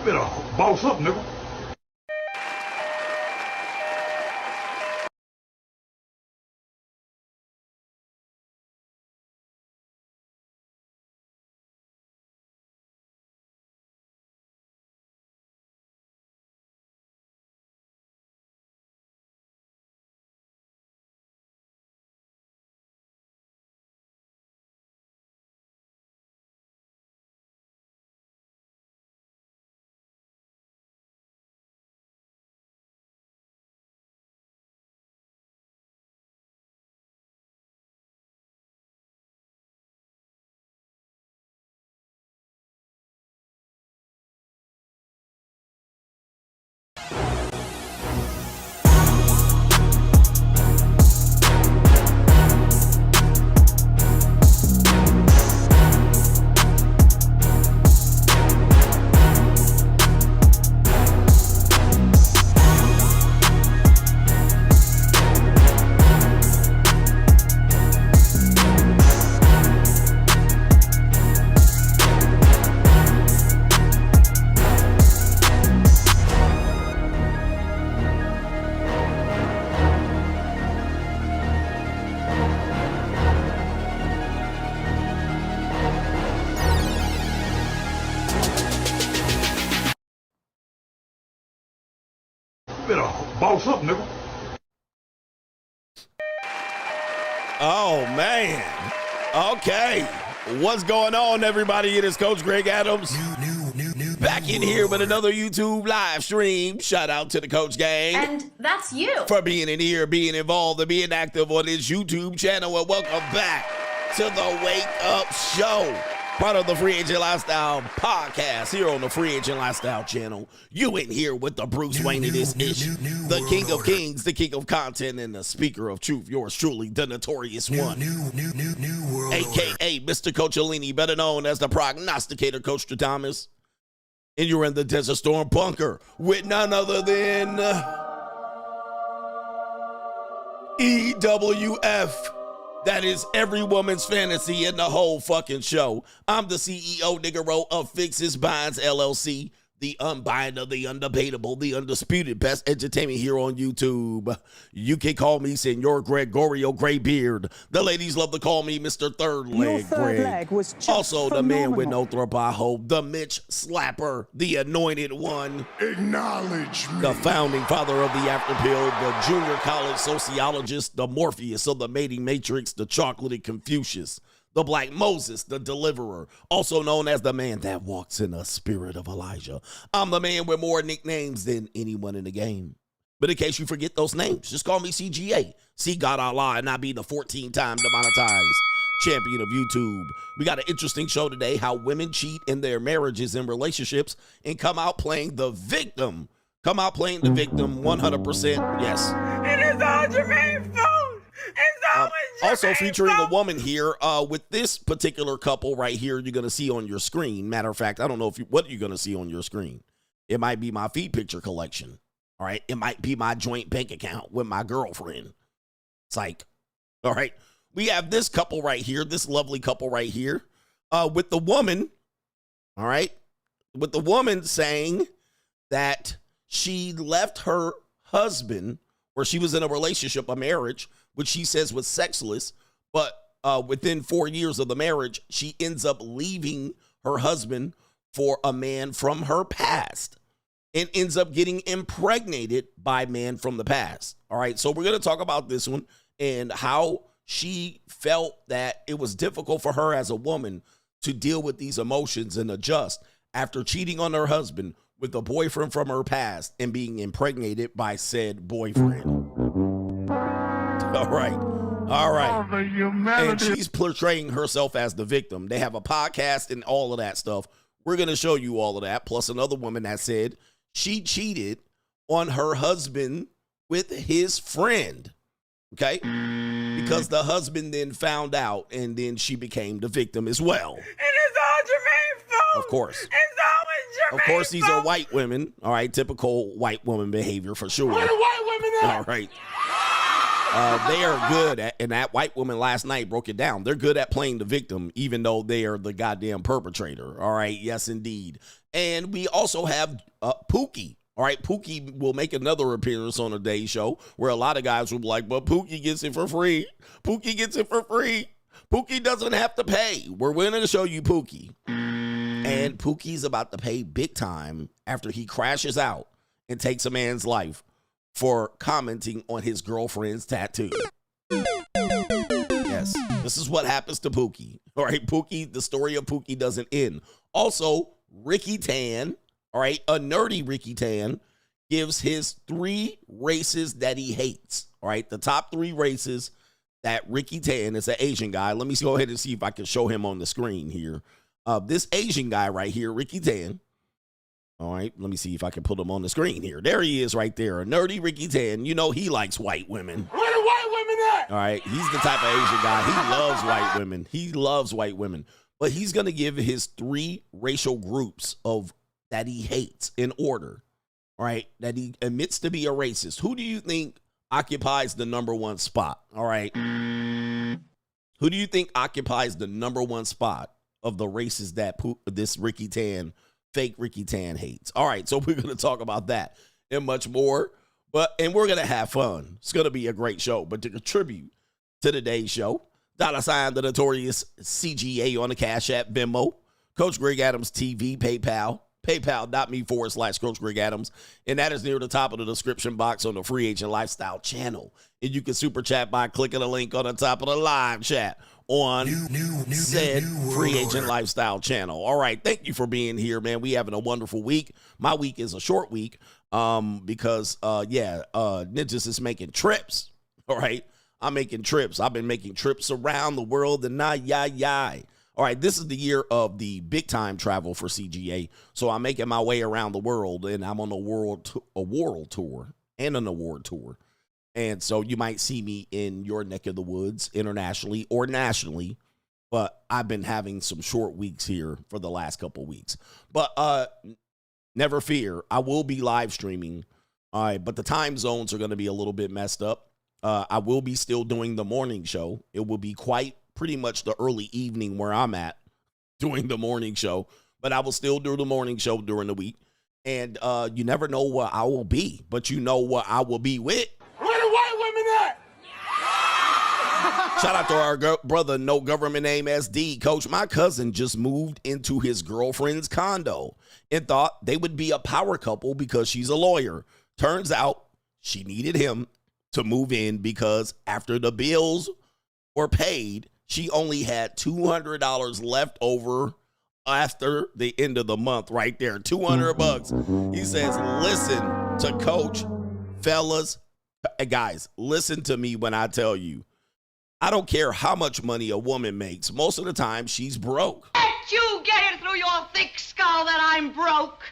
Better boss up, nigga. Better boss up, nigga. Oh, man. Okay. What's going on, everybody? It is Coach Greg Adams. Back in here with another YouTube live stream. Shout out to the Coach Gang. And that's you. For being in here, being involved, and being active on this YouTube channel. And welcome back to the Wake Up Show. Part of the Free Agent Lifestyle podcast here on the Free Agent Lifestyle channel. You in here with the Bruce Wayne of this ish, the King of Kings, the King of Content, and the Speaker of Truth. Yours truly, the Notorious One, aka Mr. Coachellini, better known as the Prognosticator, Coach Thomas. And you're in the Desert Storm bunker with none other than EWF. That is every woman's fantasy in the whole fucking show. I'm the CEO, Niggero, of Fixes Binds LLC, the unbinder, the undebatable, the undisputed best entertainment here on YouTube. You can call me Senor Gregorio Graybeard. The ladies love to call me Mr. Third Leg Greg. Also the man with no throat, I hope. The Mitch Slapper, the anointed one. Acknowledge me. The founding father of the After Pill, the junior college sociologist, the Morpheus of the mating matrix, the chocolatey Confucius. The Black Moses, the deliverer, also known as the man that walks in the spirit of Elijah. I'm the man with more nicknames than anyone in the game. But in case you forget those names, just call me CGA. See God Allah and I be the 14-time demonetized champion of YouTube. We got an interesting show today, how women cheat in their marriages and relationships and come out playing the victim. Come out playing the victim 100%, yes. It is all Jermaine's fault. Also featuring a woman here with this particular couple right here you're going to see on your screen. Matter of fact, I don't know what you're going to see on your screen. It might be my feed picture collection. All right. It might be my joint bank account with my girlfriend. It's like, all right. We have this couple right here, this lovely couple right here with the woman. All right. With the woman saying that she left her husband, or she was in a relationship, a marriage, which she says was sexless, but within 4 years of the marriage, she ends up leaving her husband for a man from her past and ends up getting impregnated by a man from the past. All right, so we're going to talk about this one and how she felt that it was difficult for her as a woman to deal with these emotions and adjust after cheating on her husband with a boyfriend from her past and being impregnated by said boyfriend. All right. All right. And she's portraying herself as the victim. They have a podcast and all of that stuff. We're going to show you all of that. Plus another woman that said she cheated on her husband with his friend. Okay. Because the husband then found out and then she became the victim as well. It is all Jermaine's fault. Of course. It's always Jermaine's Of course, these fault. are white women. All right. Typical white woman behavior for sure. Where the white women at? All right. They are good at, and that white woman last night broke it down. They're good at playing the victim, even though they are the goddamn perpetrator. All right. Yes, indeed. And we also have Pookie. All right. Pookie will make another appearance on Today's Show where a lot of guys will be like, but Pookie gets it for free. Pookie gets it for free. Pookie doesn't have to pay. We're going to show you Pookie. And Pookie's about to pay big time after he crashes out and takes a man's life for commenting on his girlfriend's tattoo. Yes, this is what happens to Pookie. All right, Pookie, the story of Pookie doesn't end. Also, Ricky Tan, all right, a nerdy Ricky Tan, gives his 3 races that he hates. All right, the top 3 races that Ricky Tan is an Asian guy. Let me go ahead and see if I can show him on the screen here. This Asian guy right here, Ricky Tan. All right, let me see if I can put him on the screen here. There he is right there, a nerdy Ricky Tan. You know he likes white women. Where the white women at? All right, he's the type of Asian guy. He loves white women. He loves white women. But he's going to give his 3 racial groups of that he hates in order, all right, that he admits to be a racist. Who do you think occupies the #1 spot? All right. Who do you think occupies the #1 spot of the races that this Ricky Tan, fake Ricky Tan, hates? All right, so we're going to talk about that and much more, and we're going to have fun. It's going to be a great show. But to contribute to today's show, $ the Notorious CGA on the Cash App, Venmo, Coach Greg Adams TV, PayPal, paypal.me/Coach Greg Adams. And that is near the top of the description box on the Free Agent Lifestyle channel. And you can super chat by clicking the link on the top of the live chat on said Free Agent Lifestyle channel. All right. Thank you for being here, man. We having a wonderful week. My week is a short week because, Ninjas is making trips. All right. I'm making trips. I've been making trips around the world and all right, this is the year of the big time travel for CGA. So I'm making my way around the world, and I'm on a world tour and an award tour. And so you might see me in your neck of the woods internationally or nationally, but I've been having some short weeks here for the last couple weeks. But never fear, I will be live streaming. All right, but the time zones are going to be a little bit messed up. I will be still doing the morning show. It will be pretty much the early evening where I'm at doing the morning show, but I will still do the morning show during the week. And you never know where I will be, but you know what I will be with. Where the white women at? Shout out to our brother, no government name SD. Coach, my cousin just moved into his girlfriend's condo and thought they would be a power couple because she's a lawyer. Turns out she needed him to move in because after the bills were paid, she only had $200 left over after the end of the month right there. $200. He says, listen to Coach, fellas, guys, listen to me when I tell you, I don't care how much money a woman makes. Most of the time, she's broke. Let you get it through your thick skull that I'm broke.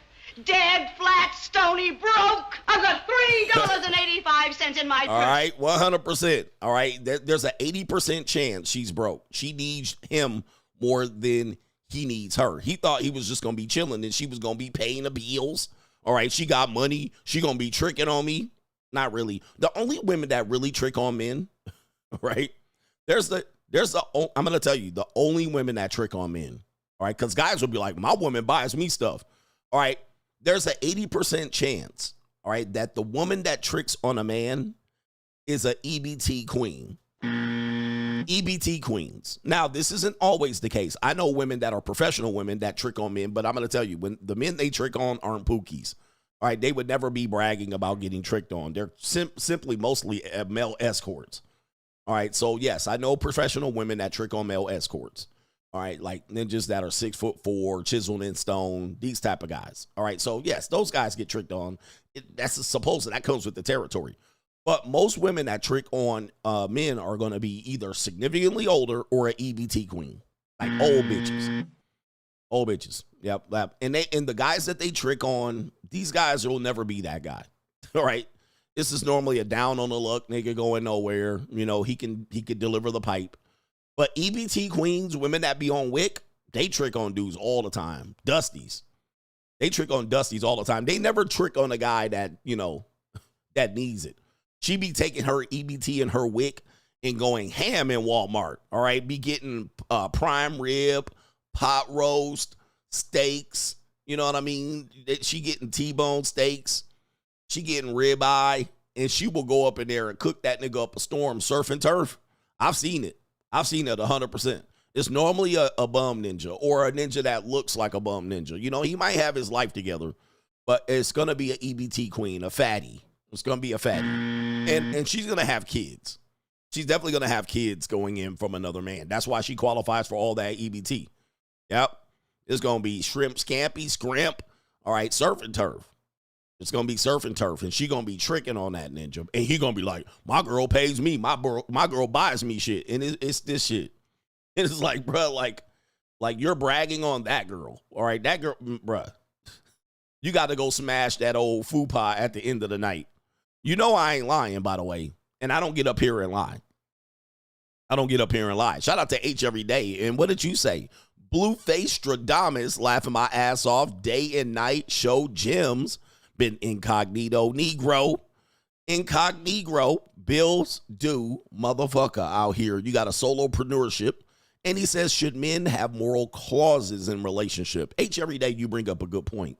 Dead, flat, stony, broke. I've got $3.85 in my purse. All right, 100%. All right, there's an 80% chance she's broke. She needs him more than he needs her. He thought he was just going to be chilling and she was going to be paying the bills. All right, she got money. She going to be tricking on me. Not really. The only women that really trick on men, right, I'm going to tell you, the only women that trick on men, all right, because guys will be like, my woman buys me stuff. All right. There's an 80% chance, all right, that the woman that tricks on a man is a EBT queen. EBT queens. Now, this isn't always the case. I know women that are professional women that trick on men, but I'm going to tell you, when the men they trick on aren't Pookies. All right, they would never be bragging about getting tricked on. They're simply mostly male escorts. All right, so yes, I know professional women that trick on male escorts. All right, like ninjas that are 6'4", chiseled in stone, these type of guys. All right, so yes, those guys get tricked on. That comes with the territory. But most women that trick on men are going to be either significantly older or an EBT queen, like old bitches. Old bitches. Yep. And the guys that they trick on, these guys will never be that guy. All right. This is normally a down on the luck nigga going nowhere. You know, he could deliver the pipe. But EBT queens, women that be on Wick, they trick on dudes all the time. Dusties. They trick on Dusties all the time. They never trick on a guy that, you know, that needs it. She be taking her EBT and her wick and going ham in Walmart. All right. Be getting prime rib, pot roast, steaks. You know what I mean? She getting T-bone steaks. She getting ribeye. And she will go up in there and cook that nigga up a storm, surf and turf. I've seen it. I've seen it 100%. It's normally a bum ninja or a ninja that looks like a bum ninja. You know, he might have his life together, but it's going to be an EBT queen, a fatty. It's going to be a fatty. And she's going to have kids. She's definitely going to have kids going in from another man. That's why she qualifies for all that EBT. Yep. It's going to be shrimp, scampi, scrimp. All right, surf and turf. It's going to be surf and turf, and she going to be tricking on that ninja. And he going to be like, my girl pays me. My girl buys me shit. And it's this shit. And it's like, bro, like you're bragging on that girl. All right, that girl, bro. You got to go smash that old fupa at the end of the night. You know I ain't lying, by the way. And I don't get up here and lie. I don't get up here and lie. Shout out to H every day. And what did you say? Blueface Stradamus laughing my ass off day and night. Show gems. Been incognito Negro. Incognito. Bills do motherfucker out here. You got a solopreneurship. And he says, should men have moral clauses in relationship? H every day you bring up a good point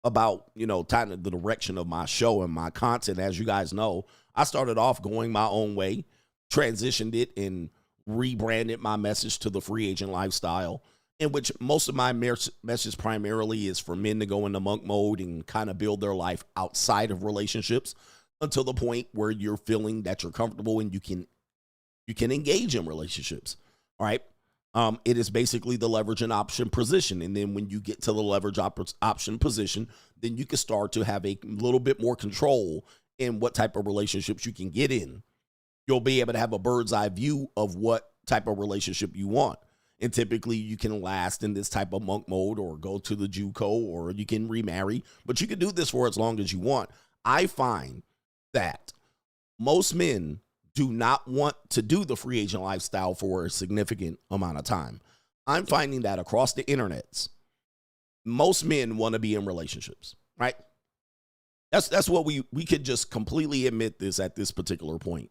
about, you know, kind of the direction of my show and my content. As you guys know, I started off going my own way, transitioned it and rebranded my message to the free agent lifestyle, in which most of my message primarily is for men to go into monk mode and kind of build their life outside of relationships until the point where you're feeling that you're comfortable and you can engage in relationships. All right. It is basically the leverage and option position. And then when you get to the leverage option position, then you can start to have a little bit more control in what type of relationships you can get in. You'll be able to have a bird's eye view of what type of relationship you want. And typically you can last in this type of monk mode or go to the JUCO or you can remarry, but you can do this for as long as you want. I find that most men do not want to do the free agent lifestyle for a significant amount of time. I'm finding that across the internets, most men want to be in relationships, right? That's what we could just completely admit this at this particular point.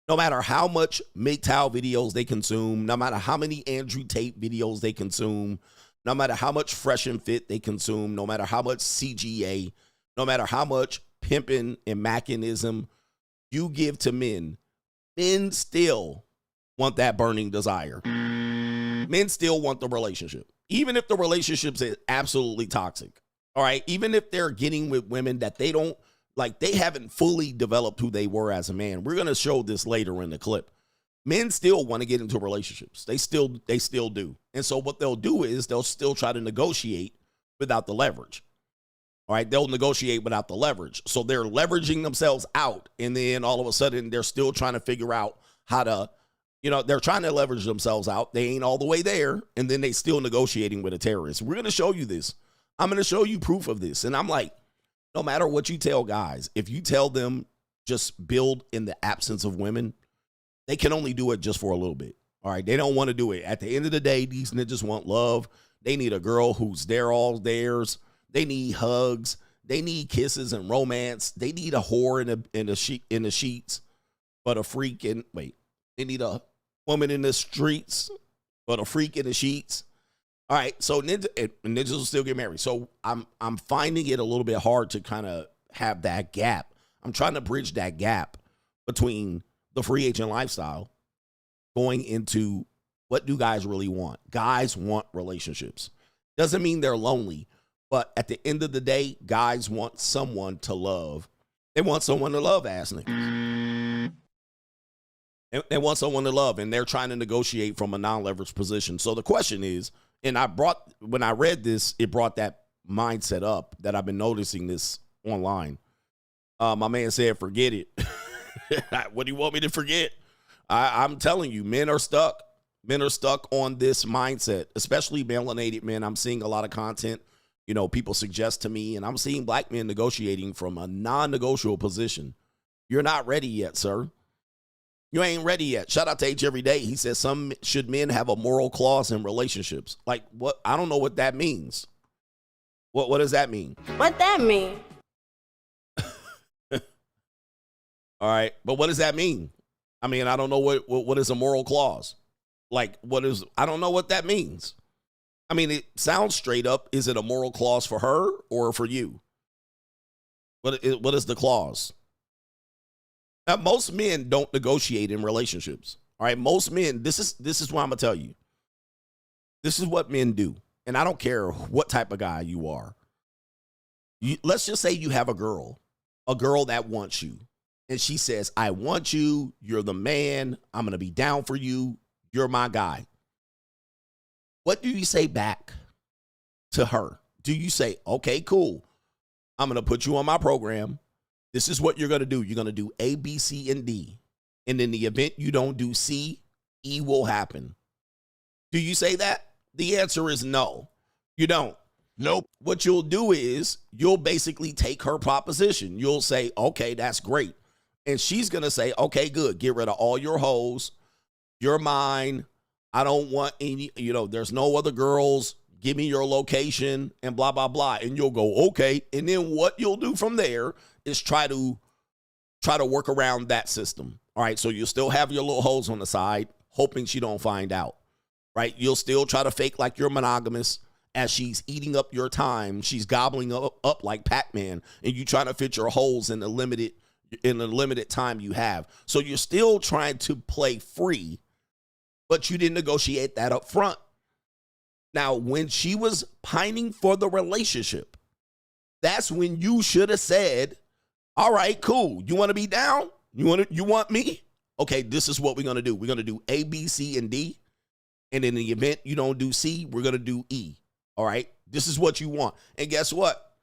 No matter how much MGTOW videos they consume, no matter how many Andrew Tate videos they consume, no matter how much Fresh and Fit they consume, no matter how much CGA, no matter how much pimping and mechanism you give to men, men still want that burning desire. Men still want the relationship. Even if the relationship is absolutely toxic. All right. Even if they're getting with women that they don't, like, they haven't fully developed who they were as a man. We're going to show this later in the clip. Men still want to get into relationships. They still do. And so what they'll do is they'll still try to negotiate without the leverage. All right. They'll negotiate without the leverage. So they're leveraging themselves out. And then all of a sudden they're still trying to figure out how to, you know, they're trying to leverage themselves out. They ain't all the way there. And then they still negotiating with a terrorist. We're going to show you this. I'm going to show you proof of this. And I'm like, no matter what you tell guys, if you tell them just build in the absence of women, they can only do it just for a little bit. All right. They don't want to do it. At the end of the day, these ninjas want love. They need a girl who's there all theirs. They need hugs. They need kisses and romance. They need a whore in the sheets, but a freak in, wait, they need a woman in the streets, but a freak in the sheets. All right, so ninjas will still get married. So I'm finding it a little bit hard to kind of have that gap. I'm trying to bridge that gap between the free agent lifestyle going into what do guys really want. Guys want relationships. Doesn't mean they're lonely, but at the end of the day, guys want someone to love. They want someone to love, ass niggas. They want someone to love, and they're trying to negotiate from a non-leveraged position. So the question is, and when I read this, it brought that mindset up that I've been noticing this online. My man said, forget it. What do you want me to forget? I'm telling you, men are stuck. Men are stuck on this mindset, especially melanated men. I'm seeing a lot of content, you know, people suggest to me, and I'm seeing black men negotiating from a non-negotiable position. You're not ready yet, sir. You ain't ready yet. Shout out to H every day. He says, should men have a moral clause in relationships? Like, what? I don't know what that means. What does that mean? What that mean? All right. But what does that mean? I mean, I don't know what is a moral clause. Like, I don't know what that means. I mean, it sounds straight up. Is it a moral clause for her or for you? What is the clause? Now, most men don't negotiate in relationships. All right. Most men, this is what I'm going to tell you. This is what men do. And I don't care what type of guy you are. Let's just say you have a girl that wants you. And she says, I want you. You're the man. I'm going to be down for you. You're my guy. What do you say back to her? Do you say, okay, cool. I'm going to put you on my program. This is what you're going to do. You're going to do A, B, C, and D. And in the event you don't do C, E will happen. Do you say that? The answer is no. You don't. Nope. What you'll do is you'll basically take her proposition. You'll say, okay, that's great. And she's going to say, okay, good. Get rid of all your hoes. You're mine. I don't want any, there's no other girls. Give me your location and blah, blah, blah. And you'll go, okay. And then what you'll do from there is try to work around that system. All right. So you'll still have your little hoes on the side, hoping she don't find out. Right. You'll still try to fake like you're monogamous as she's eating up your time. She's gobbling up like Pac-Man, and you trying to fit your holes in the limited time you have. So you're still trying to play free, but you didn't negotiate that up front. Now, when she was pining for the relationship, that's when you should have said, all right, cool. You want to be down? You want me? Okay, this is what we're going to do. We're going to do A, B, C, and D. And in the event you don't do C, we're going to do E. All right, this is what you want. And guess what?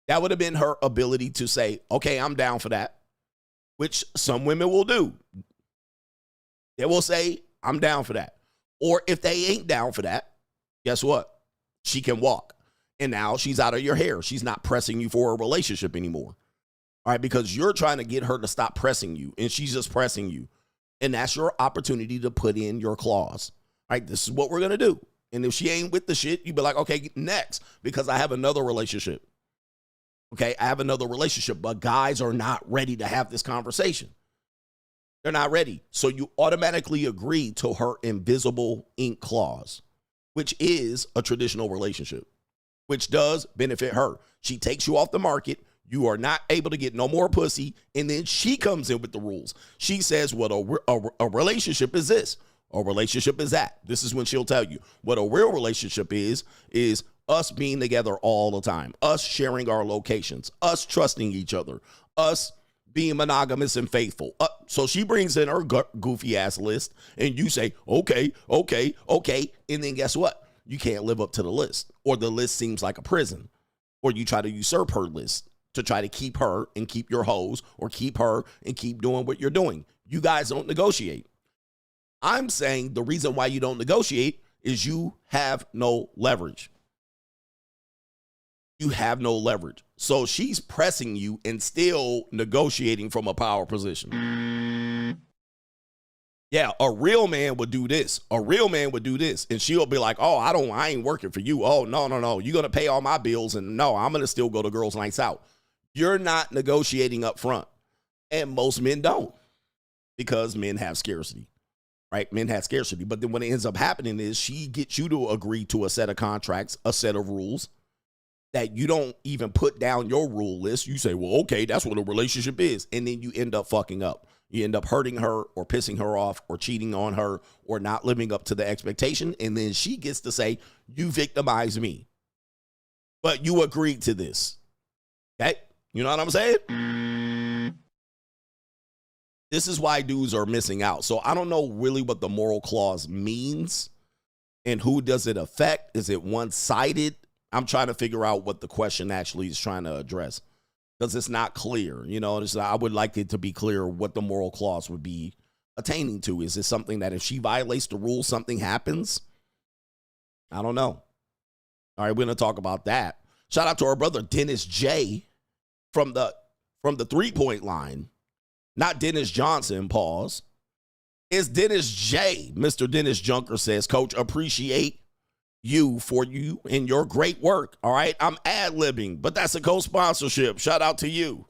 That would have been her ability to say, okay, I'm down for that, which some women will do. They will say, I'm down for that. Or if they ain't down for that, guess what? She can walk. And now she's out of your hair. She's not pressing you for a relationship anymore. All right, because you're trying to get her to stop pressing you, and she's just pressing you. And that's your opportunity to put in your clause. All right, this is what we're going to do. And if she ain't with the shit, you be like, okay, next, because I have another relationship. Okay, I have another relationship, but guys are not ready to have this conversation. They're not ready. So you automatically agree to her invisible ink clause, which is a traditional relationship, which does benefit her. She takes you off the market. You are not able to get no more pussy. And then she comes in with the rules. She says, what a relationship is this. A relationship is that. This is when she'll tell you what a real relationship is us being together all the time, us sharing our locations, us trusting each other, us being monogamous and faithful. So she brings in her goofy ass list and you say, okay. And then guess what? You can't live up to the list, or the list seems like a prison, or you try to usurp her list to try to keep her and keep your hoes, or keep her and keep doing what you're doing. You guys don't negotiate. I'm saying the reason why you don't negotiate is you have no leverage. You have no leverage. So she's pressing you and still negotiating from a power position. Yeah, a real man would do this. A real man would do this. And she'll be like, oh, I ain't working for you. Oh, no. You're going to pay all my bills. And no, I'm going to still go to girls' nights out. You're not negotiating up front. And most men don't, because men have scarcity. Right? Men have scarcity. But then what ends up happening is she gets you to agree to a set of contracts, a set of rules that you don't even put down your rule list. You say, well, okay, that's what a relationship is. And then you end up fucking up. You end up hurting her or pissing her off or cheating on her or not living up to the expectation. And then she gets to say, you victimized me, but you agreed to this. Okay? You know what I'm saying? This is why dudes are missing out. So I don't know really what the moral clause means and who does it affect. Is it one-sided? I'm trying to figure out what the question actually is trying to address, because it's not clear. I would like it to be clear what the moral clause would be attaining to. Is it something that if she violates the rules, something happens? I don't know. All right, we're going to talk about that. Shout out to our brother Dennis J from the 3-point line. Not Dennis Johnson, pause. It's Dennis J. Mr. Dennis Junker says, Coach, appreciate you for you and your great work. All right, I'm ad-libbing, but that's a co-sponsorship. Shout out to you.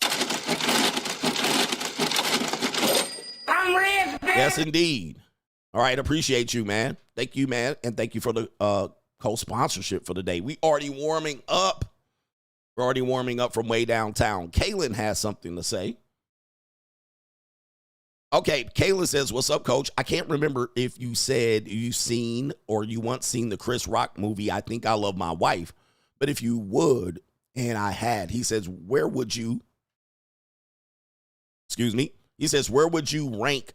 Yes, indeed. All right, appreciate you, man. Thank you, man, and thank you for the co-sponsorship for the day. We already warming up. We're already warming up from way downtown. Kaylin has something to say. Okay, Kaylin says, what's up, coach? I can't remember if you said you've seen or you once seen the Chris Rock movie, I Think I Love My Wife. But if you would, and I had, he says, where would you, excuse me, he says, where would you rank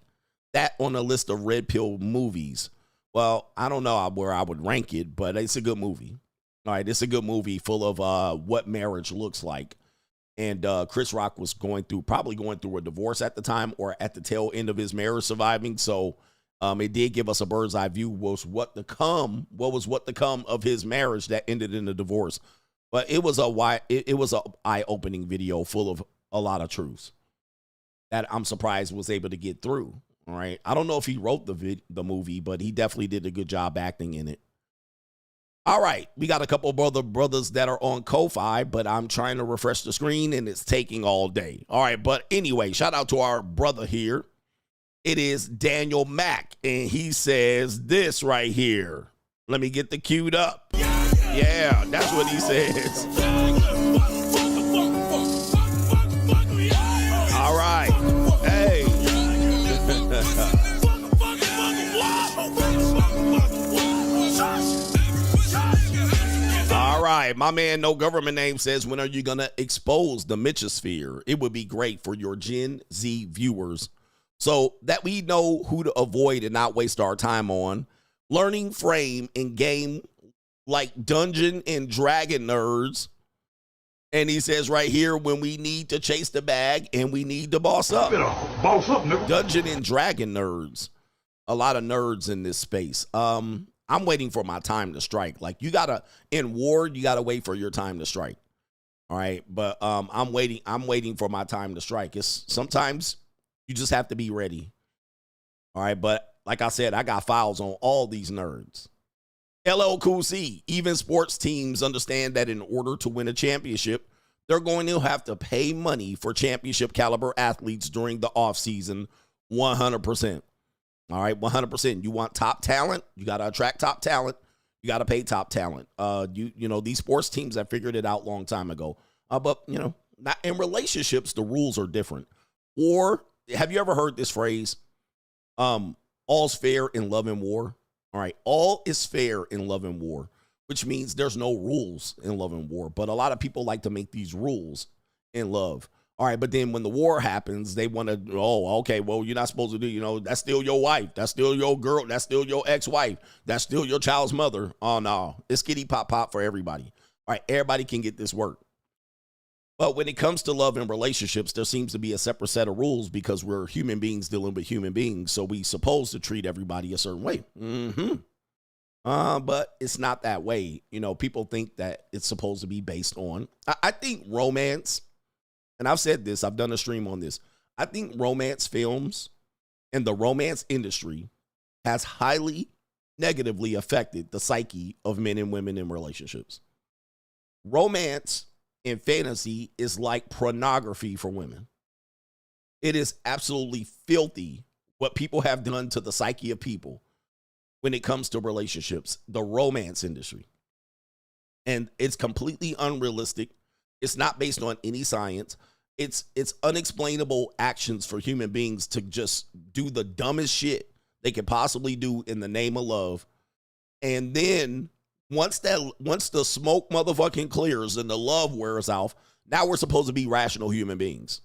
that on a list of red pill movies? Well, I don't know where I would rank it, but it's a good movie. All right, it's a good movie full of what marriage looks like. And Chris Rock was probably going through a divorce at the time or at the tail end of his marriage surviving. So it did give us a bird's eye view what was what to come of his marriage that ended in a divorce. But it was a eye-opening video full of a lot of truths that I'm surprised was able to get through. All right. I don't know if he wrote the movie, but he definitely did a good job acting in it. All right. We got a couple of brothers that are on Ko-Fi, but I'm trying to refresh the screen and it's taking all day. All right. But anyway, shout out to our brother here. It is Daniel Mack, and he says this right here. Let me get the queued up. Yeah, that's what he says. All right. Hey. All right. My man, No Government Name says, when are you going to expose the Mitchosphere? It would be great for your Gen Z viewers so that we know who to avoid and not waste our time on. Learning frame in game like Dungeon and Dragon nerds. And he says right here, when we need to chase the bag and we need to boss up. Dungeon and Dragon nerds. A lot of nerds in this space. I'm waiting for my time to strike. Like in war, you gotta wait for your time to strike. All right. But I'm waiting for my time to strike. Sometimes you just have to be ready. All right. But like I said, I got files on all these nerds. LL Cool C, even sports teams understand that in order to win a championship, they're going to have to pay money for championship caliber athletes during the offseason 100%. All right, 100%. You want top talent, you got to attract top talent, you got to pay top talent. You know, these sports teams have figured it out a long time ago. But, you know, not in relationships, the rules are different. Or have you ever heard this phrase? All's fair in love and war. All right, all is fair in love and war, which means there's no rules in love and war. But a lot of people like to make these rules in love. All right, but then when the war happens, they want to, oh, okay, well, you're not supposed to do, you know, that's still your wife. That's still your girl. That's still your ex-wife. That's still your child's mother. Oh, no, it's kitty pop pop for everybody. All right, everybody can get this work. But when it comes to love and relationships, there seems to be a separate set of rules because we're human beings dealing with human beings. So we're supposed to treat everybody a certain way. But it's not that way. You know, people think that it's supposed to be based on, I think romance, and I've said this, I've done a stream on this. I think romance films and the romance industry has highly negatively affected the psyche of men and women in relationships. Romance and fantasy is like pornography for women. It is absolutely filthy what people have done to the psyche of people when it comes to relationships, the romance industry. And it's completely unrealistic. It's not based on any science. It's unexplainable actions for human beings to just do the dumbest shit they could possibly do in the name of love. And then once the smoke motherfucking clears and the love wears off, now we're supposed to be rational human beings,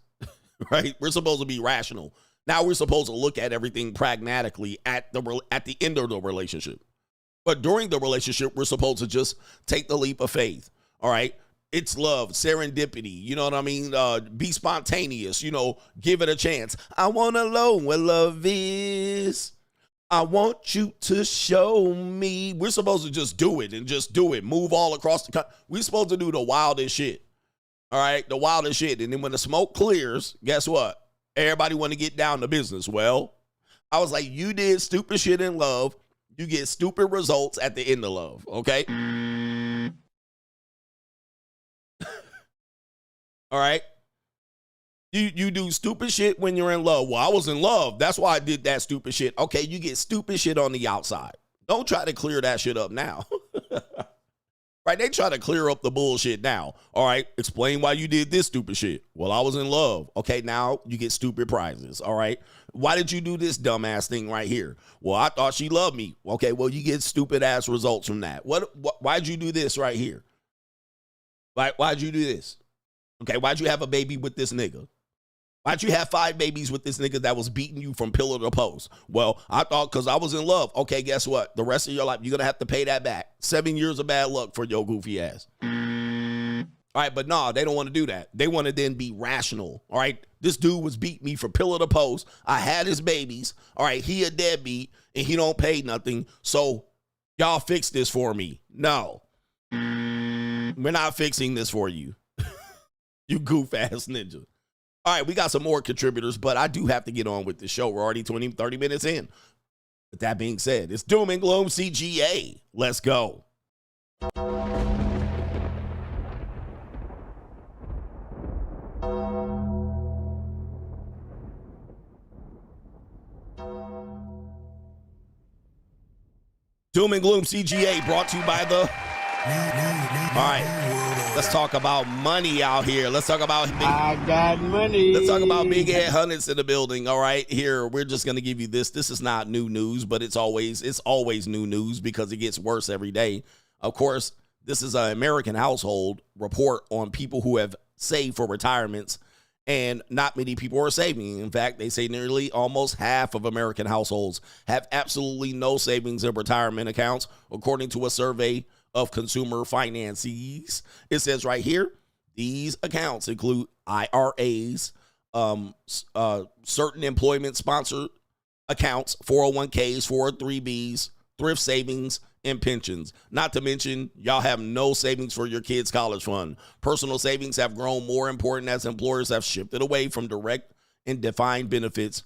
right? We're supposed to be rational. Now we're supposed to look at everything pragmatically at the end of the relationship. But during the relationship, we're supposed to just take the leap of faith, all right? It's love, serendipity, you know what I mean? Be spontaneous, you know, give it a chance. I want to know what love is. I want you to show me. We're supposed to just do it and just do it. Move all across the country. We're supposed to do the wildest shit. All right, the wildest shit. And then when the smoke clears, guess what? Everybody want to get down to business. Well, I was like, you did stupid shit in love. You get stupid results at the end of love, okay? All right. You do stupid shit when you're in love. Well, I was in love. That's why I did that stupid shit. Okay, you get stupid shit on the outside. Don't try to clear that shit up now. Right? They try to clear up the bullshit now. All right, explain why you did this stupid shit. Well, I was in love. Okay, now you get stupid prizes. All right. Why did you do this dumbass thing right here? Well, I thought she loved me. Okay, well, you get stupid ass results from that. Why'd you do this right here? Why'd you do this? Okay, why'd you have a baby with this nigga? Why'd you have 5 babies with this nigga that was beating you from pillar to post? Well, I thought because I was in love. Okay, guess what? The rest of your life, you're going to have to pay that back. 7 years of bad luck for your goofy ass. All right, but no, they don't want to do that. They want to then be rational. All right, this dude was beating me from pillar to post. I had his babies. All right, he a deadbeat, and he don't pay nothing. So y'all fix this for me. No, we're not fixing this for you. You goof ass ninja. All right, we got some more contributors, but I do have to get on with the show. We're already 30 minutes in. With that being said, it's Doom and Gloom CGA. Let's go. Doom and Gloom CGA brought to you by the... All right, let's talk about money out here. Let's talk about I got money. Let's talk about big head hundreds in the building. All right, here we're just gonna give you this. This is not new news, but it's always new news because it gets worse every day. Of course, this is an American household report on people who have saved for retirements, and not many people are saving. In fact, they say nearly almost half of American households have absolutely no savings in retirement accounts, according to a survey of consumer finances. It says right here, these accounts include IRAs, certain employment sponsored accounts, 401ks, 403bs, thrift savings, and pensions. Not to mention, y'all have no savings for your kids' college fund. Personal savings have grown more important as employers have shifted away from direct and defined benefits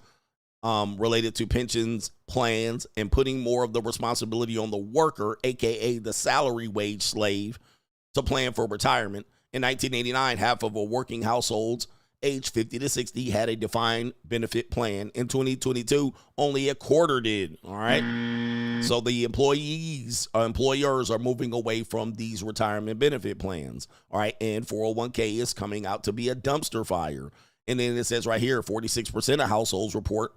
related to pensions plans and putting more of the responsibility on the worker, aka the salary wage slave, to plan for retirement. In 1989, half of a working households age 50 to 60 had a defined benefit plan. In 2022, only a quarter did. All right. So the employers are moving away from these retirement benefit plans. All right. And 401k is coming out to be a dumpster fire. And then it says right here, 46% of households report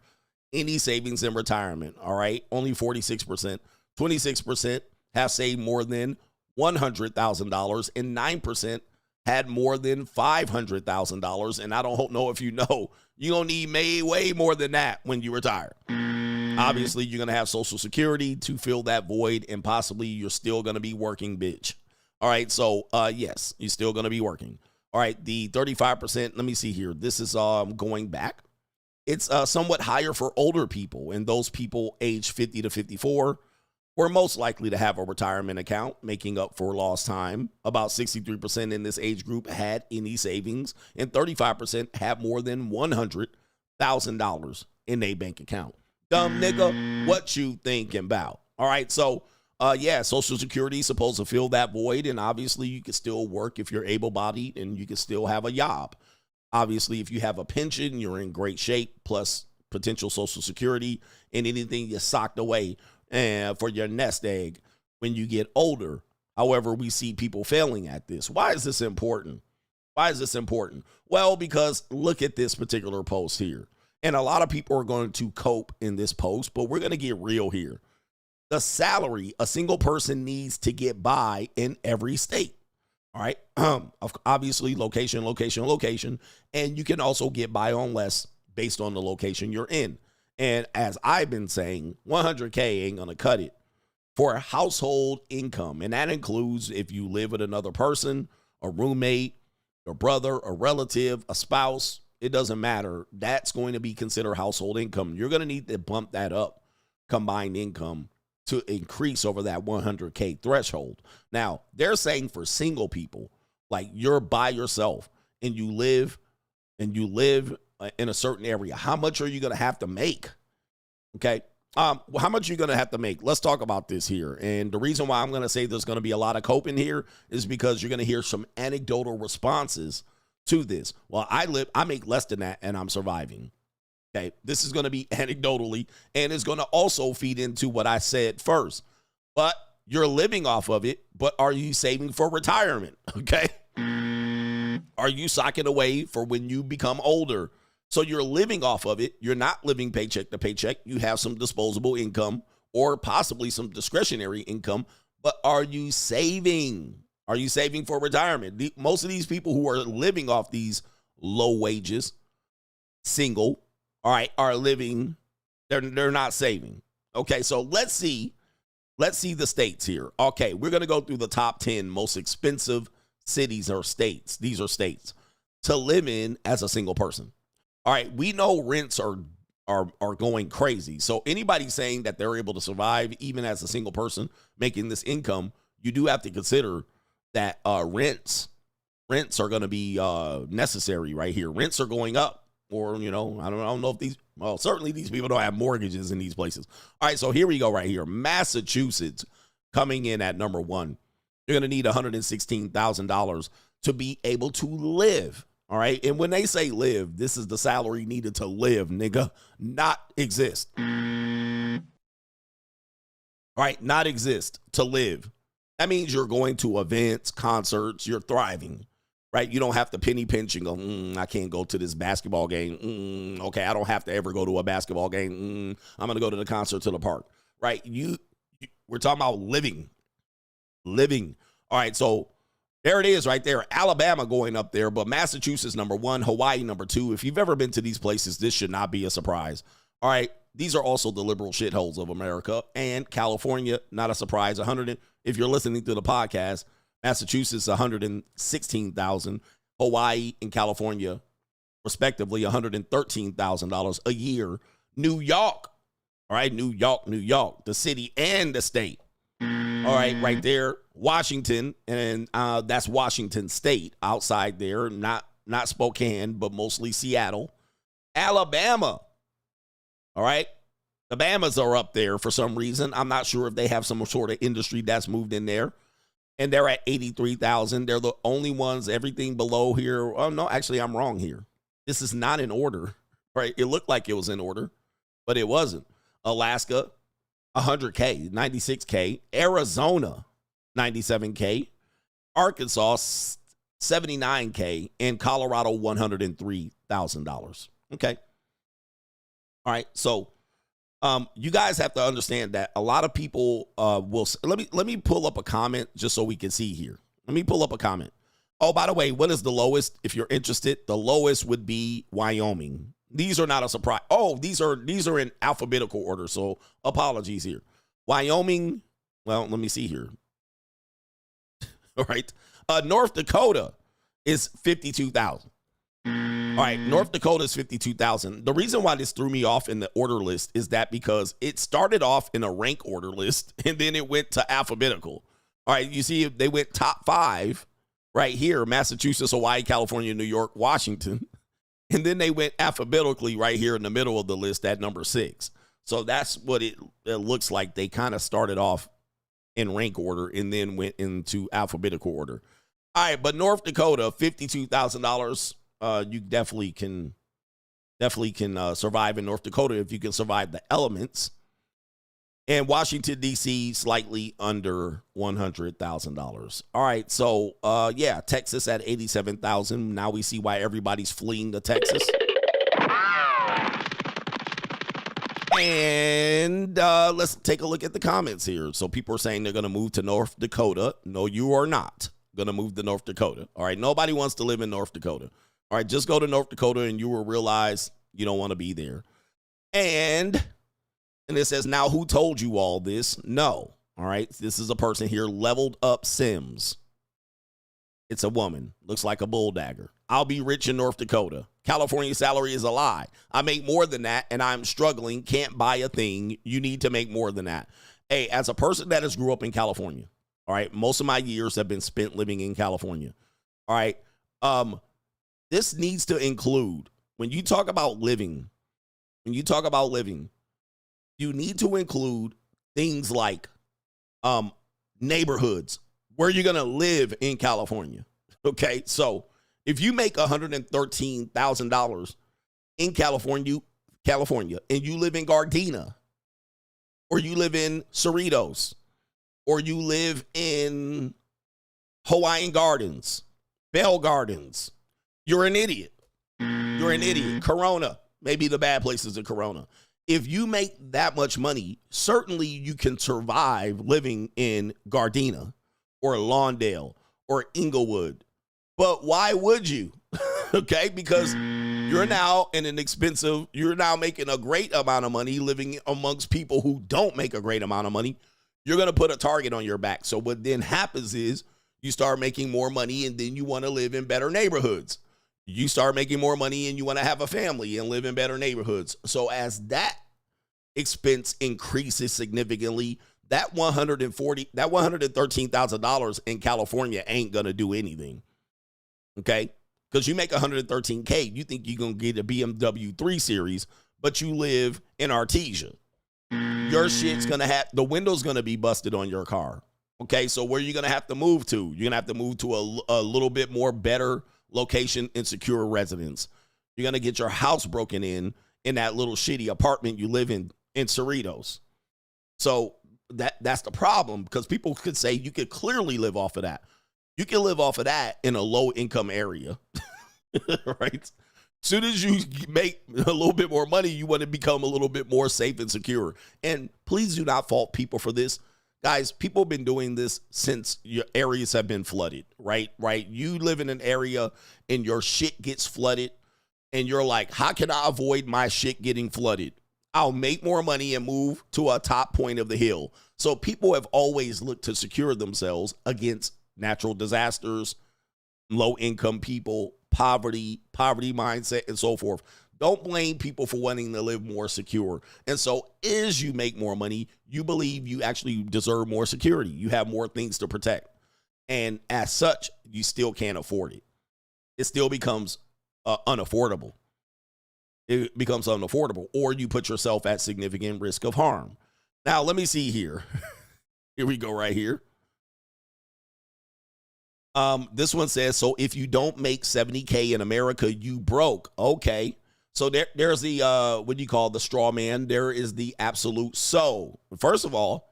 any savings in retirement. All right. Only 46%. 26% have saved more than $100,000 and 9% had more than $500,000. And I don't know if you know, you're going to need way more than that when you retire. Obviously, you're going to have Social Security to fill that void, and possibly you're still going to be working, bitch. All right, so yes, you're still going to be working. All right, the 35%, let me see here. This is going back. It's somewhat higher for older people, and those people age 50 to 54 were most likely to have a retirement account, making up for lost time. About 63% in this age group had any savings, and 35% had more than $100,000 in a bank account. Dumb nigga, what you thinking about? All right, so yeah, Social Security is supposed to fill that void, and obviously you can still work if you're able-bodied, and you can still have a job. Obviously, if you have a pension, you're in great shape, plus potential Social Security and anything you socked away for your nest egg when you get older. However, we see people failing at this. Why is this important? Why is this important? Well, because look at this particular post here. And a lot of people are going to cope in this post, but we're going to get real here. The salary a single person needs to get by in every state. All right. Obviously, location. And you can also get by on less based on the location you're in. And as I've been saying, 100K ain't going to cut it for a household income. And that includes if you live with another person, a roommate, a brother, a relative, a spouse. It doesn't matter. That's going to be considered household income. You're going to need to bump that up, combined income, to increase over that 100K threshold. Now, they're saying for single people, like you're by yourself and you live in a certain area, how much are you going to have to make? Okay. How much are you going to have to make? Let's talk about this here. And the reason why I'm going to say there's going to be a lot of coping here is because you're going to hear some anecdotal responses to this. Well, I make less than that and I'm surviving. Okay, this is going to be anecdotally, and it's going to also feed into what I said first. But you're living off of it, but are you saving for retirement? Okay. Are you socking away for when you become older? So you're living off of it. You're not living paycheck to paycheck. You have some disposable income or possibly some discretionary income, but are you saving? Are you saving for retirement? Most of these people who are living off these low wages, single, all right, are living, they're not saving. Okay, so let's see the states here. Okay, we're going to go through the top 10 most expensive cities or states. These are states to live in as a single person. All right, we know rents are going crazy. So anybody saying that they're able to survive even as a single person making this income, you do have to consider that rents are going to be necessary right here. Rents are going up. Or, I don't know if certainly these people don't have mortgages in these places. All right, so here we go right here. Massachusetts coming in at number 1. You're going to need $116,000 to be able to live. All right, and when they say live, this is the salary needed to live, nigga, not exist. All right, not exist, to live. That means you're going to events, concerts, you're thriving. Right? You don't have to penny pinch and go, I can't go to this basketball game. Okay, I don't have to ever go to a basketball game. I'm going to go to the concert to the park. Right? We're talking about living. Living. All right, so there it is right there. Alabama going up there, but Massachusetts number 1, Hawaii number 2. If you've ever been to these places, this should not be a surprise. All right, these are also the liberal shitholes of America. And California, not a surprise. If you're listening to the podcast, Massachusetts, $116,000. Hawaii and California, respectively, $113,000 a year. New York, all right, New York, the city and the state. All right, right there. Washington, and that's Washington State outside there, not Spokane, but mostly Seattle. Alabama, all right. The Bamas are up there for some reason. I'm not sure if they have some sort of industry that's moved in there. And they're at 83,000. They're the only ones, everything below here. Oh, no, actually, I'm wrong here. This is not in order, right? It looked like it was in order, but it wasn't. Alaska, 100K, 96K. Arizona, 97K. Arkansas, 79K. And Colorado, $103,000. Okay. All right. So, you guys have to understand that a lot of people will. Let me pull up a comment just so we can see here. Let me pull up a comment. Oh, by the way, what is the lowest? If you're interested, the lowest would be Wyoming. These are not a surprise. Oh, these are in alphabetical order. So apologies here. Wyoming. Well, let me see here. All right. North Dakota is 52,000. All right, North Dakota is 52,000. The reason why this threw me off in the order list is that because it started off in a rank order list and then it went to alphabetical. All right, you see they went top 5 right here, Massachusetts, Hawaii, California, New York, Washington. And then they went alphabetically right here in the middle of the list at number 6. So that's what it looks like. They kind of started off in rank order and then went into alphabetical order. All right, but North Dakota, $52,000. You definitely can survive in North Dakota if you can survive the elements. And Washington, D.C., slightly under $100,000. All right, so, yeah, Texas at $87,000. Now we see why everybody's fleeing to Texas. And let's take a look at the comments here. So people are saying they're going to move to North Dakota. No, you are not going to move to North Dakota. All right, nobody wants to live in North Dakota. All right, just go to North Dakota and you will realize you don't want to be there. And it says, now who told you all this? No. All right, this is a person here, Leveled Up Sims. It's a woman. Looks like a bull dagger. I'll be rich in North Dakota. California salary is a lie. I make more than that and I'm struggling. Can't buy a thing. You need to make more than that. Hey, as a person that has grew up in California, all right, most of my years have been spent living in California. All right, this needs to include, when you talk about living, you need to include things like neighborhoods, where you're going to live in California. Okay, so If you make $113,000 in California, and you live in Gardena, or you live in Cerritos, or you live in Hawaiian Gardens, Bell Gardens, you're an idiot. You're an idiot. Corona, maybe the bad places in Corona. If you make that much money, certainly you can survive living in Gardena or Lawndale or Inglewood. But why would you? Okay, because you're now you're now making a great amount of money living amongst people who don't make a great amount of money. You're going to put a target on your back. So what then happens is you start making more money, and then you want to live in better neighborhoods. You start making more money and you want to have a family and live in better neighborhoods. So as that expense increases significantly, that $113,000 in California ain't going to do anything. Okay? Because you make $113K, you think you're going to get a BMW 3 Series, but you live in Artesia. Your shit's going to have, the window's going to be busted on your car. Okay? So where are you going to have to move to? You're going to have to move to a little bit more better location and secure residence. You're going to get your house broken in that little shitty apartment you live in Cerritos. So that's the problem, because people could say you could clearly live off of that. You can live off of that in a low income area, right? As soon as you make a little bit more money, you want to become a little bit more safe and secure. And please do not fault people for this. Guys, people have been doing this since your areas have been flooded, right? You live in an area and your shit gets flooded and you're like, how can I avoid my shit getting flooded? I'll make more money and move to a top point of the hill. So people have always looked to secure themselves against natural disasters, low income people, poverty mindset, and so forth. Don't blame people for wanting to live more secure. And so as you make more money, you believe you actually deserve more security. You have more things to protect. And as such, you still can't afford it. It still becomes unaffordable. It becomes unaffordable, or you put yourself at significant risk of harm. Now, let me see here. Here we go right here. This one says, so if you don't make 70K in America, you broke. Okay. So there's the, what do you call the straw man? There is the absolute. So first of all,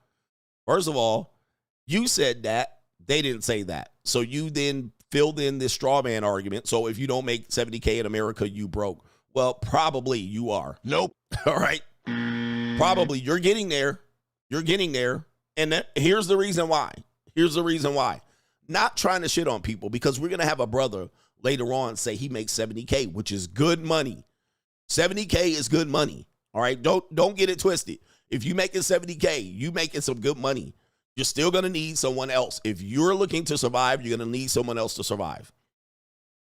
you said that, they didn't say that. So you then filled in this straw man argument. So if you don't make 70K in America, you broke. Well, probably you are. Nope. All right. Probably you're getting there. And here's the reason why. Not trying to shit on people, because we're going to have a brother later on say he makes 70K, which is good money. 70K is good money. All right. Don't get it twisted. If you making 70K, you making some good money. You're still going to need someone else. If you're looking to survive, you're going to need someone else to survive.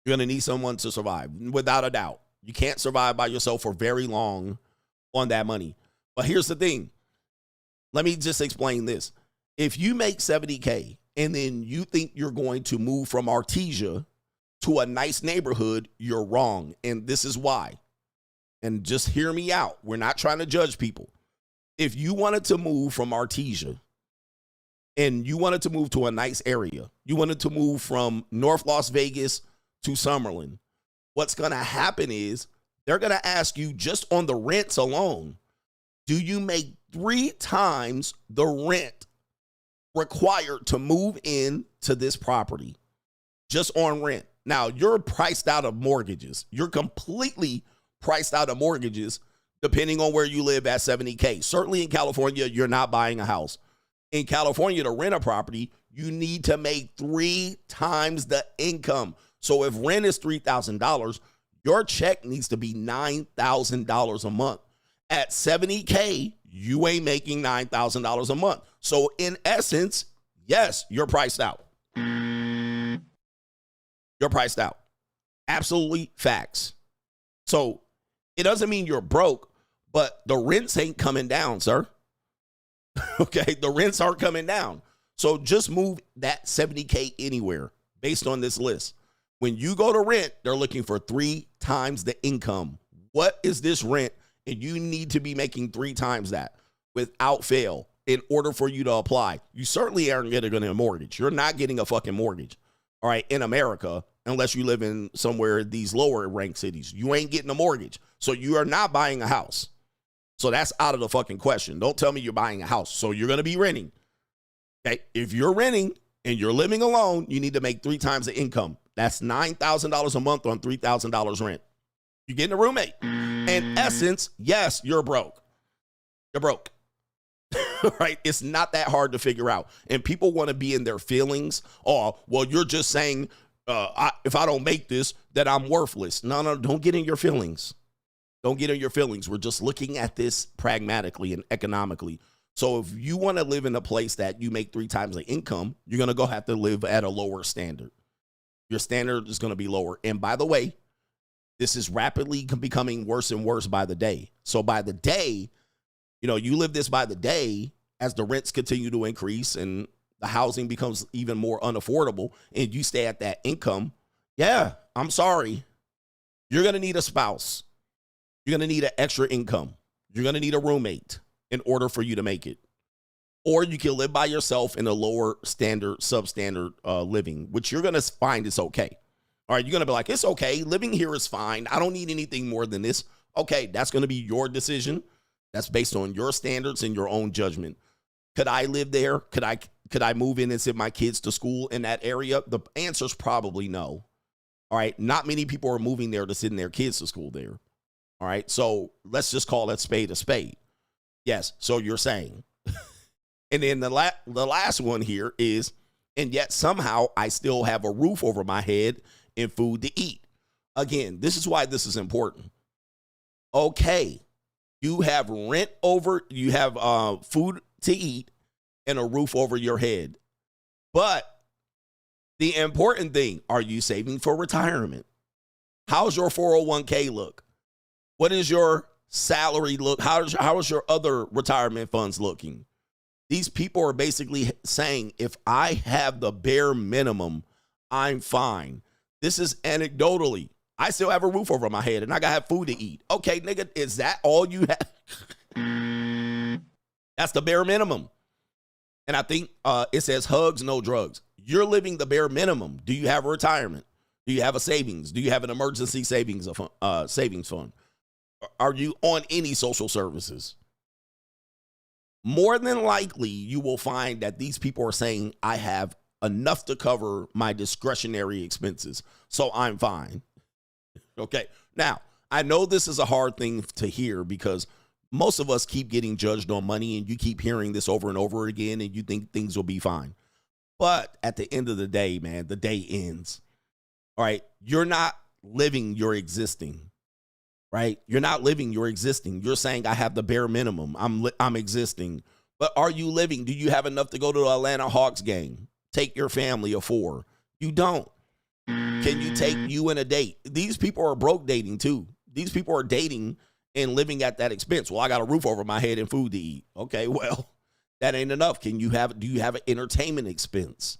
You're going to need someone to survive, without a doubt. You can't survive by yourself for very long on that money. But here's the thing. Let me just explain this. If you make 70K and then you think you're going to move from Artesia to a nice neighborhood, you're wrong. And this is why. And just hear me out. We're not trying to judge people. If you wanted to move from Artesia and you wanted to move to a nice area, you wanted to move from North Las Vegas to Summerlin, what's going to happen is they're going to ask you, just on the rents alone, do you make 3 times the rent required to move in to this property just on rent? Now, you're priced out of mortgages. You're completely priced out of mortgages depending on where you live at 70K. Certainly in California, you're not buying a house. In California, to rent a property, you need to make 3 times the income. So if rent is $3,000, your check needs to be $9,000 a month. At 70K, you ain't making $9,000 a month. So in essence, yes, you're priced out. You're priced out. Absolutely facts. So it doesn't mean you're broke, but the rents ain't coming down, sir. Okay, the rents aren't coming down. So just move that 70K anywhere based on this list. When you go to rent, they're looking for 3 times the income. What is this rent? And you need to be making 3 times that without fail in order for you to apply. You certainly aren't getting a mortgage. You're not getting a fucking mortgage. All right, in America, unless you live in somewhere in these lower ranked cities. You ain't getting a mortgage. So you are not buying a house. So that's out of the fucking question. Don't tell me you're buying a house. So you're going to be renting. Okay. If you're renting and you're living alone, you need to make 3 times the income. That's $9,000 a month on $3,000 rent. You're getting a roommate. In essence, yes, you're broke. You're broke. Right? It's not that hard to figure out. And people want to be in their feelings. Oh, well, you're just saying, if I don't make this, that I'm worthless. No, don't get in your feelings. Don't get in your feelings. We're just looking at this pragmatically and economically. So if you want to live in a place that you make 3 times the income, you're going to go have to live at a lower standard. Your standard is going to be lower. And by the way, this is rapidly becoming worse and worse by the day. So by the day, you live this by the day as the rents continue to increase and the housing becomes even more unaffordable and you stay at that income. Yeah, I'm sorry. You're going to need a spouse. You're going to need an extra income. You're going to need a roommate in order for you to make it. Or you can live by yourself in a lower standard, substandard living, which you're going to find is okay. All right, you're going to be like, it's okay. Living here is fine. I don't need anything more than this. Okay, that's going to be your decision. That's based on your standards and your own judgment. Could I live there? Could I move in and send my kids to school in that area? The answer is probably no. All right, not many people are moving there to send their kids to school there. All right, so let's just call that spade a spade. Yes, so you're saying. And then the last one here is, and yet somehow I still have a roof over my head and food to eat. Again, this is why this is important. Okay, you have rent over, you have food to eat and a roof over your head. But the important thing, are you saving for retirement? How's your 401k look? What is your salary look? How is your other retirement funds looking? These people are basically saying, if I have the bare minimum, I'm fine. This is anecdotally. I still have a roof over my head and I got to have food to eat. Okay, nigga, is that all you have? That's the bare minimum. And I think it says hugs, no drugs. You're living the bare minimum. Do you have a retirement? Do you have a savings? Do you have an emergency savings fund? Are you on any social services? More than likely, you will find that these people are saying, I have enough to cover my discretionary expenses, so I'm fine. Okay. Now, I know this is a hard thing to hear because most of us keep getting judged on money and you keep hearing this over and over again and you think things will be fine. But at the end of the day, man, the day ends. All right. You're not living, you're existing. Right? You're not living, you're existing. You're saying I have the bare minimum. I'm existing. But are you living? Do you have enough to go to the Atlanta Hawks game? Take your family of 4. You don't. Can you take you and a date? These people are broke dating too. These people are dating and living at that expense. Well, I got a roof over my head and food to eat. Okay, well, that ain't enough. Do you have an entertainment expense?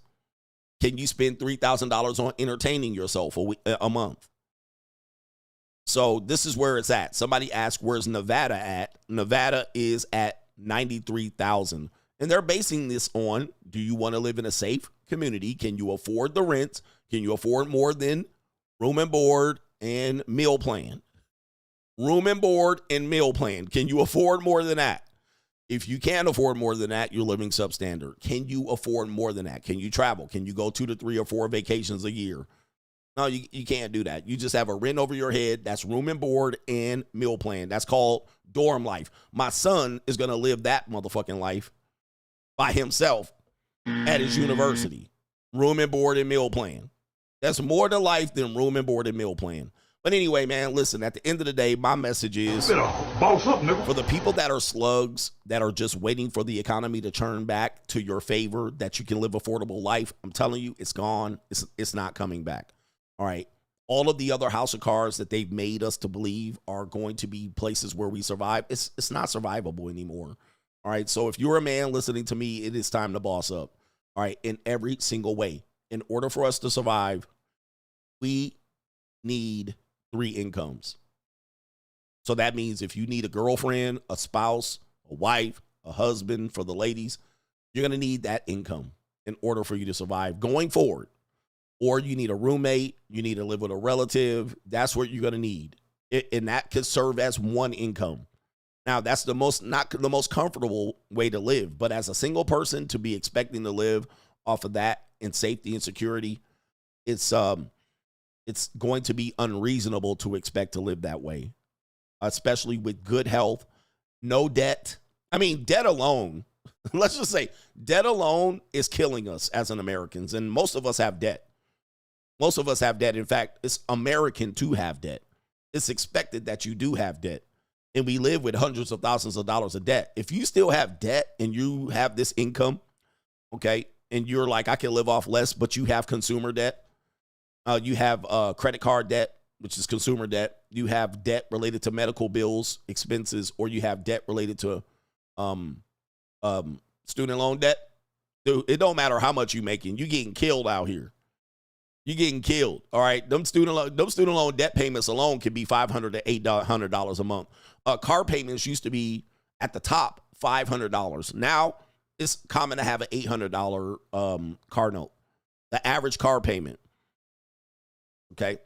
Can you spend $3,000 on entertaining yourself a month? So this is where it's at. Somebody asked, where's Nevada at? Nevada is at 93,000. And they're basing this on, do you want to live in a safe community? Can you afford the rent? Can you afford more than room and board and meal plan? Room and board and meal plan. Can you afford more than that? If you can't afford more than that, you're living substandard. Can you afford more than that? Can you travel? Can you go 2 to 3 or 4 vacations a year? No, you can't do that. You just have a rent over your head. That's room and board and meal plan. That's called dorm life. My son is going to live that motherfucking life by himself at his university. Room and board and meal plan. That's more to life than room and board and meal plan. But anyway, man, listen, at the end of the day, my message is for the people that are slugs, that are just waiting for the economy to turn back to your favor, that you can live affordable life. I'm telling you, it's gone. It's not coming back. All right. All of the other house of cards that they've made us to believe are going to be places where we survive. It's not survivable anymore. All right. So if you're a man listening to me, it is time to boss up. All right. In every single way. In order for us to survive, we need 3 incomes. So that means if you need a girlfriend, a spouse, a wife, a husband, for the ladies, you're going to need that income in order for you to survive going forward. or you need a roommate, you need to live with a relative. That's what you're going to need. And that could serve as one income. Now, that's not the most comfortable way to live, but as a single person to be expecting to live off of that in safety and security, it's going to be unreasonable to expect to live that way, especially with good health, no debt. I mean, debt alone, let's just say debt alone is killing us as an Americans, and most of us have debt. Most of us have debt. In fact, it's American to have debt. It's expected that you do have debt. And we live with hundreds of thousands of dollars of debt. If you still have debt and you have this income, okay, and you're like, I can live off less, but you have consumer debt, you have credit card debt, which is consumer debt, you have debt related to medical bills, expenses, or you have debt related to student loan debt, dude, it don't matter how much you're making, you're getting killed out here. You're getting killed, all right? Them student loan debt payments alone can be $500 to $800 a month. Car payments used to be at the top $500. Now it's common to have an $800 car note. The average car payment, okay?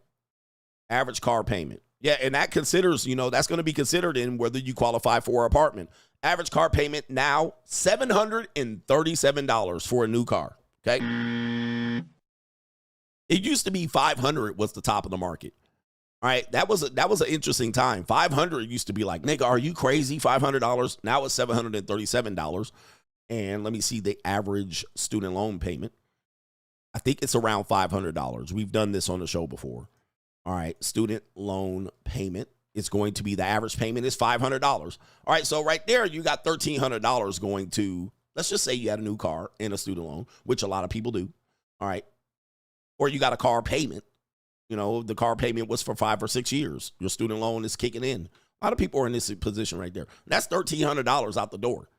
Average car payment. Yeah, and that considers, that's going to be considered in whether you qualify for an apartment. Average car payment now $737 for a new car, okay? It used to be $500 was the top of the market. All right, that was an interesting time. $500 used to be like, nigga, are you crazy? $500. Now it's $737. And let me see the average student loan payment. I think it's around $500. We've done this on the show before. All right, student loan payment is going to be, the average payment is $500. All right, so right there you got $1,300 going to, let's just say you had a new car and a student loan, which a lot of people do. All right. Or you got a car payment. The car payment was for 5 or 6 years. Your student loan is kicking in. A lot of people are in this position right there. That's $1,300 out the door.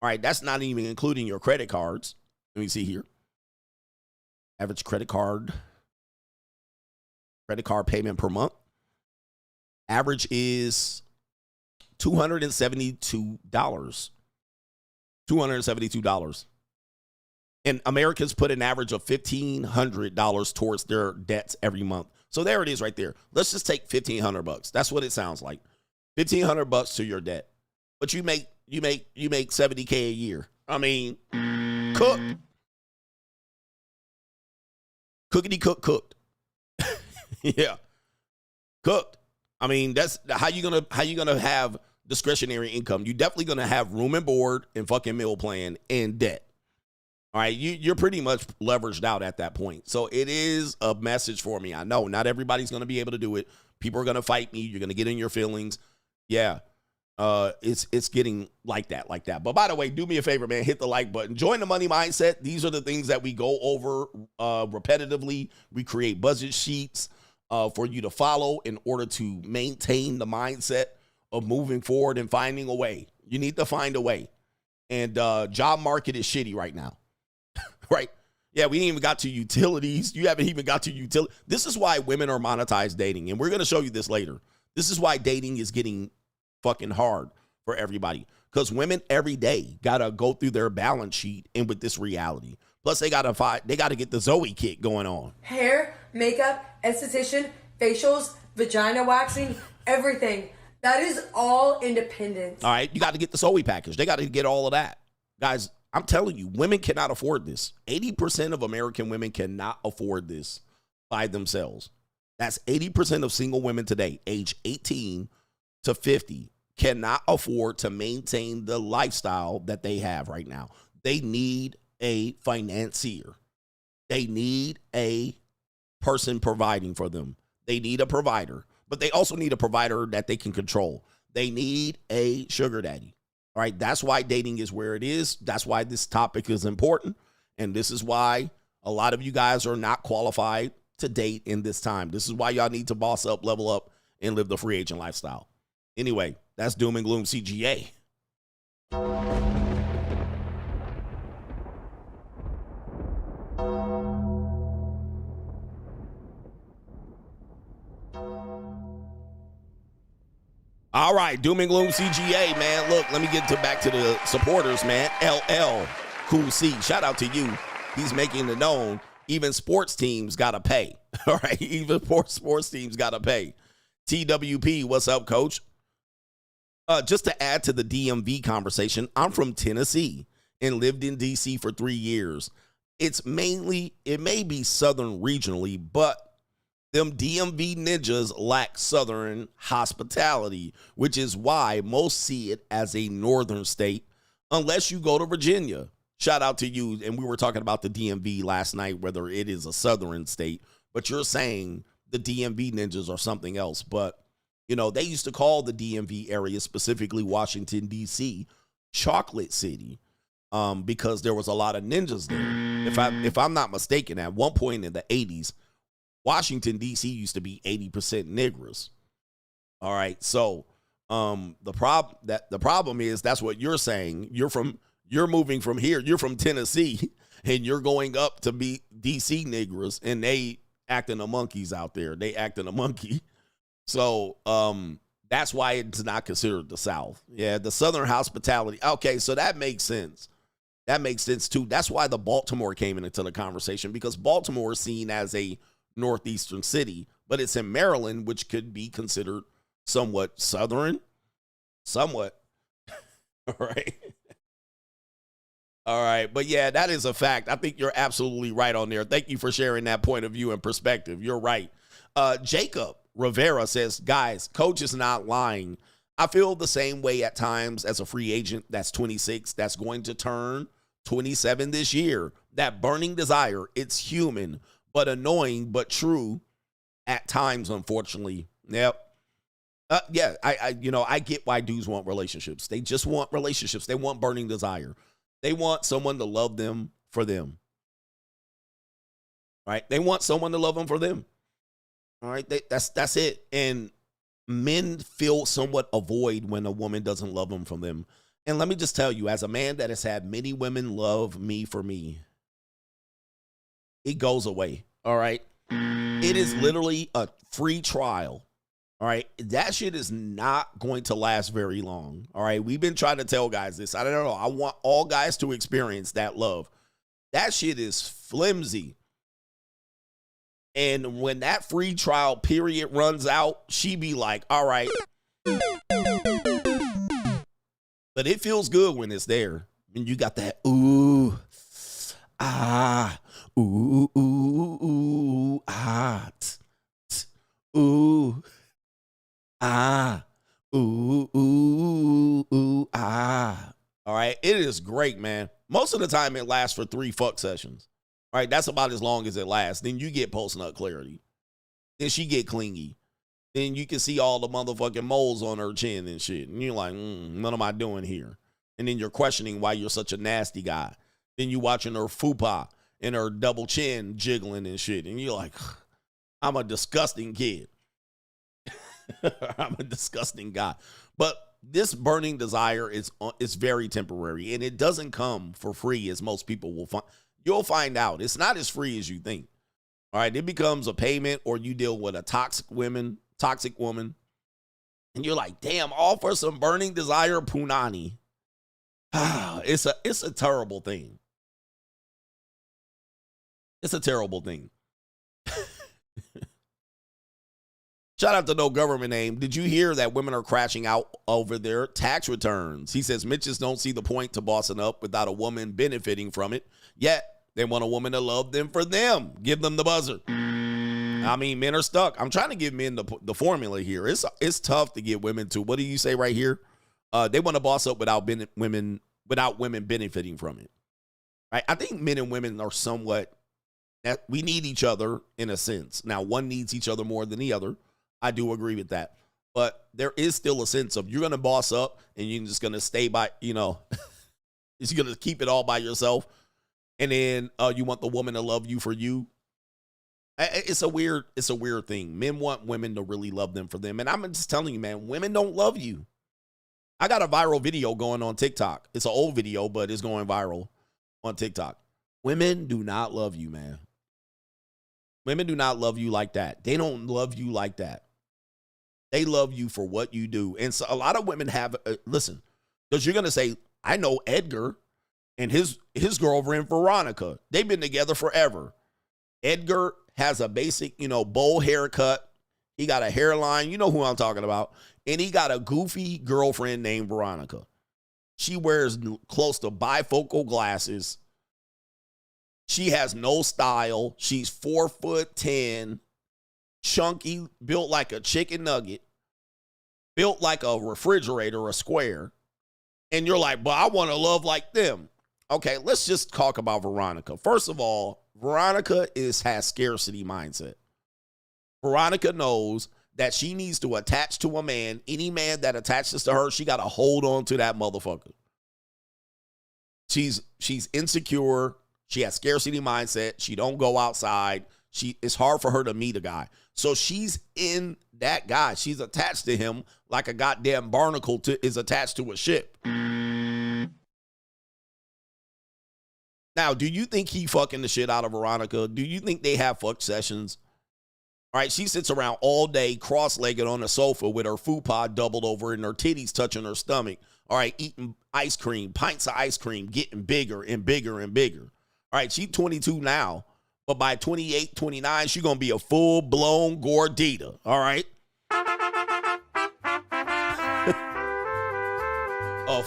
All right, that's not even including your credit cards. Let me see here. Average credit card payment per month. Average is $272. $272. And Americans put an average of $1,500 towards their debts every month. So there it is right there. Let's just take $1,500. That's what it sounds like. $1,500 to your debt. But you make $70K a year. I mean, cooked. Cooked. Yeah. Cooked. I mean, that's how you gonna have discretionary income. You definitely gonna have room and board and fucking meal plan and debt. All right, you're pretty much leveraged out at that point. So it is a message for me. I know not everybody's going to be able to do it. People are going to fight me. You're going to get in your feelings. Yeah, it's getting like that. But by the way, do me a favor, man. Hit the like button. Join the Money Mindset. These are the things that we go over repetitively. We create budget sheets for you to follow in order to maintain the mindset of moving forward and finding a way. You need to find a way. And job market is shitty right now. Right? Yeah, we ain't even got to utilities. You haven't even got to utility. This is why women are monetized dating. And we're going to show you this later. This is why dating is getting fucking hard for everybody. Because women every day got to go through their balance sheet and with this reality. Plus, they got to get the Zoe kit going on. Hair, makeup, esthetician, facials, vagina waxing, everything. That is all independent. All right, you got to get the Zoe package. They got to get all of that. Guys, I'm telling you, women cannot afford this. 80% of American women cannot afford this by themselves. That's 80% of single women today, age 18 to 50, cannot afford to maintain the lifestyle that they have right now. They need a financier. They need a person providing for them. They need a provider, but they also need a provider that they can control. They need a sugar daddy. All right, that's why dating is where it is. That's why this topic is important. And this is why a lot of you guys are not qualified to date in this time. This is why y'all need to boss up, level up, and live the free agent lifestyle. Anyway, that's Doom and Gloom CGA. All right, Doom and Gloom CGA, man. Look, let me get back to the supporters, man. LL, Cool C, shout out to you. He's making it known. Even sports teams got to pay. All right. Even sports teams got to pay. TWP, what's up, coach? Just to add to the DMV conversation, I'm from Tennessee and lived in D.C. for 3 years. It may be Southern regionally, but them DMV ninjas lack Southern hospitality, which is why most see it as a Northern state, unless you go to Virginia. Shout out to you. And we were talking about the DMV last night, whether it is a Southern state, but you're saying the DMV ninjas are something else. But, you know, they used to call the DMV area, specifically Washington, D.C., Chocolate City, because there was a lot of ninjas there. If I'm not mistaken, at one point in the 80s, Washington, D.C. used to be 80% Negroes. All right. So the problem is that's what you're saying. You're moving from here. You're from Tennessee and you're going up to be D.C. Negroes, and they acting a monkeys out there. They acting a monkey. So that's why it's not considered the South. Yeah, the Southern hospitality. Okay, so that makes sense. That makes sense too. That's why the Baltimore came into the conversation, because Baltimore is seen as a northeastern city, but it's in Maryland, which could be considered somewhat Southern. Somewhat. All right. All right. But yeah, that is a fact. I think you're absolutely right on there. Thank you for sharing that point of view and perspective. You're right. Jacob Rivera says, guys, coach is not lying. I feel the same way at times as a free agent that's 26, that's going to turn 27 this year. That burning desire, it's human, but annoying, but true at times, unfortunately. Yep. Yeah, I get why dudes want relationships. They just want relationships. They want burning desire. They want someone to love them for them. Right? They want someone to love them for them. All right? That's it. And men feel somewhat a void when a woman doesn't love them for them. And let me just tell you, as a man that has had many women love me for me, it goes away. All right? It is literally a free trial. All right, that shit is not going to last very long. All right, we've been trying to tell guys this. I don't know. I want all guys to experience that love. That shit is flimsy. And when that free trial period runs out, she be like, all right. But it feels good when it's there. And you got that, ooh, ah, ooh, ooh, ooh, ah, ooh. Ah, ooh, ooh, ooh, ah. All right. It is great, man. Most of the time it lasts for 3 fuck sessions. All right. That's about as long as it lasts. Then you get post-nut clarity. Then she get clingy. Then you can see all the motherfucking moles on her chin and shit. And you're like, what am I doing here? And then you're questioning why you're such a nasty guy. Then you watching her fupa and her double chin jiggling and shit. And you're like, I'm a disgusting kid. I'm a disgusting guy. But this burning desire is very temporary, and it doesn't come for free, as most people will find. You'll find out. It's not as free as you think. All right. It becomes a payment, or you deal with a toxic woman, and you're like, damn, all for some burning desire punani. It's a terrible thing. It's a terrible thing. Shout out to no government name. Did you hear that women are crashing out over their tax returns? He says Mitches don't see the point to bossing up without a woman benefiting from it. Yet they want a woman to love them for them. Give them the buzzer. I mean, men are stuck. I'm trying to give men the formula here. It's tough to get women to. What do you say right here? They want to boss up without women benefiting from it. Right? I think men and women are somewhat. We need each other in a sense. Now, one needs each other more than the other. I do agree with that. But there is still a sense of you're going to boss up and you're just going to stay by, you're going to keep it all by yourself. And then you want the woman to love you for you. It's a weird thing. Men want women to really love them for them. And I'm just telling you, man, women don't love you. I got a viral video going on TikTok. It's an old video, but it's going viral on TikTok. Women do not love you, man. Women do not love you like that. They don't love you like that. They love you for what you do. And so a lot of women have, listen, because you're going to say, I know Edgar and his girlfriend, Veronica. They've been together forever. Edgar has a basic, bowl haircut. He got a hairline. You know who I'm talking about. And he got a goofy girlfriend named Veronica. She wears close to bifocal glasses. She has no style. She's 4'10", chunky, built like a chicken nugget, built like a refrigerator, a square. And you're like, but I want to love like them. Okay, let's just talk about Veronica. First of all, Veronica has scarcity mindset. Veronica knows that she needs to attach to a man. Any man that attaches to her, she got to hold on to that motherfucker. She's insecure. She has scarcity mindset. She don't go outside. It's hard for her to meet a guy. So she's in that guy. She's attached to him like a goddamn barnacle is attached to a ship. Now, do you think he fucking the shit out of Veronica? Do you think they have fuck sessions? All right, she sits around all day cross-legged on a sofa with her fupa doubled over and her titties touching her stomach. All right, eating ice cream, pints of ice cream, getting bigger and bigger and bigger. All right, she's 22 now, but by 28, 29, she's going to be a full-blown gordita, all right? a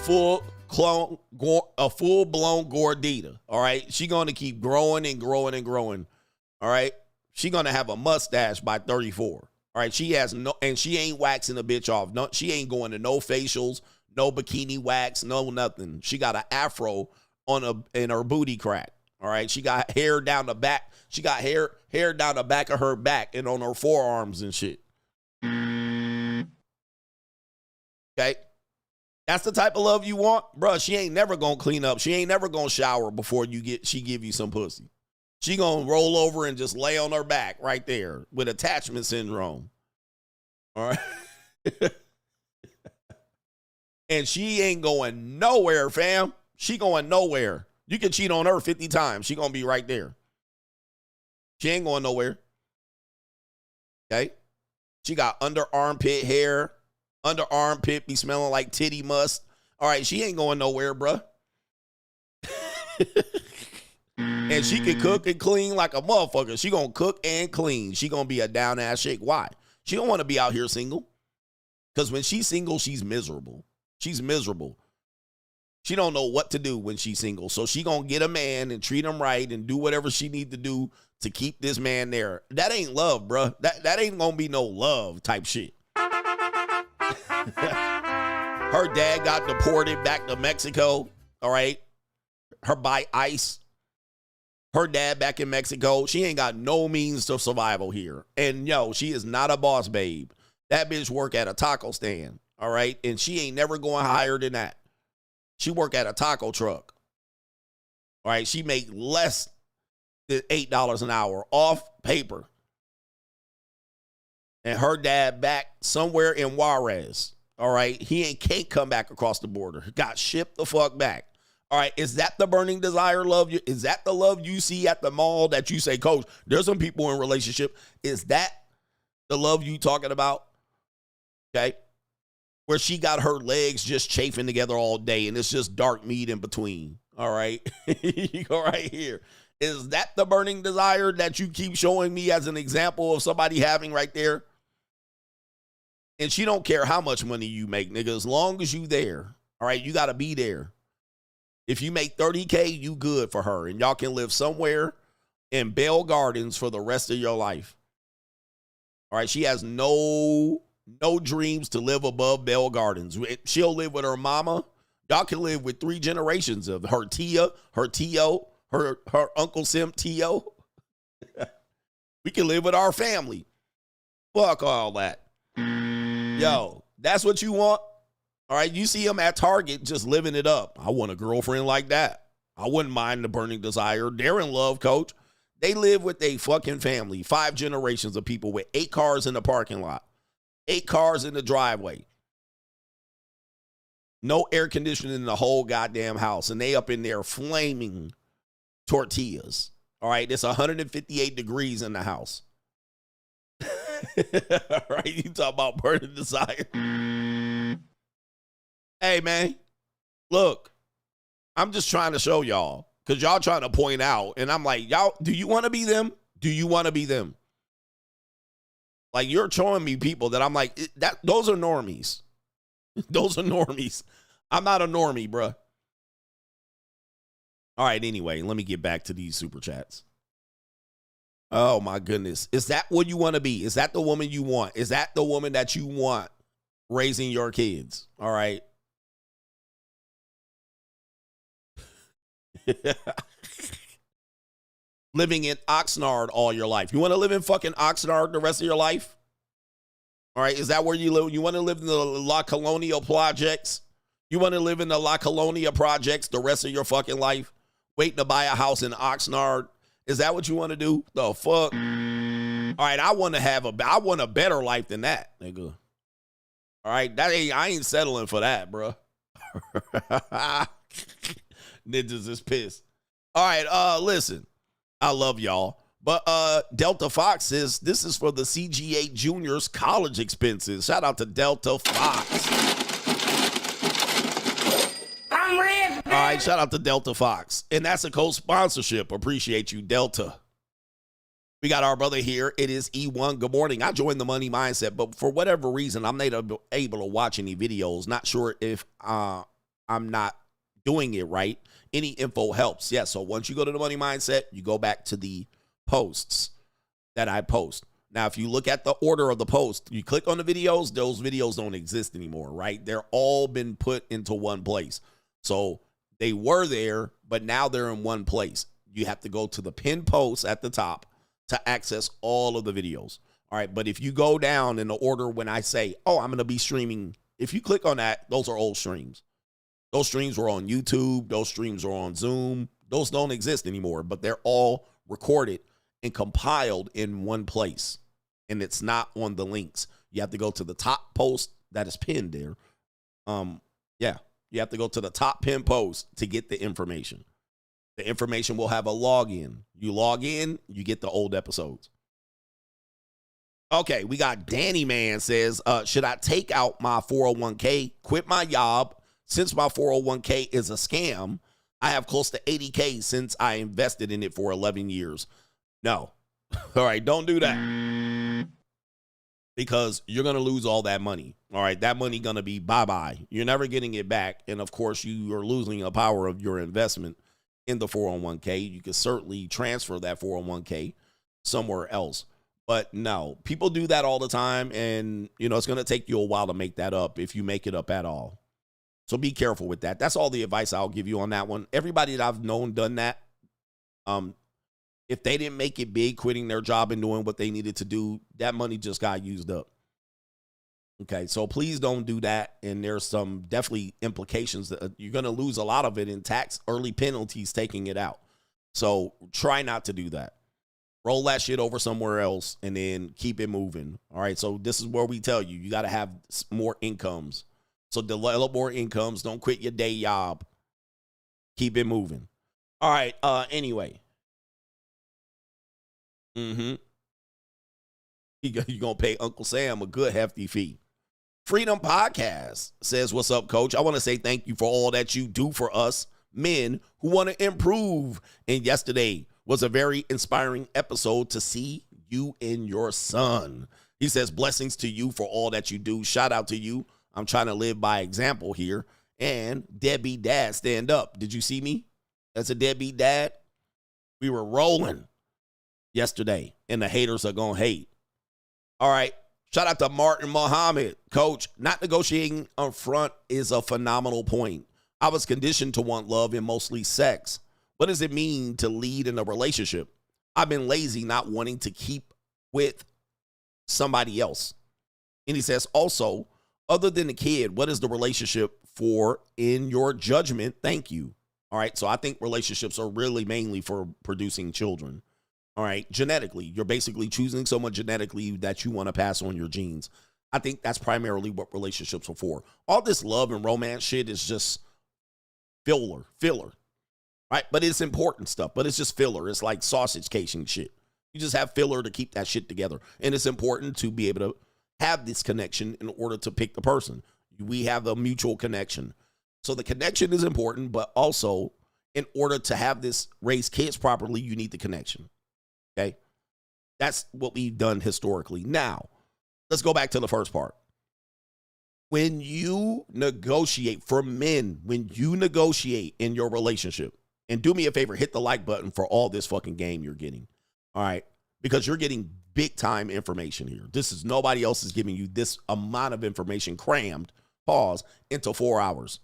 full-blown gordita, all right? She's going to keep growing and growing and growing, all right? She's going to have a mustache by 34, all right? She ain't waxing a bitch off. No, she ain't going to no facials, no bikini wax, no nothing. She got an afro in her booty crack. All right, she got hair down the back. She got hair down the back of her back and on her forearms and shit. Okay, that's the type of love you want, bro. She ain't never gonna clean up. She ain't never gonna shower before she give you some pussy. She gonna roll over and just lay on her back right there with attachment syndrome. All right, and she ain't going nowhere, fam. She going nowhere. You can cheat on her 50 times. She going to be right there. She ain't going nowhere. Okay? She got under armpit hair. Under armpit be smelling like titty must. All right, she ain't going nowhere, bruh. And she can cook and clean like a motherfucker. She going to cook and clean. She going to be a down-ass chick. Why? She don't want to be out here single. Because when she's single, she's miserable. She's miserable. She don't know what to do when she's single. So she gonna get a man and treat him right and do whatever she need to do to keep this man there. That ain't love, bruh. That ain't gonna be no love type shit. Her dad got deported back to Mexico, all right? Her by ICE. Her dad back in Mexico. She ain't got no means of survival here. And she is not a boss babe. That bitch work at a taco stand, all right? And she ain't never going higher than that. She work at a taco truck. All right, she make less than $8 an hour off paper. And her dad back somewhere in Juarez. All right, can't come back across the border. Got shipped the fuck back. All right, is that the burning desire love? Is that the love you see at the mall that you say, Coach, there's some people in relationship. Is that the love you talking about? Okay. Where she got her legs just chafing together all day and it's just dark meat in between. All right. You go right here. Is that the burning desire that you keep showing me as an example of somebody having right there? And she don't care how much money you make, nigga, as long as you there. All right. You got to be there. If you make $30K, you good for her. And y'all can live somewhere in Bell Gardens for the rest of your life. All right. She has no dreams to live above Bell Gardens. She'll live with her mama. Y'all can live with 3 generations of her Tia, her Tio, her Uncle Sim Tio. We can live with our family. Fuck all that. Yo, that's what you want? All right, you see him at Target just living it up. I want a girlfriend like that. I wouldn't mind the burning desire. They're in love, Coach. They live with a fucking family. 5 generations of people with 8 cars in the parking lot. 8 cars in the driveway. No air conditioning in the whole goddamn house. And they up in there flaming tortillas. All right, it's 158 degrees in the house. All right, you talk about burning desire. Hey, man, look, I'm just trying to show y'all because y'all trying to point out. And I'm like, y'all, do you want to be them? Do you want to be them? Like, you're showing me people that I'm like, those are normies. Those are normies. I'm not a normie, bruh. All right, anyway, let me get back to these super chats. Oh, my goodness. Is that what you want to be? Is that the woman you want? Is that the woman that you want raising your kids? All right. Living in Oxnard all your life. You want to live in fucking Oxnard the rest of your life? All right, is that where you live? You want to live in the La Colonia projects? You want to live in the La Colonia projects the rest of your fucking life? Waiting to buy a house in Oxnard? Is that what you want to do? The fuck? All right, I want a better life than that, nigga. All right, I ain't settling for that, bro. Ninjas is pissed. All right, listen. I love y'all. But Delta Fox says this is for the CGA juniors college expenses. Shout out to Delta Fox. I'm rich. All right, shout out to Delta Fox. And that's a co-sponsorship. Appreciate you, Delta. We got our brother here. It is E1. Good morning. I joined the Money Mindset, but for whatever reason, I'm not able to watch any videos. Not sure if I'm not doing it right. Any info helps. Yeah, so once you go to the Money Mindset, you go back to the posts that I post. Now, if you look at the order of the post, you click on the videos, those videos don't exist anymore, right? They're all been put into one place. So they were there, but now they're in one place. You have to go to the pinned post at the top to access all of the videos. All right, but if you go down in the order when I say, oh, I'm going to be streaming, if you click on that, those are old streams. Those streams were on YouTube. Those streams are on Zoom. Those don't exist anymore, but they're all recorded and compiled in one place. And it's not on the links. You have to go to the top post that is pinned there. Yeah, you have to go to the top pinned post to get the information. The information will have a login. You log in, you get the old episodes. Okay, we got Danny Man says, should I take out my 401k, quit my job? Since my 401k is a scam, I have close to 80K since I invested in it for 11 years. No. All right, don't do that. Because you're going to lose all that money. All right, that money going to be bye-bye. You're never getting it back. And, of course, you are losing the power of your investment in the 401k. You can certainly transfer that 401k somewhere else. But, no, people do that all the time. And, you know, it's going to take you a while to make that up if you make it up at all. So be careful with that. That's all the advice I'll give you on that one. Everybody that I've known done that. If they didn't make it big, quitting their job and doing what they needed to do, that money just got used up. Okay, so please don't do that. And there's some definitely implications that you're going to lose a lot of it in tax, early penalties taking it out. So try not to do that. Roll that shit over somewhere else and then keep it moving. All right, so this is where we tell you, you got to have more incomes. So develop more incomes. Don't quit your day job. Keep it moving. All right. Anyway. You're going to pay Uncle Sam a good hefty fee. Freedom Podcast says, what's up, coach? I want to say thank you for all that you do for us men who want to improve. And yesterday was a very inspiring episode to see you and your son. He says, blessings to you for all that you do. Shout out to you. I'm trying to live by example here. And deadbeat dad, stand up. Did you see me? That's a deadbeat dad. We were rolling yesterday, and the haters are going to hate. All right. Shout out to Martin Muhammad. Coach, not negotiating up front is a phenomenal point. I was conditioned to want love and mostly sex. What does it mean to lead in a relationship? I've been lazy, not wanting to keep with somebody else. And he says, also, other than the kid, what is the relationship for in your judgment? Thank you. All right. So I think relationships are really mainly for producing children. All right. Genetically, you're basically choosing someone genetically that you want to pass on your genes. I think that's primarily what relationships are for. All this love and romance shit is just filler, right? But it's important stuff, but it's just filler. It's like sausage casing shit. You just have filler to keep that shit together. And it's important to be able to have this connection in order to pick the person. We have a mutual connection. So the connection is important, but also in order to have this raise kids properly, you need the connection. Okay. That's what we've done historically. Now, let's go back to the first part. When you negotiate, for men, when you negotiate in your relationship, and do me a favor, hit the like button for all this fucking game you're getting. All right? Because you're getting big time information here. This is nobody else is giving you this amount of information crammed, pause, into 4 hours.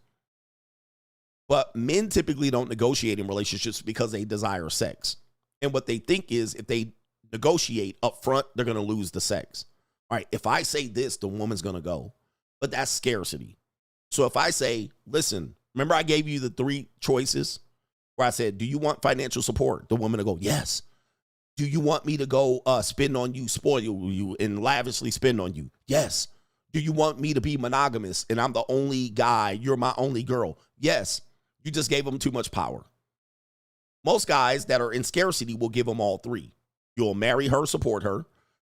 But men typically don't negotiate in relationships because they desire sex. And what they think is if they negotiate up front, they're going to lose the sex. All right, if I say this, the woman's going to go. But that's scarcity. So if I say, listen, remember I gave you the 3 choices where I said, do you want financial support? The woman will go, yes. Do you want me to go spend on you, spoil you, and lavishly spend on you? Yes. Do you want me to be monogamous and I'm the only guy, you're my only girl? Yes. You just gave them too much power. Most guys that are in scarcity will give them all 3. You'll marry her, support her.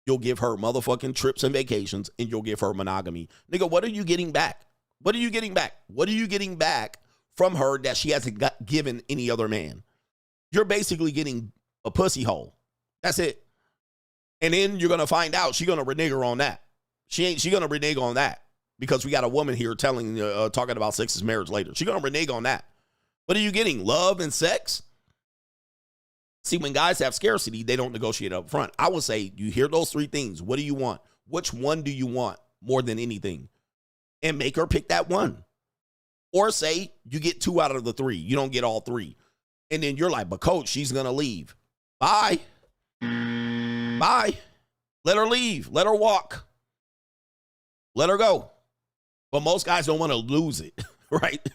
You'll give her motherfucking trips and vacations, and you'll give her monogamy. Nigga, what are you getting back? What are you getting back? What are you getting back from her that she hasn't given any other man? You're basically getting a pussy hole. That's it. And then you're going to find out she's going to renege on that. She's going to renege on that because we got a woman here talking about sex is marriage later. She's going to renege on that. What are you getting? Love and sex? See, when guys have scarcity, they don't negotiate up front. I would say you hear those 3 things. What do you want? Which one do you want more than anything? And make her pick that one. Or say you get 2 out of the 3. You don't get all 3. And then you're like, but coach, she's going to leave. Bye. Bye. Let her leave. Let her walk. Let her go. But most guys don't want to lose it, right?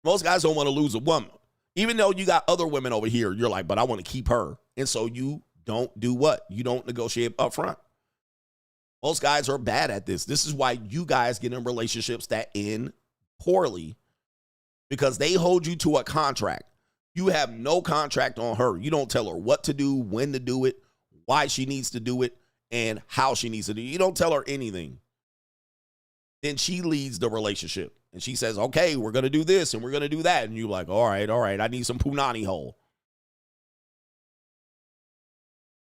Most guys don't want to lose a woman. Even though you got other women over here, you're like, but I want to keep her. And so you don't do what? You don't negotiate up front. Most guys are bad at this. This is why you guys get in relationships that end poorly because they hold you to a contract. You have no contract on her. You don't tell her what to do, when to do it, why she needs to do it, and how she needs to do it. You don't tell her anything. Then she leads the relationship. And she says, okay, we're going to do this and we're going to do that. And you're like, all right, I need some punani hole.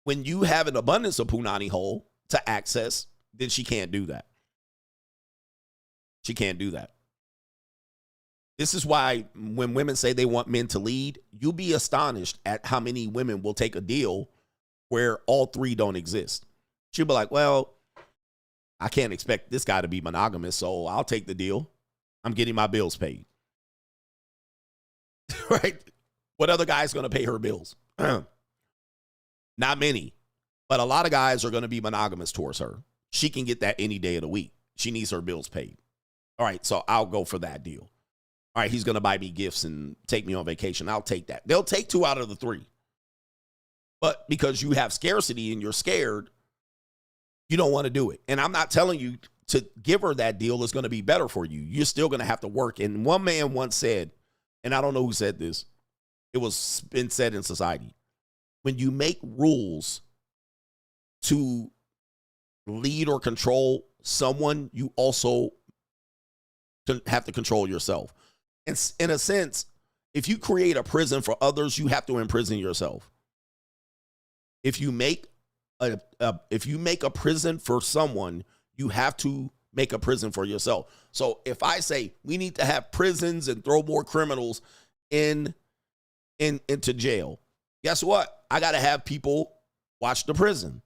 When you have an abundance of punani hole to access, then she can't do that. She can't do that. This is why when women say they want men to lead, you'll be astonished at how many women will take a deal where all 3 don't exist. She'll be like, well, I can't expect this guy to be monogamous, so I'll take the deal. I'm getting my bills paid. Right? What other guy's going to pay her bills? Not many. But a lot of guys are going to be monogamous towards her. She can get that any day of the week. She needs her bills paid. All right, so I'll go for that deal. All right, he's going to buy me gifts and take me on vacation. I'll take that. They'll take 2 out of the 3. But because you have scarcity and you're scared, you don't want to do it. And I'm not telling you to give her that deal is going to be better for you. You're still going to have to work. And one man once said, and I don't know who said this, it was been said in society, when you make rules to lead or control someone, you also have to control yourself. And in a sense, if you create a prison for others, you have to imprison yourself. If you make a prison for someone, you have to make a prison for yourself. So if I say we need to have prisons and throw more criminals into jail, guess what? I got to have people watch the prison.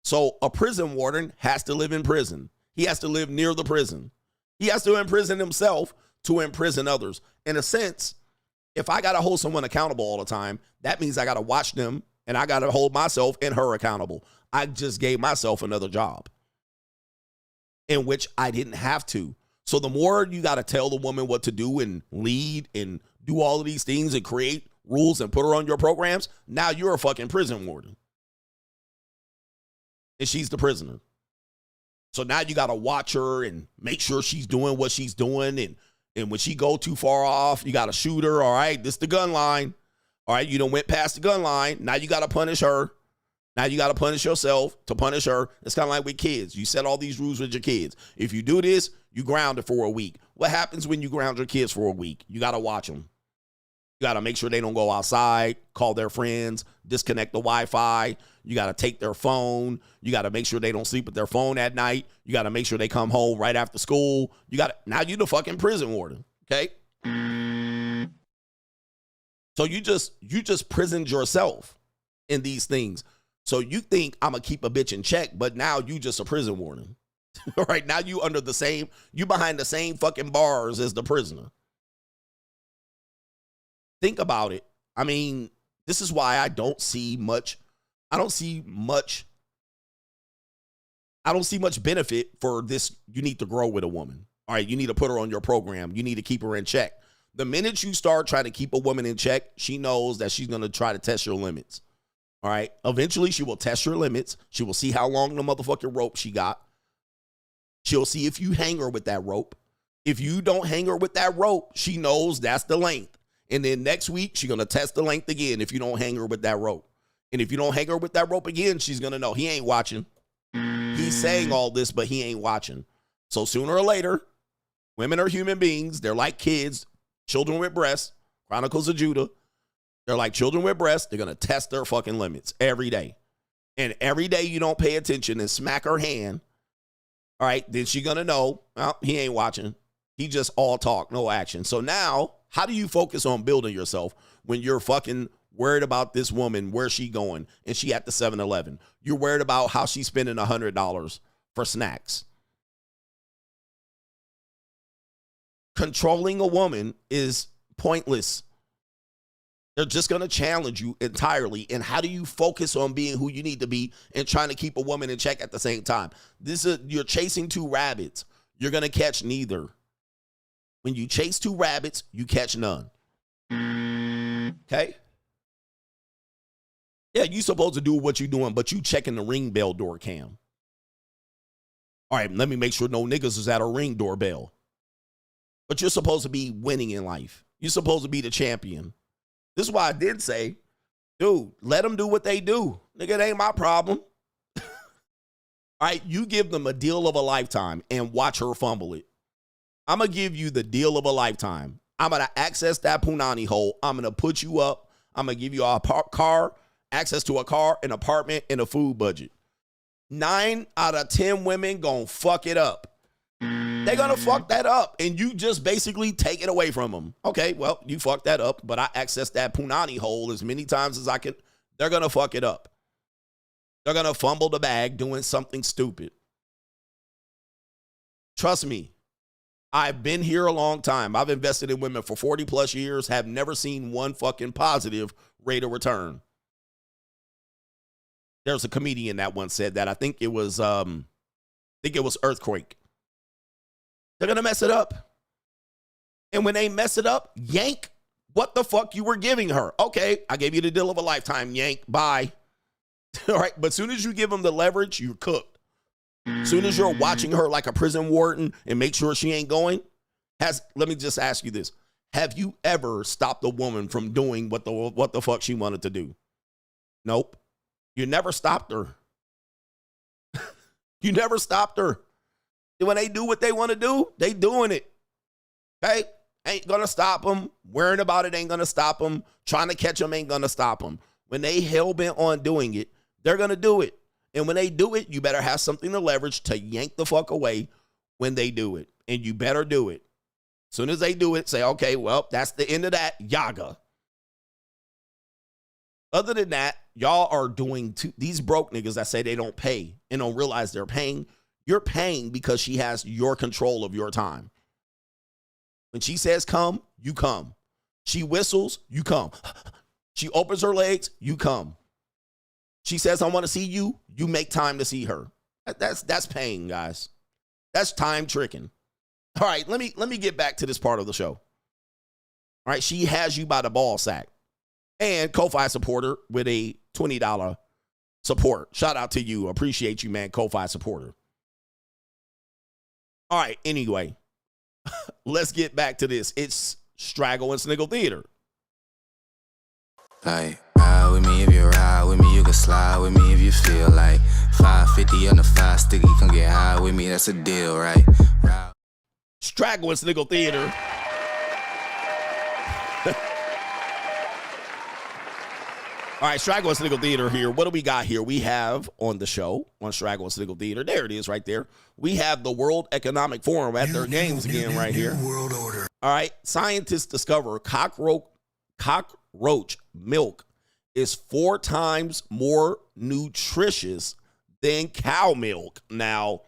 So a prison warden has to live in prison. He has to live near the prison. He has to imprison himself to imprison others. In a sense, if I got to hold someone accountable all the time, that means I got to watch them and I got to hold myself and her accountable. I just gave myself another job in which I didn't have to. So the more you got to tell the woman what to do and lead and do all of these things and create rules and put her on your programs, now you're a fucking prison warden. And she's the prisoner. So now you got to watch her and make sure she's doing what she's doing. And when she go too far off, you got to shoot her. All right, this the gun line. All right, you done went past the gun line. Now you got to punish her. Now you got to punish yourself to punish her. It's kind of like with kids. You set all these rules with your kids. If you do this, you ground it for a week. What happens when you ground your kids for a week? You got to watch them. You got to make sure they don't go outside, call their friends, disconnect the Wi-Fi. You got to take their phone. You got to make sure they don't sleep with their phone at night. You got to make sure they come home right after school. Now you the fucking prison warden, okay? So you just prisoned yourself in these things. So you think I'm going to keep a bitch in check, but now you just a prison warden. All right, now you behind the same fucking bars as the prisoner. Think about it. I mean, this is why I don't see much benefit for this. You need to grow with a woman. All right, you need to put her on your program. You need to keep her in check. The minute you start trying to keep a woman in check, she knows that she's going to try to test your limits. All right, eventually she will test your limits. She will see how long the motherfucking rope she got. She'll see if you hang her with that rope. If you don't hang her with that rope, she knows that's the length. And then next week, she's going to test the length again if you don't hang her with that rope. And if you don't hang her with that rope again, she's going to know he ain't watching. He's saying all this, but he ain't watching. So sooner or later, women are human beings. They're like kids, children with breasts, Chronicles of Judah. They're like children with breasts. They're going to test their fucking limits every day. And every day you don't pay attention and smack her hand, all right, then she's going to know, well, he ain't watching. He just all talk, no action. So now, how do you focus on building yourself when you're fucking worried about this woman, where she going, and she at the 7-Eleven? You're worried about how she's spending $100 for snacks. Controlling a woman is pointless. They're just going to challenge you entirely. And how do you focus on being who you need to be and trying to keep a woman in check at the same time? You're chasing two rabbits. You're going to catch neither. When you chase two rabbits, you catch none. Okay? Yeah, you supposed to do what you're doing, but you checking the ring bell door cam. All right, let me make sure no niggas is at a ring doorbell. But you're supposed to be winning in life. You're supposed to be the champion. This is why I did say, dude, let them do what they do. Nigga, it ain't my problem. All right, you give them a deal of a lifetime and watch her fumble it. I'm going to give you the deal of a lifetime. I'm going to access that punani hole. I'm going to put you up. I'm going to give you a car, access to a car, an apartment, and a food budget. 9 out of 10 women going to fuck it up. They're going to fuck that up, and you just basically take it away from them. Okay, well, you fucked that up, but I access that punani hole as many times as I can. They're going to fuck it up. They're going to fumble the bag doing something stupid. Trust me. I've been here a long time. I've invested in women for 40 plus years, have never seen one fucking positive rate of return. There's a comedian that once said that. I think it was Earthquake. They're going to mess it up. And when they mess it up, yank what the fuck you were giving her. Okay, I gave you the deal of a lifetime, yank, bye. All right, but as soon as you give them the leverage, you're cooked. Soon as you're watching her like a prison warden and make sure she ain't going, let me just ask you this. Have you ever stopped a woman from doing what the fuck she wanted to do? Nope. You never stopped her. You never stopped her. When they do what they want to do, they doing it. Okay? Ain't going to stop them. Worrying about it ain't going to stop them. Trying to catch them ain't going to stop them. When they hell-bent on doing it, they're going to do it. And when they do it, you better have something to leverage to yank the fuck away when they do it. And you better do it. As soon as they do it, say, okay, well, that's the end of that. Yaga. Other than that, y'all are doing these broke niggas that say they don't pay and don't realize they're paying. You're paying because she has your control of your time. When she says come, you come. She whistles, you come. She opens her legs, you come. She says, I want to see you. You make time to see her. That's paying, guys. That's time tricking. All right, let me get back to this part of the show. All right, she has you by the ball sack. And Ko-Fi supporter with a $20 support. Shout out to you. Appreciate you, man, Ko-Fi supporter. All right, anyway, let's get back to this. It's Straggle and Sniggle Theater. Like, ride with me if you ride with me, you can slide with me if you feel like 550 on the 5 sticky, come get high with me, that's a deal, right? Straggle and Sniggle Theater. All right, Straggle and Sniggle Theater here. What do we got here? We have on the show, on Straggle and Sniggle Theater, there it is right there. We have the World Economic Forum at their games again right here. World order. All right, scientists discover cockroach milk is 4 times more nutritious than cow milk. Now,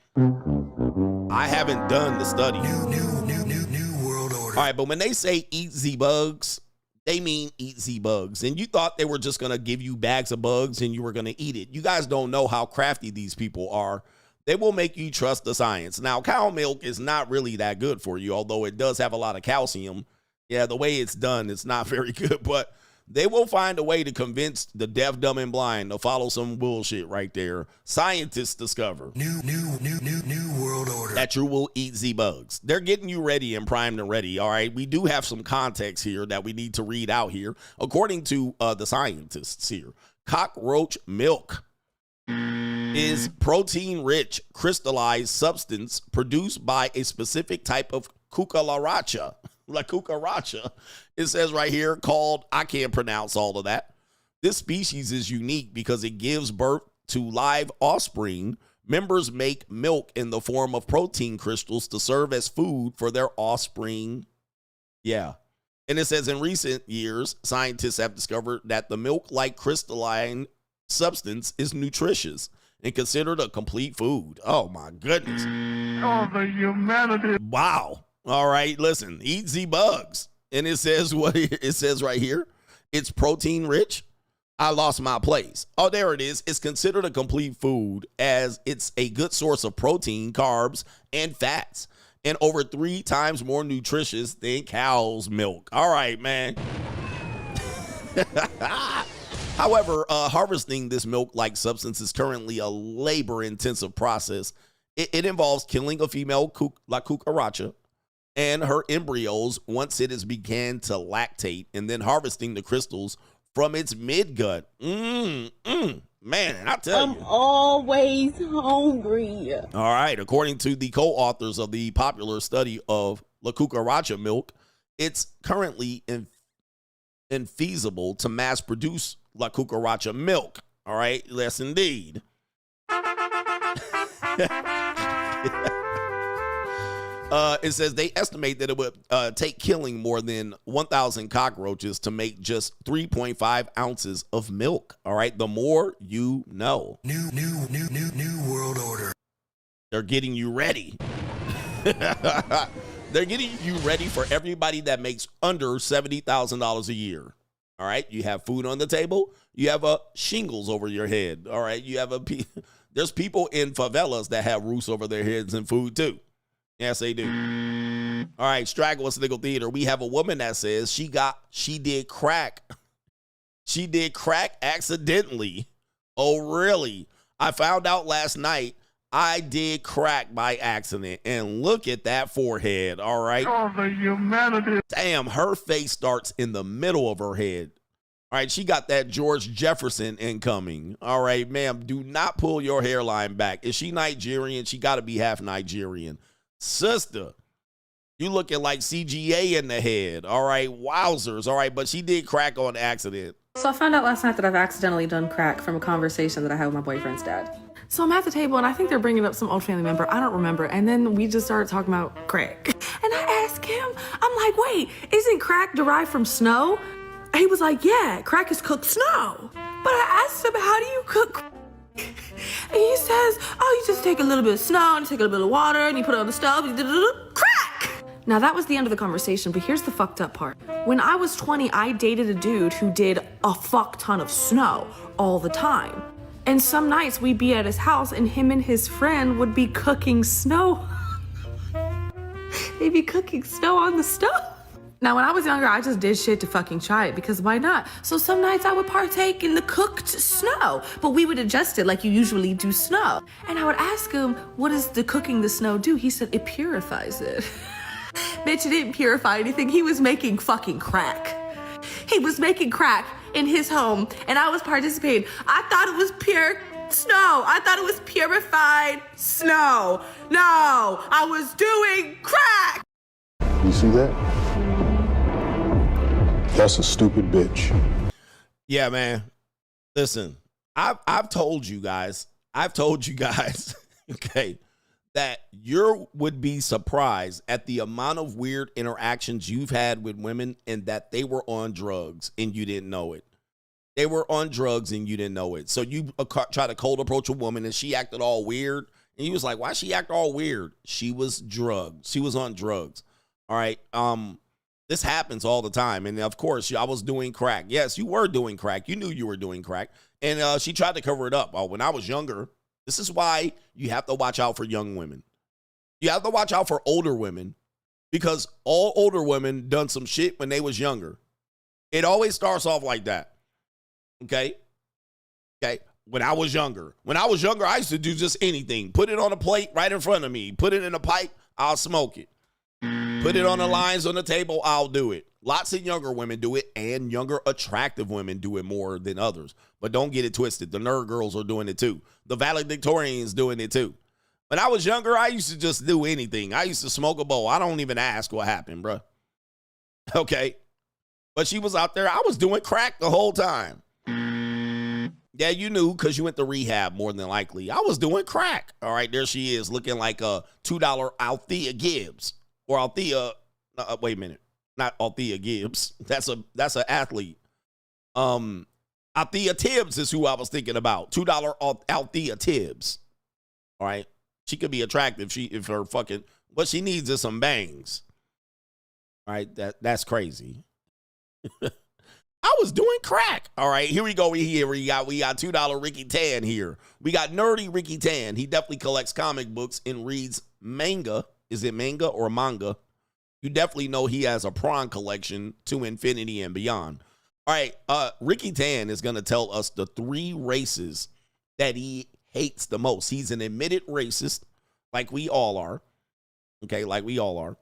I haven't done the study. New world order. All right, but when they say eat the bugs, they mean eat the bugs. And you thought they were just going to give you bags of bugs and you were going to eat it. You guys don't know how crafty these people are. They will make you trust the science. Now, cow milk is not really that good for you, although it does have a lot of calcium. Yeah, the way it's done, it's not very good, but they will find a way to convince the deaf, dumb, and blind to follow some bullshit right there. Scientists discover New world order. that you will eat the bugs. They're getting you ready and primed and ready. All right, we do have some context here that we need to read out here. According to the scientists here, cockroach milk is protein-rich crystallized substance produced by a specific type of cucaracha. La cucaracha, it says right here, called, I can't pronounce all of that. This species is unique because it gives birth to live offspring. Members make milk in the form of protein crystals to serve as food for their offspring. Yeah. And it says in recent years, scientists have discovered that the milk-like crystalline substance is nutritious and considered a complete food. Oh my goodness. Oh, the humanity. Wow. All right, listen, eat the bugs. And it says what it says right here. It's protein rich. I lost my place. Oh, there it is. It's considered a complete food as it's a good source of protein, carbs, and fats, and over 3 times more nutritious than cow's milk. All right, man. However, harvesting this milk-like substance is currently a labor-intensive process. It involves killing a female la cucaracha and her embryos once it has began to lactate, and then harvesting the crystals from its midgut. Man, I tell you. I'm always hungry. All right, according to the co-authors of the popular study of La Cucaracha milk, it's currently infeasible to mass produce La Cucaracha milk. All right, yes indeed. It says they estimate that it would take killing more than 1,000 cockroaches to make just 3.5 ounces of milk. All right, the more you know. New world order. They're getting you ready. They're getting you ready for everybody that makes under $70,000 a year. All right, you have food on the table. You have shingles over your head. All right, you have there's people in favelas that have roofs over their heads and food too. Yes, they do. All right, Straggle and Sniggle Theater. We have a woman that says she did crack. She did crack accidentally. Oh, really? I found out last night I did crack by accident. And look at that forehead, all right? Oh, the humanity. Damn, her face starts in the middle of her head. All right, she got that George Jefferson incoming. All right, ma'am, do not pull your hairline back. Is she Nigerian? She got to be half Nigerian. Sister, you looking like CGA in the head. All right, wowzers. All right, but she did crack on accident. So I found out last night that I've accidentally done crack from a conversation that I had with my boyfriend's dad. So I'm at the table and I think they're bringing up some old family member. I don't remember. And then we just started talking about crack. And I asked him, I'm like, wait, isn't crack derived from snow? He was like, yeah, crack is cooked snow. But I asked him, how do you cook? And he says, oh, you just take a little bit of snow and take a little bit of water and you put it on the stove and crack! Now that was the end of the conversation, but here's the fucked up part. When I was 20, I dated a dude who did a fuck ton of snow all the time. And some nights we'd be at his house and him and his friend would be cooking snow. They'd be cooking snow on the stove. Now, when I was younger, I just did shit to fucking try it because why not? So some nights I would partake in the cooked snow, but we would adjust it like you usually do snow. And I would ask him, what does the cooking the snow do? He said, it purifies it. Bitch, it didn't purify anything. He was making fucking crack. He was making crack in his home and I was participating. I thought it was pure snow. I thought it was purified snow. No, I was doing crack. You see that? That's a stupid bitch. Yeah, man. Listen, I've told you guys, okay, that you would be surprised at the amount of weird interactions you've had with women and that they were on drugs and you didn't know it. They were on drugs and you didn't know it. So you try to cold approach a woman and she acted all weird. And you was like, why she act all weird? She was drugged. She was on drugs. All right. This happens all the time. And of course, I was doing crack. Yes, you were doing crack. You knew you were doing crack. And she tried to cover it up. When I was younger, this is why you have to watch out for young women. You have to watch out for older women because all older women done some shit when they was younger. It always starts off like that. Okay. When I was younger, I used to do just anything. Put it on a plate right in front of me. Put it in a pipe, I'll smoke it. Put it on the lines on the table, I'll do it. Lots of younger women do it, and younger attractive women do it more than others. But don't get it twisted. The nerd girls are doing it too. The valedictorians doing it too. When I was younger, I used to just do anything. I used to smoke a bowl. I don't even ask what happened, bro. Okay. But she was out there. I was doing crack the whole time. Yeah, you knew because you went to rehab more than likely. I was doing crack. All right, there she is looking like a $2 Althea Gibbs. Or Althea, wait a minute. Not Althea Gibbs. That's an athlete. Althea Tibbs is who I was thinking about. $2 Althea Tibbs. All right. She could be attractive. If her fucking, what she needs is some bangs. All right. That's crazy. I was doing crack. All right, here we go. We got $2 Ricky Tan here. We got nerdy Ricky Tan. He definitely collects comic books and reads manga. Is it manga or manga? You definitely know he has a prawn collection to infinity and beyond. All right, Ricky Tan is going to tell us the 3 races that he hates the most. He's an admitted racist, like we all are. Okay, like we all are.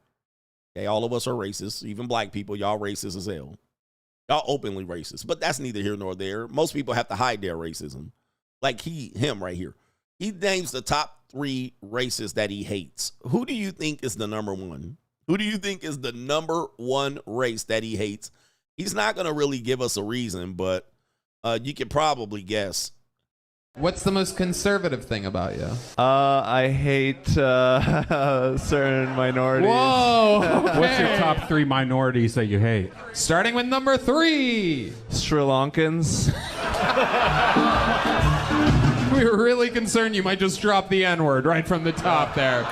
Okay, all of us are racist. Even black people, y'all racist as hell. Y'all openly racist, but that's neither here nor there. Most people have to hide their racism. Like him right here. He names the top 3 races that he hates. Who do you think is the number 1? Who do you think is the number 1 race that he hates? He's not going to really give us a reason, but you can probably guess. What's the most conservative thing about you? I hate certain minorities. Whoa! Okay. What's your top 3 minorities that you hate? Starting with number 3. Sri Lankans. We were really concerned you might just drop the N-word right from the top there.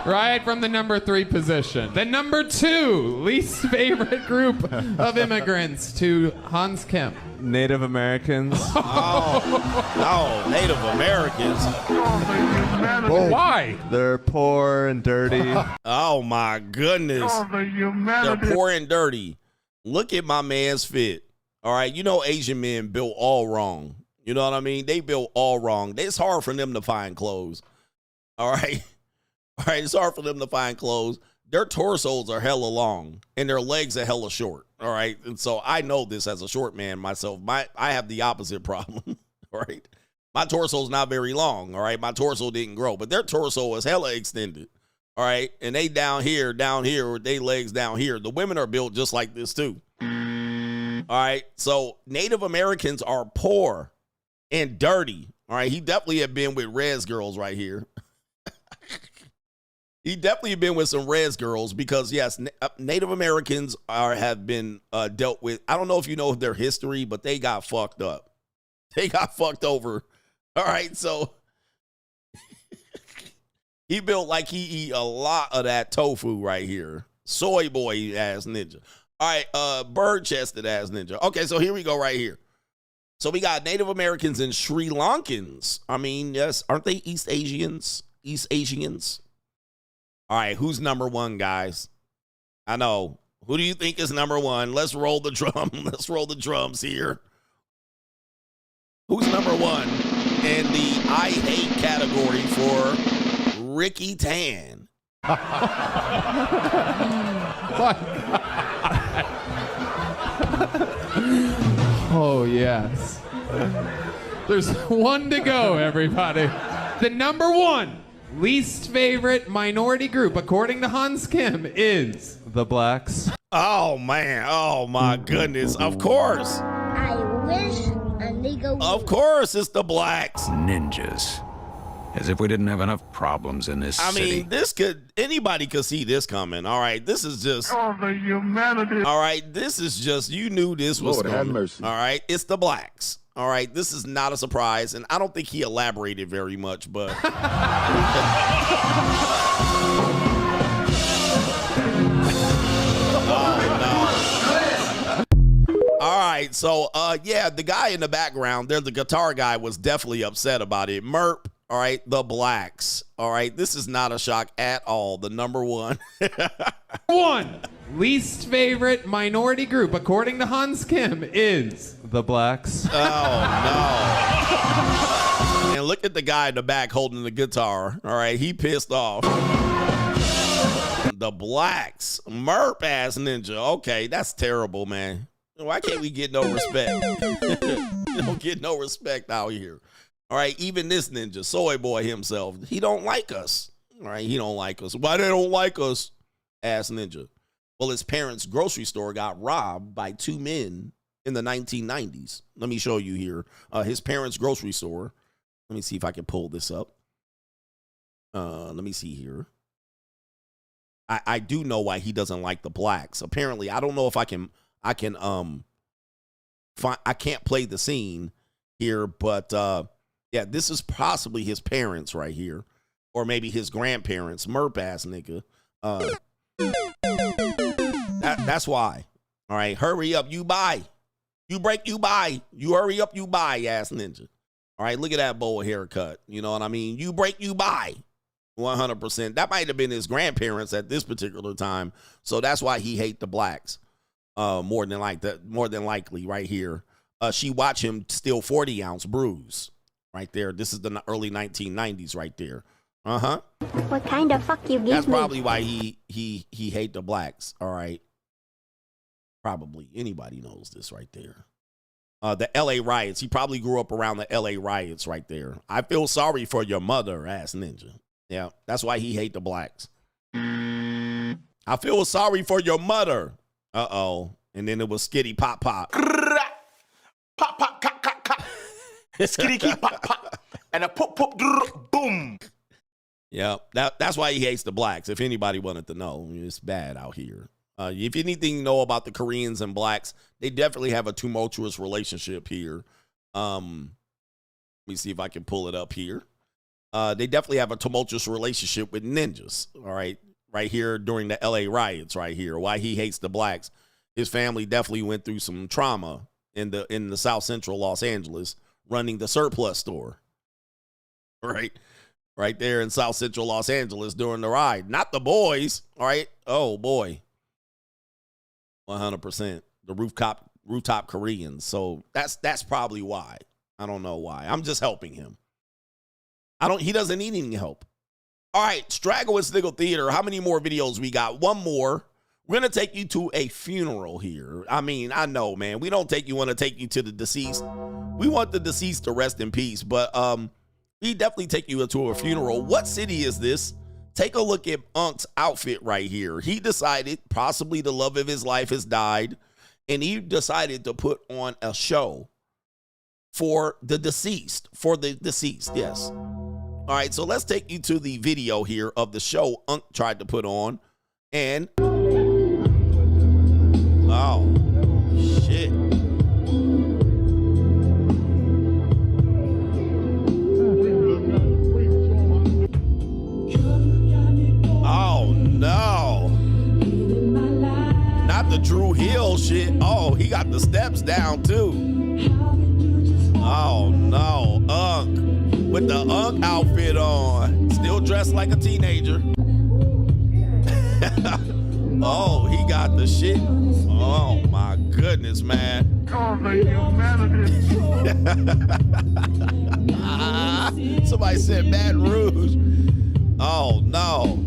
Right from the number 3 position. The number 2 least favorite group of immigrants to Hans Kemp. Native Americans. Oh, Native Americans. Why? They're poor and dirty. Oh my goodness. They're poor and dirty. Look at my man's fit. All right, you know Asian men built all wrong. You know what I mean? They built all wrong. It's hard for them to find clothes. All right. All right, it's hard for them to find clothes. Their torsos are hella long and their legs are hella short. All right. And so I know this as a short man myself. I have the opposite problem. All right. My torso is not very long. All right. My torso didn't grow, but their torso is hella extended. All right. And they down here, with their legs down here. The women are built just like this too. All right. So Native Americans are poor and dirty. All right. He definitely had been with res girls right here. He definitely been with some res girls because, yes, Native Americans have been dealt with. I don't know if you know their history, but they got fucked up. They got fucked over. All right, so he built like he eat a lot of that tofu right here. Soy boy ass ninja. All right, bird-chested ass ninja. Okay, so here we go right here. So we got Native Americans and Sri Lankans. I mean, yes, aren't they East Asians? East Asians? All right, who's number 1, guys? I know. Who do you think is number 1? Let's roll the drum. Let's roll the drums here. Who's number 1 in the I hate category for Ricky Tan? Oh, yes. There's 1 to go, everybody. The number 1 least favorite minority group, according to Hans Kim, is the blacks. Oh, man. Oh, my goodness. Of course. I wish a Of course, it's the blacks. Ninjas. As if we didn't have enough problems in this city. I mean, anybody could see this coming. All right, this is just. Oh, the humanity. All right, this is just, you knew this was Lord, have coming. mercy. All right, it's the blacks. All right, this is not a surprise, and I don't think he elaborated very much, but. Oh, no. All right, so, yeah, the guy in the background there, the guitar guy, was definitely upset about it. Merp. All right, the blacks. All right, this is not a shock at all. The number one. Least favorite minority group, according to Hans Kim, is the blacks. Oh, no. And look at the guy in the back holding the guitar. All right, he pissed off. The blacks. Merp ass ninja. Okay, that's terrible, man. Why can't we get no respect? We don't get no respect out here. All right, even this ninja, Soy Boy himself, he don't like us. All right, he don't like us. Why they don't like us? Ass ninja. Well, his parents' grocery store got robbed by two men in the 1990s. Let me show you here. His parents' grocery store. Let me see if I can pull this up. Let me see here. I do know why he doesn't like the blacks. Apparently, I don't know if I can't play the scene here, but yeah, this is possibly his parents right here, or maybe his grandparents. Merp ass nigga. That's why. All right, hurry up, you buy. You break, you buy. You hurry up, you buy, ass ninja. All right, look at that bowl haircut. You know what I mean? You break, you buy. 100%. That might have been his grandparents at this particular time, so that's why he hate the blacks. More than likely, right here. She watched him steal 40-ounce brews. Right there. This is the early 1990s right there. Uh-huh. What kind of fuck you give That's me? probably why he hate the blacks. All right. Probably. Anybody knows this right there. The LA riots. He probably grew up around the LA riots right there. I feel sorry for your mother, ass ninja. Yeah, that's why he hate the blacks. I feel sorry for your mother. Uh-oh. And then it was skitty pop pop. Pop pop cut cut cut. Skitty pop pop. And a pop pop boom. Yeah, that's why he hates the blacks. If anybody wanted to know, it's bad out here. If anything you know about the Koreans and blacks, they definitely have a tumultuous relationship here. Let me see if I can pull it up here. They definitely have a tumultuous relationship with ninjas. All right, right here during the LA riots right here. Why he hates the blacks. His family definitely went through some trauma in the South Central Los Angeles running the surplus store. Right there in South Central Los Angeles during the ride. Not the boys, all right? Oh, boy. 100%. The rooftop Koreans. So that's probably why. I don't know why. I'm just helping him. He doesn't need any help. All right, Straggle and Sniggle Theater. How many more videos we got? One more. We're going to take you to a funeral here. I mean, I know, man. We don't want to take you to the deceased. We want the deceased to rest in peace, but we definitely take you to a funeral. What city is this? Take a look at Unk's outfit right here. He decided, possibly the love of his life has died, and he decided to put on a show for the deceased. Yes. All right, so let's take you to the video here of the show Unk tried to put on, and oh, shit. Oh, no. Not the Drew Hill shit. Oh, he got the steps down, too. Oh, no. Unk. With the Unk outfit on. Still dressed like a teenager. Oh, he got the shit. Oh, my goodness, man. Oh, the humanity. Somebody said Baton Rouge. Oh, no.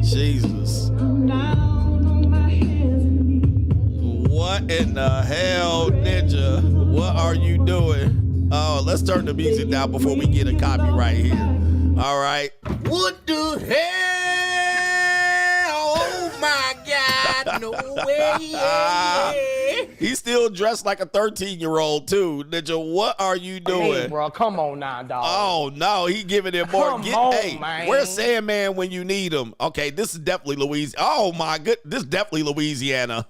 Jesus. What in the hell, Ninja? What are you doing? Oh, let's turn the music down before we get a copyright here. All right. What the hell? Oh my God! No way! He's still dressed like a 13-year-old too. Ninja, what are you doing? Hey, bro, come on now, dog. Oh no, he giving it more. Come on, man. Where's Sandman when you need him? Okay, this is definitely Louisiana. Oh my good, this is definitely Louisiana.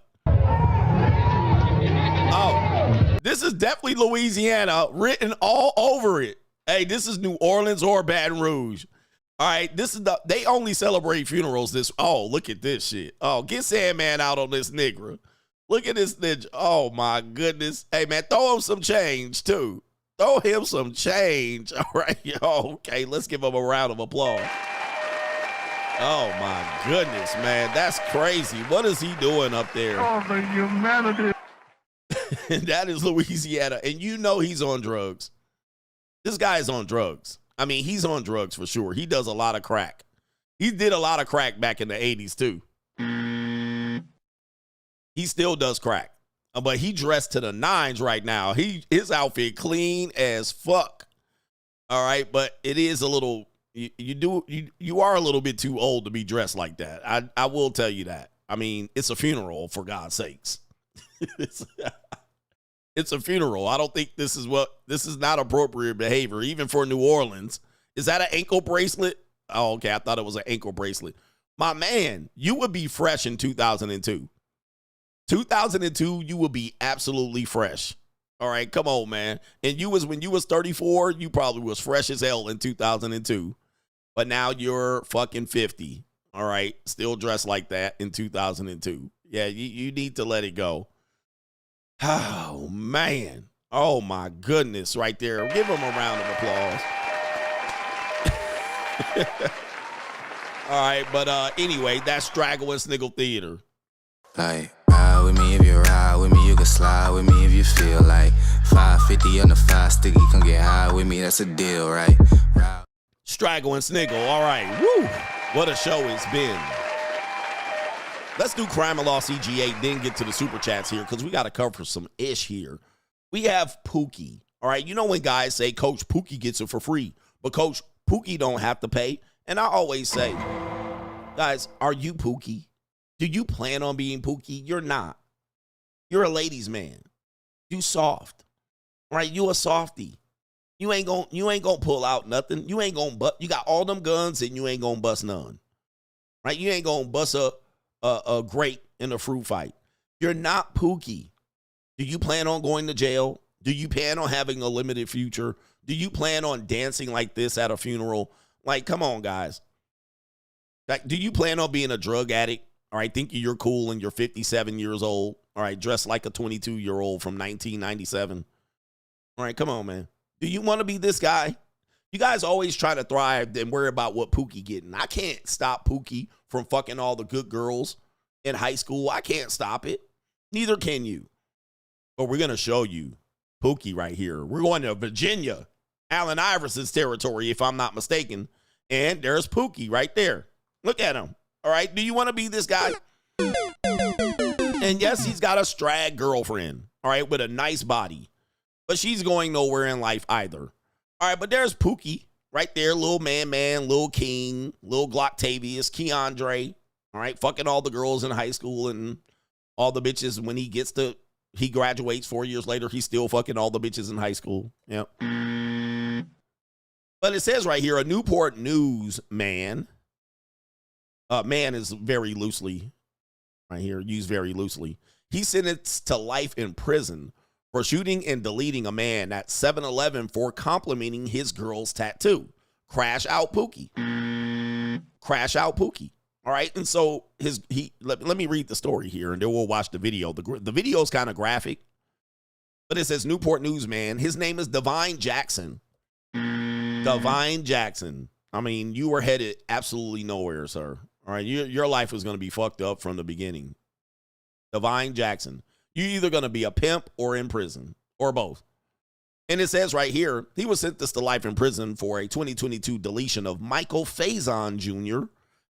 Oh, this is definitely Louisiana, written all over it. Hey, this is New Orleans or Baton Rouge. All right, this is they only celebrate funerals this. Oh, look at this shit. Oh, get Sandman out on this nigga. Look at this ninja. Oh my goodness. Hey man, throw him some change too. Throw him some change. All right, yo. Okay, let's give him a round of applause. Oh my goodness, man, that's crazy. What is he doing up there? Oh, the humanity. That is Louisiana, and you know he's on drugs. This guy is on drugs. I mean, he's on drugs for sure. He does a lot of crack. He did a lot of crack back in the 80s too. He still does crack. But he dressed to the nines right now. His outfit clean as fuck. All right, but it is a little you are a little bit too old to be dressed like that. I will tell you that. I mean, it's a funeral, for God's sakes. It's a funeral. I don't think this is not appropriate behavior, even for New Orleans. Is that an ankle bracelet? Oh, okay. I thought it was an ankle bracelet. My man, you would be fresh in 2002. 2002, you would be absolutely fresh. All right, come on, man. And when you was 34, you probably was fresh as hell in 2002. But now you're fucking 50. All right, still dressed like that in 2002. Yeah, you need to let it go. Oh, man. Oh, my goodness, right there. Give him a round of applause. All right, but anyway, that's Straggle and Sniggle Theater. Like, ride with me if you ride with me, you can slide with me if you feel like 550 on the 5 sticky, come get high with me, that's a deal, right? Straggle and Sniggle, all right. Woo! What a show it's been. Let's do Crime and Law CGA, then get to the super chats here, because we got to cover some ish here. We have Pookie. All right, you know when guys say, Coach, Pookie gets it for free, but Coach, Pookie don't have to pay. And I always say, guys, are you Pookie? Do you plan on being Pookie? You're not. You're a ladies' man. You soft. Right? You a softie. You ain't gonna pull out nothing. You ain't gonna you got all them guns and you ain't gonna bust none. Right? You ain't gonna bust a grape in a fruit fight. You're not Pookie. Do you plan on going to jail? Do you plan on having a limited future? Do you plan on dancing like this at a funeral? Like, come on, guys. Like, do you plan on being a drug addict? All right, thinking you're cool and you're 57 years old. All right, dressed like a 22-year-old from 1997. All right, come on, man. Do you want to be this guy? You guys always try to thrive and worry about what Pookie getting. I can't stop Pookie from fucking all the good girls in high school. I can't stop it. Neither can you. But we're going to show you Pookie right here. We're going to Virginia, Allen Iverson's territory, if I'm not mistaken. And there's Pookie right there. Look at him. All right, do you want to be this guy? And yes, he's got a strag girlfriend, all right, with a nice body. But she's going nowhere in life either. All right, but there's Pookie right there, little man, little King, little Glocktavius, Keandre, all right, fucking all the girls in high school and all the bitches. When he graduates 4 years later, he's still fucking all the bitches in high school. Yep. But it says right here, a Newport News man. Man is very loosely, right here, used very loosely. He's sentenced to life in prison for shooting and deleting a man at 7-Eleven for complimenting his girl's tattoo. Crash out Pookie. Crash out Pookie. All right, and so let me read the story here, and then we'll watch the video. The video is kind of graphic, but it says Newport News man. His name is Divine Jackson. Divine Jackson. I mean, you were headed absolutely nowhere, sir. All right, your life was going to be fucked up from the beginning. Divine Jackson. You're either going to be a pimp or in prison, or both. And it says right here, he was sentenced to life in prison for a 2022 deletion of Michael Faison Jr.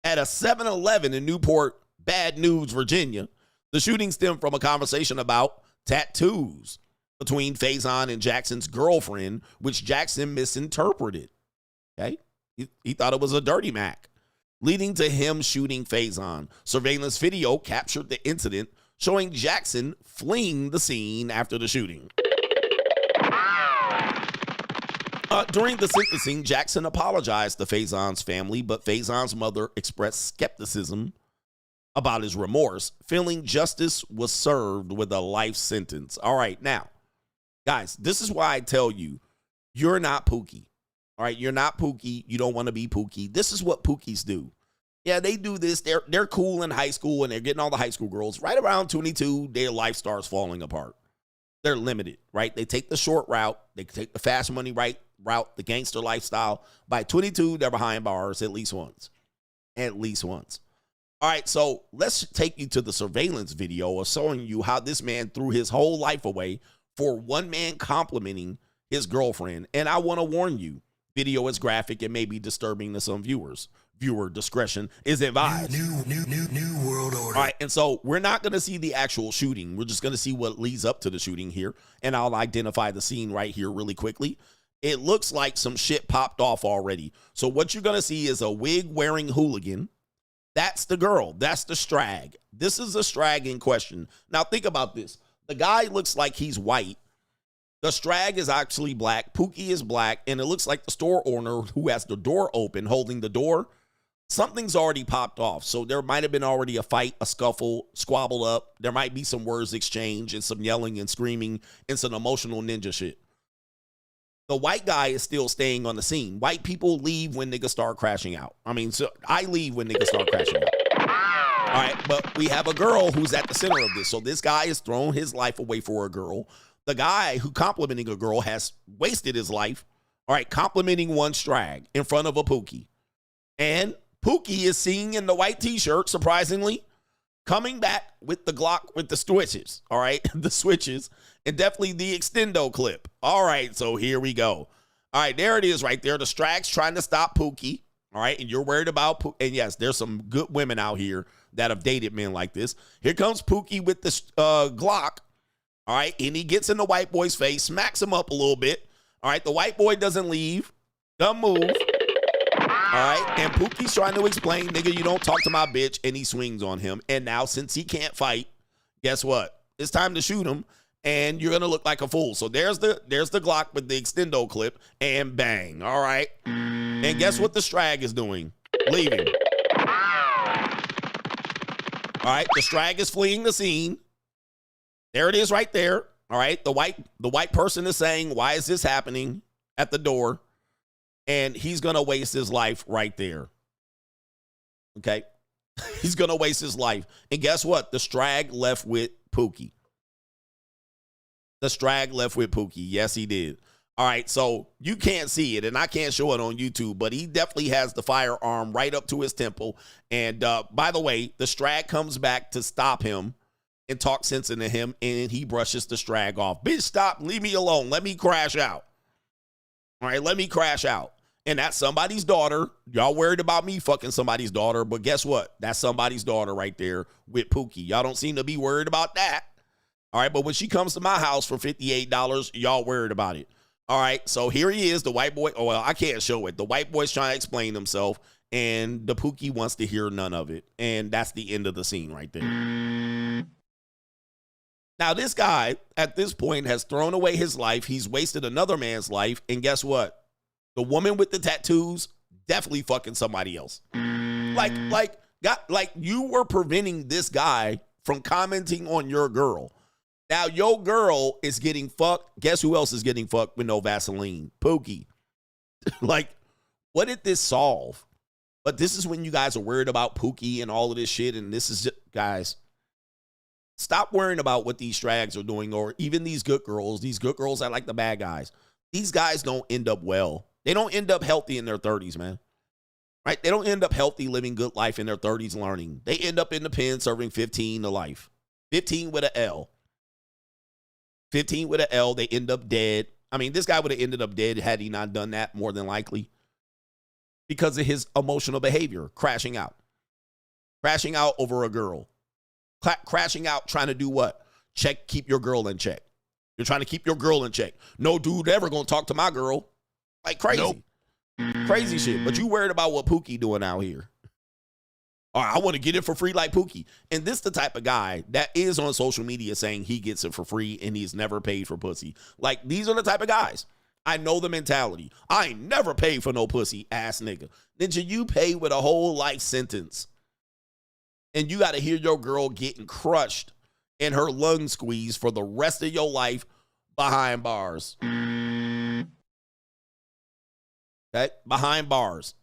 at a 7-Eleven in Newport, Bad News, Virginia. The shooting stemmed from a conversation about tattoos between Faison and Jackson's girlfriend, which Jackson misinterpreted. Okay? He thought it was a dirty Mac, leading to him shooting Faison. Surveillance video captured the incident, showing Jackson fleeing the scene after the shooting. During the sentencing, Jackson apologized to Faison's family, but Faison's mother expressed skepticism about his remorse, feeling justice was served with a life sentence. All right, now, guys, this is why I tell you, you're not Pookie. All right, you're not Pookie. You don't want to be Pookie. This is what Pookies do. Yeah, they do this. They're cool in high school, and they're getting all the high school girls. Right around 22, their life starts falling apart. They're limited, right? They take the short route. They take the fast money route, the gangster lifestyle. By 22, they're behind bars at least once. At least once. All right, so let's take you to the surveillance video of showing you how this man threw his whole life away for one man complimenting his girlfriend. And I want to warn you, video is graphic and may be disturbing to some viewers. Viewer discretion is advised. New world order. All right, and so we're not going to see the actual shooting. We're just going to see what leads up to the shooting here, and I'll identify the scene right here really quickly. It looks like some shit popped off already. So what you're going to see is a wig-wearing hooligan. That's the girl. That's the strag. This is the strag in question. Now, think about this. The guy looks like he's white. The strag is actually black. Pookie is black. And it looks like the store owner who has the door open, holding the door. Something's already popped off. So there might have been already a fight, a scuffle, squabble up. There might be some words exchanged and some yelling and screaming and some emotional ninja shit. The white guy is still staying on the scene. White people leave when niggas start crashing out. I mean, so I leave when niggas start crashing out. All right, but we have a girl who's at the center of this. So this guy has thrown his life away for a girl. The guy who complimenting a girl has wasted his life, all right, complimenting one strag in front of a Pookie. And Pookie is seen in the white t-shirt, surprisingly, coming back with the Glock with the switches, all right, the switches, and definitely the extendo clip. All right, so here we go. All right, there it is right there. The strag's trying to stop Pookie, all right, and you're worried about Pookie. And yes, there's some good women out here that have dated men like this. Here comes Pookie with the Glock, all right, and he gets in the white boy's face, smacks him up a little bit. All right, the white boy doesn't leave, doesn't move. All right, and Pookie's trying to explain, nigga, you don't talk to my bitch, and he swings on him. And now, since he can't fight, guess what? It's time to shoot him, and you're gonna look like a fool. So there's the Glock with the extendo clip, and bang. All right, and guess what the strag is doing? Leaving. All right, the strag is fleeing the scene. There it is, right there. All right, the white person is saying, "Why is this happening?" at the door. And he's going to waste his life right there. Okay? He's going to waste his life. And guess what? The strag left with Pookie. The strag left with Pookie. Yes, he did. All right, so you can't see it, and I can't show it on YouTube, but he definitely has the firearm right up to his temple. And by the way, the strag comes back to stop him and talk sense into him, and he brushes the strag off. Bitch, stop. Leave me alone. Let me crash out. All right, let me crash out. And that's somebody's daughter. Y'all worried about me fucking somebody's daughter, but guess what? That's somebody's daughter right there with Pookie. Y'all don't seem to be worried about that. All right, but when she comes to my house for $58, y'all worried about it. All right, so here he is, the white boy. Oh, well, I can't show it. The white boy's trying to explain himself, and the Pookie wants to hear none of it. And that's the end of the scene right there. Now, this guy, at this point, has thrown away his life. He's wasted another man's life. And guess what? The woman with the tattoos definitely fucking somebody else. Like you were preventing this guy from commenting on your girl. Now, your girl is getting fucked. Guess who else is getting fucked with no Vaseline? Pookie. Like, what did this solve? But this is when you guys are worried about Pookie and all of this shit. And this is just, guys, stop worrying about what these strags are doing, or even these good girls. These good girls are like the bad guys. These guys don't end up well. They don't end up healthy in their 30s, man. Right? They don't end up healthy, living good life in their 30s, learning. They end up in the pen serving 15 to life. 15 with an L. 15 with an L. They end up dead. I mean, this guy would have ended up dead had he not done that, more than likely. Because of his emotional behavior, crashing out. Crashing out over a girl. Crashing out trying to do what? Keep your girl in check. You're trying to keep your girl in check. No dude ever gonna talk to my girl. Like crazy. Nope. Crazy shit. But you worried about what Pookie doing out here. Or I want to get it for free like Pookie. And this the type of guy that is on social media saying he gets it for free and he's never paid for pussy. Like, these are the type of guys. I know the mentality. I ain't never paid for no pussy, ass nigga. Ninja, you pay with a whole life sentence. And you got to hear your girl getting crushed and her lung squeezed for the rest of your life behind bars. Okay? Behind bars.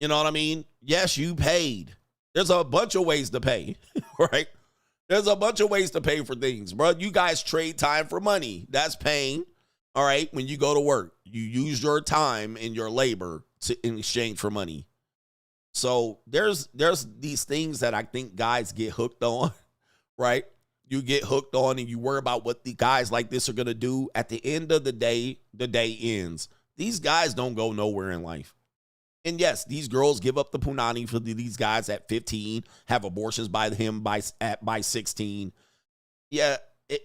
You know what I mean? Yes, you paid. There's a bunch of ways to pay, right? There's a bunch of ways to pay for things, bro. You guys trade time for money. That's paying. All right, when you go to work, you use your time and your labor in exchange for money. So there's these things that I think guys get hooked on, right? You get hooked on and you worry about what the guys like this are going to do. At the end of the day ends. These guys don't go nowhere in life. And yes, these girls give up the punani for these guys at 15, have abortions by him by 16. Yeah.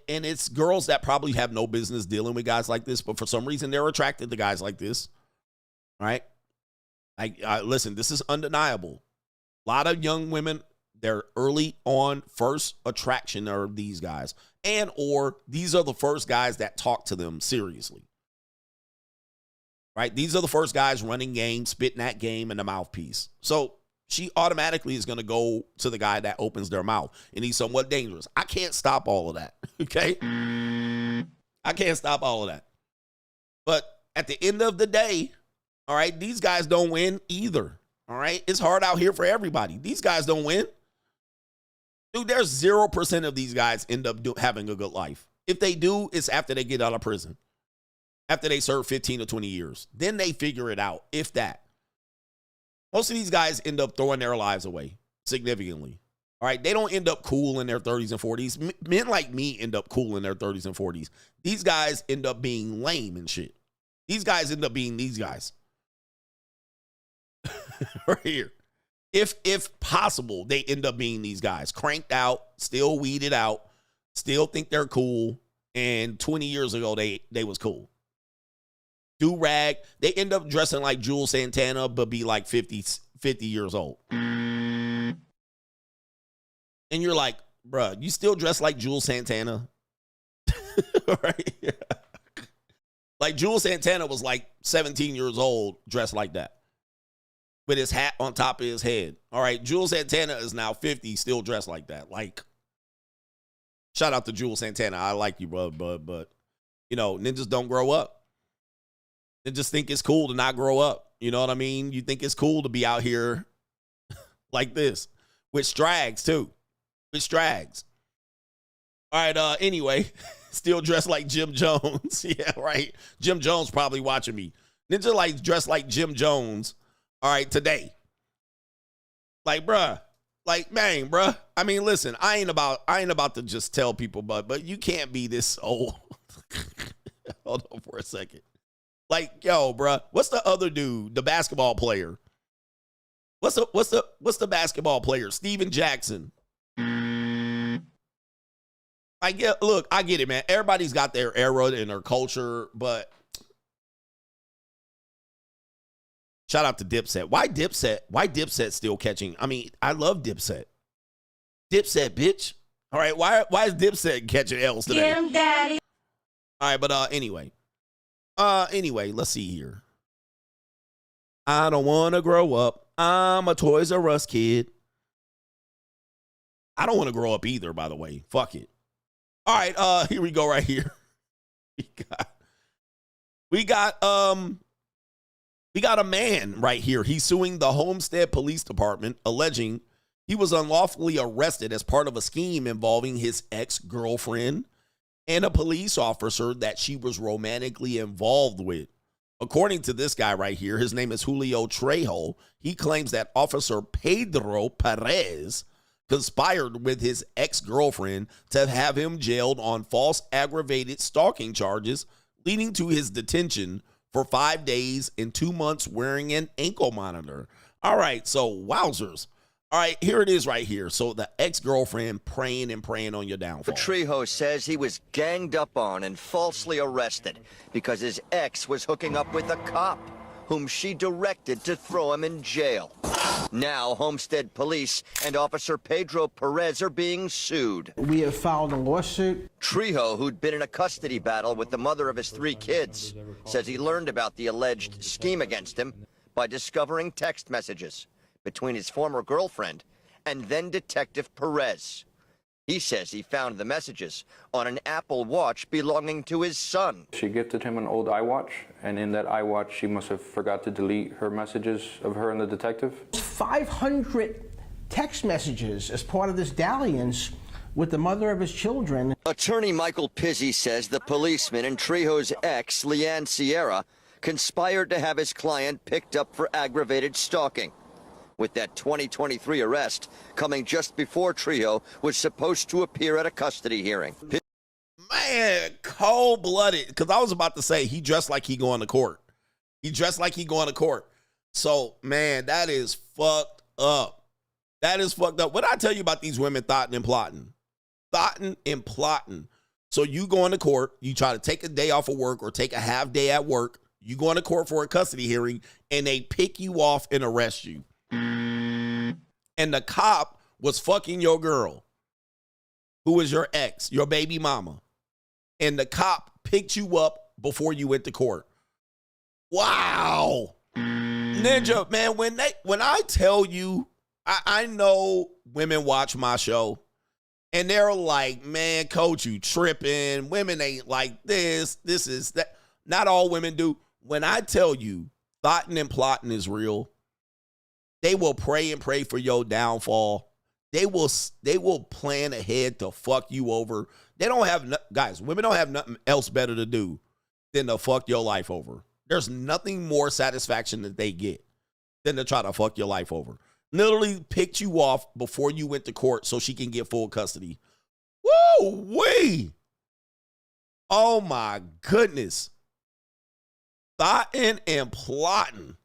And it's girls that probably have no business dealing with guys like this, but for some reason they're attracted to guys like this, right? Listen, this is undeniable. A lot of young women, their early on first attraction are these guys, and or these are the first guys that talk to them seriously, right? These are the first guys running game, spitting that game, and the mouthpiece. So she automatically is going to go to the guy that opens their mouth, and he's somewhat dangerous. I can't stop all of that, okay? I can't stop all of that. But at the end of the day, all right, these guys don't win either, all right? It's hard out here for everybody. These guys don't win. Dude, there's 0% of these guys end up having a good life. If they do, it's after they get out of prison, after they serve 15 or 20 years. Then they figure it out, if that. Most of these guys end up throwing their lives away significantly. All right. They don't end up cool in their 30s and 40s. Men like me end up cool in their 30s and 40s. These guys end up being lame and shit. These guys end up being these guys. Right here. If possible, they end up being these guys. Cranked out, still weeded out, still think they're cool. And 20 years ago, they was cool. Do-rag. They end up dressing like Jules Santana, but be like 50 years old. And you're like, bruh, you still dress like Jules Santana? Right? Yeah. Like Jules Santana was like 17 years old, dressed like that, with his hat on top of his head. All right, Jules Santana is now 50, still dressed like that. Like, shout out to Jules Santana. I like you, bro, but you know, ninjas don't grow up. And just think it's cool to not grow up. You know what I mean? You think it's cool to be out here like this. With strags, too. With strags. All right, anyway. Still dressed like Jim Jones. Yeah, right. Jim Jones probably watching me. Ninja like dressed like Jim Jones. All right, today. Like, bruh. Like, man, bruh. I mean, listen, I ain't about to just tell people, but you can't be this old. Hold on for a second. Like, yo, bruh, what's the other dude? The basketball player. What's the basketball player? Steven Jackson. I get it, man. Everybody's got their era and their culture, but shout out to Dipset. Why Dipset still catching? I mean, I love Dipset. Dipset, bitch. All right, why is Dipset catching L's today? Get him, daddy. All right, but anyway, let's see here. I don't want to grow up. I'm a Toys R Us kid. I don't want to grow up either, by the way. Fuck it. All right, here we go right here. We got a man right here. He's suing the Homestead Police Department, alleging he was unlawfully arrested as part of a scheme involving his ex-girlfriend and a police officer that she was romantically involved with. According to this guy right here, his name is Julio Trejo. He claims that Officer Pedro Perez conspired with his ex-girlfriend to have him jailed on false aggravated stalking charges, leading to his detention for 5 days and 2 months wearing an ankle monitor. All right, so wowzers. All right, here it is right here. So the ex-girlfriend praying on your downfall. Trejo says he was ganged up on and falsely arrested because his ex was hooking up with a cop whom she directed to throw him in jail. Now, Homestead Police and Officer Pedro Perez are being sued. We have filed a lawsuit. Trejo, who'd been in a custody battle with the mother of his 3 kids, says he learned about the alleged scheme against him by discovering text messages between his former girlfriend and then Detective Perez. He says he found the messages on an Apple Watch belonging to his son. She gifted him an old iWatch, and in that iWatch, she must have forgot to delete her messages of her and the detective. 500 text messages as part of this dalliance with the mother of his children. Attorney Michael Pizzi says the policeman and Trejo's ex, Leanne Sierra, conspired to have his client picked up for aggravated stalking, with that 2023 arrest coming just before Trejo was supposed to appear at a custody hearing. Man, cold-blooded. Because I was about to say, he dressed like he going to court. He dressed like he going to court. So, man, that is fucked up. That is fucked up. What did I tell you about these women thoughting and plotting? Thoughting and plotting. So you going to court, you try to take a day off of work or take a half day at work, you going to court for a custody hearing, and they pick you off and arrest you. And the cop was fucking your girl, who was your ex, your baby mama. And the cop picked you up before you went to court. Wow. Ninja, man, when I tell you, I know women watch my show and they're like, man, coach, you tripping. Women ain't like this. This is that. Not all women do. When I tell you thoughting and plotting is real, they will pray and pray for your downfall. They will plan ahead to fuck you over. They don't have, guys, women don't have nothing else better to do than to fuck your life over. There's nothing more satisfaction that they get than to try to fuck your life over. Literally picked you off before you went to court so she can get full custody. Woo-wee. Oh my goodness. Thoughting and plotting.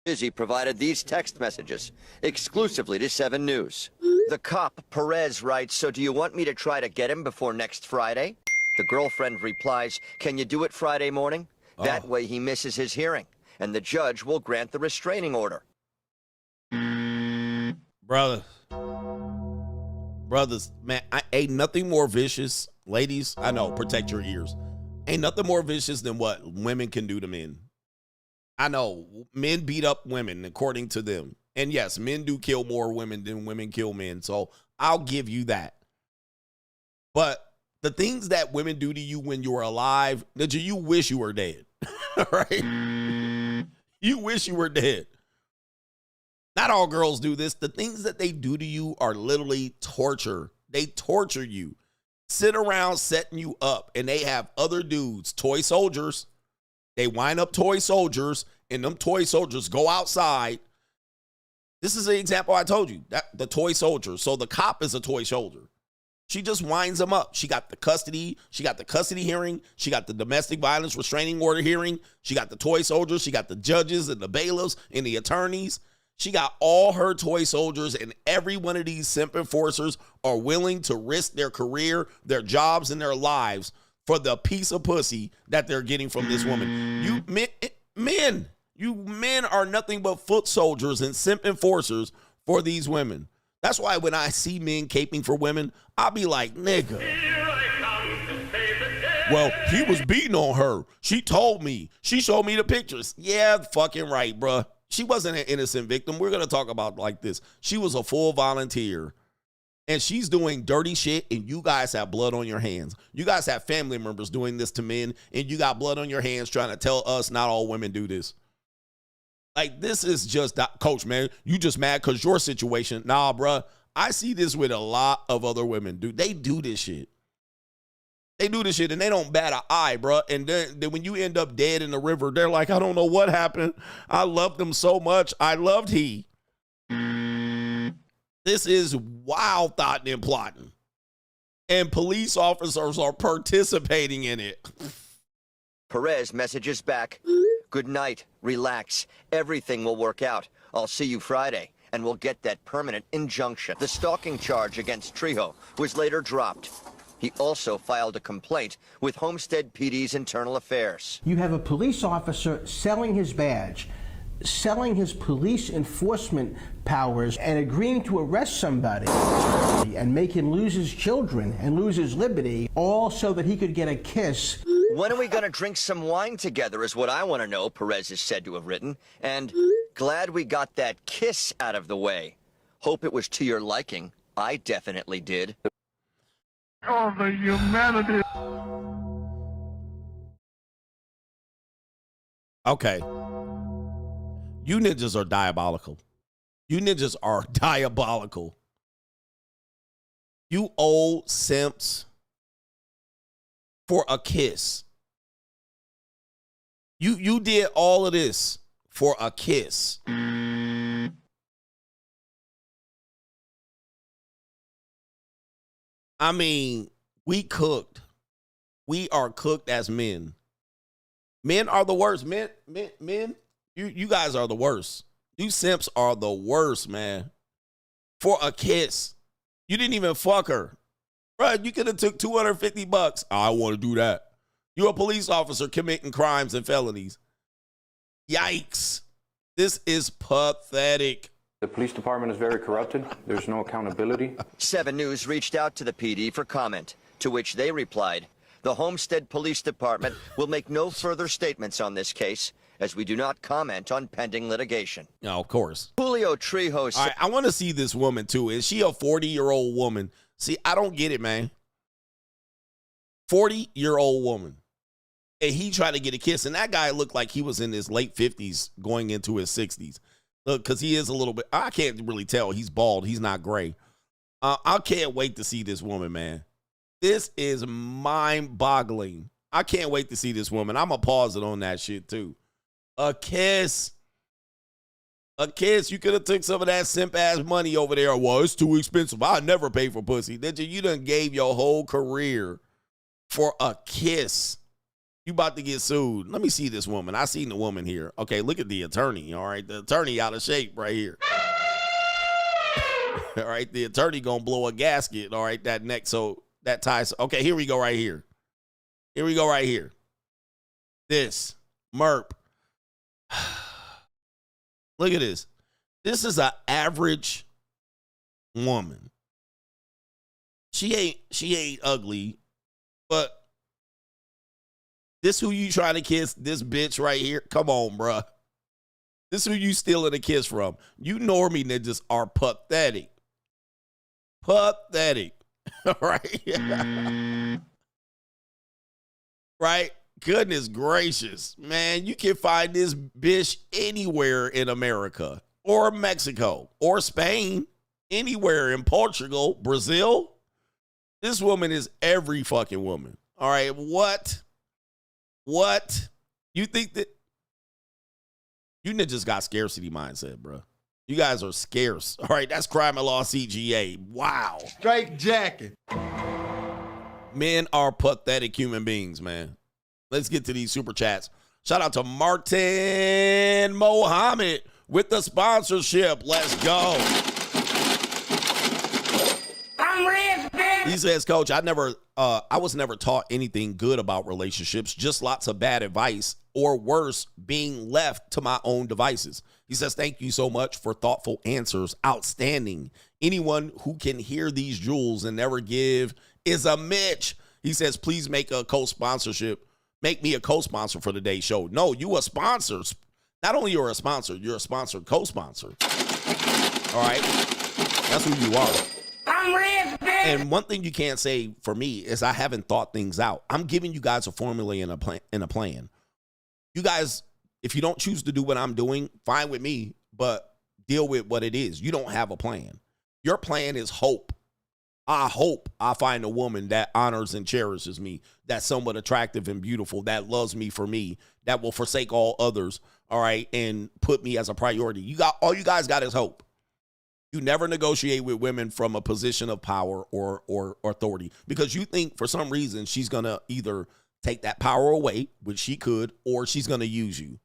Pizzi provided these text messages exclusively to 7 News. The cop, Perez, writes, "So do you want me to try to get him before next Friday?" The girlfriend replies, "Can you do it Friday morning? That way he misses his hearing, and the judge will grant the restraining order." Brothers, man, ain't nothing more vicious. Ladies, I know, protect your ears. Ain't nothing more vicious than what women can do to men. I know men beat up women according to them. And yes, men do kill more women than women kill men. So I'll give you that. But the things that women do to you when you're alive, you wish you were dead. Right? You wish you were dead. Not all girls do this. The things that they do to you are literally torture. They torture you. Sit around setting you up, and they have other dudes, toy soldiers. They wind up toy soldiers, and them toy soldiers go outside. This is the example I told you, that the toy soldier. So the cop is a toy soldier. She just winds them up. She got the custody. She got the custody hearing. She got the domestic violence restraining order hearing. She got the toy soldiers. She got the judges and the bailiffs and the attorneys. She got all her toy soldiers, and every one of these simp enforcers are willing to risk their career, their jobs, and their lives for the piece of pussy that they're getting from this woman. You men are nothing but foot soldiers and simp enforcers for these women. That's why when I see men caping for women, I'll be like, nigga. Well, he was beating on her. She told me. She showed me the pictures. Yeah, fucking right, bruh. She wasn't an innocent victim. We're going to talk about like this. She was a full volunteer. And she's doing dirty shit, and you guys have blood on your hands. You guys have family members doing this to men, and you got blood on your hands trying to tell us not all women do this. Like, this is just, coach, man, you just mad because your situation. Nah, bruh. I see this with a lot of other women. Dude, they do this shit. They do this shit, and they don't bat an eye, bruh. And then when you end up dead in the river, they're like, I don't know what happened. I loved him so much. I loved he. This is wild thought and plotting. And police officers are participating in it. Perez messages back, "Good night, relax, everything will work out. I'll see you Friday, and we'll get that permanent injunction." The stalking charge against Trejo was later dropped. He also filed a complaint with Homestead PD's Internal Affairs. You have a police officer selling his badge selling his police enforcement powers and agreeing to arrest somebody and make him lose his children and lose his liberty, all so that he could get a kiss. When are we gonna drink some wine together is what I want to know, Perez is said to have written. And glad we got that kiss out of the way. Hope it was to your liking. I definitely did. Oh, the humanity. Okay. You ninjas are diabolical. You ninjas are diabolical. You old simps for a kiss. You did all of this for a kiss. I mean, we cooked. We are cooked as men. Men are the worst. Men, you guys are the worst. You simps are the worst, man. For a kiss. You didn't even fuck her. Right, you could have took $250. I want to do that. You're a police officer committing crimes and felonies. Yikes. This is pathetic. The police department is very corrupted. There's no accountability. 7 News reached out to the PD for comment, to which they replied, the Homestead Police Department will make no further statements on this case, as we do not comment on pending litigation. No, of course. Julio Trejo. All right, I want to see this woman, too. Is she a 40-year-old woman? See, I don't get it, man. 40-year-old woman. And he tried to get a kiss, and that guy looked like he was in his late 50s going into his 60s. Look, because he is a little bit, I can't really tell. He's bald. He's not gray. I can't wait to see this woman, man. This is mind-boggling. I can't wait to see this woman. I'm going to pause it on that shit, too. A kiss. A kiss. You could have took some of that simp-ass money over there. Well, it's too expensive. I never pay for pussy. You done gave your whole career for a kiss. You about to get sued. Let me see this woman. I seen the woman here. Okay, look at the attorney, all right? The attorney out of shape right here. All right, the attorney gonna blow a gasket, all right, that neck, so that ties. Okay, here we go right here. Here we go right here. This, Merp. Look at this. This is an average woman. She ain't ugly, but this who you trying to kiss, this bitch right here? Come on, bruh. This who you stealing a kiss from. You normie ninjas are pathetic. Pathetic. All right? Right? Goodness gracious. Man, you can find this bitch anywhere in America or Mexico or Spain, anywhere in Portugal, Brazil. This woman is every fucking woman. All right? What? You think that you ninjas got scarcity mindset, bro? You guys are scarce. All right, that's crime and law CGA. Wow. Straight jacket. Men are pathetic human beings, man. Let's get to these super chats. Shout out to Martin Mohammed with the sponsorship. Let's go. I'm rich, bitch. He says, Coach, I was never taught anything good about relationships, just lots of bad advice, or worse, being left to my own devices. He says, thank you so much for thoughtful answers. Outstanding. Anyone who can hear these jewels and never give is a Mitch. He says, please make a co-sponsorship. Make me a co-sponsor for today's show. No, you a sponsor. Not only you're a sponsor, you're a sponsored co-sponsor. All right? That's who you are. I'm rich, bitch. And one thing you can't say for me is I haven't thought things out. I'm giving you guys a formula and a plan. You guys, if you don't choose to do what I'm doing, fine with me, but deal with what it is. You don't have a plan. Your plan is hope. I hope I find a woman that honors and cherishes me, that's somewhat attractive and beautiful, that loves me for me, that will forsake all others, all right, and put me as a priority. All you guys got is hope. You never negotiate with women from a position of power or authority, because you think for some reason she's going to either take that power away, which she could, or she's going to use you.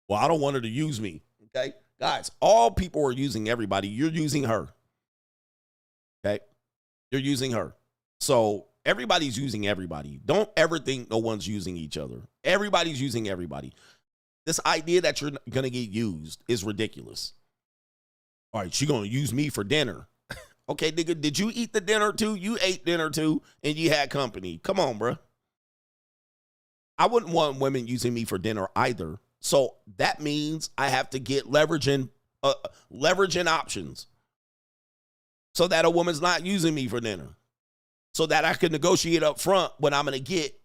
Well, I don't want her to use me. Okay, guys, all people are using everybody. You're using her. Okay, you're using her. So everybody's using everybody. Don't ever think no one's using each other. Everybody's using everybody. This idea that you're going to get used is ridiculous. All right, she going to use me for dinner. Okay, nigga, did you eat the dinner too? You ate dinner too, and you had company. Come on, bro. I wouldn't want women using me for dinner either. So that means I have to get leveraging options so that a woman's not using me for dinner, so that I can negotiate up front what I'm going to get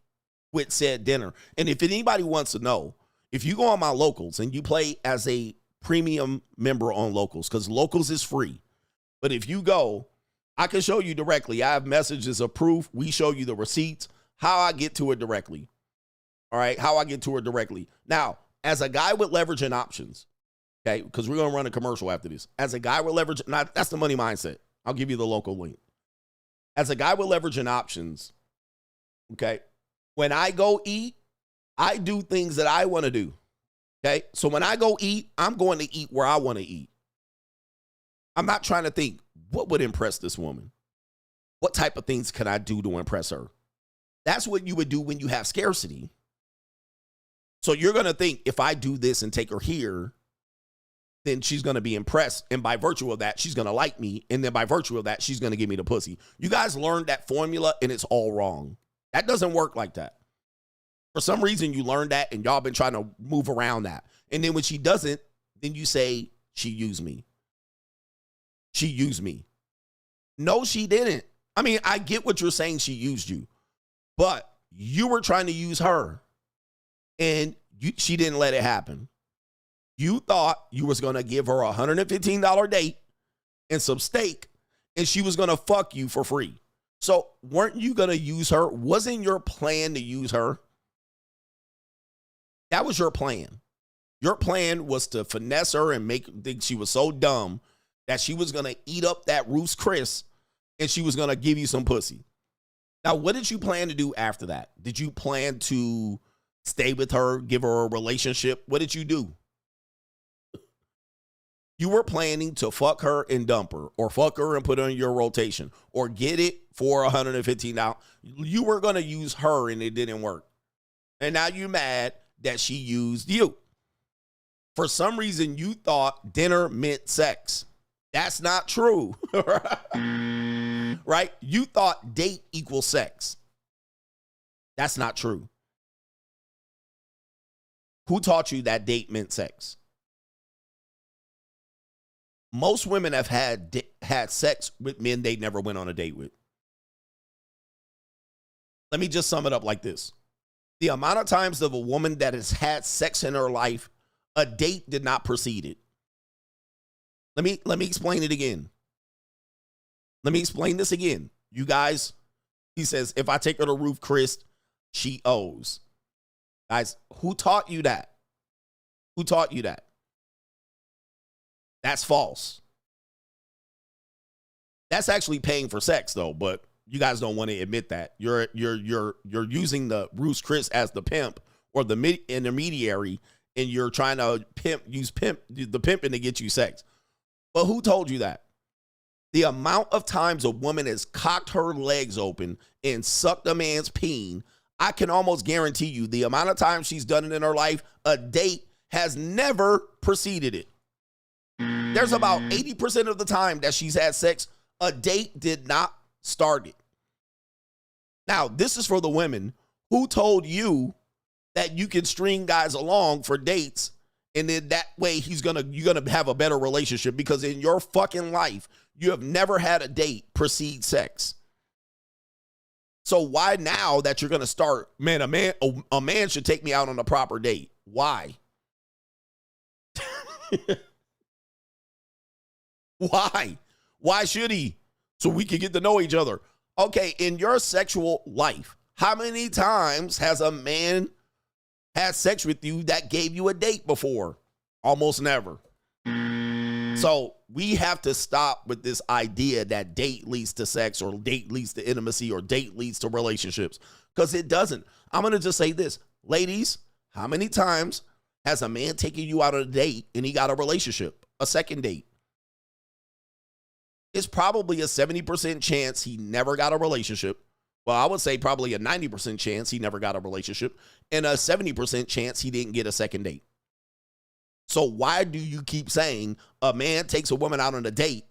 with said dinner. And if anybody wants to know, if you go on my locals and you play as a premium member on locals, because locals is free, but if you go, I can show you directly. I have messages of proof. We show you the receipts, how I get to it directly. All right, how I get to it directly. Now, as a guy with leverage and options, okay, because we're going to run a commercial after this. As a guy with leverage, that's the money mindset. I'll give you the local link. As a guy with leverage and options, okay, when I go eat, I do things that I want to do. Okay, so when I go eat, I'm going to eat where I want to eat. I'm not trying to think, what would impress this woman? What type of things can I do to impress her? That's what you would do when you have scarcity. So you're going to think, if I do this and take her here, then she's going to be impressed. And by virtue of that, she's going to like me. And then by virtue of that, she's going to give me the pussy. You guys learned that formula and it's all wrong. That doesn't work like that. For some reason, you learned that and y'all been trying to move around that. And then when she doesn't, then you say, she used me. She used me. No, she didn't. I mean, I get what you're saying, she used you. But you were trying to use her. And she didn't let it happen. You thought you was going to give her a $115 date and some steak, and she was going to fuck you for free. So weren't you going to use her? Wasn't your plan to use her? That was your plan. Your plan was to finesse her and make think she was so dumb that she was going to eat up that Ruth's Chris and she was going to give you some pussy. Now, what did you plan to do after that? Did you plan to stay with her, give her a relationship? What did you do? You were planning to fuck her and dump her, or fuck her and put her in your rotation, or get it for $115. You were going to use her and it didn't work. And now you're mad that she used you. For some reason, you thought dinner meant sex. That's not true. Right? You thought date equals sex. That's not true. Who taught you that date meant sex? Most women have had sex with men they never went on a date with. Let me just sum it up like this. The amount of times of a woman that has had sex in her life, a date did not precede it. Let me explain it again. Let me explain this again. You guys, he says, if I take her to Ruth Chris, she owes. Guys, who taught you that? Who taught you that? That's false. That's actually paying for sex, though, but you guys don't want to admit that. You're using the Ruth's Chris as the pimp or the intermediary, and you're trying to use the pimping to get you sex. But who told you that? The amount of times a woman has cocked her legs open and sucked a man's peen, I can almost guarantee you the amount of times she's done it in her life, a date has never preceded it. There's about 80% of the time that she's had sex, a date did not start it. Now, this is for the women. Who told you that you can string guys along for dates and then that way you're gonna have a better relationship? Because in your fucking life, you have never had a date precede sex. So why now that you're gonna start, man, a man should take me out on a proper date? Why? Why? Why should he? So we can get to know each other. Okay, in your sexual life, how many times has a man had sex with you that gave you a date before? Almost never. So we have to stop with this idea that date leads to sex or date leads to intimacy or date leads to relationships, because it doesn't. I'm going to just say this. Ladies, how many times has a man taken you out on a date and he got a relationship, a second date? It's probably a 70% chance he never got a relationship. Well, I would say probably a 90% chance he never got a relationship and a 70% chance he didn't get a second date. So why do you keep saying a man takes a woman out on a date,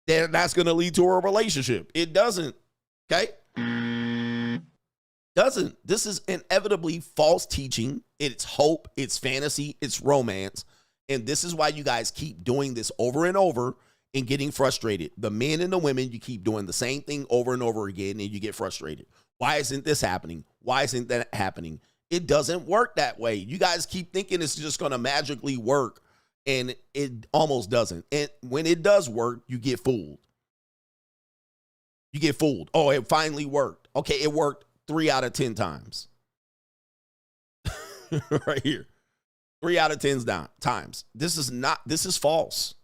then that's going to lead to a relationship? It doesn't, okay? Doesn't. This is inevitably false teaching. It's hope, it's fantasy, it's romance. And this is why you guys keep doing this over and over and getting frustrated. The men and the women, you keep doing the same thing over and over again and you get frustrated. Why isn't this happening? Why isn't that happening? It doesn't work that way. You guys keep thinking it's just going to magically work, and it almost doesn't. And when it does work, you get fooled. You get fooled. Oh, it finally worked. Okay, it worked 3 out of 10 times. Right here. 3 out of 10 times. This is false.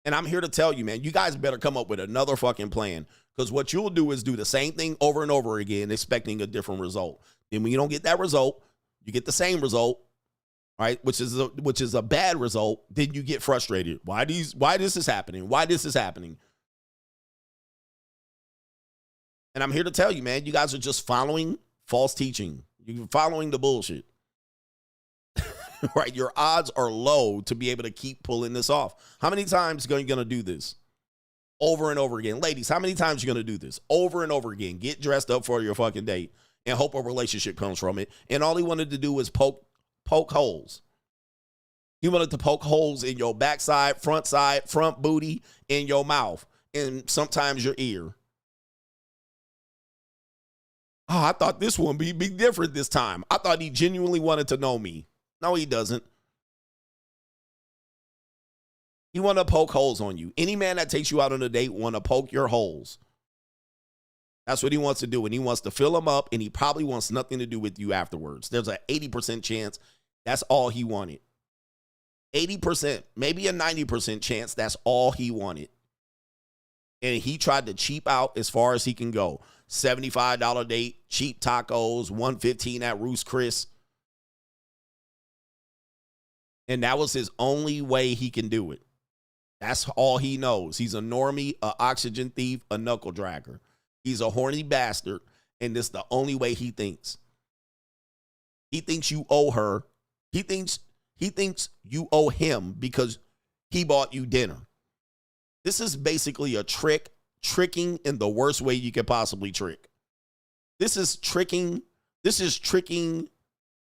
And I'm here to tell you, man, you guys better come up with another fucking plan, because what you'll do is do the same thing over and over again, expecting a different result. Then when you don't get that result, you get the same result, right? Which is a bad result. Then you get frustrated. Why this is happening? Why this is happening? And I'm here to tell you, man, you guys are just following false teaching. You're following the bullshit. Right? Your odds are low to be able to keep pulling this off. How many times are you going to do this? Over and over again. Ladies, how many times are you going to do this? Over and over again. Get dressed up for your fucking date and hope a relationship comes from it. And all he wanted to do was poke holes. He wanted to poke holes in your backside, front booty, in your mouth, and sometimes your ear. Oh, I thought this one would be different this time. I thought he genuinely wanted to know me. No, he doesn't. He want to poke holes on you. Any man that takes you out on a date want to poke your holes. That's what he wants to do. And he wants to fill them up, and he probably wants nothing to do with you afterwards. There's an 80% chance that's all he wanted. 80%, maybe a 90% chance that's all he wanted. And he tried to cheap out as far as he can go. $75 date, cheap tacos, $115 at Ruth's Chris. And that was his only way he can do it. That's all he knows. He's a normie, an oxygen thief, a knuckle dragger. He's a horny bastard, and this is the only way he thinks. He thinks you owe her. He thinks you owe him because he bought you dinner. This is basically a tricking in the worst way you could possibly trick. This is tricking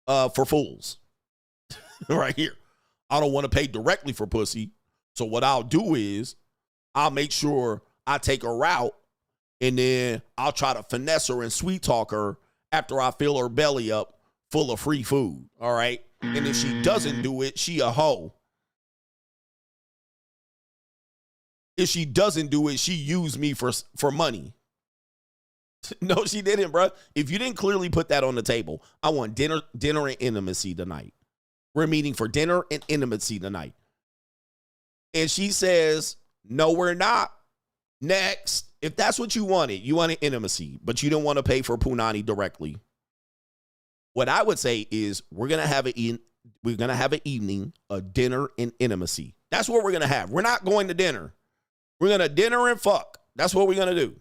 for fools. Right here. I don't want to pay directly for pussy. So what I'll do is I'll make sure I take her out, and then I'll try to finesse her and sweet talk her after I fill her belly up full of free food. All right. And if she doesn't do it, she a hoe. If she doesn't do it, she used me for money. No, she didn't, bro. If you didn't clearly put that on the table, I want dinner and intimacy tonight. We're meeting for dinner and intimacy tonight. And she says, no, we're not. Next. If that's what you wanted intimacy, but you didn't want to pay for punani directly. What I would say is we're going to have an evening, a dinner and intimacy. That's what we're going to have. We're not going to dinner. We're going to dinner and fuck. That's what we're going to do.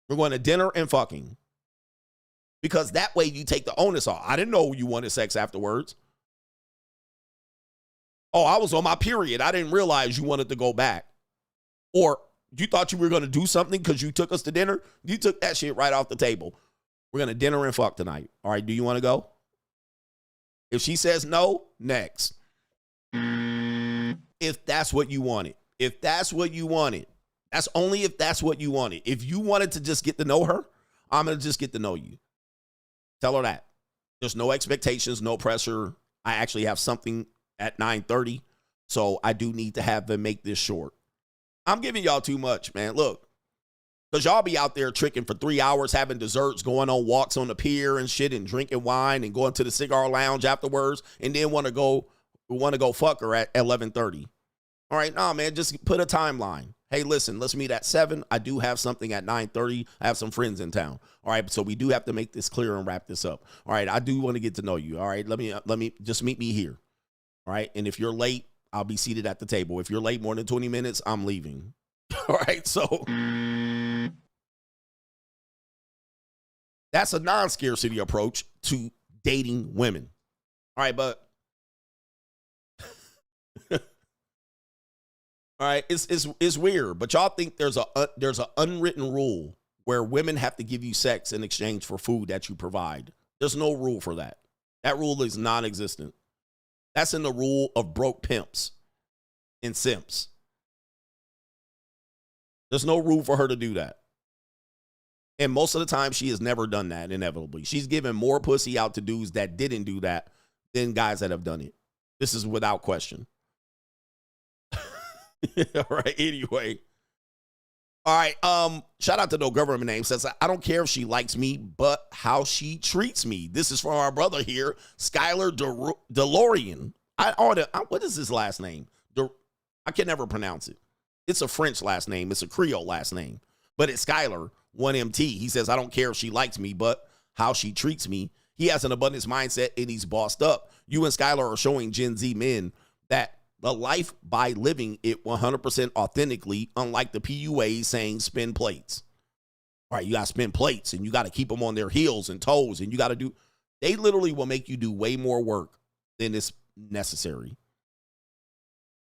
We're going to dinner and fucking. Because that way you take the onus off. I didn't know you wanted sex afterwards. Oh, I was on my period. I didn't realize you wanted to go back. Or you thought you were going to do something because you took us to dinner. You took that shit right off the table. We're going to dinner and fuck tonight. All right, do you want to go? If she says no, next. If that's what you wanted. If that's what you wanted. That's only if that's what you wanted. If you wanted to just get to know her, I'm going to just get to know you. Tell her that. There's no expectations, no pressure. I actually have something at 9:30, so I do need to have them make this short. I'm giving y'all too much, man. Look, because y'all be out there tricking for 3 hours, having desserts, going on walks on the pier and shit, and drinking wine and going to the cigar lounge afterwards, and then want to go fuck her at 11:30. All right, nah, man, just put a timeline. Hey, listen, let's meet at 7. I do have something at 9:30. I have some friends in town. All right, so we do have to make this clear and wrap this up. All right, I do want to get to know you. All right, let me just meet me here. All right, and if you're late, I'll be seated at the table. If you're late more than 20 minutes, I'm leaving. All right, so that's a non-scarcity approach to dating women. All right, but All right, it's weird, but y'all think there's an unwritten rule where women have to give you sex in exchange for food that you provide. There's no rule for that. That rule is non-existent. That's in the rule of broke pimps and simps. There's no rule for her to do that. And most of the time, she has never done that, inevitably. She's given more pussy out to dudes that didn't do that than guys that have done it. This is without question. All right, anyway. All right, shout out to no government name. Says, I don't care if she likes me, but how she treats me. This is from our brother here, Skylar DeLorean. What is his last name? I can never pronounce it. It's a French last name. It's a Creole last name. But it's Skylar, 1MT. He says, I don't care if she likes me, but how she treats me. He has an abundance mindset, and he's bossed up. You and Skylar are showing Gen Z men that the life by living it 100% authentically, unlike the PUA saying spin plates. All right, you got to spin plates, and you got to keep them on their heels and toes, and you got to do, they literally will make you do way more work than is necessary.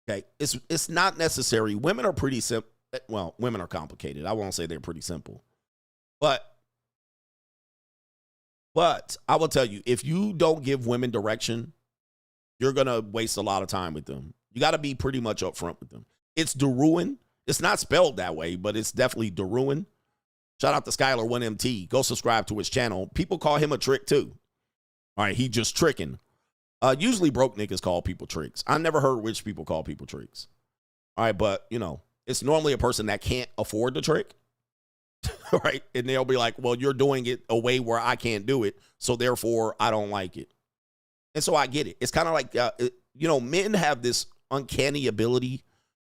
Okay, it's not necessary. Women are pretty simple. Well, women are complicated. I won't say they're pretty simple. But I will tell you, if you don't give women direction, you're going to waste a lot of time with them. You got to be pretty much upfront with them. It's DeRuin. It's not spelled that way, but it's definitely DeRuin. Shout out to Skylar 1MT. Go subscribe to his channel. People call him a trick too. All right, he just tricking. Usually broke niggas call people tricks. I never heard rich people call people tricks. All right, but, you know, it's normally a person that can't afford the trick. All right, and they'll be like, well, you're doing it a way where I can't do it, so therefore I don't like it. And so I get it. It's kind of like, you know, men have this uncanny ability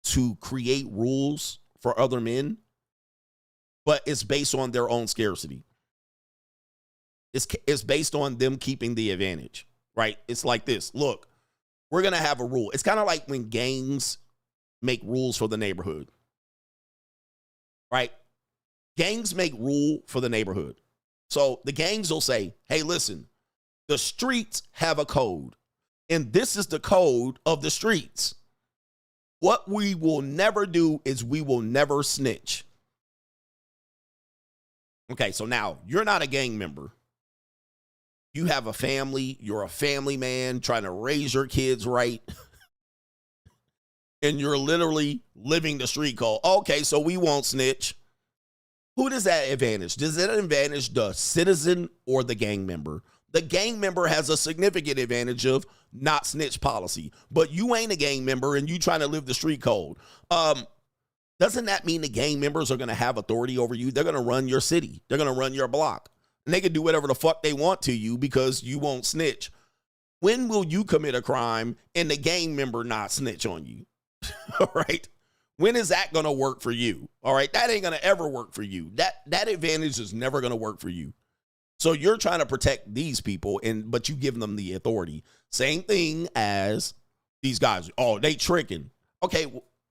to create rules for other men, but it's based on their own scarcity. It's based on them keeping the advantage, right? It's like this. Look, we're going to have a rule. It's kind of like when gangs make rules for the neighborhood, right? Gangs make rule for the neighborhood. So the gangs will say, hey, listen, the streets have a code, and this is the code of the streets. What we will never do is we will never snitch. Okay, so now you're not a gang member. You have a family. You're a family man trying to raise your kids right. And you're literally living the street code. Okay, so we won't snitch. Who does that advantage? Does that advantage the citizen or the gang member? The gang member has a significant advantage of not snitch policy, but you ain't a gang member and you trying to live the street code. Doesn't that mean the gang members are going to have authority over you? They're going to run your city. They're going to run your block. And they can do whatever the fuck they want to you because you won't snitch. When will you commit a crime and the gang member not snitch on you? All right. When is that going to work for you? All right. That ain't going to ever work for you. That advantage is never going to work for you. So you're trying to protect these people, but you give them the authority. Same thing as these guys. Oh, they tricking. Okay,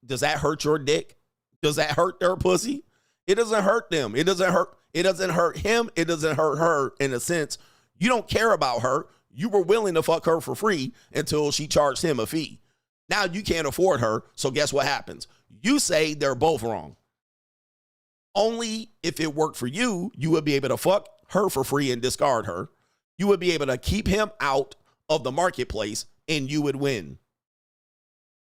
does that hurt your dick? Does that hurt their pussy? It doesn't hurt them. It doesn't hurt him. It doesn't hurt her in a sense. You don't care about her. You were willing to fuck her for free until she charged him a fee. Now you can't afford her, so guess what happens? You say they're both wrong. Only if it worked for you, you would be able to fuck her for free and discard her. You would be able to keep him out of the marketplace and you would win.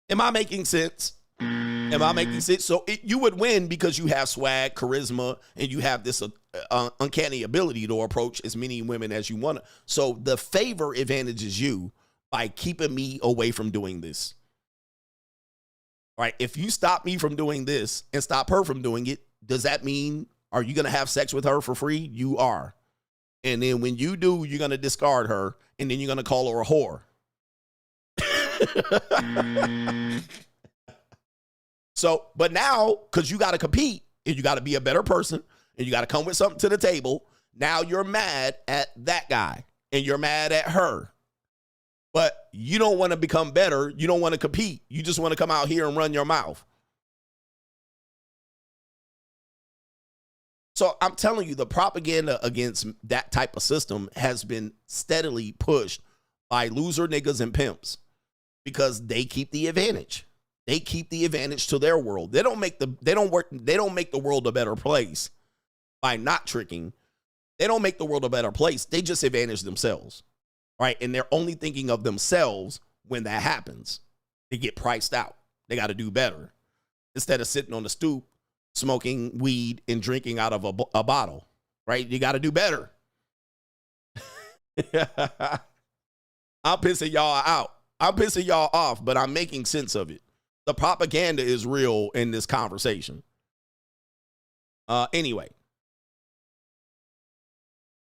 Am I making sense? Am I making sense? So you would win because you have swag, charisma, and you have this uncanny ability to approach as many women as you want to. So the favor advantages you by keeping me away from doing this. All right, if you stop me from doing this and stop her from doing it, does that mean, are you going to have sex with her for free? You are. And then when you do, you're going to discard her, and then you're going to call her a whore. So, but now, because you got to compete, and you got to be a better person, and you got to come with something to the table, now you're mad at that guy, and you're mad at her. But you don't want to become better. You don't want to compete. You just want to come out here and run your mouth. So I'm telling you, the propaganda against that type of system has been steadily pushed by loser niggas and pimps. because they keep the advantage. They keep the advantage to their world. They don't make the world a better place by not tricking. They don't make the world a better place. They just advantage themselves, right? And they're only thinking of themselves when that happens. They get priced out. They got to do better instead of sitting on the stoop, smoking weed and drinking out of a bottle, right? You got to do better. I'm pissing y'all out. I'm pissing y'all off, but I'm making sense of it. The propaganda is real in this conversation. Anyway,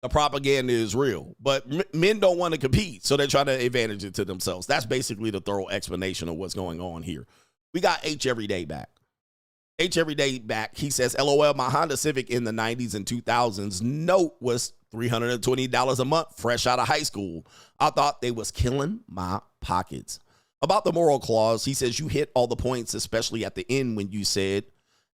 the propaganda is real, but men don't want to compete, so they're trying to advantage it to themselves. That's basically the thorough explanation of what's going on here. We got H Everyday back. H Everyday back. He says, LOL, my Honda Civic in the 90s and 2000s note was $320 a month fresh out of high school. I thought they was killing my pockets. About the moral clause, he says you hit all the points, especially at the end when you said,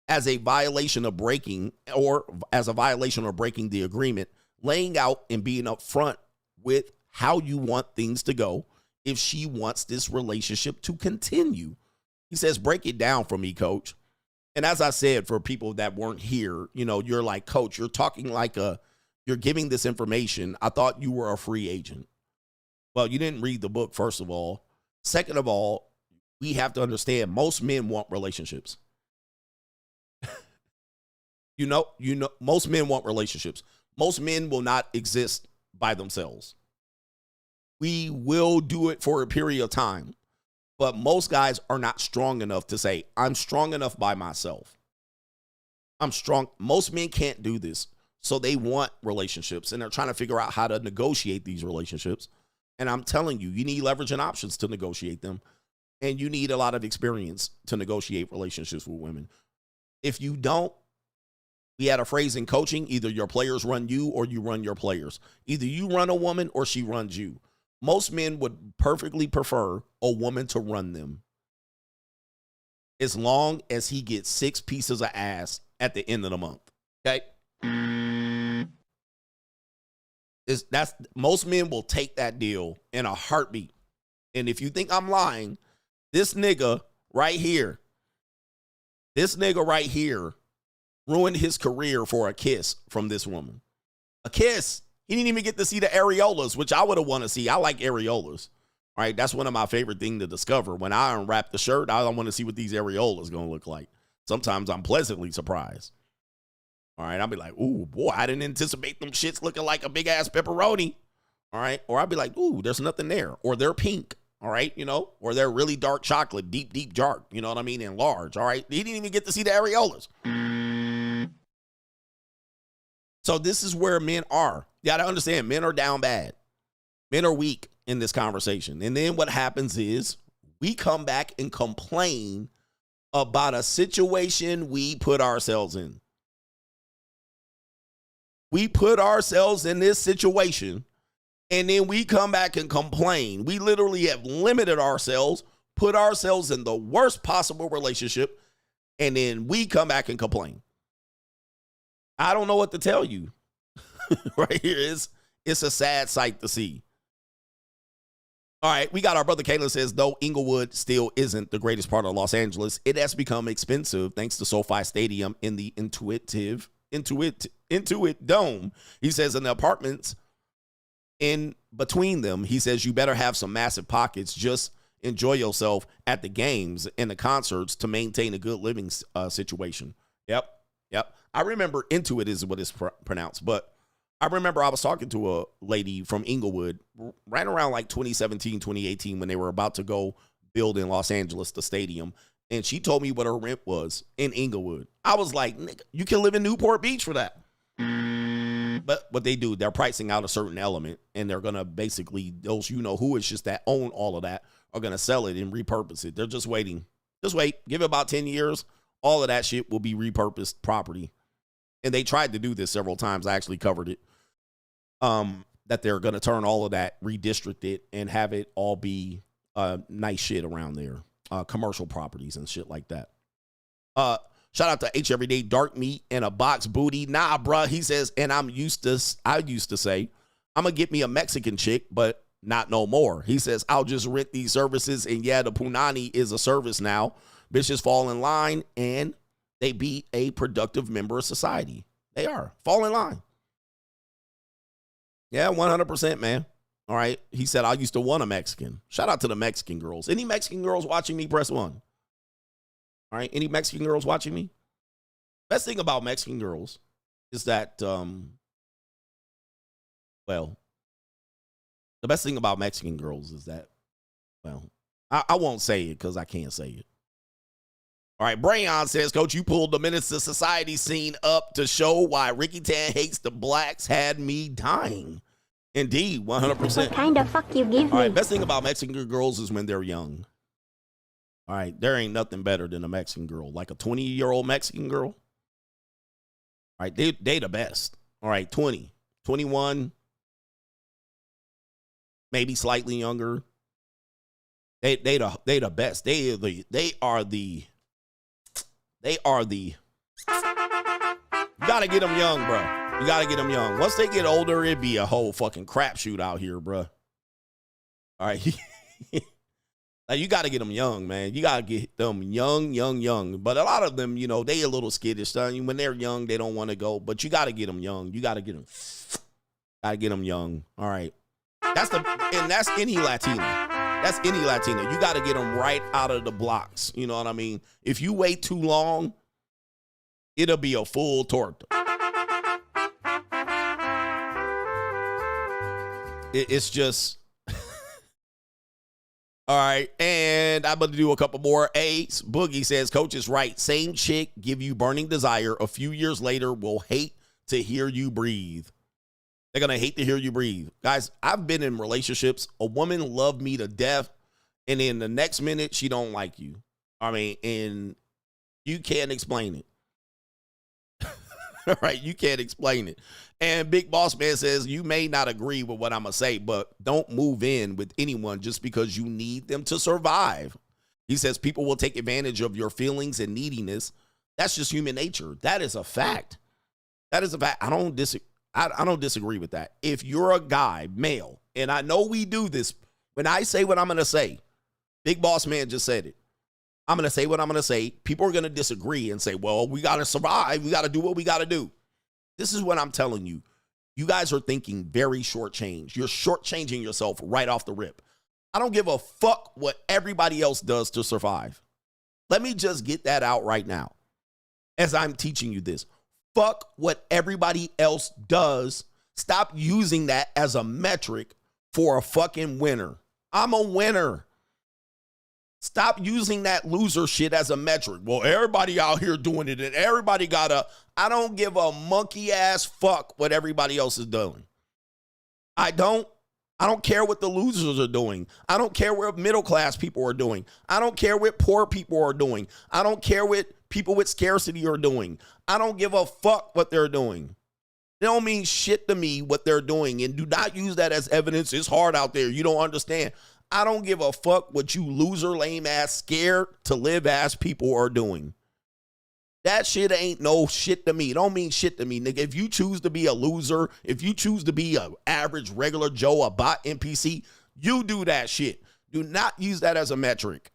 as a violation of breaking the agreement, laying out and being upfront with how you want things to go if she wants this relationship to continue. He says, break it down for me, coach. And as I said, for people that weren't here, you know, you're like, coach, you're talking like you're giving this information. I thought you were a free agent. Well, you didn't read the book, first of all. Second of all, we have to understand most men want relationships. You know, most men want relationships. Most men will not exist by themselves. We will do it for a period of time, but most guys are not strong enough to say, I'm strong enough by myself. I'm strong. Most men can't do this. So they want relationships, and they're trying to figure out how to negotiate these relationships. And I'm telling you, you need leverage and options to negotiate them. And you need a lot of experience to negotiate relationships with women. If you don't, we had a phrase in coaching, either your players run you or you run your players. Either you run a woman or she runs you. Most men would perfectly prefer a woman to run them, as long as he gets 6 pieces of ass at the end of the month. Okay? Most men will take that deal in a heartbeat. And if you think I'm lying, this nigga right here ruined his career for a kiss from this woman. A kiss. He didn't even get to see the areolas, which I would have wanted to see. I like areolas. All right, that's one of my favorite things to discover. When I unwrap the shirt, I want to see what these areolas going to look like. Sometimes I'm pleasantly surprised. All right, I'll be like, ooh, boy, I didn't anticipate them shits looking like a big-ass pepperoni. All right, or I'll be like, ooh, there's nothing there. Or they're pink, all right, you know, or they're really dark chocolate, deep, deep dark, you know what I mean, and large, all right? He didn't even get to see the areolas. So this is where men are. You got to understand, men are down bad. Men are weak in this conversation. And then what happens is we come back and complain about a situation we put ourselves in. We put ourselves in this situation, and then we come back and complain. We literally have limited ourselves, put ourselves in the worst possible relationship, and then we come back and complain. I don't know what to tell you. Right here, it's a sad sight to see. All right, we got our brother Kayla says, though Inglewood still isn't the greatest part of Los Angeles, it has become expensive thanks to SoFi Stadium in the Intuit Dome. He says, in the apartments in between them, he says, you better have some massive pockets. Just enjoy yourself at the games and the concerts to maintain a good living situation. Yep. I remember Intuit is what it's pronounced, but I remember I was talking to a lady from Inglewood right around like 2017, 2018 when they were about to go build in Los Angeles, the stadium. And she told me what her rent was in Inglewood. I was like, nigga, you can live in Newport Beach for that. But what they do, they're pricing out a certain element, and they're going to basically, those you know who is just that own all of that are going to sell it and repurpose it. They're just waiting. Just wait. Give it about 10 years. All of that shit will be repurposed property. And they tried to do this several times. I actually covered it. That they're going to turn all of that, redistrict it, and have it all be nice shit around there. Commercial properties and shit like that. Shout out to H Everyday, dark meat and a box booty. Nah, bruh. He says, and I used to say, I'm going to get me a Mexican chick, but not no more. He says, I'll just rent these services. And yeah, the punani is a service now. Bitches fall in line and they be a productive member of society. They are. Fall in line. Yeah, 100%, man. All right. He said, I used to want a Mexican. Shout out to the Mexican girls. Any Mexican girls watching me, press 1. All right. Any Mexican girls watching me? Best thing about Mexican girls is that, well, the best thing about Mexican girls is that, well, I won't say it because I can't say it. All right, Brayon says, Coach, you pulled the Menace to Society scene up to show why Ricky Tan hates the blacks had me dying. Indeed, 100%. What kind of fuck you give me? All right, best thing about Mexican girls is when they're young. All right, there ain't nothing better than a Mexican girl. Like a 20-year-old Mexican girl. All right, they the best. All right, 20, 21, maybe slightly younger. They the best. They are the you gotta get them young, bro. You gotta get them young. Once they get older, it'd be a whole fucking crapshoot out here, bro. All right. Like, you gotta get them young, man. You gotta get them young. But a lot of them, you know, they a little skittish. When they're young, they don't want to go. But you gotta get them young. You gotta get them. Gotta get them young. All right. That's any Latina. That's any Latina. You got to get them right out of the blocks. You know what I mean? If you wait too long, it'll be a full torta. It's just... All right, and I'm going to do a couple more. Ace Boogie says, Coach is right. Same chick give you burning desire. A few years later, will hate to hear you breathe. They're going to hate to hear you breathe. Guys, I've been in relationships. A woman loved me to death, and then the next minute, she don't like you. I mean, and you can't explain it. All right, you can't explain it. And Big Boss Man says, you may not agree with what I'm going to say, but don't move in with anyone just because you need them to survive. He says people will take advantage of your feelings and neediness. That's just human nature. That is a fact. That is a fact. I don't disagree with that. If you're a guy, male, and I know we do this, when I say what I'm going to say, Big Boss Man just said it. I'm going to say what I'm going to say. People are going to disagree and say, well, we got to survive. We got to do what we got to do. This is what I'm telling you. You guys are thinking very shortchange. You're shortchanging yourself right off the rip. I don't give a fuck what everybody else does to survive. Let me just get that out right now as I'm teaching you this. Fuck what everybody else does. Stop using that as a metric for a fucking winner. I'm a winner. Stop using that loser shit as a metric. Well, everybody out here doing it and everybody I don't give a monkey ass fuck what everybody else is doing. I don't care what the losers are doing. I don't care what middle class people are doing. I don't care what poor people are doing. I don't care what people with scarcity are doing. I don't give a fuck what they're doing. It don't mean shit to me what they're doing. And do not use that as evidence. It's hard out there. You don't understand. I don't give a fuck what you loser, lame ass, scared to live ass people are doing. That shit ain't no shit to me. It don't mean shit to me, nigga. If you choose to be a loser, if you choose to be an average, regular Joe, a bot NPC, you do that shit. Do not use that as a metric.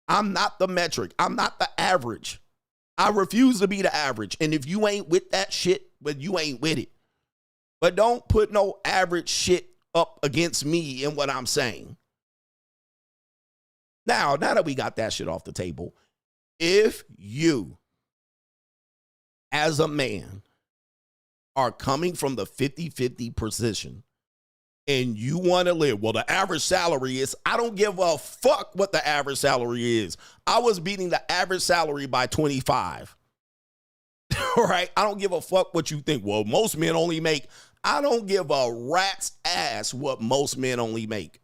I'm not the metric. I'm not the average. I refuse to be the average. And if you ain't with that shit, but you ain't with it. But don't put no average shit up against me and what I'm saying. Now that we got that shit off the table, if you, as a man, are coming from the 50-50 position and you want to live, well, the average salary is, I don't give a fuck what the average salary is. I was beating the average salary by 25. All right? I don't give a fuck what you think. Well, most men only make, I don't give a rat's ass what most men only make.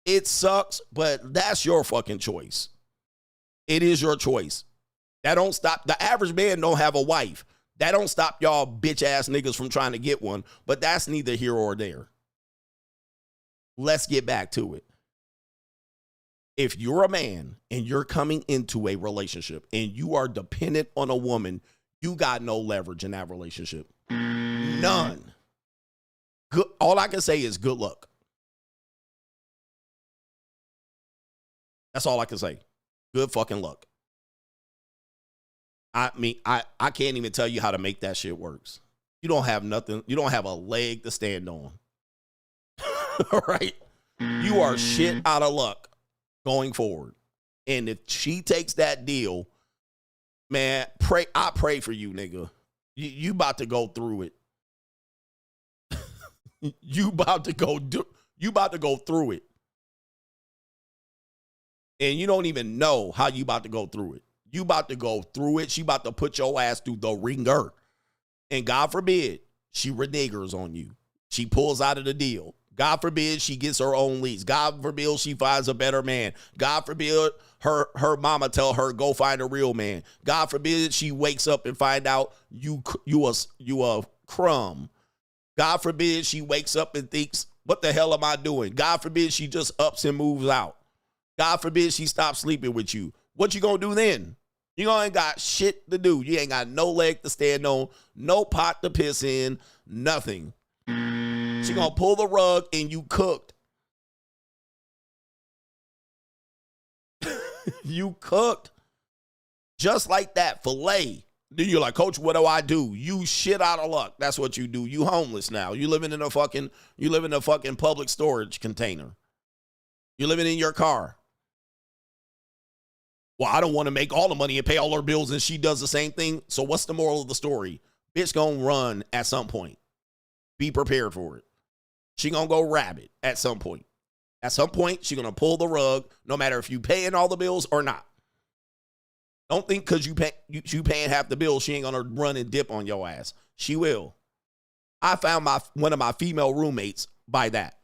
It sucks, but that's your fucking choice. It is your choice. That don't stop. The average man don't have a wife. That don't stop y'all bitch ass niggas from trying to get one, but that's neither here or there. Let's get back to it. If you're a man and you're coming into a relationship and you are dependent on a woman, you got no leverage in that relationship. None. Good. All I can say is good luck. That's all I can say. Good fucking luck. I mean, I can't even tell you how to make that shit works. You don't have nothing. You don't have a leg to stand on. All right? You are shit out of luck going forward. And if she takes that deal, man, I pray for you, nigga. You about to go through it. You about to go through it. And you don't even know how you about to go through it. You about to go through it. She about to put your ass through the ringer. And God forbid, she renegers on you. She pulls out of the deal. God forbid she gets her own lease. God forbid she finds a better man. God forbid her mama tell her go find a real man. God forbid she wakes up and find out you a crumb. God forbid she wakes up and thinks, what the hell am I doing? God forbid she just ups and moves out. God forbid she stops sleeping with you. What you gonna do then? You ain't got shit to do. You ain't got no leg to stand on, no pot to piss in, nothing. She gonna pull the rug and you cooked. You cooked. Just like that, filet. Then you're like, Coach, what do I do? You shit out of luck. That's what you do. You homeless now. You living in a fucking public storage container. You living in your car. Well, I don't want to make all the money and pay all her bills, and she does the same thing. So what's the moral of the story? Bitch gonna run at some point. Be prepared for it. She gonna go rabid at some point. At some point, she gonna pull the rug, no matter if you paying all the bills or not. Don't think because you paying half the bill, she ain't gonna run and dip on your ass. She will. I found one of my female roommates by that.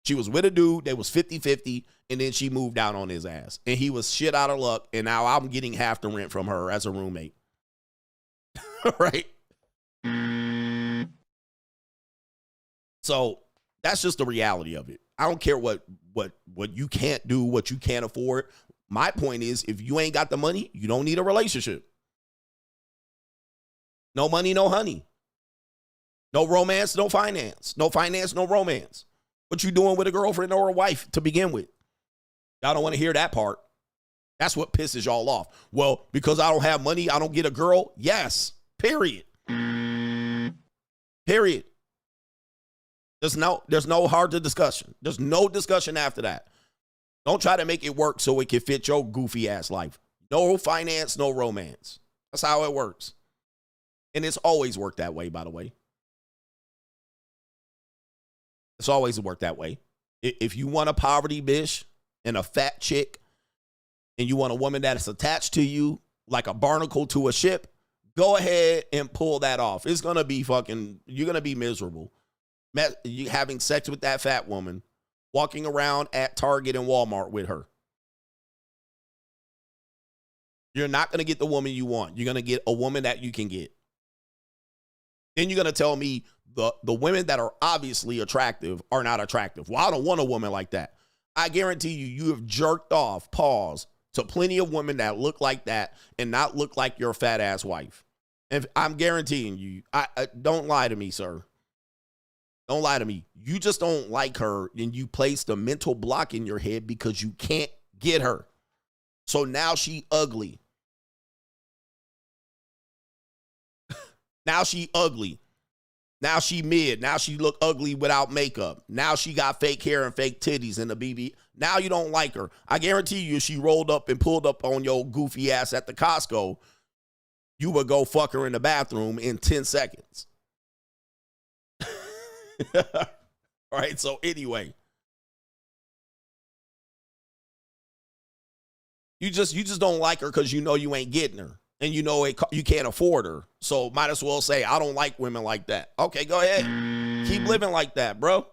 She was with a dude that was 50-50, and then she moved out on his ass. And he was shit out of luck, and now I'm getting half the rent from her as a roommate. Right? So that's just the reality of it. I don't care what you can't do, what you can't afford. My point is, if you ain't got the money, you don't need a relationship. No money, no honey. No romance, no finance. No finance, no romance. What you doing with a girlfriend or a wife to begin with? Y'all don't want to hear that part. That's what pisses y'all off. Well, because I don't have money, I don't get a girl? Yes. Period. Period. There's no hard discussion. There's no discussion after that. Don't try to make it work so it can fit your goofy ass life. No finance, no romance. That's how it works. And it's always worked that way, by the way. It's always worked that way. If you want a poverty bitch and a fat chick, and you want a woman that is attached to you like a barnacle to a ship, go ahead and pull that off. It's going to be you're going to be miserable. You having sex with that fat woman, walking around at Target and Walmart with her. You're not going to get the woman you want. You're going to get a woman that you can get. Then you're going to tell me the women that are obviously attractive are not attractive. Well, I don't want a woman like that. I guarantee you have jerked off, to plenty of women that look like that and not look like your fat ass wife. And I'm guaranteeing you, I don't lie to me, sir. Don't lie to me. You just don't like her, and you placed a mental block in your head because you can't get her. So now she ugly. Now she ugly. Now she mid. Now she look ugly without makeup. Now she got fake hair and fake titties in the BB. Now you don't like her. I guarantee you, if she rolled up and pulled up on your goofy ass at the Costco, you would go fuck her in the bathroom in 10 seconds. All right, so anyway. You just don't like her because you know you ain't getting her. And you know you can't afford her. So might as well say, I don't like women like that. Okay, go ahead. Keep living like that, bro.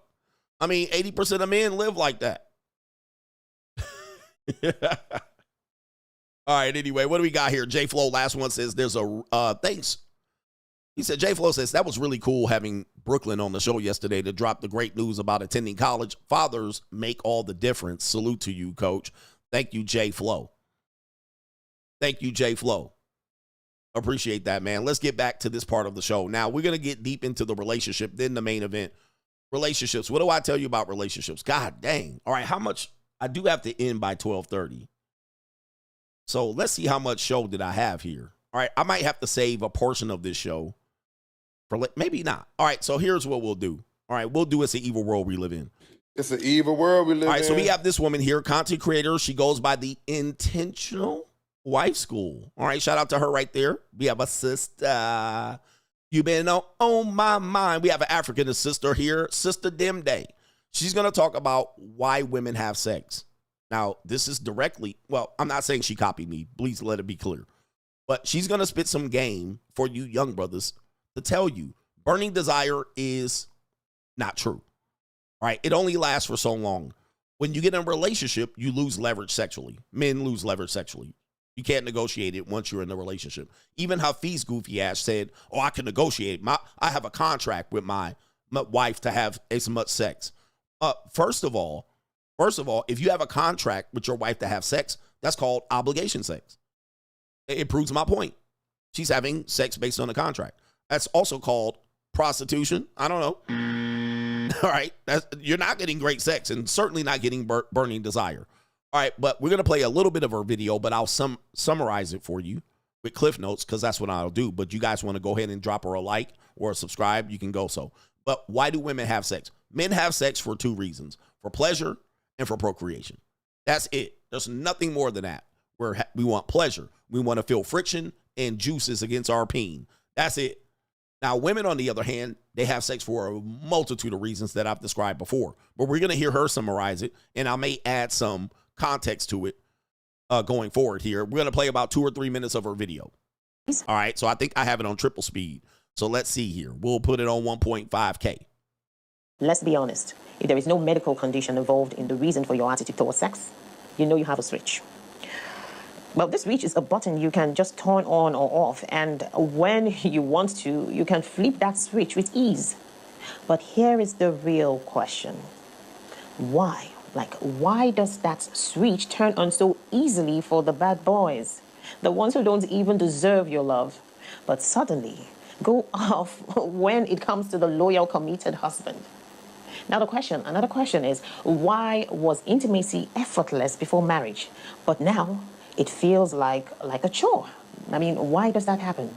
I mean, 80% of men live like that. All right, anyway, what do we got here? J Flow, last one, says there's a, thanks. He said, J Flow says, that was really cool having Brooklyn on the show yesterday to drop the great news about attending college. Fathers make all the difference. Salute to you, Coach. Thank you, J Flow. Thank you, J Flow. Appreciate that, man. Let's get back to this part of the show. Now, we're going to get deep into the relationship, then the main event. Relationships. What do I tell you about relationships? God dang. All right, how much? I do have to end by 12:30. So let's see how much show did I have here. All right, I might have to save a portion of this show. Maybe not. All right, so here's what we'll do. All right, we'll do It's an Evil World We Live In. It's an evil world we live in. All right, so we have this woman here, content creator. She goes by the Intentional Wife School. All right, shout out to her right there. We have a sister. You been on my mind. We have an African sister here, Sister Demday. She's going to talk about why women have sex. Now, this is directly, well, I'm not saying she copied me. Please let it be clear. But she's going to spit some game for you young brothers to tell you burning desire is not true. All right, it only lasts for so long. When you get in a relationship, you lose leverage sexually. Men lose leverage sexually. You can't negotiate it once you're in a relationship. Even Hafiz's goofy ass said, oh, I can negotiate. I have a contract with my wife to have as much sex. First of all, if you have a contract with your wife to have sex, that's called obligation sex. It proves my point. She's having sex based on a contract. That's also called prostitution. I don't know. All right. You're not getting great sex and certainly not getting burning desire. All right. But we're going to play a little bit of her video, but I'll summarize it for you with Cliff Notes because that's what I'll do. But you guys want to go ahead and drop her a like or a subscribe, you can go so. But why do women have sex? Men have sex for two reasons, for pleasure and for procreation. That's it. There's nothing more than that. We want pleasure. We want to feel friction and juices against our peen. That's it. Now, women, on the other hand, they have sex for a multitude of reasons that I've described before. But we're going to hear her summarize it, and I may add some context to it going forward here. We're going to play about 2 or 3 minutes of her video. All right, so I think I have it on triple speed. So let's see here. We'll put it on 1.5K. Let's be honest. If there is no medical condition involved in the reason for your attitude towards sex, you know you have a switch. Well, this switch is a button you can just turn on or off, and when you want to, you can flip that switch with ease. But here is the real question. Why? Like, why does that switch turn on so easily for the bad boys? The ones who don't even deserve your love, but suddenly go off when it comes to the loyal, committed husband. Now another question is, why was intimacy effortless before marriage, but now it feels like a chore? I mean, why does that happen?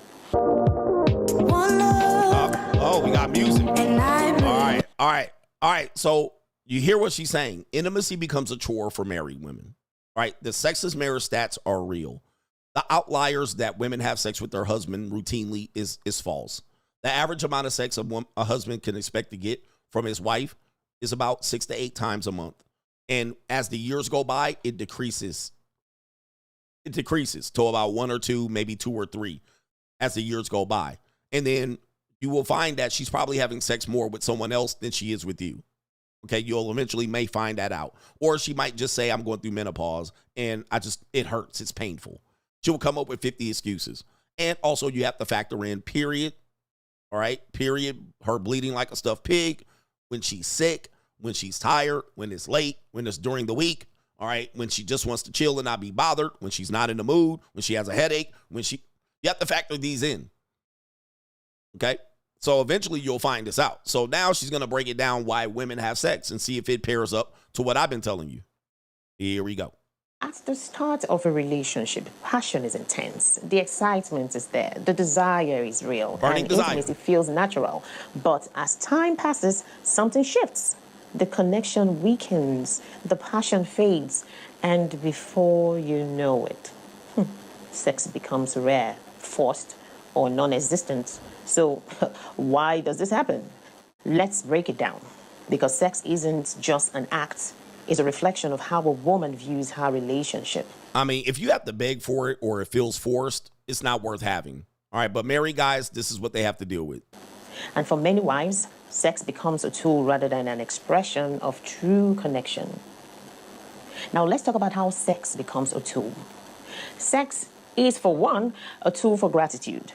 Oh, we got music. All right. So you hear what she's saying. Intimacy becomes a chore for married women. All right. The sexist marriage stats are real. The outliers that women have sex with their husband routinely is false. The average amount of sex a husband can expect to get from his wife is about 6 to 8 times a month. And as the years go by, it decreases. It decreases to about 1 or 2, maybe 2 or 3 as the years go by. And then you will find that she's probably having sex more with someone else than she is with you. Okay, you'll eventually may find that out. Or she might just say, I'm going through menopause and it hurts, it's painful. She will come up with 50 excuses. And also you have to factor in period. All right, period. Her bleeding like a stuffed pig, when she's sick, when she's tired, when it's late, when it's during the week. All right, when she just wants to chill and not be bothered, when she's not in the mood, when she has a headache, you have to factor these in. Okay, so eventually you'll find this out. So now she's going to break it down why women have sex and see if it pairs up to what I've been telling you. Here we go. At the start of a relationship, passion is intense. The excitement is there. The desire is real. Burning desire. Intimacy feels natural. But as time passes, something shifts. The connection weakens. The passion fades. And before you know it, sex becomes rare, forced, or non-existent. So why does this happen? Let's break it down. Because sex isn't just an act. It's a reflection of how a woman views her relationship. I mean, if you have to beg for it or it feels forced, it's not worth having. All right, but married guys, this is what they have to deal with. And for many wives, sex becomes a tool rather than an expression of true connection. Now, let's talk about how sex becomes a tool. Sex is, for one, a tool for gratitude.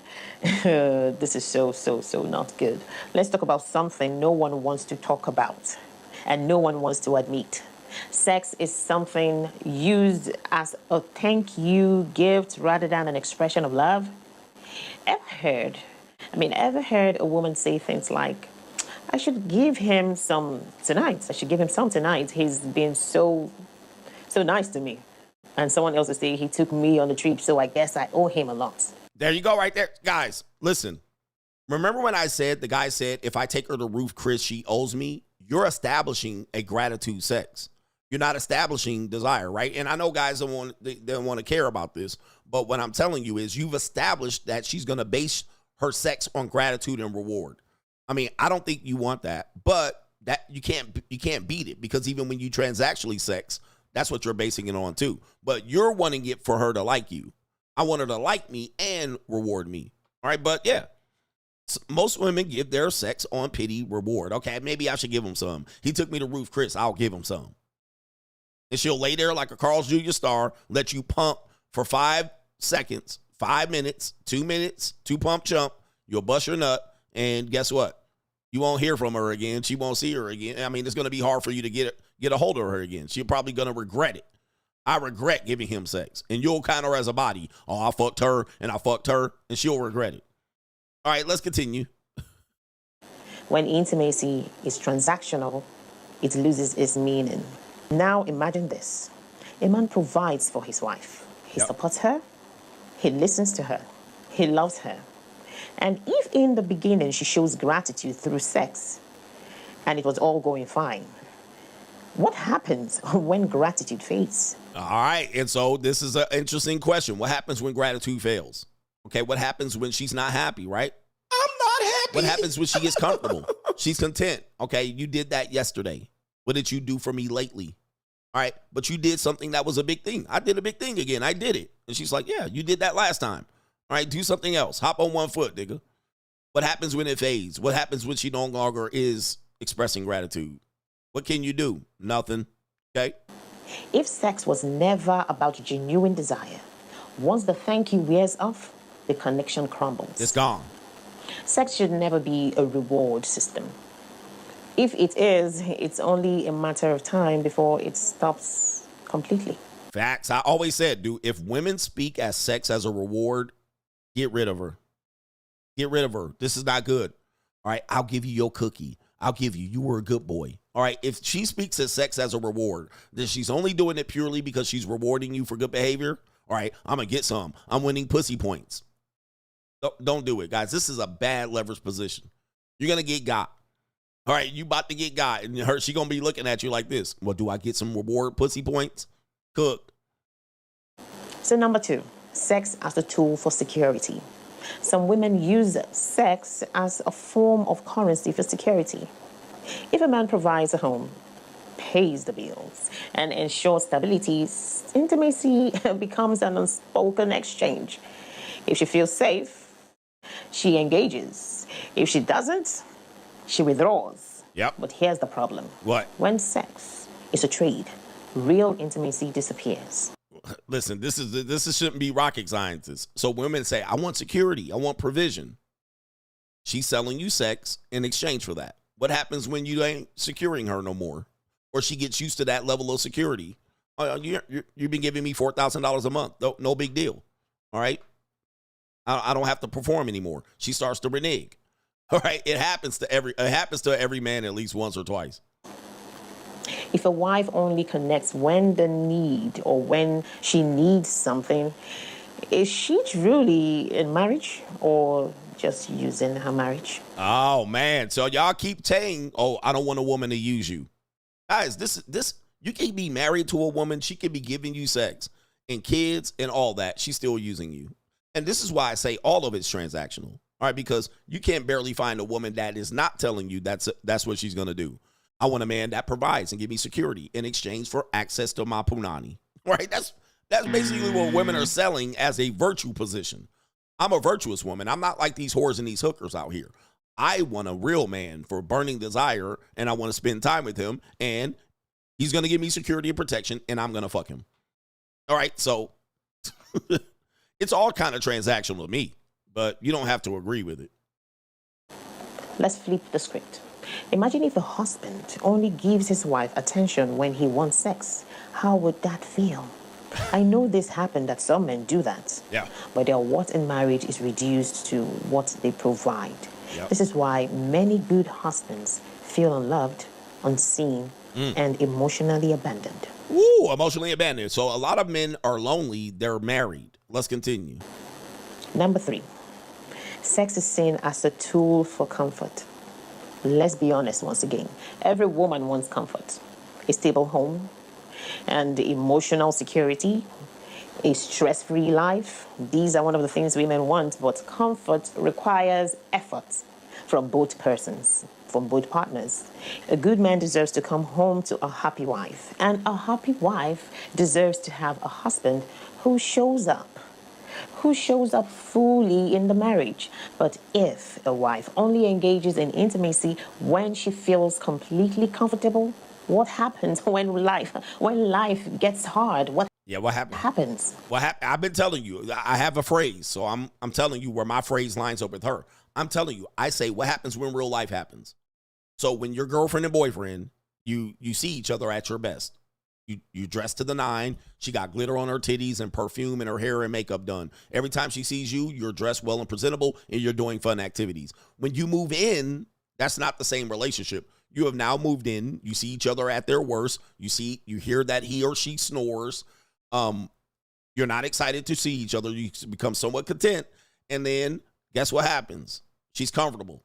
This is so not good. Let's talk about something no one wants to talk about and no one wants to admit. Sex is something used as a thank you gift rather than an expression of love. Ever heard a woman say things like, I should give him some tonight. I should give him some tonight. He's been so nice to me. And someone else will say he took me on the trip, so I guess I owe him a lot. There you go right there. Guys, listen. Remember when I said, the guy said, if I take her to Roof Chris, she owes me? You're establishing a gratitude sex. You're not establishing desire, right? And I know guys don't want to care about this, but what I'm telling you is you've established that she's going to base her sex on gratitude and reward. I mean, I don't think you want that, but that you can't beat it, because even when you transactionally sex, that's what you're basing it on too. But you're wanting it for her to like you. I want her to like me and reward me. All right, but yeah. Most women give their sex on pity reward. Okay, maybe I should give him some. He took me to Roof Chris. I'll give him some. And she'll lay there like a Carl's Jr. star, let you pump for 5 seconds, 5 minutes, 2 minutes, 2 pump chump. You'll bust your nut. And guess what? You won't hear from her again. She won't see her again. I mean, it's going to be hard for you to get a hold of her again. She's probably going to regret it. I regret giving him sex. And you'll kind of as a body, oh, I fucked her, and she'll regret it. All right, let's continue. When intimacy is transactional, it loses its meaning. Now imagine this. A man provides for his wife. He supports her. He listens to her. He loves her. And if in the beginning she shows gratitude through sex, and it was all going fine, what happens when gratitude fades? All right, and so this is an interesting question. What happens when gratitude fails? Okay, what happens when she's not happy, right? I'm not happy. What happens when she gets comfortable? She's content. Okay, you did that yesterday. What did you do for me lately? All right, but you did something that was a big thing. I did a big thing again. I did it. And she's like, yeah, you did that last time. All right, do something else. Hop on one foot, nigga. What happens when it fades? What happens when she no longer is expressing gratitude? What can you do? Nothing. Okay? If sex was never about genuine desire, once the thank you wears off, the connection crumbles. It's gone. Sex should never be a reward system. If it is, it's only a matter of time before it stops completely. Facts. I always said, dude, if women speak as sex as a reward, get rid of her. Get rid of her. This is not good. All right, I'll give you your cookie. I'll give you. You were a good boy. All right, if she speaks of sex as a reward, then she's only doing it purely because she's rewarding you for good behavior. All right, I'm going to get some. I'm winning pussy points. Don't do it, guys. This is a bad leverage position. You're going to get got. All right, you about to get got, and she going to be looking at you like this. Well, do I get some reward pussy points? Cooked. So number 2, sex as a tool for security. Some women use sex as a form of currency for security. If a man provides a home, pays the bills, and ensures stability, intimacy becomes an unspoken exchange. If she feels safe, she engages. If she doesn't, she withdraws. Yep. But here's the problem. What? When sex is a trade, real intimacy disappears. Listen, this shouldn't be rocket scientists. So women say, I want security. I want provision. She's selling you sex in exchange for that. What happens when you ain't securing her no more? Or she gets used to that level of security? You've been giving me $4,000 a month. No big deal. All right? I don't have to perform anymore. She starts to renege. All right? It happens to every man at least once or twice. If a wife only connects when the need or when she needs something, is she truly in marriage or just using her marriage? Oh, man. So y'all keep saying, oh, I don't want a woman to use you. Guys, this you can be married to a woman. She could be giving you sex and kids and all that. She's still using you. And this is why I say all of it's transactional. All right, because you can't barely find a woman that is not telling you that's what she's going to do. I want a man that provides and give me security in exchange for access to my punani. Right? That's basically what women are selling as a virtue position. I'm a virtuous woman. I'm not like these whores and these hookers out here. I want a real man for burning desire, and I want to spend time with him, and he's going to give me security and protection, and I'm going to fuck him. All right, so it's all kind of transactional to me, but you don't have to agree with it. Let's flip the script. Imagine if a husband only gives his wife attention when he wants sex. How would that feel? I know this happened that some men do that. Yeah. But their what in marriage is reduced to what they provide. Yep. This is why many good husbands feel unloved, unseen, and emotionally abandoned. Ooh, emotionally abandoned. So a lot of men are lonely. They're married. Let's continue. Number 3, sex is seen as a tool for comfort. Let's be honest once again. Every woman wants comfort, a stable home, and emotional security, a stress-free life. These are one of the things women want, but comfort requires effort from both persons, from both partners. A good man deserves to come home to a happy wife, and a happy wife deserves to have a husband who shows up fully in the marriage. But if a wife only engages in intimacy when she feels completely comfortable, what happens when life gets hard? What happens? I've been telling you, I have a phrase, so I'm telling you where my phrase lines up with her. I'm telling you, I say what happens when real life happens. So when your girlfriend and boyfriend, you see each other at your best. You dress to the nine. She got glitter on her titties and perfume and her hair and makeup done. Every time she sees you, you're dressed well and presentable and you're doing fun activities. When you move in, that's not the same relationship. You have now moved in. You see each other at their worst. You hear that he or she snores. You're not excited to see each other. You become somewhat content. And then guess what happens? She's comfortable.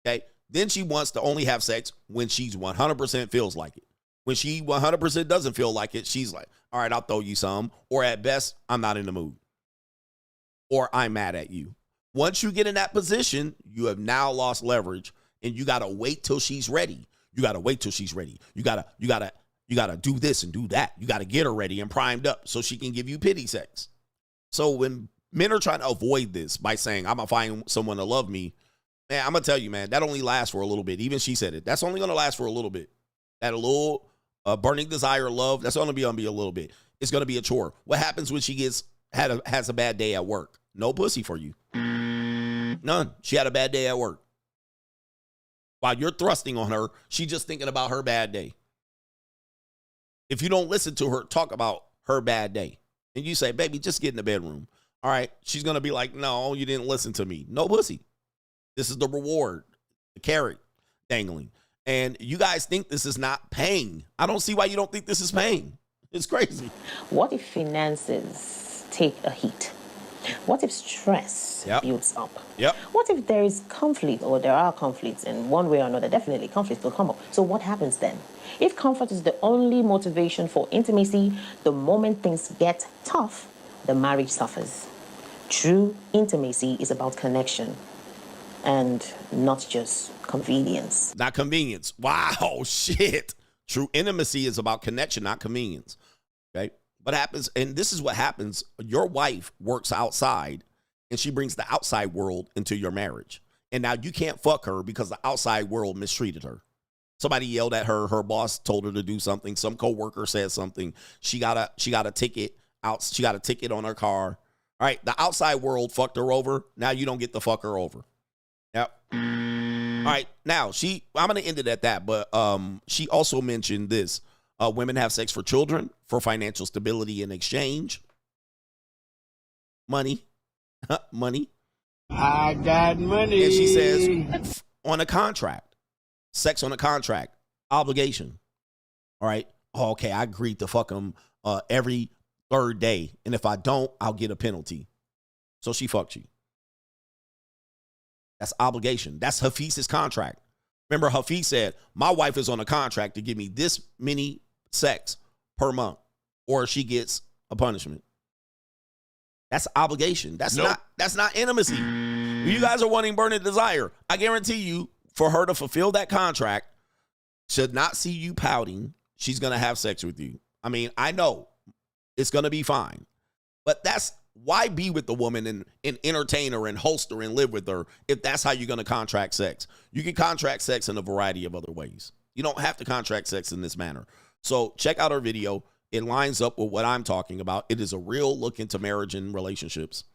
Okay. Then she wants to only have sex when she's 100% feels like it. When she 100% doesn't feel like it, she's like, all right, I'll throw you some. Or at best, I'm not in the mood. Or I'm mad at you. Once you get in that position, you have now lost leverage and you got to wait till she's ready. You got to wait till she's ready. You got to do this and do that. You got to get her ready and primed up so she can give you pity sex. So when men are trying to avoid this by saying, I'm going to find someone to love me, man, I'm going to tell you, man, that only lasts for a little bit. Even she said it. That's only going to last for a little bit. That a little burning desire, love, that's only going to be a little bit. It's going to be a chore. What happens when she has a bad day at work? No pussy for you. None. She had a bad day at work. While you're thrusting on her, she's just thinking about her bad day. If you don't listen to her talk about her bad day, and you say, baby, just get in the bedroom. All right. She's going to be like, no, you didn't listen to me. No pussy. This is the reward, the carrot dangling. And you guys think this is not pain. I don't see why you don't think this is pain. It's crazy. What if finances take a hit? What if stress builds up? What if there is conflict, or there are conflicts in one way or another? Definitely conflicts will come up. So what happens then? If comfort is the only motivation for intimacy, the moment things get tough, the marriage suffers. True intimacy is about connection and not just convenience. Not convenience. Wow, shit. True intimacy is about connection, not convenience. Okay? What happens, and this is what happens, your wife works outside and she brings the outside world into your marriage. And now you can't fuck her because the outside world mistreated her. Somebody yelled at her, her boss told her to do something, some coworker said something, she got a ticket out, she got a ticket on her car. All right, the outside world fucked her over. Now you don't get to fuck her over. Yep. All right. Now I'm going to end it at that, but she also mentioned this. Women have sex for children, for financial stability in exchange. Money. Money. I got money. And she says on a contract, sex on a contract, obligation. All right. Oh, okay. I agreed to fuck him every third day. And if I don't, I'll get a penalty. So she fucked you. That's obligation. That's Hafiz's contract. Remember, Hafiz said, my wife is on a contract to give me this many sex per month, or she gets a punishment. That's obligation. That's not intimacy. You guys are wanting burning desire. I guarantee you, for her to fulfill that contract, should not see you pouting, she's going to have sex with you. I mean, I know it's going to be fine, but why be with the woman and entertain her and host her and live with her if that's how you're going to contract sex? You can contract sex in a variety of other ways. You don't have to contract sex in this manner. So check out our video. It lines up with what I'm talking about. It is a real look into marriage and relationships.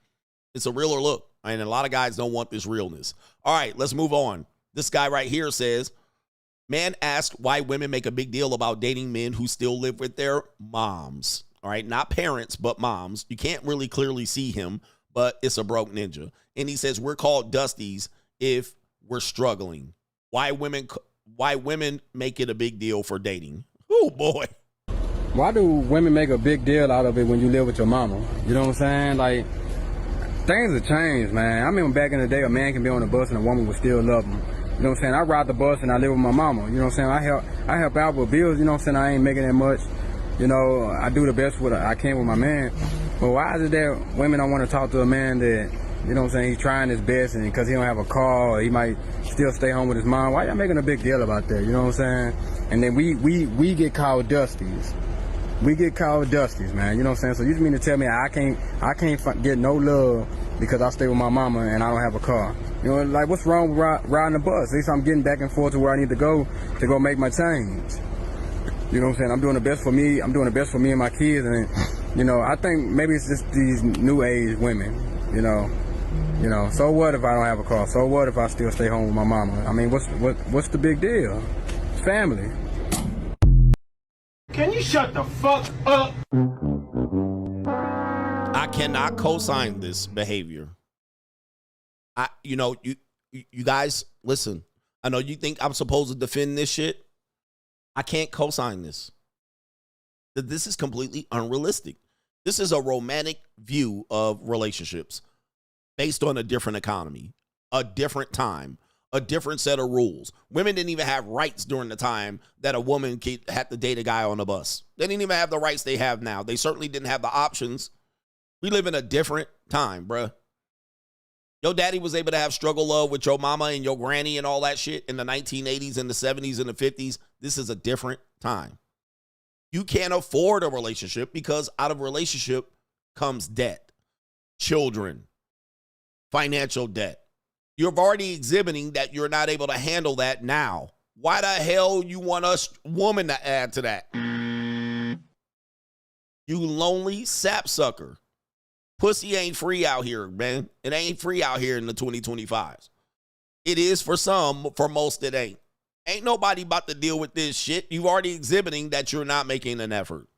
It's a realer look. And a lot of guys don't want this realness. All right, let's move on. This guy right here says, man asked why women make a big deal about dating men who still live with their moms. All right, not parents, but moms. You can't really clearly see him, but it's a broke ninja. And he says, we're called Dusties if we're struggling. Why women make it a big deal for dating? Oh, boy. Why do women make a big deal out of it when you live with your mama? You know what I'm saying? Like, things have changed, man. I remember back in the day, a man can be on the bus and a woman would still love him. You know what I'm saying? I ride the bus and I live with my mama. You know what I'm saying? I help out with bills. You know what I'm saying? I ain't making that much. You know, I do the best I can with my man. But why is it that women don't want to talk to a man that, you know what I'm saying, he's trying his best and because he don't have a car or he might still stay home with his mom? Why y'all making a big deal about that? You know what I'm saying? And then we get called Dusties. We get called Dusties, man. You know what I'm saying? So you mean to tell me I can't get no love because I stay with my mama and I don't have a car? You know, like what's wrong with riding the bus? At least I'm getting back and forth to where I need to go make my change. You know what I'm saying? I'm doing the best for me. I'm doing the best for me and my kids. And, you know, I think maybe it's just these new age women, you know, so what if I don't have a car? So what if I still stay home with my mama? I mean, what's the big deal? It's family. Can you shut the fuck up? I cannot co-sign this behavior. You guys, listen. I know you think I'm supposed to defend this shit. I can't co-sign this. This is completely unrealistic. This is a romantic view of relationships based on a different economy, a different time, a different set of rules. Women didn't even have rights during the time that a woman had to date a guy on a bus. They didn't even have the rights they have now. They certainly didn't have the options. We live in a different time, bruh. Your daddy was able to have struggle love with your mama and your granny and all that shit in the 1980s and the 70s and the 50s. This is a different time. You can't afford a relationship because out of relationship comes debt, children, financial debt. You're already exhibiting that you're not able to handle that now. Why the hell you want us woman to add to that? You lonely sapsucker. Pussy ain't free out here, man. It ain't free out here in the 2025s. It is for some, for most it ain't. Ain't nobody about to deal with this shit. You've already exhibiting that you're not making an effort.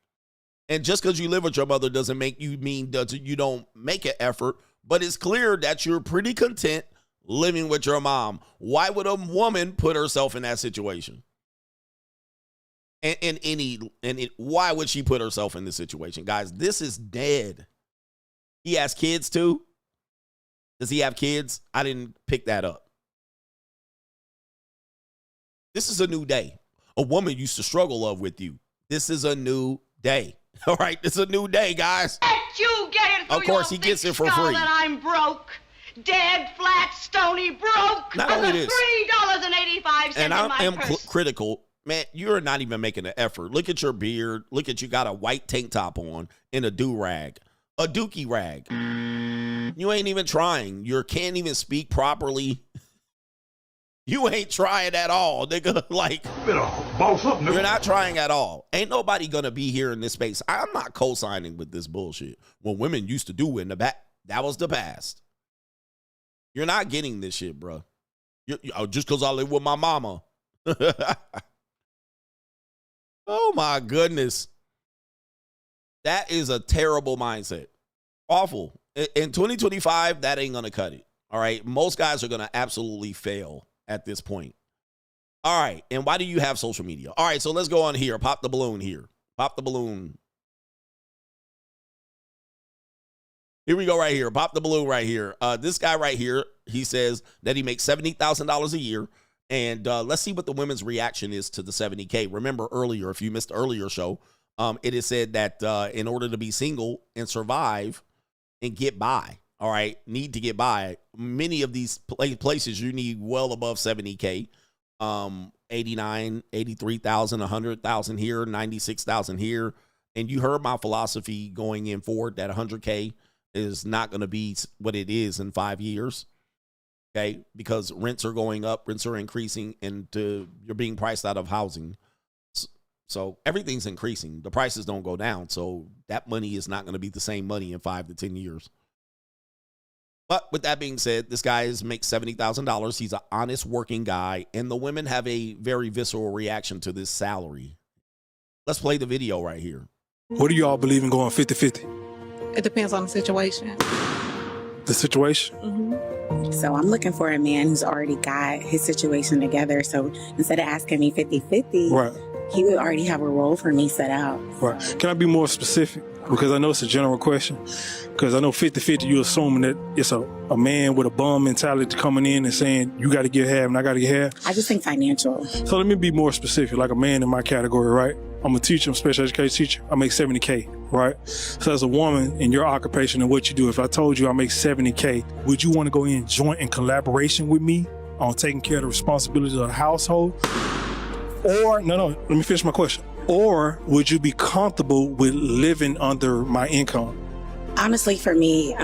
And just because you live with your mother doesn't make you mean that you don't make an effort, but it's clear that you're pretty content living with your mom. Why would a woman put herself in that situation? Why would she put herself in this situation? Guys, this is dead. He has kids too. Does he have kids? I didn't pick that up. This is a new day. A woman used to struggle love with you. This is a new day. All right, this is a new day, guys. Let you get it through of course, your he gets thick it for skull free. That I'm broke, dead, flat, stony, broke. Not I've only got this, $3.85 and in my I am purse. critical. Man, you're not even making an effort. Look at your beard. Look at you got a white tank top on and a do-rag. A dookie rag. You ain't even trying. You can't even speak properly. You ain't trying at all, nigga. Like, you're not trying at all. Ain't nobody gonna be here in this space. I'm not co-signing with this bullshit. What women used to do in the back, that was the past. You're not getting this shit, bro. Just because I live with my mama. Oh my goodness. That is a terrible mindset. Awful. In 2025, that ain't going to cut it. All right. Most guys are going to absolutely fail at this point. All right. And why do you have social media? All right. So let's go on here. Pop the balloon here. Pop the balloon. Here we go right here. Pop the balloon right here. This guy right here, he says that he makes $70,000 a year. And let's see what the women's reaction is to the 70K. Remember earlier, if you missed the earlier show, it is said that in order to be single and survive and get by, all right, need to get by, many of these places you need well above 70K, 89, 83,000, 100,000 here, 96,000 here. And you heard my philosophy going in forward that 100K is not going to be what it is in 5 years. Okay, because rents are going up, rents are increasing, and you're being priced out of housing. So everything's increasing. The prices don't go down. So that money is not going to be the same money in 5 to 10 years. But with that being said, this guy makes $70,000. He's an honest working guy. And the women have a very visceral reaction to this salary. Let's play the video right here. What do y'all believe in going 50-50? It depends on the situation. the situation. So I'm looking for a man who's already got his situation together. So instead of asking me 50-50, Right. he would already have a role for me set out. Right. Can I be more specific? Because I know it's a general question. Because I know 50-50, you're assuming that it's a man with a bum mentality coming in and saying, you got to get half and I got to get half. I just think financial. So let me be more specific, like a man in my category, right? I'm a teacher, I'm a special education teacher. I make $70K, right? So as a woman in your occupation and what you do, if I told you I make $70K, would you want to go in joint in collaboration with me on taking care of the responsibilities of the household? Or, no, let me finish my question. Or would you be comfortable with living under my income? Honestly, for me,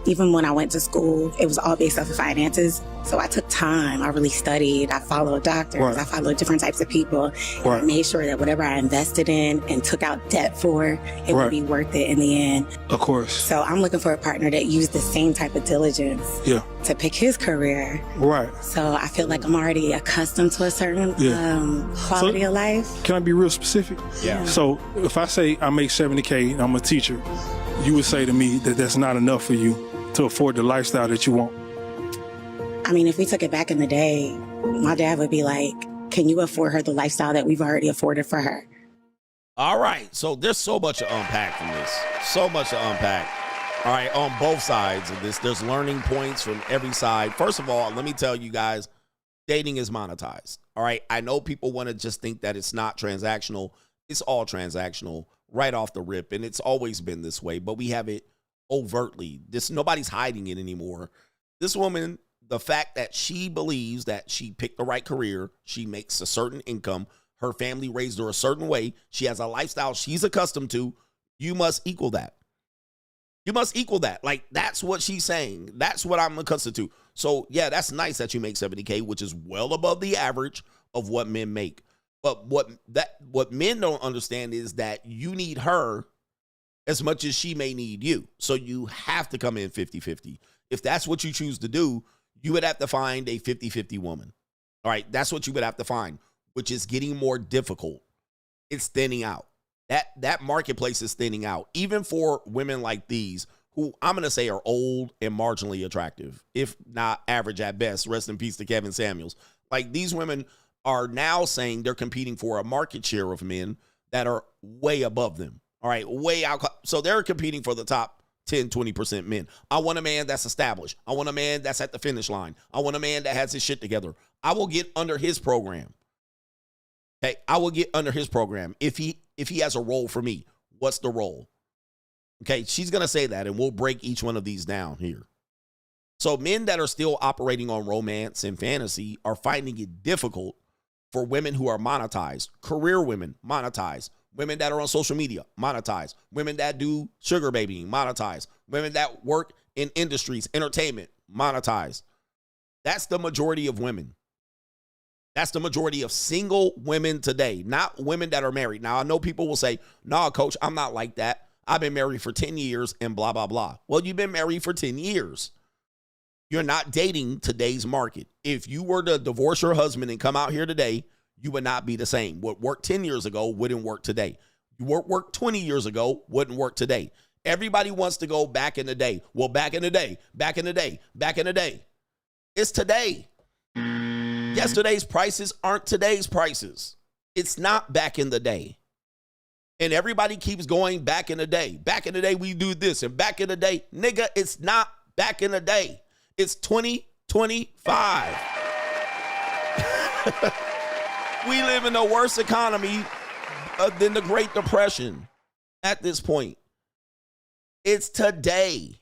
even when I went to school, it was all based off of finances. So I took time. I really studied. I followed doctors. Right. I followed different types of people. And Right. I made sure that whatever I invested in and took out debt for, it Right. would be worth it in the end. Of course. So I'm looking for a partner that used the same type of diligence Yeah. to pick his career. Right. So I feel like I'm already accustomed to a certain quality of life. Can I be real specific? Yeah. So if I say I make $70K and I'm a teacher, you would say to me that that's not enough for you to afford the lifestyle that you want. I mean, if we took it back in the day, my dad would be like, can you afford her the lifestyle that we've already afforded for her? All right. So there's so much to unpack from this. So much to unpack. All right. On both sides of this, there's learning points from every side. First of all, let me tell you guys, dating is monetized. All right. I know people want to just think that it's not transactional. It's all transactional right off the rip. And it's always been this way, but we have it overtly. Nobody's hiding it anymore. This woman, the fact that she believes that she picked the right career, she makes a certain income, her family raised her a certain way, she has a lifestyle she's accustomed to, you must equal that. You must equal that. Like, that's what she's saying. That's what I'm accustomed to. So, yeah, that's nice that you make $70K, which is well above the average of what men make. But what men don't understand is that you need her as much as she may need you. So you have to come in 50-50. If that's what you choose to do, you would have to find a 50-50 woman. All right, that's what you would have to find, which is getting more difficult. It's thinning out. That marketplace is thinning out, even for women like these, who I'm going to say are old and marginally attractive, if not average at best. Rest in peace to Kevin Samuels. Like, these women are now saying they're competing for a market share of men that are way above them. All right, way out. So they're competing for the top 10, 20% men. I want a man that's established. I want a man that's at the finish line. I want a man that has his shit together. I will get under his program. Okay, I will get under his program. If he has a role for me, what's the role? Okay, she's going to say that, and we'll break each one of these down here. So men that are still operating on romance and fantasy are finding it difficult for women who are monetized, career women, monetized, women that are on social media, monetized, women that do sugar babying, monetized, women that work in industries, entertainment, monetized. That's the majority of women. That's the majority of single women today, not women that are married. Now, I know people will say, nah, coach, I'm not like that. I've been married for 10 years and blah, blah, blah. Well, you've been married for 10 years. You're not dating today's market. If you were to divorce your husband and come out here today, you would not be the same. What worked 10 years ago wouldn't work today. What worked 20 years ago wouldn't work today. Everybody wants to go back in the day. Well, back in the day, back in the day, back in the day. It's today. Yesterday's prices aren't today's prices. It's not back in the day. And everybody keeps going back in the day. Back in the day, we do this. And back in the day, nigga, it's not back in the day. It's 2025. We live in a worse economy than the Great Depression at this point. It's today.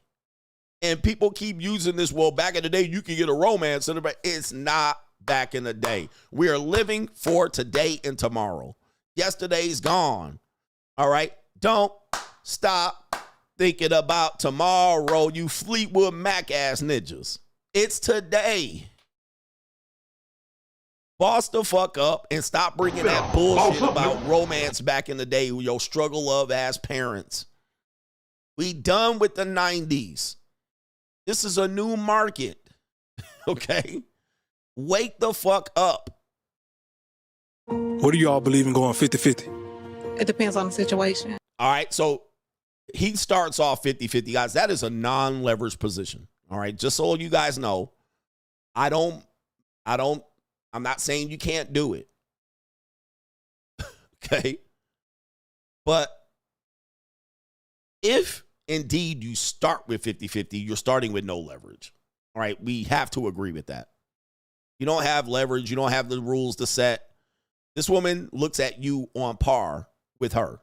And people keep using this, well, back in the day, you could get a romance. It's not back in the day. We are living for today and tomorrow. Yesterday's gone. All right? Don't stop thinking about tomorrow, you Fleetwood Mac ass ninjas. It's today. Boss the fuck up and stop bringing that bullshit about romance back in the day with your struggle love ass parents. We done with the 90s. This is a new market. Okay? Wake the fuck up. What do y'all believe in going 50-50? It depends on the situation. All right, so he starts off 50-50. Guys, that is a non-leverage position. All right. Just so you guys know, I'm not saying you can't do it. Okay. But if indeed you start with 50-50, you're starting with no leverage. All right. We have to agree with that. You don't have leverage. You don't have the rules to set. This woman looks at you on par with her.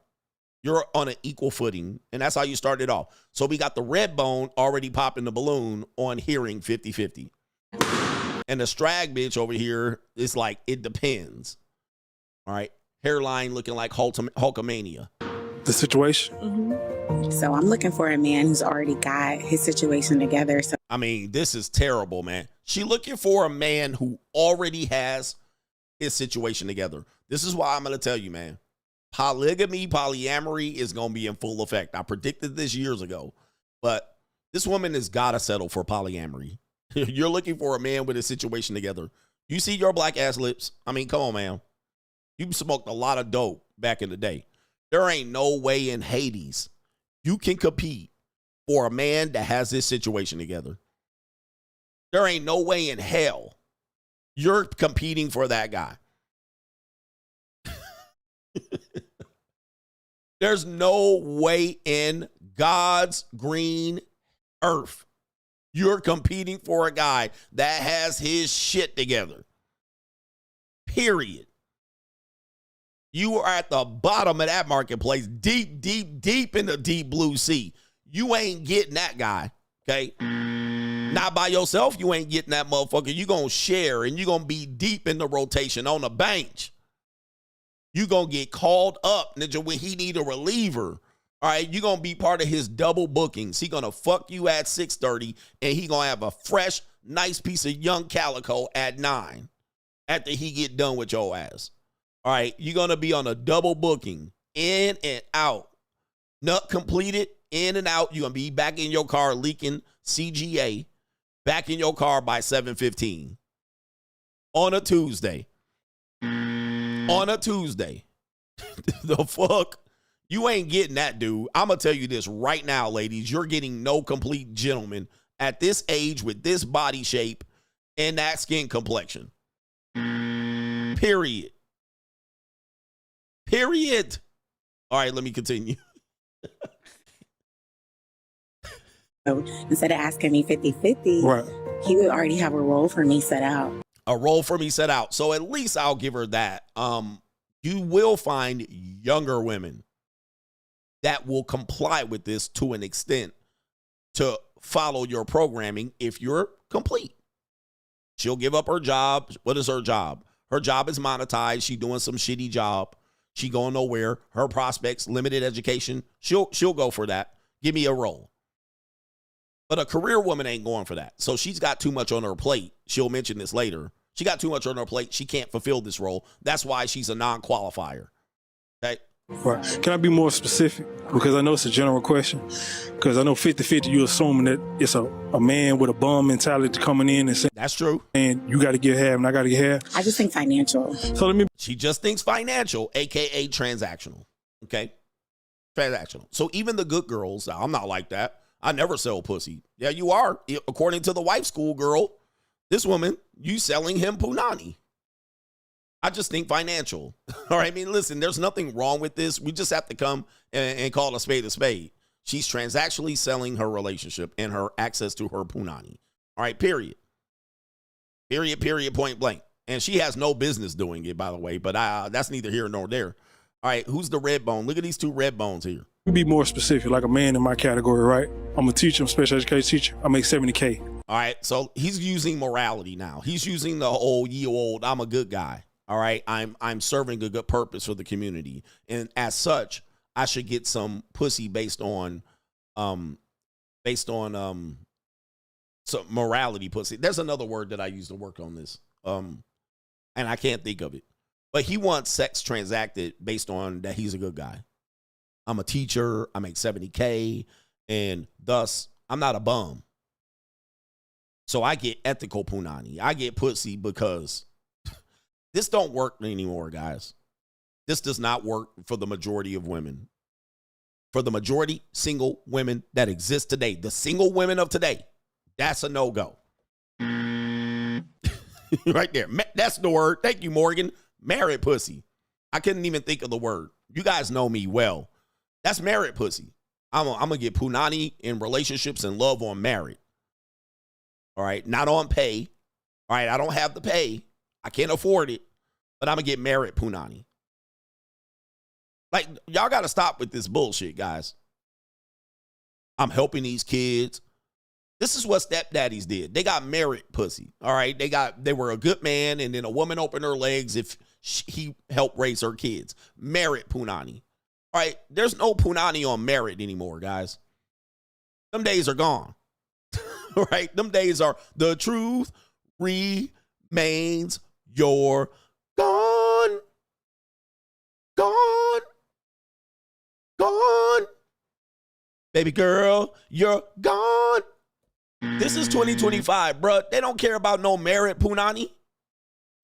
You're on an equal footing, and that's how you started off. So we got the red bone already popping the balloon on hearing 50-50. And the strag bitch over here is like, it depends. All right. Hairline looking like Hulkamania. The situation. Mm-hmm. So I'm looking for a man who's already got his situation together. So I mean, this is terrible, man. She looking for a man who already has his situation together. This is why I'm going to tell you, man. Polygamy, polyamory is going to be in full effect. I predicted this years ago, but this woman has got to settle for polyamory. You're looking for a man with a situation together. You see your black ass lips? I mean, come on, man. You smoked a lot of dope back in the day. There ain't no way in Hades you can compete for a man that has this situation together. There ain't no way in hell you're competing for that guy. There's no way in God's green earth you're competing for a guy that has his shit together. Period. You are at the bottom of that marketplace, deep, deep, deep in the deep blue sea. You ain't getting that guy, okay? Not by yourself, you ain't getting that motherfucker. You gonna share, and you gonna be deep in the rotation on the bench. You gonna get called up, ninja, when he need a reliever. All right, you gonna be part of his double bookings. He gonna fuck you at 6:30, and he gonna have a fresh, nice piece of young calico at 9 after he get done with your ass. All right, you're gonna be on a double booking, in and out. Nut completed, in and out. You're gonna be back in your car leaking CGA, back in your car by 7:15 on a Tuesday. On a Tuesday. The fuck? You ain't getting that, dude. I'm going to tell you this right now, ladies. You're getting no complete gentleman at this age with this body shape and that skin complexion. Period. Period. All right, let me continue. So instead of asking me 50-50, right, he would already have a role for me set out. A role for me set out. So at least I'll give her that. You will find younger women that will comply with this to an extent to follow your programming if you're complete. She'll give up her job. What is her job? Her job is monetized. She doing some shitty job. She going nowhere. Her prospects, limited education. She'll go for that. Give me a role. But a career woman ain't going for that. So she's got too much on her plate. She'll mention this later. She got too much on her plate. She can't fulfill this role. That's why she's a non-qualifier. Okay? Right. Can I be more specific? Because I know it's a general question. Because I know 50-50, you're assuming that it's a man with a bum mentality coming in and saying, that's true. And you got to get half and I got to get half. I just think financial. So she just thinks financial, a.k.a. transactional. Okay? Transactional. So even the good girls, I'm not like that. I never sell pussy. Yeah, you are. According to the wife school girl, this woman, you selling him punani. I just think financial. All right. I mean, listen, there's nothing wrong with this. We just have to come and call a spade a spade. She's transactionally selling her relationship and her access to her punani. All right. Period. Period. Point blank. And she has no business doing it, by the way, but that's neither here nor there. All right. Who's the red bone? Look at these two red bones here. Be more specific, like a man in my category, right? I'm a teacher, I'm a special education teacher. I make $70K. All right, so he's using morality now. He's using the old, I'm a good guy. All right, I'm serving a good purpose for the community, and as such, I should get some pussy based on some morality pussy. There's another word that I use to work on this, and I can't think of it. But he wants sex transacted based on that he's a good guy. I'm a teacher, I make $70K, and thus I'm not a bum. So I get ethical punani. I get pussy because this don't work anymore, guys. This does not work for the majority of women. For the majority single women that exist today, the single women of today, that's a no-go. Right there. That's the word. Thank you, Morgan. Married pussy. I couldn't even think of the word. You guys know me well. That's married pussy. I'm going to get punani in relationships and love on married. All right. Not on pay. All right. I don't have the pay. I can't afford it. But I'm going to get married punani. Like, y'all got to stop with this bullshit, guys. I'm helping these kids. This is what stepdaddies did. They got married pussy. All right. They were a good man, and then a woman opened her legs if he helped raise her kids. Married punani. All right. There's no punani on married anymore, guys. Them days are gone. All right. Them days are, the truth remains, you're gone. Gone. Gone. Baby girl, you're gone. This is 2025, bruh. They don't care about no merit, punani.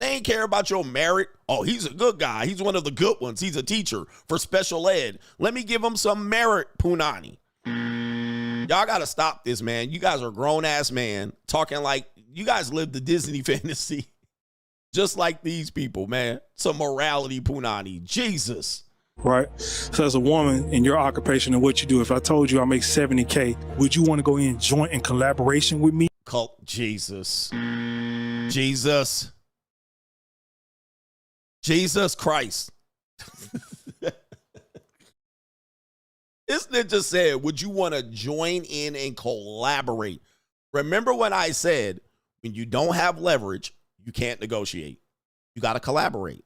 They ain't care about your merit. Oh, he's a good guy. He's one of the good ones. He's a teacher for special ed. Let me give him some merit, punani. Y'all got to stop this, man. You guys are grown-ass man talking like you guys live the Disney fantasy just like these people, man. Some morality, punani. Jesus. Right? So as a woman in your occupation and what you do, if I told you I make 70K, would you want to go in joint in collaboration with me? Jesus. Jesus. Jesus Christ. This ninja said, would you want to join in and collaborate? Remember when I said, when you don't have leverage, you can't negotiate. You got to collaborate.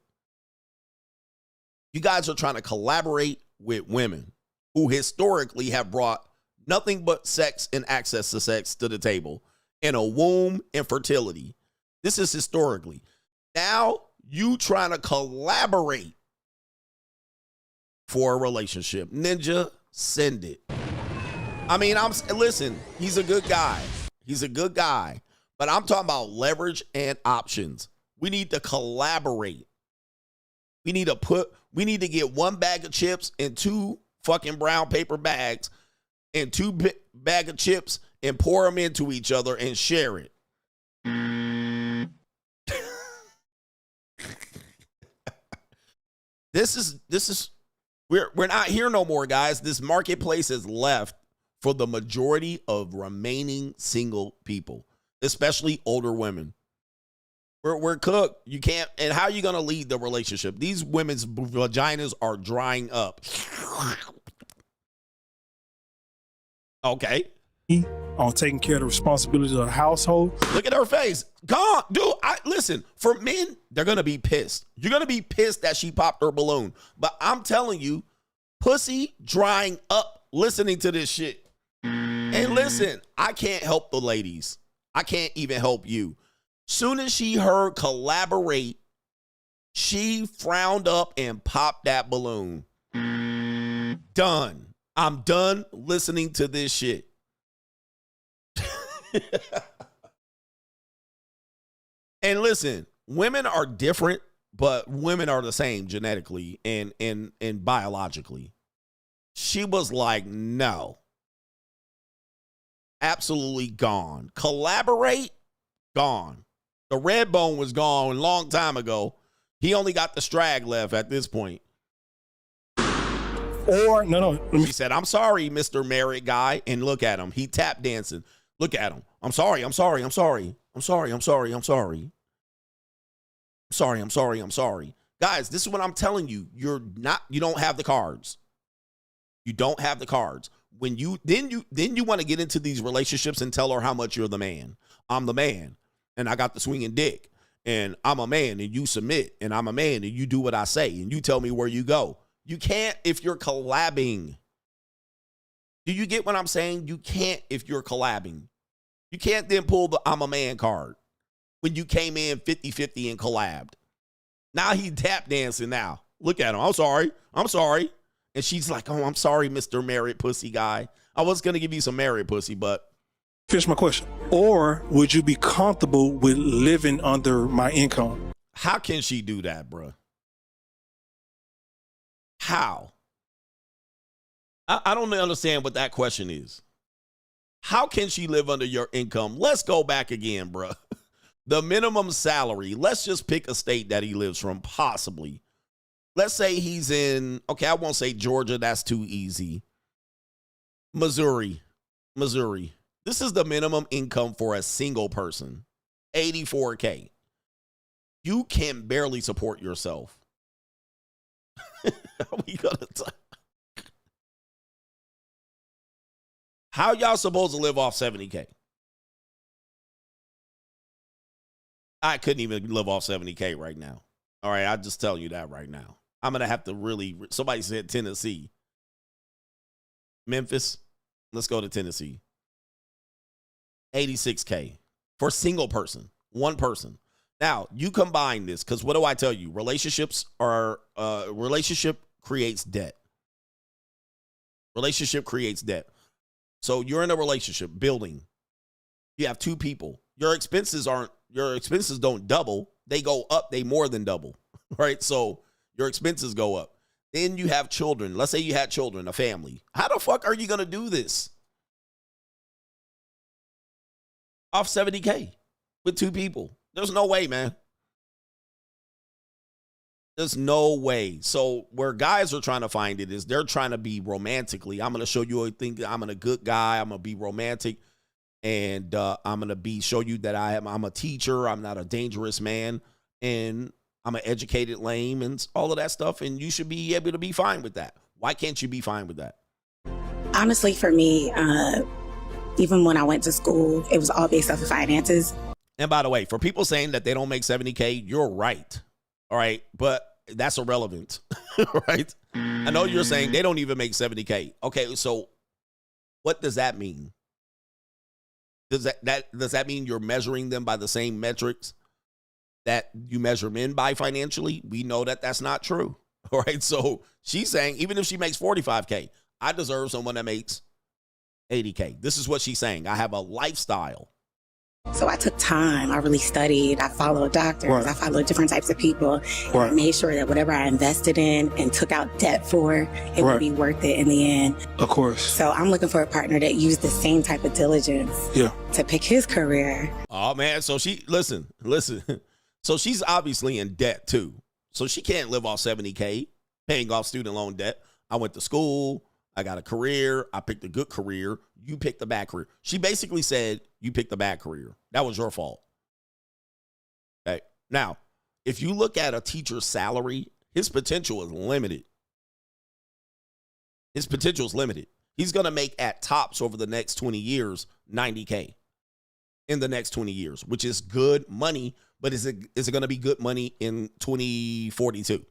You guys are trying to collaborate with women who historically have brought nothing but sex and access to sex to the table, and a womb and fertility. This is historically. Now you trying to collaborate for a relationship. Ninja, send it. I mean, listen, he's a good guy. He's a good guy. But I'm talking about leverage and options. We need to collaborate. We need to get one bag of chips and two fucking brown paper bags and two bag of chips and pour them into each other and share it. This is we're not here no more, guys. This marketplace is left for the majority of remaining single people, especially older women. We're cooked. You can't. And how are you going to lead the relationship? These women's vaginas are drying up. Okay. On taking care of the responsibilities of the household. Look at her face. Gone. Dude, listen, for men, they're going to be pissed. You're going to be pissed that she popped her balloon. But I'm telling you, pussy drying up listening to this shit. And listen, I can't help the ladies. I can't even help you. Soon as she heard collaborate, she frowned up and popped that balloon. Done. I'm done listening to this shit. And listen, women are different, but women are the same genetically and biologically. She was like, no. Absolutely gone. Collaborate? Gone. The red bone was gone a long time ago. He only got the strag left at this point. Or, no. She said, I'm sorry, Mr. Married Guy. And look at him. He tap dancing. Look at him. I'm sorry. Guys, this is what I'm telling you. You don't have the cards. You don't have the cards. When you want to get into these relationships and tell her how much you're the man. I'm the man, and I got the swinging dick, and I'm a man, and you submit, and I'm a man, and you do what I say, and you tell me where you go. You can't if you're collabing. Do you get what I'm saying? You can't if you're collabing. You can't then pull the I'm a man card when you came in 50-50 and collabed. Now he tap dancing now. Look at him. I'm sorry. And she's like, oh, I'm sorry, Mr. Married Pussy Guy. I was going to give you some married pussy, but. Finish my question. Or would you be comfortable with living under my income? How can she do that, bro? How? I don't understand what that question is. How can she live under your income? Let's go back again, bruh. The minimum salary. Let's just pick a state that he lives from, possibly. Let's say he's in, okay, I won't say Georgia. That's too easy. Missouri. This is the minimum income for a single person. $84K. You can barely support yourself. How y'all supposed to live off $70K? I couldn't even live off $70K right now. All right, I'll just tell you that right now. I'm going to have to really, somebody said Tennessee. Memphis, let's go to Tennessee. $86K for a single person, one person. Now, you combine this, because what do I tell you? Relationship creates debt. Relationship creates debt. So you're in a relationship, building. You have two people. Your expenses don't double. They go up. They more than double, right? So your expenses go up. Then you have children. Let's say you had children, a family. How the fuck are you going to do this? Off $70K with two people. There's no way, man. There's no way. So where guys are trying to find it is they're trying to be romantically. I'm going to show you a thing. I'm a good guy. I'm going to be romantic. And I'm going to show you that I'm a teacher. I'm not a dangerous man. And I'm an educated lame and all of that stuff. And you should be able to be fine with that. Why can't you be fine with that? Honestly, for me, even when I went to school, it was all based off of finances. And by the way, for people saying that they don't make $70K, you're right. All right. But that's irrelevant. Right? I know you're saying they don't even make $70K. Okay. So what does that mean? Does that mean you're measuring them by the same metrics that you measure men by financially? We know that that's not true. All right. So she's saying, even if she makes $45K, I deserve someone that makes $80K. This is what she's saying. I have a lifestyle. So I took time. I really studied. I followed doctors. Right. I followed different types of people. Right. I made sure that whatever I invested in and took out debt for, it would be worth it in the end. Of course. So I'm looking for a partner that used the same type of diligence to pick his career. Oh, man. So listen. So she's obviously in debt, too. So she can't live off $70K, paying off student loan debt. I went to school. I got a career. I picked a good career. You picked the bad career. She basically said, you picked the bad career. That was your fault. Okay. Now, if you look at a teacher's salary, his potential is limited. His potential is limited. He's going to make at tops over the next 20 years, $90K in the next 20 years, which is good money. But is it going to be good money in 2042?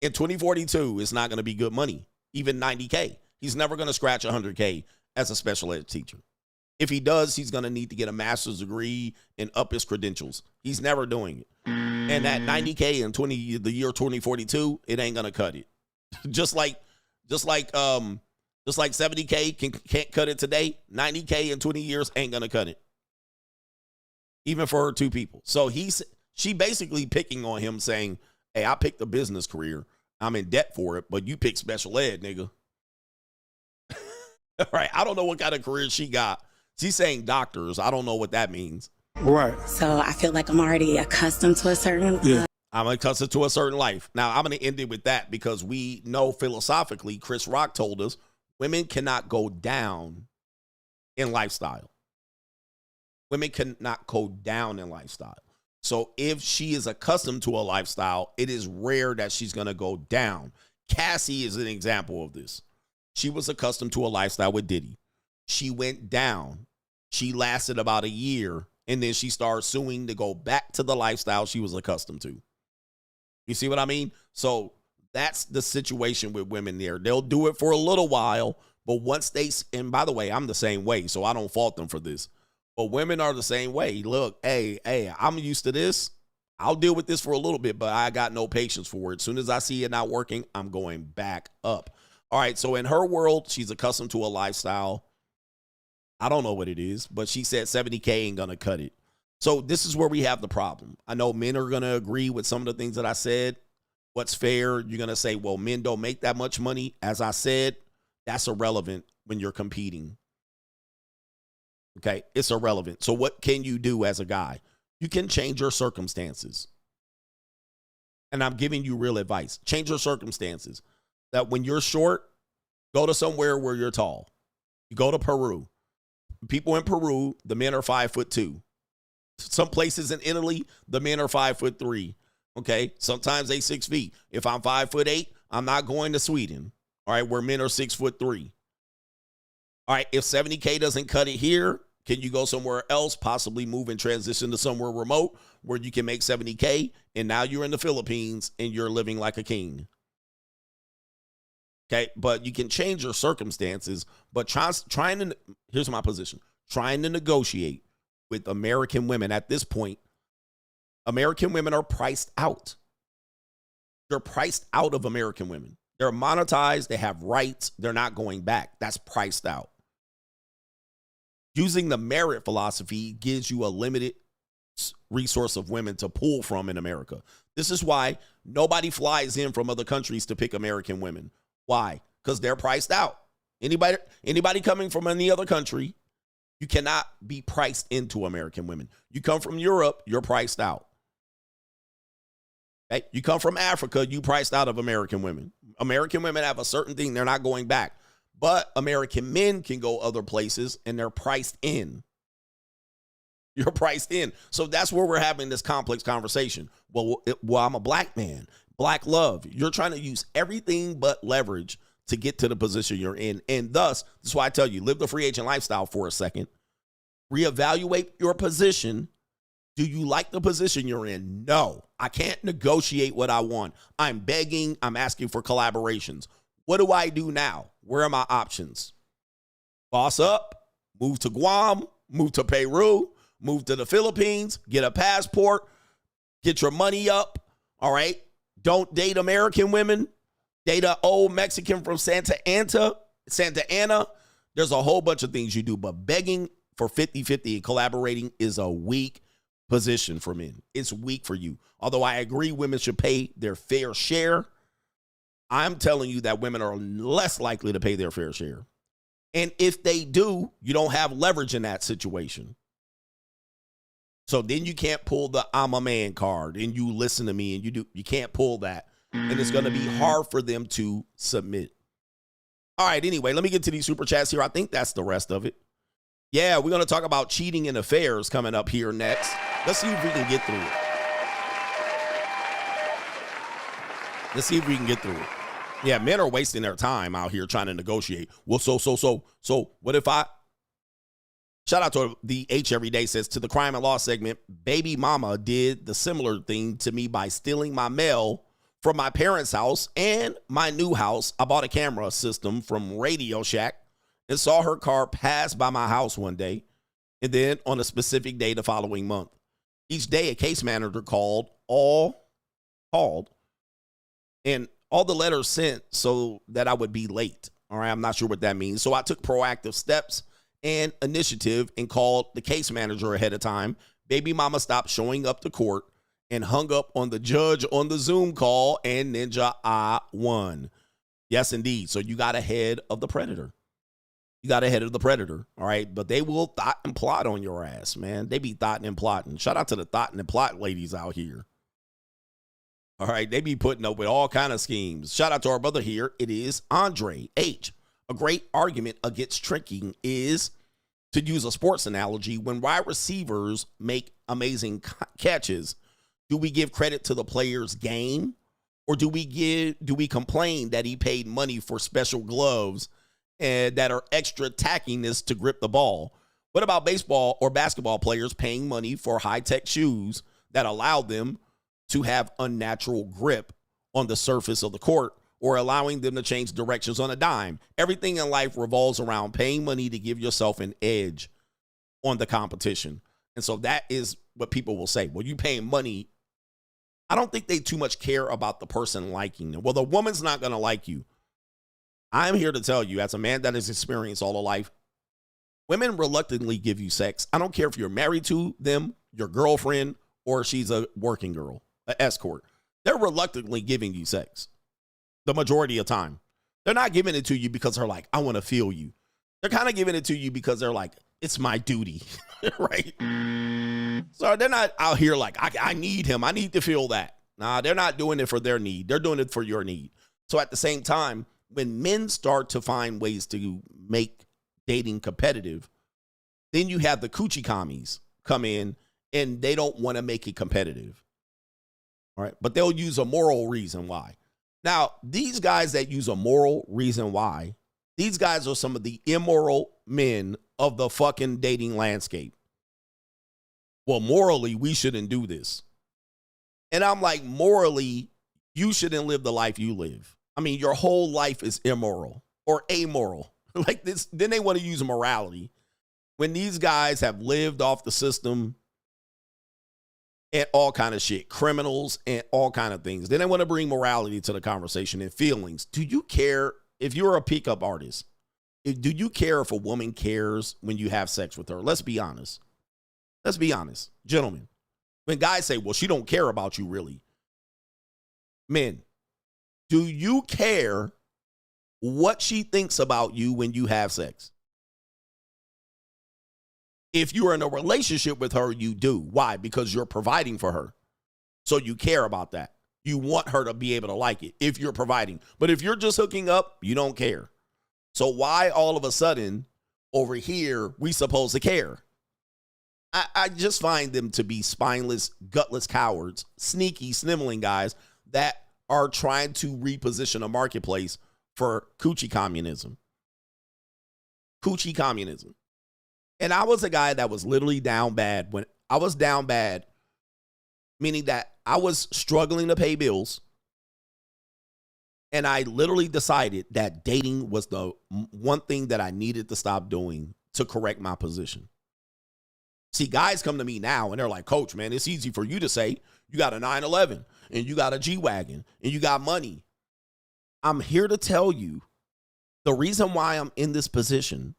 In 2042, it's not going to be good money. Even $90K. He's never going to scratch $100K as a special ed teacher. If he does, he's going to need to get a master's degree and up his credentials. He's never doing it. And that $90K in the year 2042, it ain't going to cut it. just like 70K can't cut it today, $90K in 20 years ain't going to cut it. Even for her two people. So she basically picking on him saying, hey, I picked a business career. I'm in debt for it, but you pick special ed, nigga. All right. I don't know what kind of career she got. She's saying doctors. I don't know what that means. Right. So I feel like I'm already accustomed to a certain... I'm accustomed to a certain life. Now, I'm going to end it with that because we know philosophically, Chris Rock told us, women cannot go down in lifestyle. Women cannot go down in lifestyle. So if she is accustomed to a lifestyle, it is rare that she's going to go down. Cassie is an example of this. She was accustomed to a lifestyle with Diddy. She went down. She lasted about a year, and then she started suing to go back to the lifestyle she was accustomed to. You see what I mean? So that's the situation with women there. They'll do it for a little while, but once and by the way, I'm the same way, so I don't fault them for this. But women are the same way. Look, hey, I'm used to this. I'll deal with this for a little bit, but I got no patience for it. As soon as I see it not working, I'm going back up. All right, so in her world, she's accustomed to a lifestyle. I don't know what it is, but she said 70K ain't going to cut it. So this is where we have the problem. I know men are going to agree with some of the things that I said. What's fair? You're going to say, well, men don't make that much money. As I said, That's irrelevant when you're competing. Okay, it's irrelevant. So what can you do as a guy? You can change your circumstances. And I'm giving you real advice. Change your circumstances. That when you're short, go to somewhere where you're tall. You go to Peru. People in Peru, the men are 5'2". Some places in Italy, the men are 5'3". Okay, sometimes they 6 feet. If I'm 5'8", I'm not going to Sweden. All right, where men are 6'3". All right, if 70K doesn't cut it here, can you go somewhere else, possibly move and transition to somewhere remote where you can make 70K, and now you're in the Philippines and you're living like a king? Okay, but you can change your circumstances, but here's my position, trying to negotiate with American women at this point, American women are priced out. They're priced out of American women. They're monetized, they have rights, they're not going back. That's priced out. Using the merit philosophy gives you a limited resource of women to pull from in America. This is why nobody flies in from other countries to pick American women. Why? Because they're priced out. Anybody coming from any other country, you cannot be priced into American women. You come from Europe, you're priced out. Okay? You come from Africa, you priced out of American women. American women have a certain thing, they're not going back. But American men can go other places and they're priced in. You're priced in. So that's where we're having this complex conversation. Well, I'm a black man, black love. You're trying to use everything but leverage to get to the position you're in. And thus, that's why I tell you, live the free agent lifestyle for a second. Reevaluate your position. Do you like the position you're in? No, I can't negotiate what I want. I'm begging. I'm asking for collaborations. What do I do now? Where are my options? Boss up, move to Guam, move to Peru, move to the Philippines, get a passport, get your money up, all right? Don't date American women. Date an old Mexican from Santa Ana. There's a whole bunch of things you do, but begging for 50-50 and collaborating is a weak position for men. It's weak for you. Although I agree women should pay their fair share, I'm telling you that women are less likely to pay their fair share. And if they do, you don't have leverage in that situation. So then you can't pull the I'm a man card and you listen to me and you can't pull that. And it's going to be hard for them to submit. All right, anyway, let me get to these super chats here. I think that's the rest of it. Yeah, we're going to talk about cheating in affairs coming up here next. Let's see if we can get through it. Let's see if we can get through it. Yeah, men are wasting their time out here trying to negotiate. Well, so what if I... Shout out to the H every day says, to the crime and law segment, baby mama did the similar thing to me by stealing my mail from my parents' house and my new house. I bought a camera system from Radio Shack and saw her car pass by my house one day and then on a specific day the following month. Each day a case manager called and all the letters sent so that I would be late. All right, I'm not sure what that means. So I took proactive steps and initiative and called the case manager ahead of time. Baby mama stopped showing up to court and hung up on the judge on the Zoom call, and ninja, I won. Yes, indeed. So you got ahead of the predator. You got ahead of the predator, all right? But they will thought and plot on your ass, man. They be thoughting and plotting. Shout out to the thoughting and plot ladies out here. All right, they be putting up with all kind of schemes. Shout out to our brother here. It is Andre H. A great argument against tricking is, to use a sports analogy, when wide receivers make amazing catches, do we give credit to the player's game, or do we complain that he paid money for special gloves and that are extra tackiness to grip the ball? What about baseball or basketball players paying money for high-tech shoes that allow them to have unnatural grip on the surface of the court, or allowing them to change directions on a dime? Everything in life revolves around paying money to give yourself an edge on the competition. And so that is what people will say. Well, you paying money. I don't think they too much care about the person liking them. Well, the woman's not going to like you. I'm here to tell you, as a man that has experienced all of life, women reluctantly give you sex. I don't care if you're married to them, your girlfriend, or she's a working girl, an escort. They're reluctantly giving you sex the majority of time. They're not giving it to you because they're like, I want to feel you. They're kind of giving it to you because they're like, it's my duty, right? So they're not out here like, I need him. I need to feel that. Nah, they're not doing it for their need. They're doing it for your need. So at the same time, when men start to find ways to make dating competitive, then you have the coochie commies come in and they don't want to make it competitive. All right. But they'll use a moral reason why. Now, these guys that use a moral reason why, these guys are some of the immoral men of the fucking dating landscape. Well, morally, we shouldn't do this. And I'm like, morally, you shouldn't live the life you live. I mean, your whole life is immoral or amoral. Like this, then they want to use morality. When these guys have lived off the system and all kind of shit, criminals and all kind of things. Then they want to bring morality to the conversation and feelings. Do you care if you're a pickup artist? Do you care if a woman cares when you have sex with her? Let's be honest. Let's be honest. Gentlemen, when guys say, well, she don't care about you really. Men, do you care what she thinks about you when you have sex? If you're in a relationship with her, you do. Why? Because you're providing for her. So you care about that. You want her to be able to like it if you're providing. But if you're just hooking up, you don't care. So why all of a sudden over here we supposed to care? I just find them to be spineless, gutless cowards, sneaky, sniveling guys that are trying to reposition a marketplace for coochie communism. Coochie communism. And I was a guy that was literally down bad. When I was down bad, meaning that I was struggling to pay bills. And I literally decided that dating was the one thing that I needed to stop doing to correct my position. See, guys come to me now and they're like, Coach, man, it's easy for you to say you got a 911 and you got a G-Wagon and you got money. I'm here to tell you the reason why I'm in this position.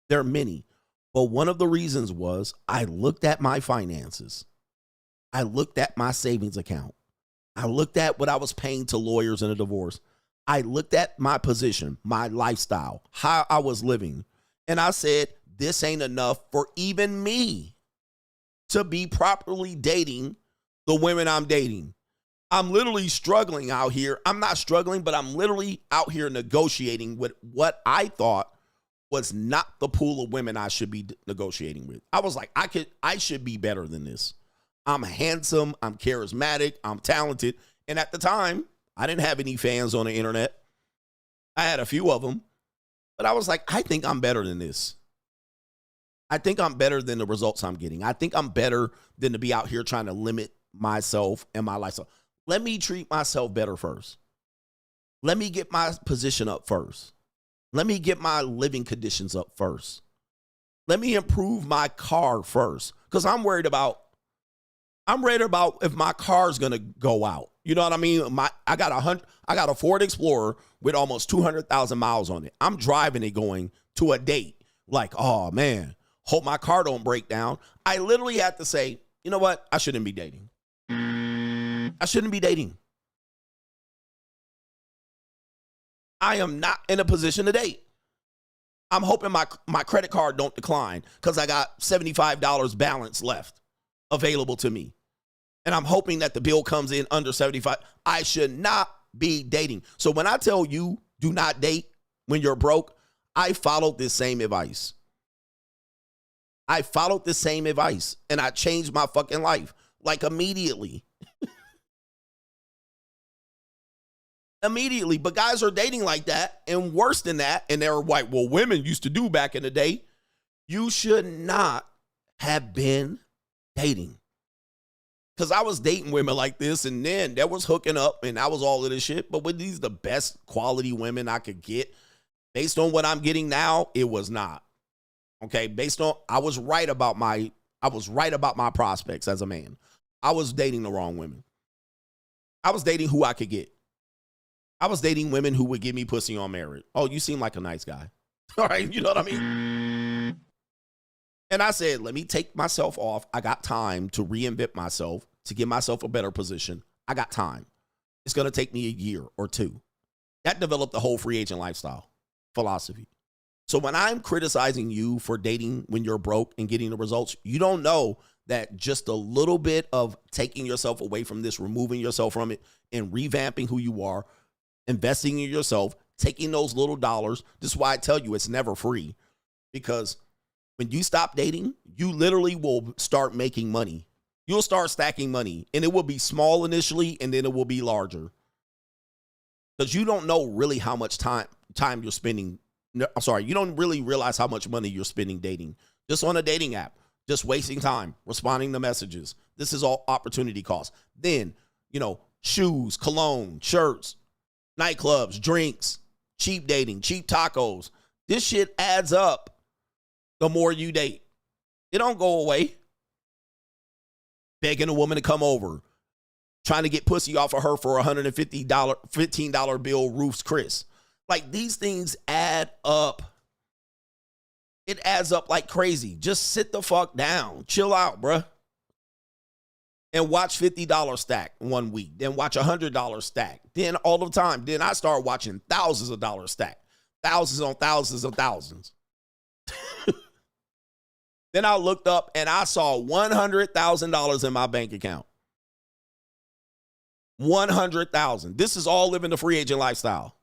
There are many. But one of the reasons was I looked at my finances. I looked at my savings account. I looked at what I was paying to lawyers in a divorce. I looked at my position, my lifestyle, how I was living. And I said, this ain't enough for even me to be properly dating the women I'm dating. I'm literally struggling out here. I'm not struggling, but I'm literally out here negotiating with what I thought was not the pool of women I should be negotiating with. I was like, I should be better than this. I'm handsome, I'm charismatic, I'm talented. And at the time, I didn't have any fans on the internet. I had a few of them, but I was like, I think I'm better than this. I think I'm better than the results I'm getting. I think I'm better than to be out here trying to limit myself and my lifestyle. Let me treat myself better first. Let me get my position up first. Let me get my living conditions up first. Let me improve my car first. Because I'm worried about if my car's gonna go out. You know what I mean? I got a Ford Explorer with almost 200,000 miles on it. I'm driving it going to a date. Like, oh man, hope my car don't break down. I literally had to say, you know what? I shouldn't be dating. I shouldn't be dating. I am not in a position to date. I'm hoping my credit card don't decline because I got $75 balance left available to me. And I'm hoping that the bill comes in under 75. I should not be dating. So when I tell you do not date when you're broke, I followed this same advice. I followed the same advice and I changed my fucking life like immediately. Immediately, but guys are dating like that and worse than that. And they're like, well, women used to do back in the day. You should not have been dating. Because I was dating women like this and then there was hooking up and I was all of this shit. But with these the best quality women I could get, based on what I'm getting now, it was not. Okay, based on I was right about my prospects as a man. I was dating the wrong women. I was dating who I could get. I was dating women who would give me pussy on merit. Oh, you seem like a nice guy. All right, you know what I mean? And I said, let me take myself off. I got time to reinvent myself, to give myself a better position. I got time. It's going to take me a year or two. That developed the whole free agent lifestyle philosophy. So when I'm criticizing you for dating when you're broke and getting the results, you don't know that just a little bit of taking yourself away from this, removing yourself from it, and revamping who you are, investing in yourself, taking those little dollars. This is why I tell you it's never free. Because when you stop dating, you literally will start making money. You'll start stacking money, and it will be small initially, and then it will be larger. Because you don't know really how much time you're spending. No, I'm sorry, you don't really realize how much money you're spending dating. Just on a dating app, just wasting time, responding to messages. This is all opportunity cost. Then, shoes, cologne, shirts, nightclubs, drinks, cheap dating, cheap tacos. This shit adds up the more you date. It don't go away. Begging a woman to come over, trying to get pussy off of her for $150, $15 bill, Ruth's Chris. Like, these things add up. It adds up like crazy. Just sit the fuck down. Chill out, bruh. And watch $50 stack one week. Then watch $100 stack. Then all the time. Then I start watching thousands of dollars stack. Thousands on thousands of thousands. Then I looked up and I saw $100,000 in my bank account. 100,000. This is all living the free agent lifestyle.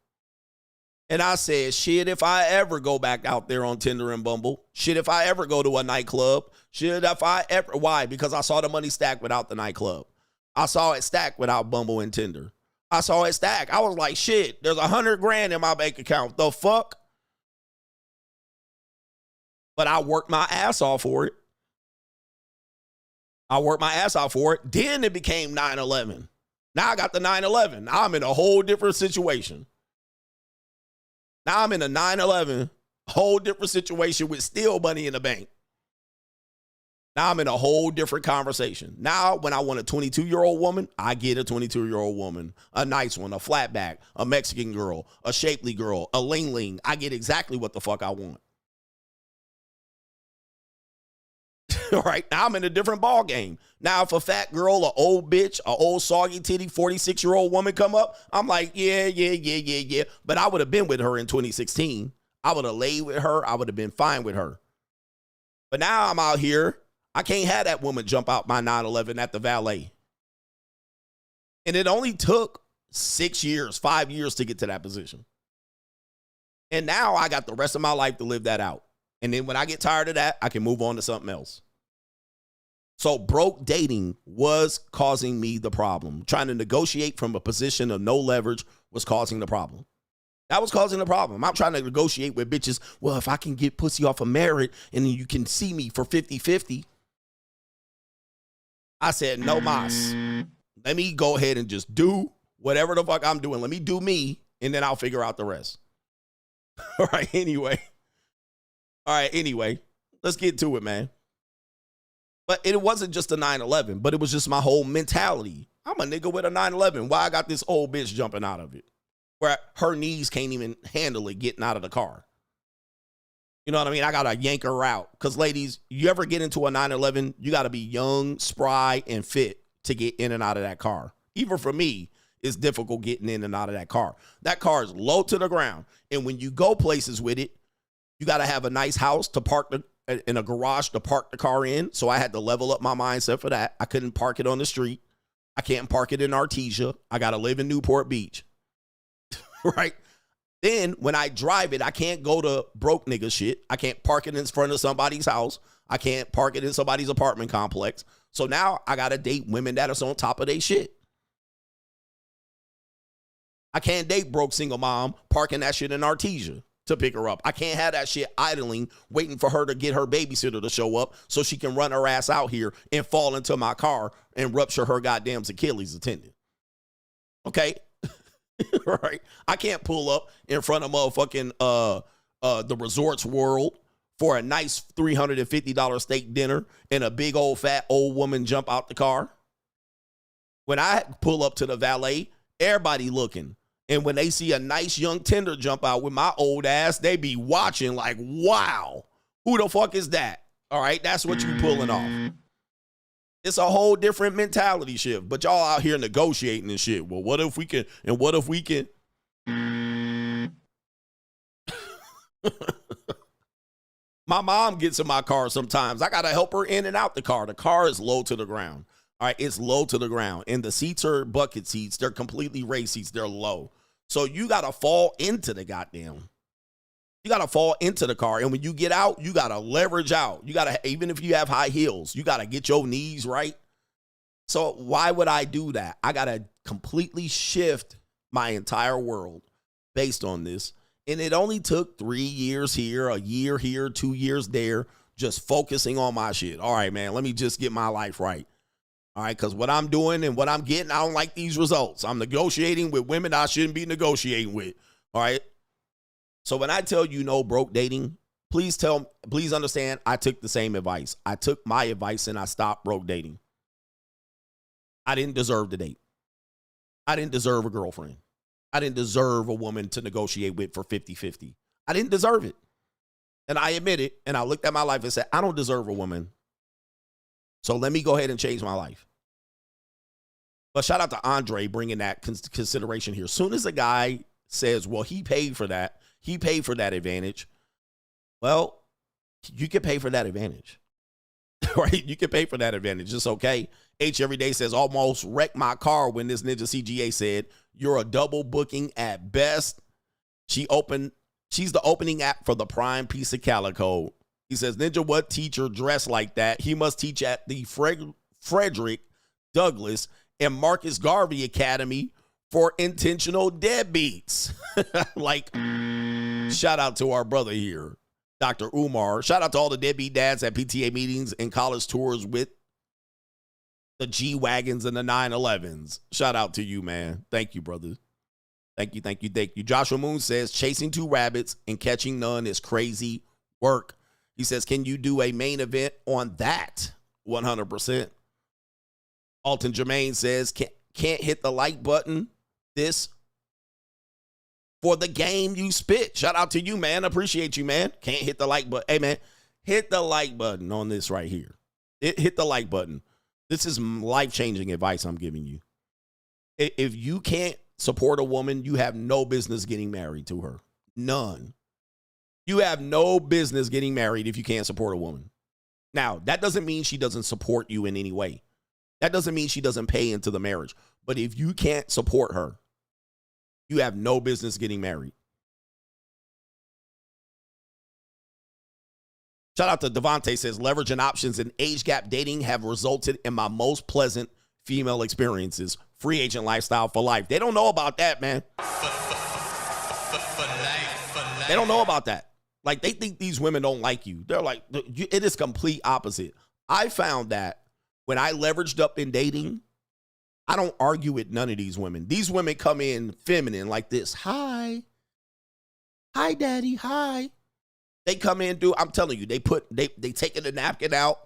And I said, shit, if I ever go back out there on Tinder and Bumble, shit, if I ever go to a nightclub, shit, if I ever, why? Because I saw the money stack without the nightclub. I saw it stack without Bumble and Tinder. I saw it stack. I was like, shit, there's $100,000 in my bank account. The fuck? But I worked my ass off for it. Then it became 9/11. Now I got the 9/11. Now I'm in a whole different situation. Now I'm in a 9/11, whole different situation with still money in the bank. Now I'm in a whole different conversation. Now when I want a 22-year-old woman, I get a 22-year-old woman, a nice one, a flatback, a Mexican girl, a shapely girl, a ling-ling. I get exactly what the fuck I want. All right, now I'm in a different ball game. Now, if a fat girl, an old bitch, an old soggy titty, 46-year-old woman come up, I'm like, yeah. But I would have been with her in 2016. I would have laid with her. I would have been fine with her. But now I'm out here. I can't have that woman jump out my 9/11 at the valet. And it only took 5 years to get to that position. And now I got the rest of my life to live that out. And then when I get tired of that, I can move on to something else. So broke dating was causing me the problem. Trying to negotiate from a position of no leverage was causing the problem. That was causing the problem. I'm trying to negotiate with bitches. Well, if I can get pussy off of merit and then you can see me for 50-50. I said, no mas. Let me go ahead and just do whatever the fuck I'm doing. Let me do me and then I'll figure out the rest. All right, anyway. Let's get to it, man. But it wasn't just a 9/11, but it was just my whole mentality. I'm a nigga with a 9/11. Why I got this old bitch jumping out of it? Where her knees can't even handle it getting out of the car. You know what I mean? I got to yank her out. Because, ladies, you ever get into a 911, you got to be young, spry, and fit to get in and out of that car. Even for me, it's difficult getting in and out of that car. That car is low to the ground. And when you go places with it, you got to have a nice house to park in a garage to park the car in. So I had to level up my mindset for that. I couldn't park it on the street. I can't park it in Artesia. I got to live in Newport Beach. Right? Then when I drive it, I can't go to broke nigga shit. I can't park it in front of somebody's house. I can't park it in somebody's apartment complex. So now I got to date women that are on top of their shit. I can't date broke single mom parking that shit in Artesia to pick her up. I can't have that shit idling, waiting for her to get her babysitter to show up so she can run her ass out here and fall into my car and rupture her goddamn Achilles tendon. Okay? Right? I can't pull up in front of motherfucking the Resorts World for a nice $350 steak dinner and a big old fat old woman jump out the car. When I pull up to the valet, everybody looking. And when they see a nice young tender jump out with my old ass, they be watching like, wow, who the fuck is that? All right, that's what you pulling off. It's a whole different mentality shift. But y'all out here negotiating and shit. Well, what if we can, and what if we can? My mom gets in my car sometimes. I got to help her in and out the car. The car is low to the ground. All right, it's low to the ground. And the seats are bucket seats. They're completely raised seats. They're low. So you got to fall into the goddamn. You got to fall into the car. And when you get out, you got to leverage out. You got to, even if you have high heels, you got to get your knees right. So why would I do that? I got to completely shift my entire world based on this. And it only took 3 years here, a year here, 2 years there, just focusing on my shit. All right, man, let me just get my life right. All right, because what I'm doing and what I'm getting, I don't like these results. I'm negotiating with women I shouldn't be negotiating with. All right. So when I tell you no broke dating, please understand I took the same advice. I took my advice and I stopped broke dating. I didn't deserve the date. I didn't deserve a girlfriend. I didn't deserve a woman to negotiate with for 50-50. I didn't deserve it. And I admit it. And I looked at my life and said, I don't deserve a woman. So let me go ahead and change my life. But shout out to Andre bringing that consideration here. As soon as a guy says, well, he paid for that. He paid for that advantage. Well, you can pay for that advantage. Right? You can pay for that advantage. It's okay. H every day says, almost wrecked my car when this Ninja CGA said, you're a double booking at best. She's the opening act for the prime piece of calico. He says, Ninja, what teacher dressed like that? He must teach at the Frederick Douglass and Marcus Garvey Academy for intentional deadbeats. Like, shout out to our brother here, Dr. Umar. Shout out to all the deadbeat dads at PTA meetings and college tours with the G-Wagons and the 911s. Shout out to you, man. Thank you, brother. Thank you, thank you, thank you. Joshua Moon says, chasing 2 rabbits and catching none is crazy work. He says, can you do a main event on that? 100%. Alton Jermaine says, can't hit the like button. This for the game you spit. Shout out to you, man. Appreciate you, man. Can't hit the like button. Hey, man, hit the like button on this right here. Hit the like button. This is life-changing advice I'm giving you. If you can't support a woman, you have no business getting married to her. None. You have no business getting married if you can't support a woman. Now, that doesn't mean she doesn't support you in any way. That doesn't mean she doesn't pay into the marriage. But if you can't support her, you have no business getting married. Shout out to Devontae says, leverage and options and age gap dating have resulted in my most pleasant female experiences. Free agent lifestyle for life. They don't know about that, man. They don't know about that. Like, they think these women don't like you. They're like, it is complete opposite. I found that when I leveraged up in dating, I don't argue with none of these women. These women come in feminine like this. Hi. Hi, daddy. Hi. They come in, I'm telling you, they taking the napkin out.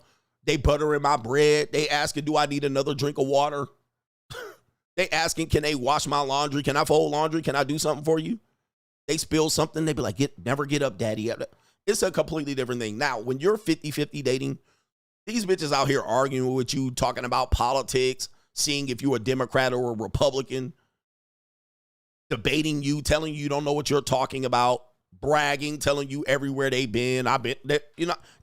They buttering my bread. They asking, do I need another drink of water? They asking, can they wash my laundry? Can I fold laundry? Can I do something for you? They spill something. They be like, never get up, daddy. It's a completely different thing. Now, when you're 50-50 dating, these bitches out here arguing with you, talking about politics, seeing if you're a Democrat or a Republican, debating you, telling you don't know what you're talking about, bragging, telling you everywhere they've been. I've been there,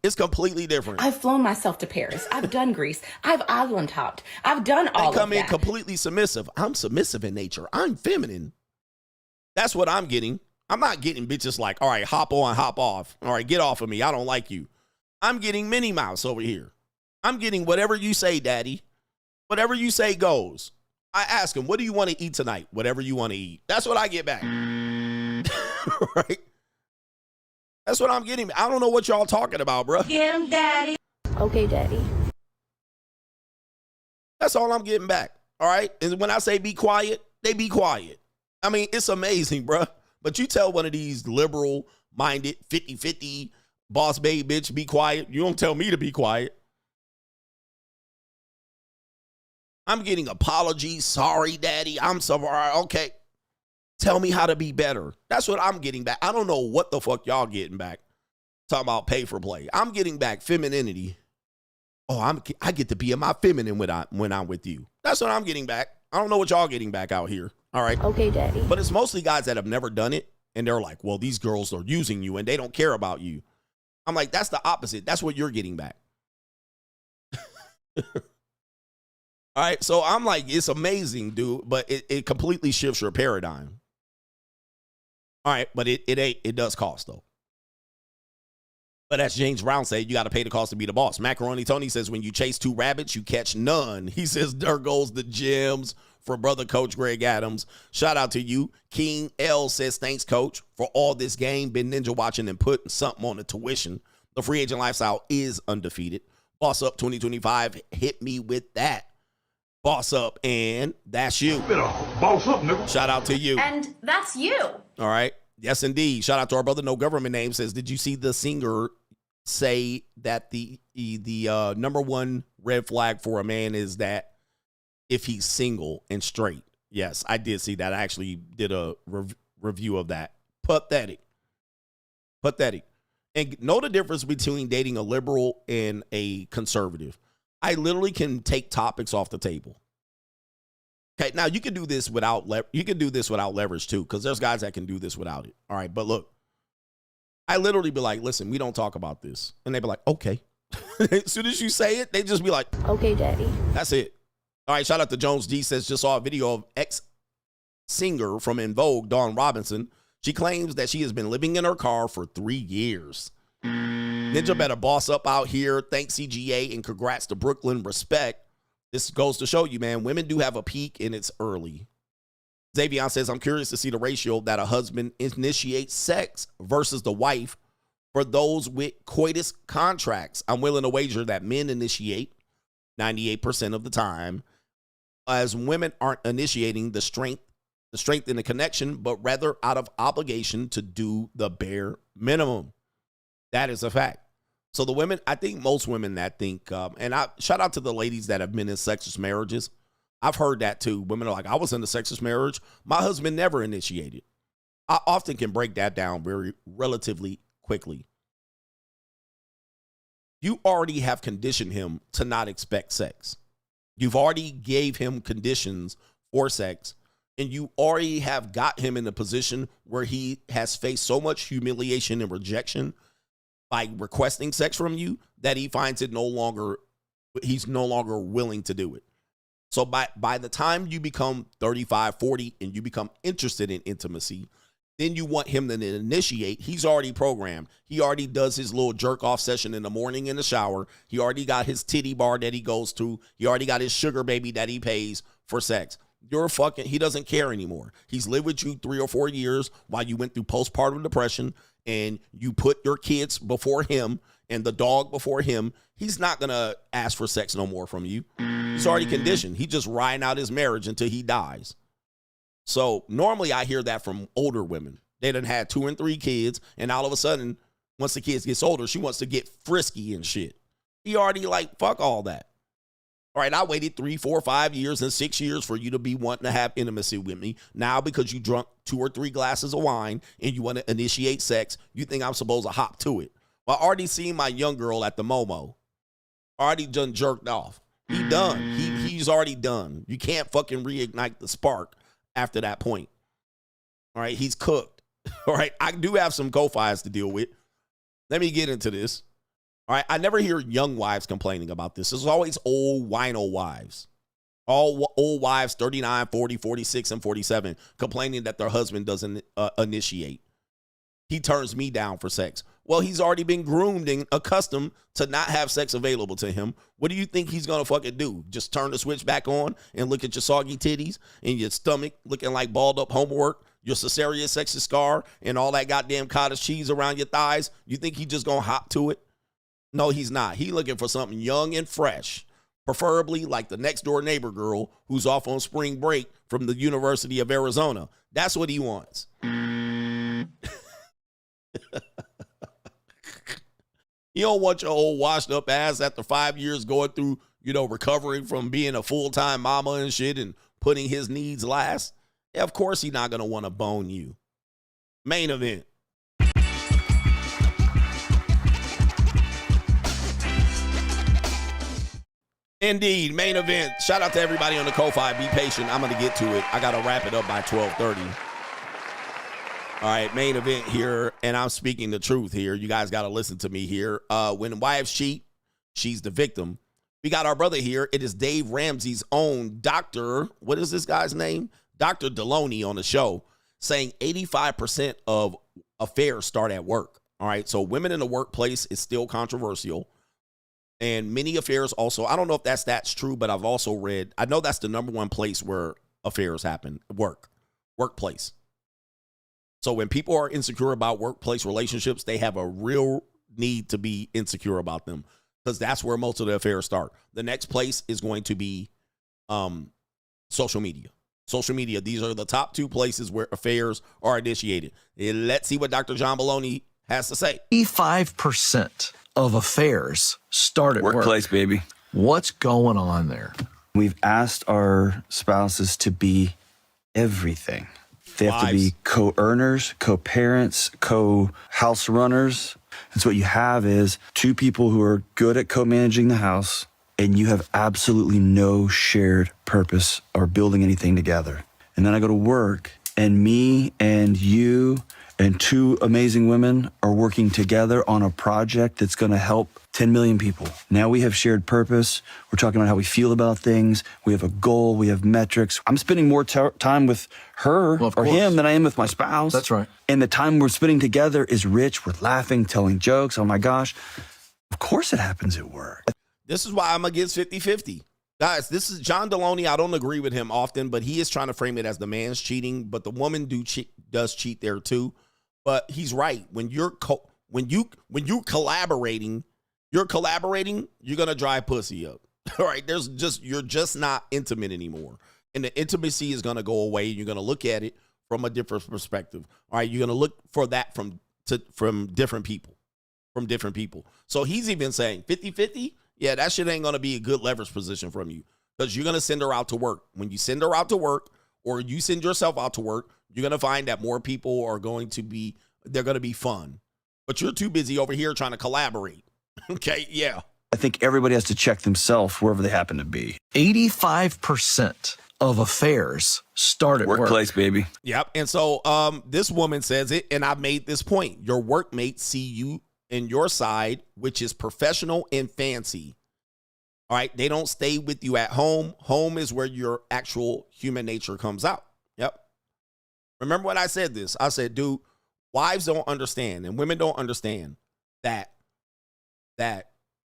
it's completely different. I've flown myself to Paris. I've done Greece. I've island hopped. I've done all of that. They come in completely submissive. I'm submissive in nature. I'm feminine. That's what I'm getting. I'm not getting bitches like, all right, hop on, hop off. All right, get off of me. I don't like you. I'm getting Minnie Mouse over here. I'm getting whatever you say, daddy. Whatever you say goes. I ask him, what do you want to eat tonight? Whatever you want to eat. That's what I get back. Right? That's what I'm getting. I don't know what y'all talking about, bro. Get him, daddy. Okay, daddy. That's all I'm getting back. All right? And when I say be quiet, they be quiet. I mean, it's amazing, bro. But you tell one of these liberal-minded, 50-50 boss babe bitch, be quiet. You don't tell me to be quiet. I'm getting apologies. Sorry, daddy. I'm sorry. Okay. Tell me how to be better. That's what I'm getting back. I don't know what the fuck y'all getting back. Talking about pay for play. I'm getting back femininity. Oh, I get to be in my feminine when I'm with you. That's what I'm getting back. I don't know what y'all getting back out here. All right. Okay, daddy. But it's mostly guys that have never done it And they're like, well, these girls are using you and they don't care about you. I'm like, that's the opposite. That's what you're getting back. All right. So I'm like, it's amazing, dude, but it completely shifts your paradigm. All right. But it does cost, though. But as James Brown said, you got to pay the cost to be the boss. Macaroni Tony says, when you chase 2 rabbits, you catch none. He says, there goes the gems for brother Coach Greg Adams. Shout out to you. King L says, thanks, Coach, for all this game. Been ninja watching and putting something on the tuition. The free agent lifestyle is undefeated. Boss Up 2025, hit me with that. Boss Up, and that's you. Boss up, nigga. Shout out to you. And that's you. All right. Yes, indeed. Shout out to our brother, No Government Name, says, did you see the singer say that the number one red flag for a man is that if he's single and straight? Yes, I did see that. I actually did a review of that. Pathetic. And know the difference between dating a liberal and a conservative. I literally can take topics off the table. Okay, now you can do this without leverage too, because there's guys that can do this without it. All right, but look, I literally be like, listen, we don't talk about this. And they be like, okay. As soon as you say it, they just be like, okay, daddy. That's it. All right, shout out to Jones D says, just saw a video of ex-singer from En Vogue, Dawn Robinson. She claims that she has been living in her car for 3 years. Ninja better boss up out here. Thanks, CGA, and congrats to Brooklyn. Respect. This goes to show you, man, women do have a peak and it's early. Xavier says, I'm curious to see the ratio that a husband initiates sex versus the wife for those with coitus contracts. I'm willing to wager that men initiate 98% of the time, as women aren't initiating the strength in the connection, but rather out of obligation to do the bare minimum. That is a fact. So the women, I think most women that think, and I shout out to the ladies that have been in sexist marriages. I've heard that too. Women are like, I was in a sexist marriage. My husband never initiated. I often can break that down relatively quickly. You already have conditioned him to not expect sex. You've already gave him conditions for sex, and you already have got him in a position where he has faced so much humiliation and rejection by requesting sex from you that he finds it he's no longer willing to do it. So by the time you become 35, 40, and you become interested in intimacy, then you want him to initiate. He's already programmed. He already does his little jerk off session in the morning in the shower. He already got his titty bar that he goes to. He already got his sugar baby that he pays for sex. He doesn't care anymore. He's lived with you 3 or 4 years while you went through postpartum depression, and you put your kids before him and the dog before him. He's not going to ask for sex no more from you. He's already conditioned. He's just riding out his marriage until he dies. So normally I hear that from older women. They done had 2 and 3 kids, and all of a sudden, once the kids gets older, she wants to get frisky and shit. He already like, fuck all that. All right, I waited 3, 4, 5 years and 6 years for you to be wanting to have intimacy with me. Now, because you drunk 2 or 3 glasses of wine and you want to initiate sex, you think I'm supposed to hop to it. Well, I already seen my young girl at the Momo. Already done jerked off. He done. He's already done. You can't fucking reignite the spark after that point. All right, he's cooked. All right, I do have some co-fires to deal with. Let me get into this. All right, I never hear young wives complaining about this. It's always old wino wives. All old wives, 39, 40, 46, and 47, complaining that their husband doesn't initiate. He turns me down for sex. Well, he's already been groomed and accustomed to not have sex available to him. What do you think he's going to fucking do? Just turn the switch back on and look at your soggy titties and your stomach looking like balled up homework, your cesarean section scar, and all that goddamn cottage cheese around your thighs? You think he just going to hop to it? No, he's not. He looking for something young and fresh, preferably like the next door neighbor girl who's off on spring break from the University of Arizona. That's what he wants. You don't want your old washed up ass after 5 years going through, recovering from being a full-time mama and shit and putting his needs last. Yeah, of course he's not going to want to bone you. Main event. Indeed, main event. Shout out to everybody on the Ko-Fi. Be patient. I'm going to get to it. I got to wrap it up by 12:30. All right, main event here, and I'm speaking the truth here. You guys got to listen to me here. When wives cheat, she's the victim. We got our brother here. It is Dave Ramsey's own Dr. What is this guy's name? Dr. Deloney on the show saying 85% of affairs start at work. All right, so women in the workplace is still controversial. And many affairs also, I don't know if that's true, but I've also read, I know that's the number one place where affairs happen, workplace. So when people are insecure about workplace relationships, they have a real need to be insecure about them because that's where most of the affairs start. The next place is going to be social media. Social media, these are the top two places where affairs are initiated. And let's see what Dr. John Maloney has to say. 85% of affairs start at workplace, baby. What's going on there? We've asked our spouses to be everything. They have to be co-earners, co-parents, co-house runners. And so what you have is two people who are good at co-managing the house, and you have absolutely no shared purpose or building anything together. And then I go to work, and me and you and two amazing women are working together on a project that's going to help 10 million people. Now we have shared purpose. We're talking about how we feel about things. We have a goal. We have metrics. I'm spending more time with her or him than I am with my spouse. That's right. And the time we're spending together is rich. We're laughing, telling jokes. Oh my gosh. Of course it happens at work. This is why I'm against 50-50. Guys, this is John Deloney. I don't agree with him often, but he is trying to frame it as the man's cheating, but the woman does cheat there too. But he's right. When you're collaborating, you're gonna dry pussy up. All right, you're just not intimate anymore, and the intimacy is gonna go away. You're gonna look at it from a different perspective. All right, you're gonna look for that from different people. So he's even saying 50-50. Yeah, that shit ain't gonna be a good leverage position from you because you're gonna send her out to work. When you send her out to work, or you send yourself out to work, you're going to find that more people are going to be fun. But you're too busy over here trying to collaborate. Okay, yeah. I think everybody has to check themselves wherever they happen to be. 85% of affairs start at workplace, baby. Yep. And so this woman says it, and I made this point. Your workmates see you in your side, which is professional and fancy. All right, they don't stay with you at home. Home is where your actual human nature comes out. Yep. Remember when I said this? I said, dude, wives don't understand and women don't understand that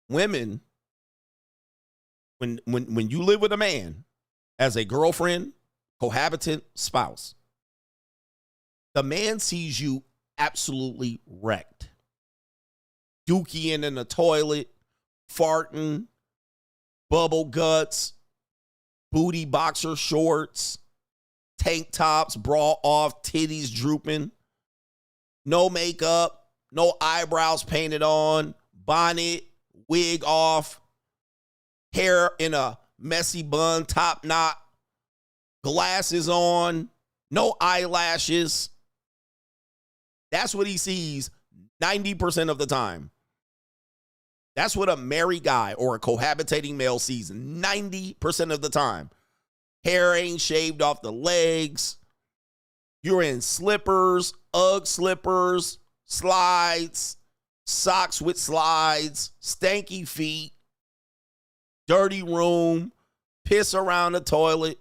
women, when you live with a man as a girlfriend, cohabitant, spouse, the man sees you absolutely wrecked. Dookie in the toilet, farting, bubble guts, booty boxer shorts, tank tops, bra off, titties drooping, no makeup, no eyebrows painted on, bonnet, wig off, hair in a messy bun, top knot, glasses on, no eyelashes. That's what he sees 90% of the time. That's what a married guy or a cohabitating male sees 90% of the time. Hair ain't shaved off the legs. You're in slippers, Ugg slippers, slides, socks with slides, stanky feet, dirty room, piss around the toilet,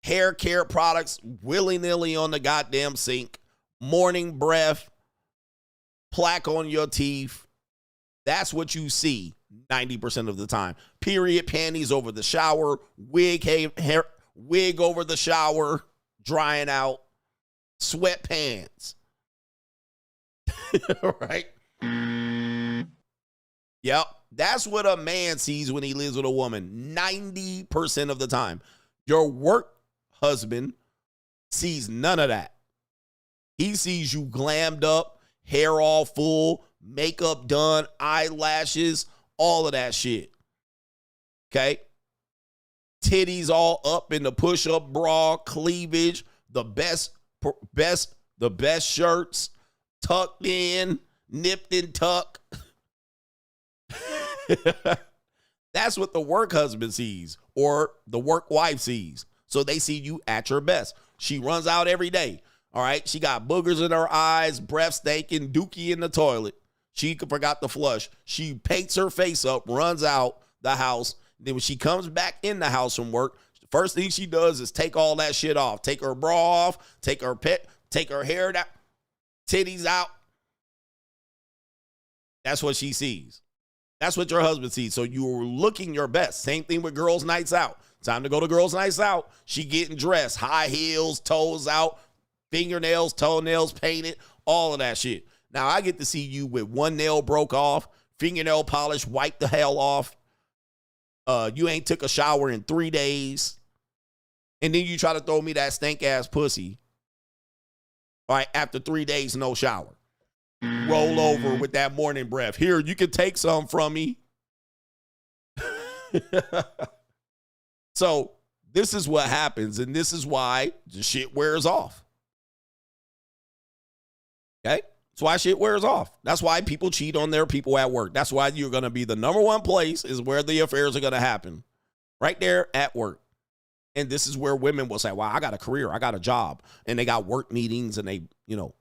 hair care products willy-nilly on the goddamn sink, morning breath, plaque on your teeth. That's what you see 90% of the time. Period panties over the shower, wig over the shower, drying out, sweatpants. Right? Yep. That's what a man sees when he lives with a woman 90% of the time. Your work husband sees none of that. He sees you glammed up, hair all full, makeup done, eyelashes, all of that shit. Okay? Titties all up in the push-up bra, cleavage, the best shirts, tucked in, nipped and tucked. That's what the work husband sees or the work wife sees. So they see you at your best. She runs out every day. All right. She got boogers in her eyes, breath stinking, dookie in the toilet. She forgot to flush. She paints her face up, runs out the house. Then when she comes back in the house from work, the first thing she does is take all that shit off. Take her bra off, take her hair down, titties out. That's what she sees. That's what your husband sees. So you're looking your best. Same thing with girls' nights out. Time to go to girls' nights out. She getting dressed. High heels, toes out, fingernails, toenails painted, all of that shit. Now I get to see you with one nail broke off, fingernail polish wiped the hell off. You ain't took a shower in 3 days. And then you try to throw me that stank ass pussy. All right, after 3 days, no shower. Roll over with that morning breath. Here, you can take some from me. So this is what happens, and this is why the shit wears off. Okay? That's why shit wears off. That's why people cheat on their people at work. That's why you're going to be the number one place is where the affairs are going to happen. Right there at work. And this is where women will say, well, I got a career, I got a job. And they got work meetings and they,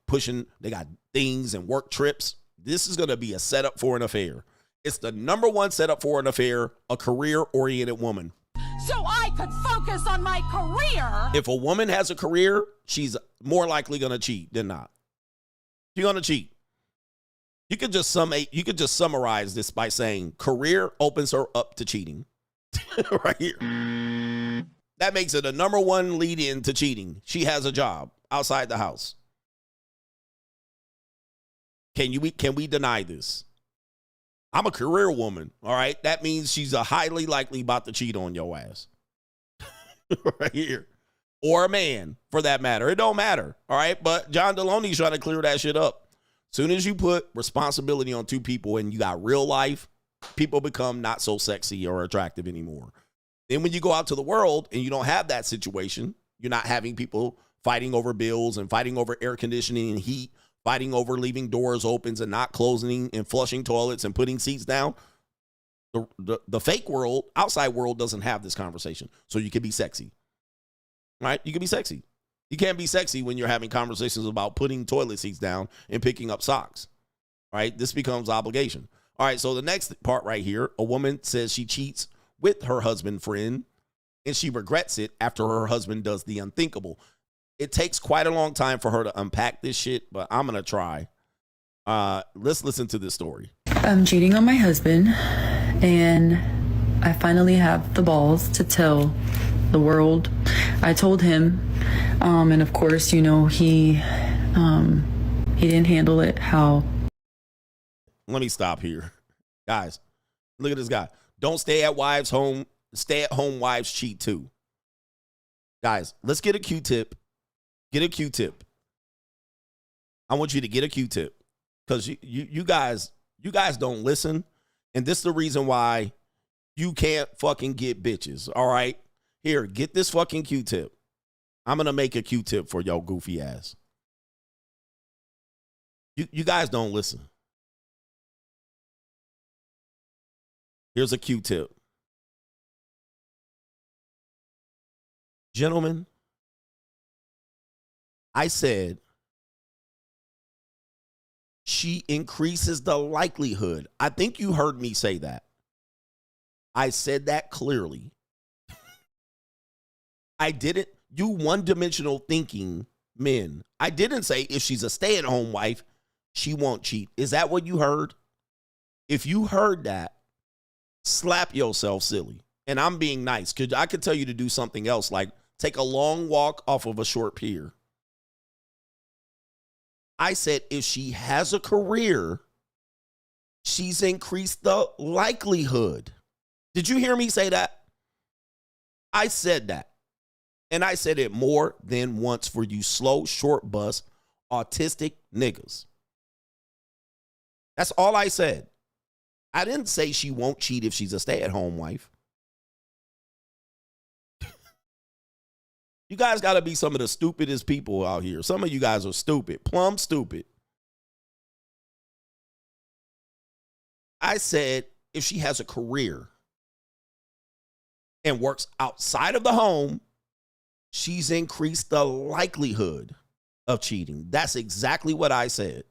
pushing, they got things and work trips. This is going to be a setup for an affair. It's the number one setup for an affair, a career-oriented woman. So I could focus on my career. If a woman has a career, she's more likely going to cheat than not. She's going to cheat. You could just summarize this by saying career opens her up to cheating. Right here. That makes it a number one lead in to cheating. She has a job outside the house. Can we deny this? I'm a career woman, all right? That means she's a highly likely about to cheat on your ass. Right here. Or a man, for that matter. It don't matter, all right? But John Deloney's trying to clear that shit up. Soon as you put responsibility on two people and you got real life, people become not so sexy or attractive anymore. Then when you go out to the world and you don't have that situation, you're not having people fighting over bills and fighting over air conditioning and heat, fighting over leaving doors open and not closing and flushing toilets and putting seats down. The fake world, outside world doesn't have this conversation. So you can be sexy, right? You can be sexy. You can't be sexy when you're having conversations about putting toilet seats down and picking up socks, right? This becomes obligation. All right, so the next part right here, a woman says she cheats with her husband friend, and she regrets it after her husband does the unthinkable. It takes quite a long time for her to unpack this shit, but I'm going to try. Let's listen to this story. I'm cheating on my husband, and I finally have the balls to tell the world. I told him, and of course, he didn't handle it how. Let me stop here. Guys, look at this guy. Don't stay at home wives cheat too. Guys, let's get a Q-tip. Get a Q-tip. I want you to get a Q-tip because you guys don't listen. And this is the reason why you can't fucking get bitches. All right. Here, get this fucking Q-tip. I'm going to make a Q-tip for your goofy ass. You guys don't listen. Here's a Q-tip. Gentlemen, I said she increases the likelihood. I think you heard me say that. I said that clearly. I didn't, you one-dimensional thinking men. I didn't say if she's a stay-at-home wife, she won't cheat. Is that what you heard? If you heard that, slap yourself silly. And I'm being nice because I could tell you to do something else, like take a long walk off of a short pier. I said if she has a career, she's increased the likelihood. Did you hear me say that? I said that. And I said it more than once for you slow, short bus, autistic niggas. That's all I said. I didn't say she won't cheat if she's a stay-at-home wife. You guys got to be some of the stupidest people out here. Some of you guys are stupid, plumb stupid. I said if she has a career and works outside of the home, she's increased the likelihood. of cheating. That's exactly what I said.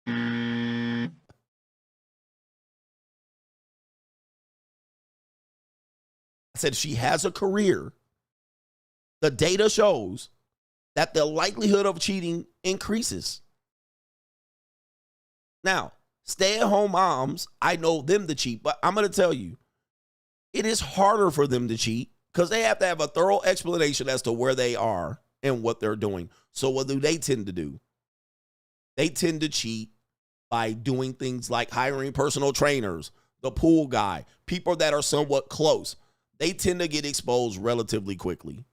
I said she has a career. The data shows that the likelihood of cheating increases. Now, stay-at-home moms, I know them to cheat, but I'm going to tell you, it is harder for them to cheat because they have to have a thorough explanation as to where they are and what they're doing. So what do they tend to do? They tend to cheat by doing things like hiring personal trainers, the pool guy, people that are somewhat close. They tend to get exposed relatively quickly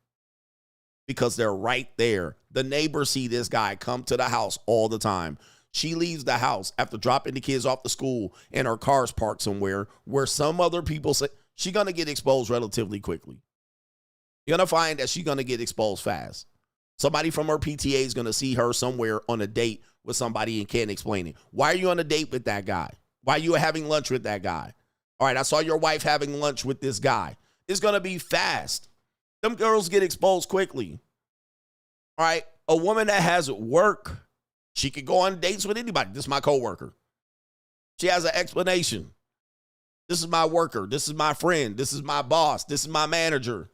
because they're right there. The neighbors see this guy come to the house all the time. She leaves the house after dropping the kids off to school and her car's parked somewhere where some other people say she's going to get exposed relatively quickly. You're going to find that she's going to get exposed fast. Somebody from her PTA is going to see her somewhere on a date with somebody and can't explain it. Why are you on a date with that guy? Why are you having lunch with that guy? All right, I saw your wife having lunch with this guy. It's going to be fast. Them girls get exposed quickly. All right, a woman that has work, she could go on dates with anybody. This is my coworker. She has an explanation. This is my worker. This is my friend. This is my boss. This is my manager.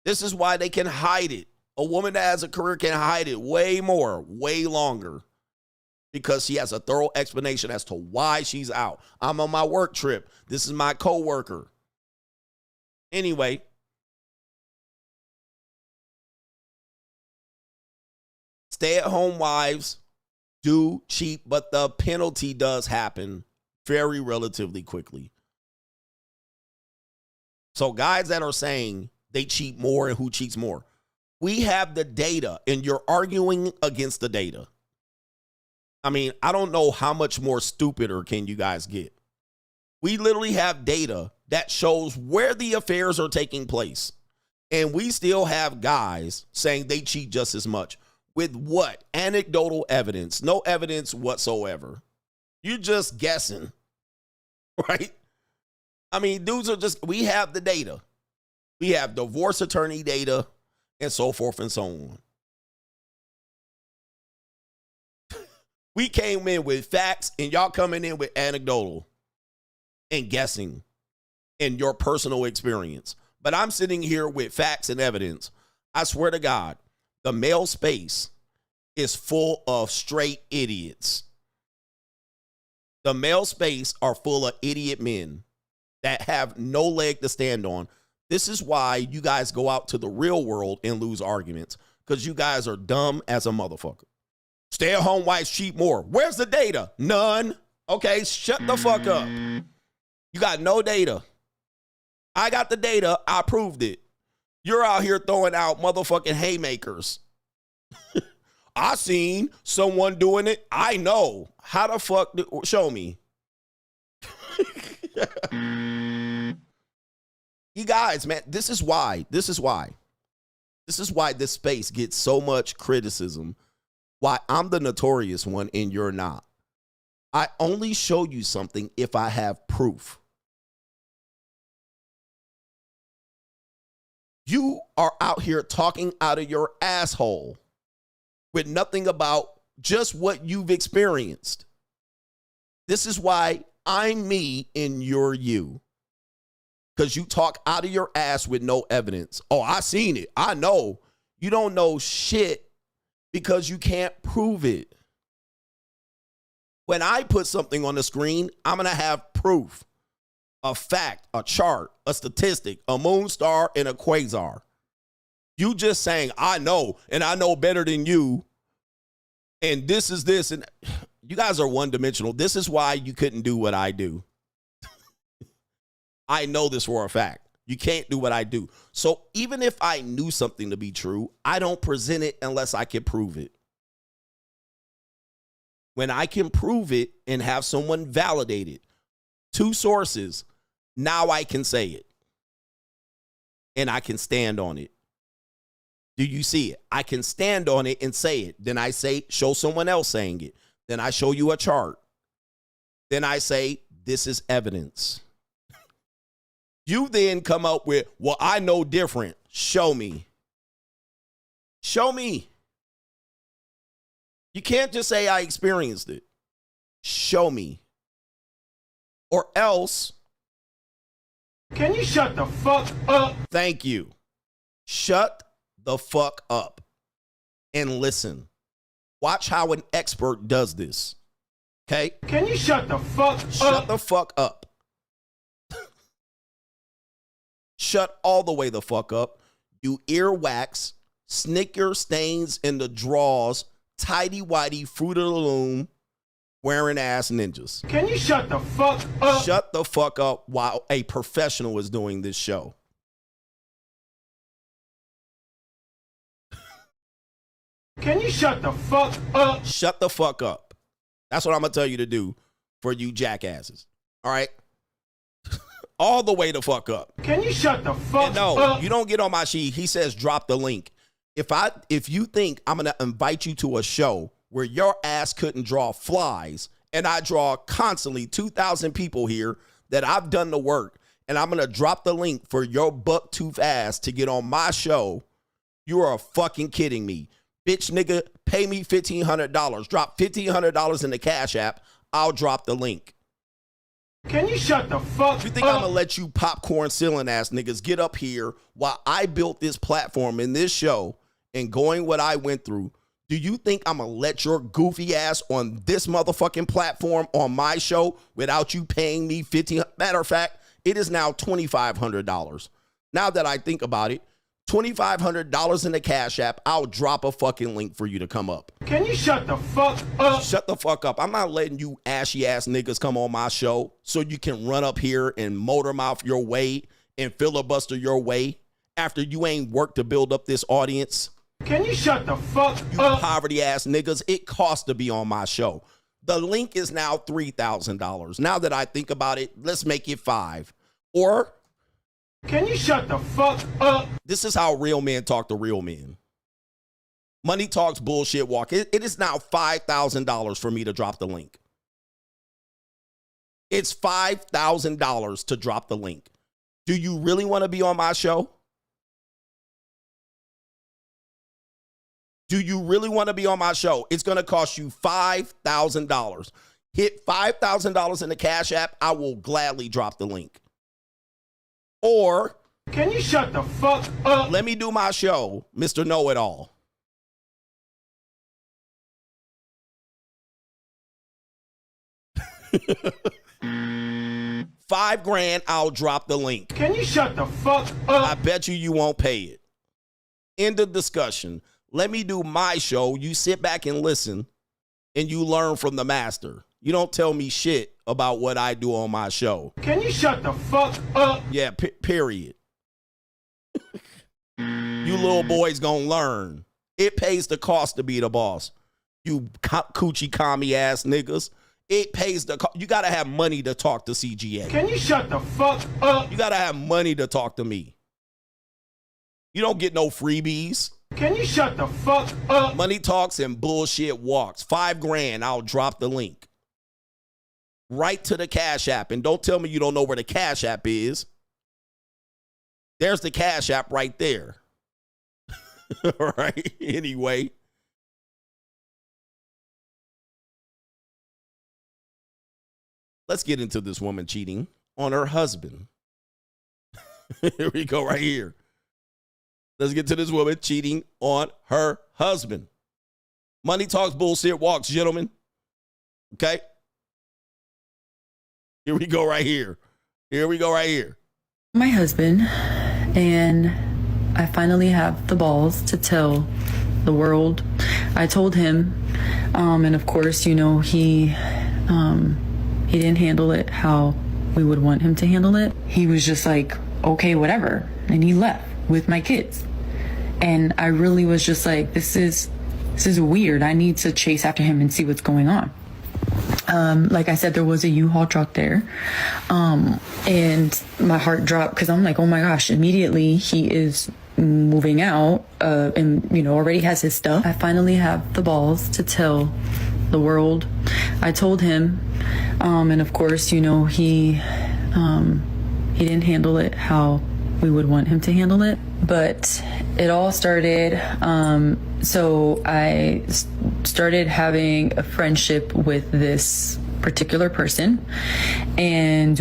This is why they can hide it. A woman that has a career can hide it way more, way longer, because she has a thorough explanation as to why she's out. I'm on my work trip. This is my coworker. Anyway, stay-at-home wives do cheat, but the penalty does happen very relatively quickly. So guys that are saying they cheat more and who cheats more, we have the data and you're arguing against the data. I mean, I don't know how much more stupider can you guys get. We literally have data that shows where the affairs are taking place. And we still have guys saying they cheat just as much. With what? Anecdotal evidence. No evidence whatsoever. You're just guessing, right? I mean, dudes are just, we have the data. We have divorce attorney data and so forth and so on. We came in with facts and y'all coming in with anecdotal and guessing and your personal experience. But I'm sitting here with facts and evidence. I swear to God, the male space is full of straight idiots. The male space are full of idiot men that have no leg to stand on. This is why you guys go out to the real world and lose arguments, because you guys are dumb as a motherfucker. Stay-at-home wives cheat more. Where's the data? None. Okay, shut the fuck up. You got no data. I got the data. I proved it. You're out here throwing out motherfucking haymakers. I seen someone doing it. I know. How the fuck? Show me. You guys, man, this is why this space gets so much criticism. Why I'm the notorious one and you're not. I only show you something if I have proof. You are out here talking out of your asshole with nothing about just what you've experienced. This is why I'm me and you're you. Because you talk out of your ass with no evidence. Oh, I seen it. I know. You don't know shit because you can't prove it. When I put something on the screen, I'm going to have proof. A fact, a chart, a statistic, a moon star, and a quasar. You just saying, I know, and I know better than you, and this is this, and you guys are one-dimensional. This is why you couldn't do what I do. I know this for a fact. You can't do what I do. So even if I knew something to be true, I don't present it unless I can prove it. When I can prove it and have someone validate it, 2 sources, now I can say it. And I can stand on it. Do you see it? I can stand on it and say it. Then I say, show someone else saying it. Then I show you a chart. Then I say, this is evidence. You then come up with, well, I know different. Show me. Show me. You can't just say I experienced it. Show me. Or else. Can you shut the fuck up? Thank you. Shut the fuck up and listen. Watch how an expert does this. Okay? Can you shut the fuck up? Shut the fuck up. Shut all the way the fuck up. You earwax, snicker stains in the drawers, tidy-whitey, Fruit of the Loom, wearing ass ninjas. Can you shut the fuck up? Shut the fuck up while a professional is doing this show. Can you shut the fuck up? Shut the fuck up. That's what I'm going to tell you to do for you jackasses. All right? All the way the fuck up. Can you shut the fuck and no, up? You don't get on my sheet. He says drop the link. If you think I'm going to invite you to a show where your ass couldn't draw flies, and I draw constantly 2,000 people here that I've done the work, and I'm going to drop the link for your buck-tooth ass to get on my show, you are fucking kidding me. Bitch, nigga, pay me $1,500. Drop $1,500 in the Cash App. I'll drop the link. Can you shut the fuck You think up? I'm gonna let you popcorn ceiling ass niggas get up here while I built this platform in this show and going what I went through? Do you think I'm gonna let your goofy ass on this motherfucking platform on my show without you paying me $1,500? Matter of fact, it is now $2,500. Now that I think about it, $2,500 in the Cash App, I'll drop a fucking link for you to come up. Can you shut the fuck up? Shut the fuck up. I'm not letting you ashy ass niggas come on my show so you can run up here and motor mouth your way and filibuster your way after you ain't worked to build up this audience. Can you shut the fuck you up? Poverty ass niggas, it costs to be on my show. The link is now $3,000. Now that I think about it, let's make it $5,000. Or can you shut the fuck up? This is how real men talk to real men. Money talks, bullshit walk. It is now $5,000 for me to drop the link. It's $5,000 to drop the link. Do you really want to be on my show? Do you really want to be on my show? It's going to cost you $5,000. Hit $5,000 in the Cash App. I will gladly drop the link. Or, can you shut the fuck up? Let me do my show, Mr. Know-It-All. $5,000, I'll drop the link. Can you shut the fuck up? I bet you won't pay it. End of discussion. Let me do my show. You sit back and listen, and you learn from the master. You don't tell me shit about what I do on my show. Can you shut the fuck up? Yeah, period. You little boys gonna learn. It pays the cost to be the boss. You coochie commie ass niggas. It pays the cost. You gotta have money to talk to CGA. Can you shut the fuck up? You gotta have money to talk to me. You don't get no freebies. Can you shut the fuck up? Money talks and bullshit walks. $5,000, I'll drop the link. Right to the Cash App. And don't tell me you don't know where the Cash App is. There's the Cash App right there. All right. Anyway. Let's get into this woman cheating on her husband. Here we go right here. Let's get to this woman cheating on her husband. Money talks, bullshit walks, gentlemen. Okay? Here we go right here. Here we go right here. My husband, and I finally have the balls to tell the world. I told him, and of course, you know, he didn't handle it how we would want him to handle it. He was just like, okay, whatever. And he left with my kids. And I really was just like, this is weird. I need to chase after him and see what's going on. Like I said, there was a U-Haul truck there. And my heart dropped because I'm like, oh my gosh, immediately he is moving out, and, you know, already has his stuff. I finally have the balls to tell the world. I told him, and of course, you know, he He didn't handle it how we would want him to handle it. But it all started, so I started having a friendship with this particular person, and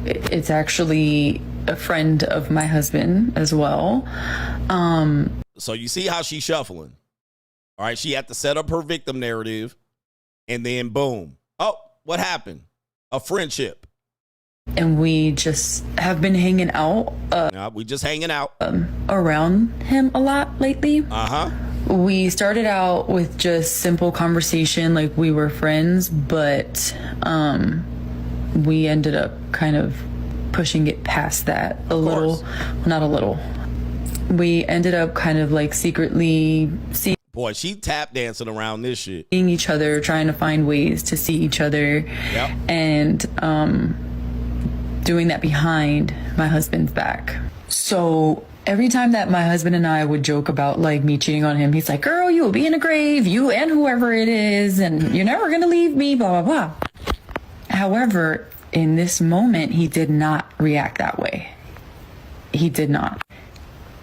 it's actually a friend of my husband as well. So you see how she's shuffling. All right, she had to set up her victim narrative, and then boom. Oh, what happened? A friendship. And we just have been hanging out. We just hanging out. Around him a lot lately. Uh-huh. We started out with just simple conversation, like we were friends, but we ended up kind of pushing it past that a little. Not a little. We ended up kind of like secretly seeing. Boy, she tap dancing around this shit. Seeing each other, trying to find ways to see each other. Yep. And doing that behind my husband's back. So every time that my husband and I would joke about like me cheating on him, he's like, girl, you will be in a grave, you and whoever it is, and you're never gonna leave me, blah, blah, blah. However, in this moment, he did not react that way. He did not.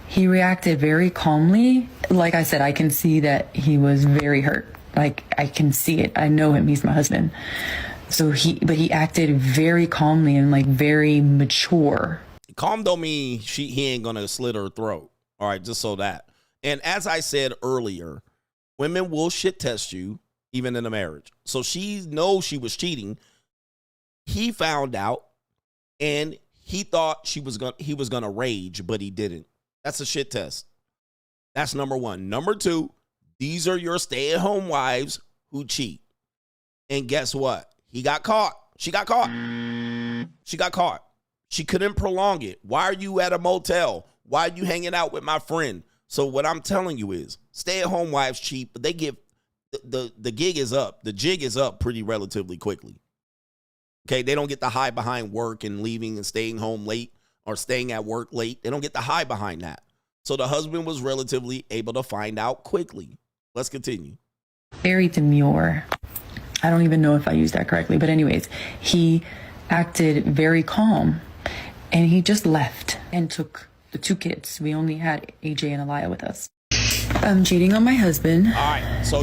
He reacted very calmly. Like I said, I can see that he was very hurt. Like, I can see it. I know him. He's my husband. So he acted very calmly and like very mature. Calm don't mean he ain't gonna slit her throat. All right, just so that. And as I said earlier, women will shit test you even in a marriage. So she knows she was cheating. He found out, and he thought he was gonna rage, but he didn't. That's a shit test. That's number one. Number two, these are your stay-at-home wives who cheat. And guess what? He got caught. She got caught. She got caught. She couldn't prolong it. Why are you at a motel? Why are you hanging out with my friend? So what I'm telling you is, stay-at-home wives cheat, but they give the gig is up. The jig is up pretty relatively quickly. Okay, they don't get the high behind work and leaving and staying home late or staying at work late. They don't get the high behind that. So the husband was relatively able to find out quickly. Let's continue. Very demure. I don't even know if I used that correctly, but anyways, he acted very calm, and he just left and took the two kids. We only had AJ and Aliyah with us. I'm cheating on my husband. All right, so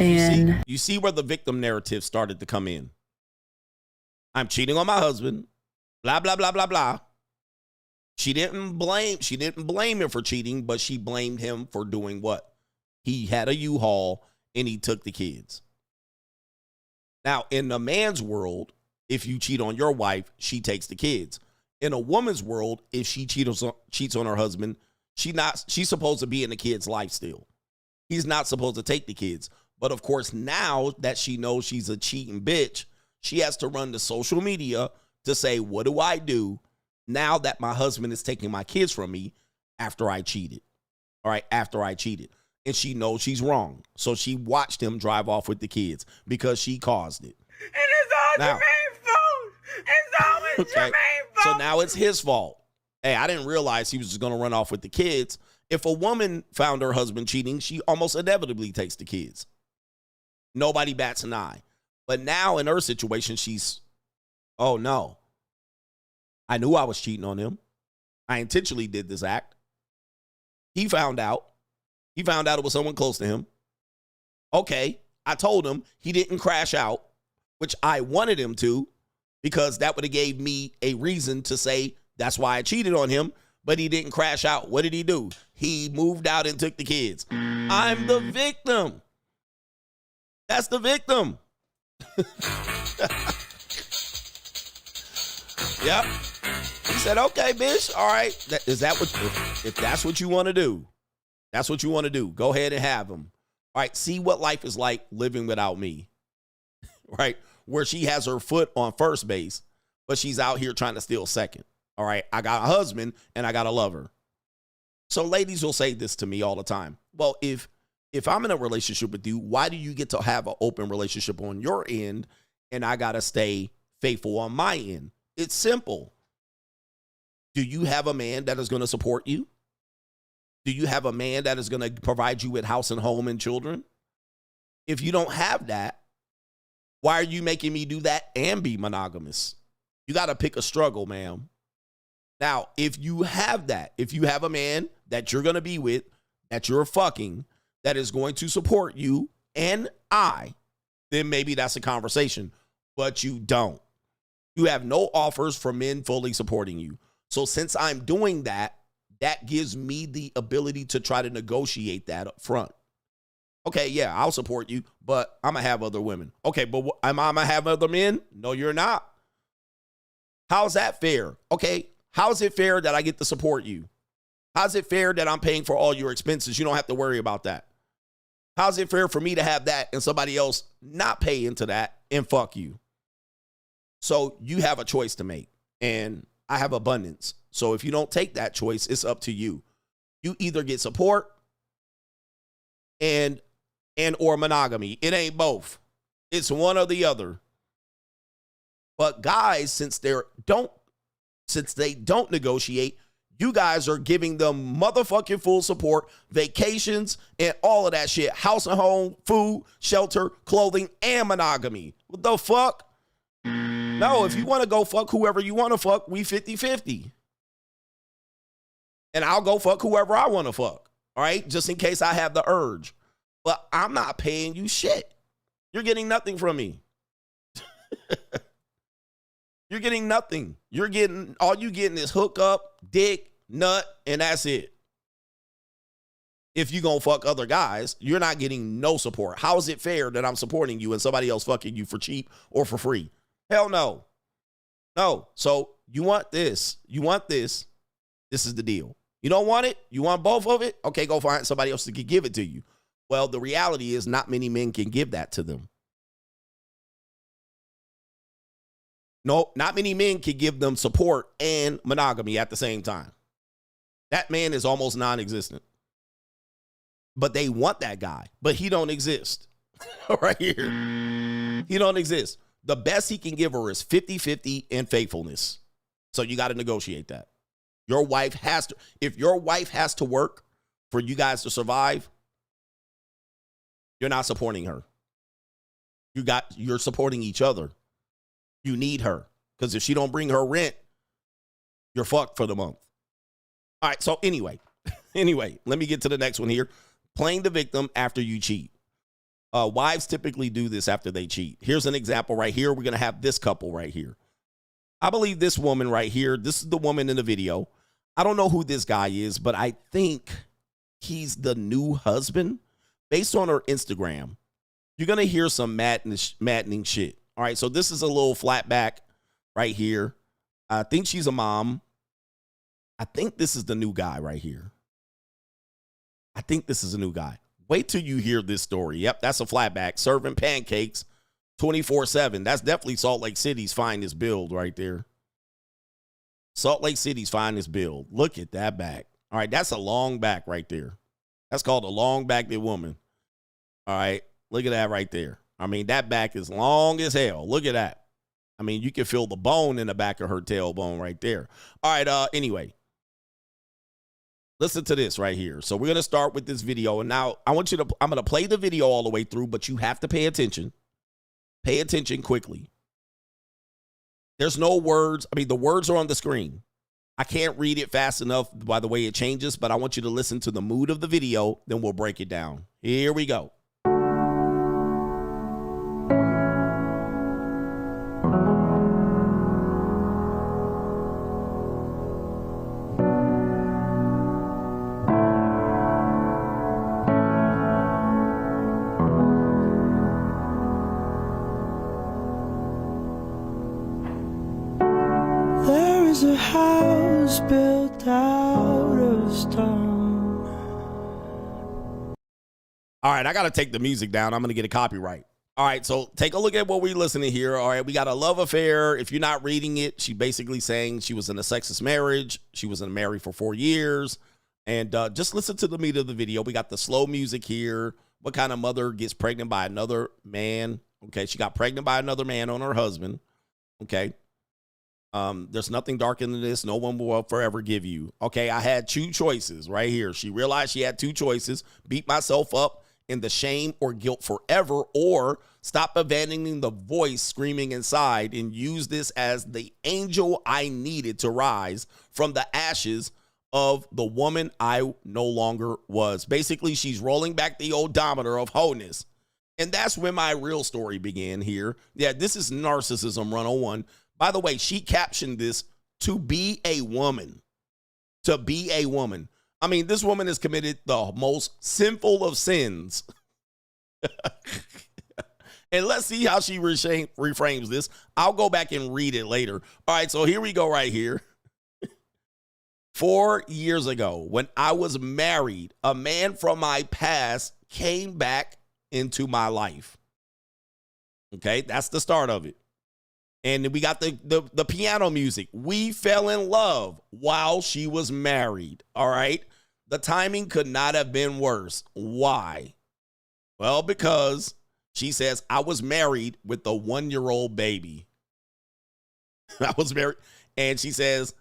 you see where the victim narrative started to come in. I'm cheating on my husband, blah, blah, blah, blah, blah. She didn't blame him for cheating, but she blamed him for doing what? He had a U-Haul and he took the kids. Now, in the man's world, if you cheat on your wife, she takes the kids. In a woman's world, if she cheats on her husband, she's supposed to be in the kid's life still. He's not supposed to take the kids. But of course, now that she knows she's a cheating bitch, she has to run to social media to say, what do I do now that my husband is taking my kids from me after I cheated? All right, after I cheated. And she knows she's wrong. So she watched him drive off with the kids because she caused it. And it's all Jermaine's fault. It's always Jermaine's fault. So now it's his fault. Hey, I didn't realize he was just going to run off with the kids. If a woman found her husband cheating, she almost inevitably takes the kids. Nobody bats an eye. But now in her situation, oh no. I knew I was cheating on him. I intentionally did this act. He found out. He found out it was someone close to him. Okay, I told him. He didn't crash out, which I wanted him to, because that would have gave me a reason to say that's why I cheated on him, but he didn't crash out. What did he do? He moved out and took the kids. I'm the victim. That's the victim. Yep. He said, okay, bitch. All right. If that's what you want to do, that's what you want to do. Go ahead and have him. All right. See what life is like living without me. Right. Where she has her foot on first base, but she's out here trying to steal second. All right. I got a husband and I got a lover. So ladies will say this to me all the time. Well, if I'm in a relationship with you, why do you get to have an open relationship on your end and I got to stay faithful on my end? It's simple. Do you have a man that is going to support you? Do you have a man that is going to provide you with house and home and children? If you don't have that, why are you making me do that and be monogamous? You got to pick a struggle, ma'am. Now, if you have that, if you have a man that you're going to be with, that you're fucking, that is going to support you and then maybe that's a conversation. But you don't. You have no offers for men fully supporting you. So since I'm doing that, that gives me the ability to try to negotiate that up front. Okay, yeah, I'll support you, but I'm going to have other women. Okay, but am I going to have other men? No, you're not. How's that fair? Okay, how's it fair that I get to support you? How's it fair that I'm paying for all your expenses? You don't have to worry about that. How's it fair for me to have that and somebody else not pay into that and fuck you? So you have a choice to make, and I have abundance. So if you don't take that choice, it's up to you. You either get support and or monogamy. It ain't both. It's one or the other. But guys, since they don't negotiate, you guys are giving them motherfucking full support, vacations, and all of that shit. House and home, food, shelter, clothing, and monogamy. What the fuck? No, if you want to go fuck whoever you want to fuck, we 50-50. And I'll go fuck whoever I want to fuck. All right? Just in case I have the urge. But I'm not paying you shit. You're getting nothing from me. You're getting nothing. All you getting is hookup, dick, nut, and that's it. If you gonna fuck other guys, you're not getting no support. How is it fair that I'm supporting you and somebody else fucking you for cheap or for free? Hell no. No. So you want this. You want this. This is the deal. You don't want it? You want both of it? Okay, go find somebody else that can give it to you. Well, the reality is not many men can give that to them. No, not many men can give them support and monogamy at the same time. That man is almost non-existent. But they want that guy, but he don't exist. Right here. He don't exist. The best he can give her is 50-50 and faithfulness. So you got to negotiate that. Your wife has to, if your wife has to work for you guys to survive, you're not supporting her. You're supporting each other. You need her. Because if she don't bring her rent, you're fucked for the month. All right, so anyway, let me get to the next one here. Playing the victim after you cheat. Wives typically do this after they cheat. Here's an example right here. We're going to have this couple right here. I believe this woman right here, this is the woman in the video. I don't know who this guy is, but I think he's the new husband. Based on her Instagram, you're going to hear some maddening shit. All right, so this is a little flat back right here. I think she's a mom. I think this is the new guy right here. I think this is a new guy. Wait till you hear this story. Yep, that's a flatback. Serving pancakes 24/7. That's definitely Salt Lake City's finest build right there. Salt Lake City's finest build. Look at that back. All right, that's a long back right there. That's called a long-backed woman. All right, look at that right there. I mean, that back is long as hell. Look at that. I mean, you can feel the bone in the back of her tailbone right there. All right, anyway. Listen to this right here. So we're going to start with this video. And now I'm going to play the video all the way through, but you have to pay attention. Pay attention quickly. There's no words. I mean, the words are on the screen. I can't read it fast enough by the way it changes, but I want you to listen to the mood of the video. Then we'll break it down. Here we go. A house built out of stone. All right, I got to take the music down. I'm going to get a copyright. All right, so take a look at what we're listening here. All right, we got a love affair. If you're not reading it, she basically saying she was in a sexist marriage. She was married for 4 years. And just listen to the meat of the video. We got the slow music here. What kind of mother gets pregnant by another man? Okay, she got pregnant by another man on her husband. Okay. There's nothing darker than this. No one will forever give you. Okay, I had two choices right here. She realized she had two choices. Beat myself up in the shame or guilt forever, or stop abandoning the voice screaming inside and use this as the angel I needed to rise from the ashes of the woman I no longer was. Basically, she's rolling back the odometer of wholeness. And that's when my real story began here. Yeah, this is Narcissism 101. By the way, she captioned this, to be a woman. To be a woman. I mean, this woman has committed the most sinful of sins. And let's see how she reframes this. I'll go back and read it later. All right, so here we go right here. 4 years ago, when I was married, a man from my past came back into my life. Okay, that's the start of it. And we got the piano music. We fell in love while she was married. All right. The timing could not have been worse. Why? Well, because she says, I was married with a 1-year-old baby. I was married. And she says,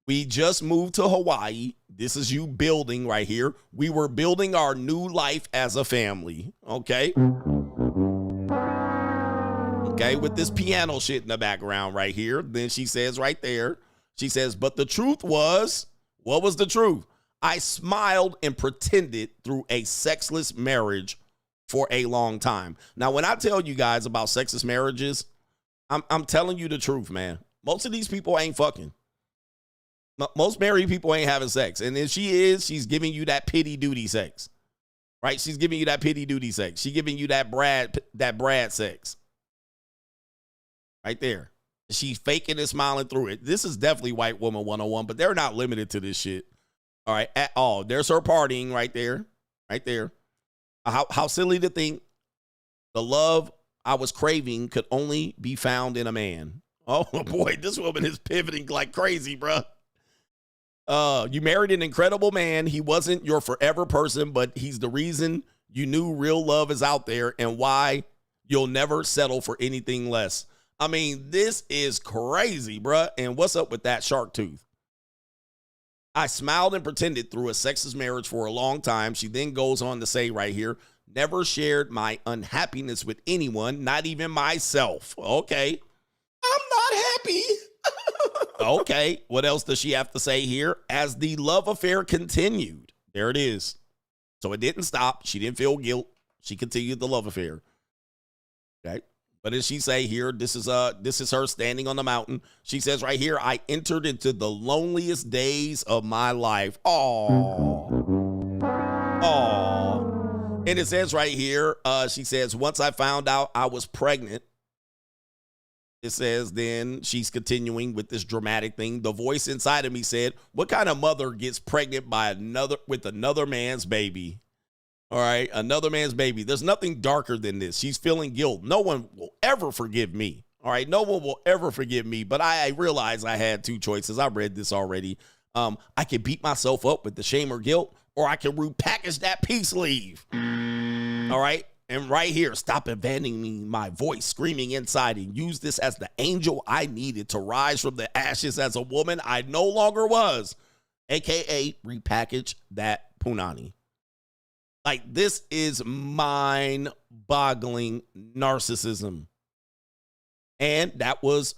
we just moved to Hawaii. This is you building right here. We were building our new life as a family. Okay. Okay, with this piano shit in the background right here. Then she says right there, she says, but the truth was, what was the truth? I smiled and pretended through a sexless marriage for a long time. Now, when I tell you guys about sexless marriages, I'm telling you the truth, man. Most of these people ain't fucking. Most married people ain't having sex. And if she is, she's giving you that pity duty sex. Right? She's giving you that pity duty sex. She's giving you that Brad sex. Right there. She's faking and smiling through it. This is definitely white woman 101, but they're not limited to this shit. All right, at all. There's her partying right there. Right there. How silly to think the love I was craving could only be found in a man. Oh boy, this woman is pivoting like crazy, bro. You married an incredible man. He wasn't your forever person, but he's the reason you knew real love is out there and why you'll never settle for anything less. I mean, this is crazy, bruh. And what's up with that shark tooth? I smiled and pretended through a sexless marriage for a long time. She then goes on to say right here, never shared my unhappiness with anyone, not even myself. Okay. I'm not happy. Okay. What else does she have to say here? As the love affair continued. There it is. So it didn't stop. She didn't feel guilt. She continued the love affair. Okay. What does she say here? This is her standing on the mountain. She says right here, I entered into the loneliest days of my life. Oh. And it says right here, she says, once I found out I was pregnant, it says then she's continuing with this dramatic thing. The voice inside of me said, what kind of mother gets pregnant by another man's baby? All right, another man's baby. There's nothing darker than this. She's feeling guilt. No one will ever forgive me. All right, no one will ever forgive me. But I realized I had two choices. I read this already. I could beat myself up with the shame or guilt, or I can repackage that peace leave. All right, and right here, stop abandoning my voice screaming inside and use this as the angel I needed to rise from the ashes as a woman I no longer was, aka repackage that punani. Like, this is mind-boggling narcissism. And that was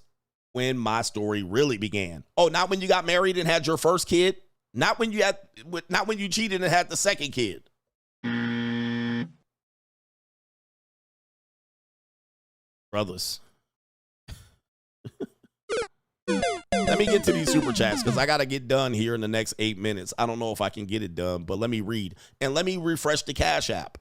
when my story really began. Oh, not when you got married and had your first kid? Not when you cheated and had the second kid. Brothers. Let me get to these super chats because I got to get done here in the next 8 minutes. I don't know if I can get it done, but let me read. And let me refresh the Cash App.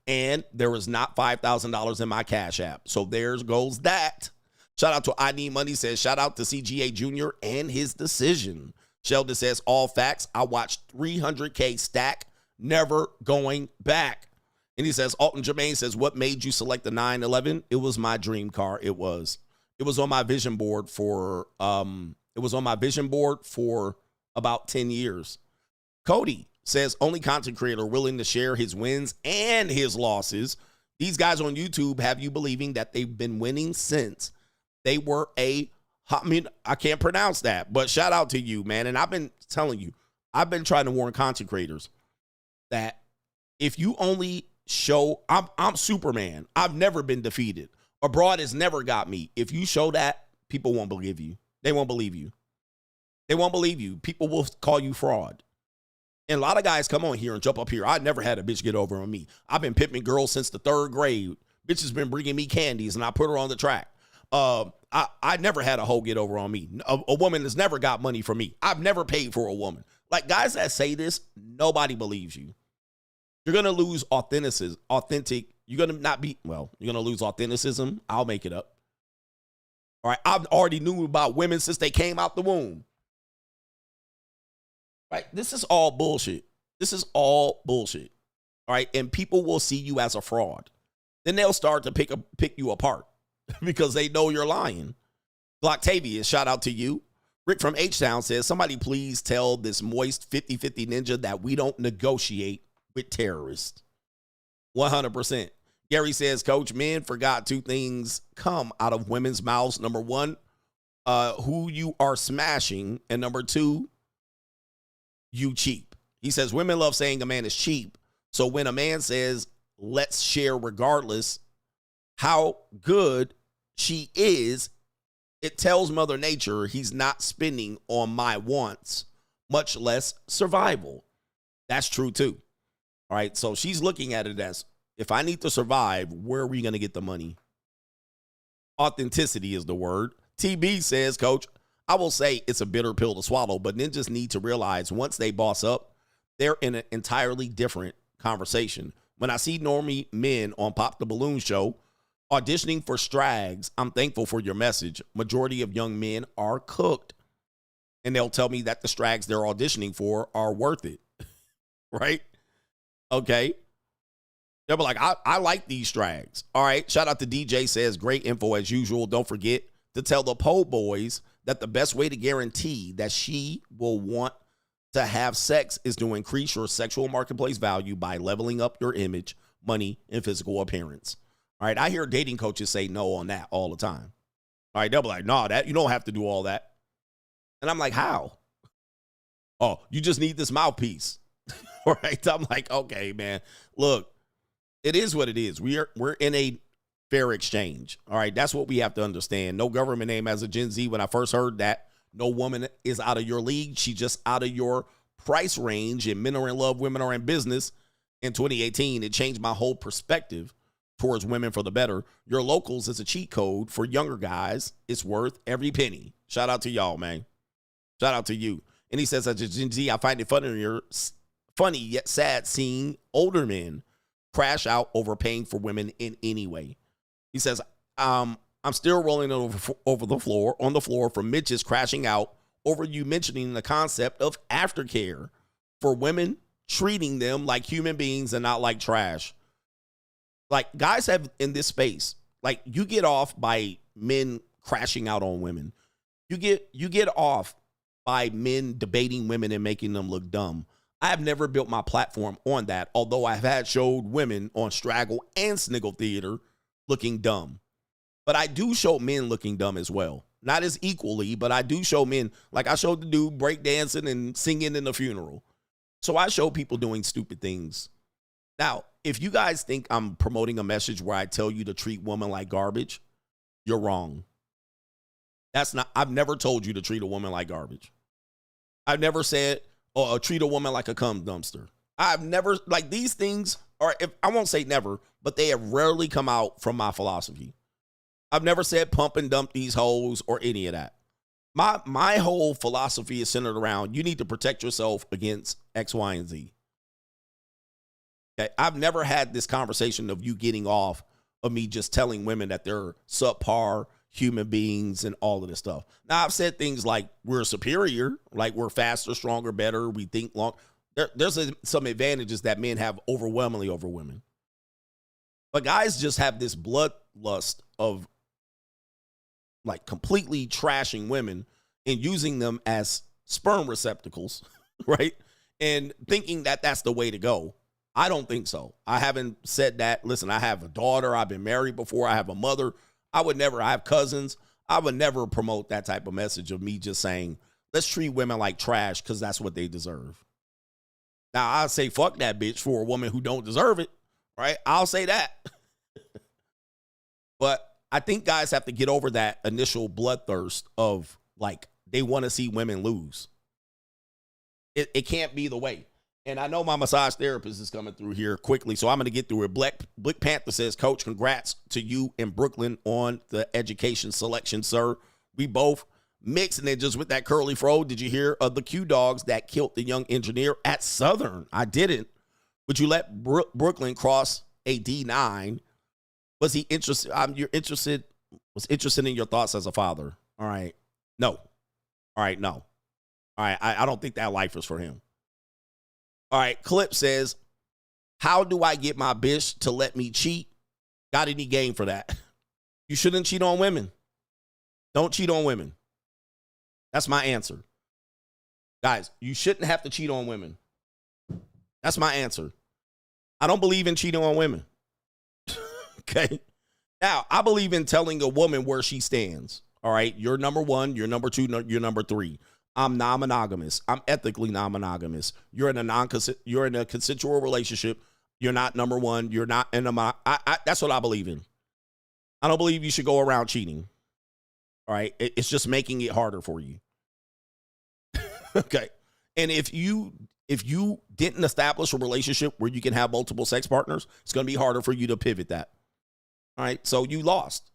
And there was not $5,000 in my Cash App. So there goes that. Shout out to I Need Money says, shout out to CGA Jr. and his decision. Sheldon says, all facts. I watched 300K stack, never going back. And he says, Alton Jermaine says, what made you select the 911? It was my dream car. It was on my vision board for about 10 years. Cody says, only content creator willing to share his wins and his losses. These guys on YouTube have you believing that they've been winning since they were I can't pronounce that, but shout out to you, man. And I've been telling you, I've been trying to warn content creators that If you only show, I'm Superman. I've never been defeated. A broad has never got me. If you show that, people won't believe you. They won't believe you. They won't believe you. People will call you fraud. And a lot of guys come on here and jump up here. I never had a bitch get over on me. I've been pimping girls since the 3rd grade. Bitch has been bringing me candies, and I put her on the track. I never had a hoe get over on me. A woman has never got money from me. I've never paid for a woman. Like, guys that say this, nobody believes you. You're going to lose you're going to not be, well, you're going to lose authenticism. I'll make it up. All right, I've already knew about women since they came out the womb. Right? This is all bullshit. This is all bullshit. All right, and people will see you as a fraud. Then they'll start to pick you apart because they know you're lying. Glocktavius, shout out to you. Rick from H-Town says, somebody please tell this moist 50-50 ninja that we don't negotiate with terrorists. 100%. Gary says, Coach, men forgot 2 things come out of women's mouths. Number 1, who you are smashing. And number 2, you cheap. He says, women love saying a man is cheap. So when a man says, let's share regardless how good she is, it tells Mother Nature he's not spending on my wants, much less survival. That's true too. All right, so she's looking at it as, if I need to survive, where are we going to get the money? Authenticity is the word. TB says, Coach, I will say it's a bitter pill to swallow, but ninjas need to realize once they boss up, they're in an entirely different conversation. When I see normie men on Pop the Balloon show auditioning for Strags, I'm thankful for your message. Majority of young men are cooked, and they'll tell me that the Strags they're auditioning for are worth it. Right? Okay. They'll be like, I like these Strags. All right. Shout out to DJ says, great info as usual. Don't forget to tell the po' boys that the best way to guarantee that she will want to have sex is to increase your sexual marketplace value by leveling up your image, money, and physical appearance. All right. I hear dating coaches say no on that all the time. All right. They'll be like, no, that you don't have to do all that. And I'm like, how? Oh, you just need this mouthpiece. All right. I'm like, okay, man, look, it is what it is. We're in a fair exchange. All right. That's what we have to understand. No government name as a Gen Z. When I first heard that, no woman is out of your league. She's just out of your price range, and men are in love, women are in business. In 2018, it changed my whole perspective towards women for the better. Your locals is a cheat code for younger guys. It's worth every penny. Shout out to y'all, man. Shout out to you. And he says, as a Gen Z, I find it funny yet sad seeing older men crash out over paying for women in any way. He says, I'm still rolling over the floor, on the floor from Mitch's crashing out over you mentioning the concept of aftercare for women, treating them like human beings and not like trash. Like, guys have in this space, like, you get off by men crashing out on women. You get off by men debating women and making them look dumb. I have never built my platform on that, although I've had showed women on Straggle and Sniggle Theater looking dumb. But I do show men looking dumb as well. Not as equally, but I do show men. Like, I showed the dude breakdancing and singing in the funeral. So I show people doing stupid things. Now, if you guys think I'm promoting a message where I tell you to treat women like garbage, you're wrong. I've never told you to treat a woman like garbage. I've never said, treat a woman like a cum dumpster. I've never, like, these things are, I won't say never, but they have rarely come out from my philosophy. I've never said pump and dump these hoes or any of that. My whole philosophy is centered around, you need to protect yourself against X, Y, and Z. Okay? I've never had this conversation of you getting off of me just telling women that they're subpar human beings and all of this stuff. Now, I've said things like we're superior, like we're faster, stronger, better, we think long. There's some advantages that men have overwhelmingly over women. But guys just have this bloodlust of, like, completely trashing women and using them as sperm receptacles, right? And thinking that that's the way to go. I don't think so. I haven't said that. Listen, I have a daughter. I've been married before. I have a mother. I have cousins. I would never promote that type of message of me just saying, let's treat women like trash because that's what they deserve. Now, I'll say fuck that bitch for a woman who don't deserve it, right? I'll say that. But I think guys have to get over that initial bloodthirst of, like, they want to see women lose. It can't be the way. And I know my massage therapist is coming through here quickly, so I'm going to get through it. Black Panther says, Coach, congrats to you in Brooklyn on the education selection, sir. We both mixing it just with that curly fro. Did you hear of the Q dogs that killed the young engineer at Southern? I didn't. Would you let Brooklyn cross a D9? Was he interested? Was interested in your thoughts as a father. All right. No. All right. No. All right. I don't think that life is for him. All right. Clip says, how do I get my bitch to let me cheat? Got any game for that? You shouldn't cheat on women. Don't cheat on women. That's my answer. Guys, you shouldn't have to cheat on women. That's my answer. I don't believe in cheating on women. Okay? Now, I believe in telling a woman where she stands. All right? You're number one, you're number two, you're number three. I'm non-monogamous. I'm ethically non-monogamous. You're in a consensual relationship. You're not number one. You're not in a that's what I believe in. I don't believe you should go around cheating. All right? It's just making it harder for you. Okay. And if you didn't establish a relationship where you can have multiple sex partners, it's going to be harder for you to pivot that. All right. So you lost.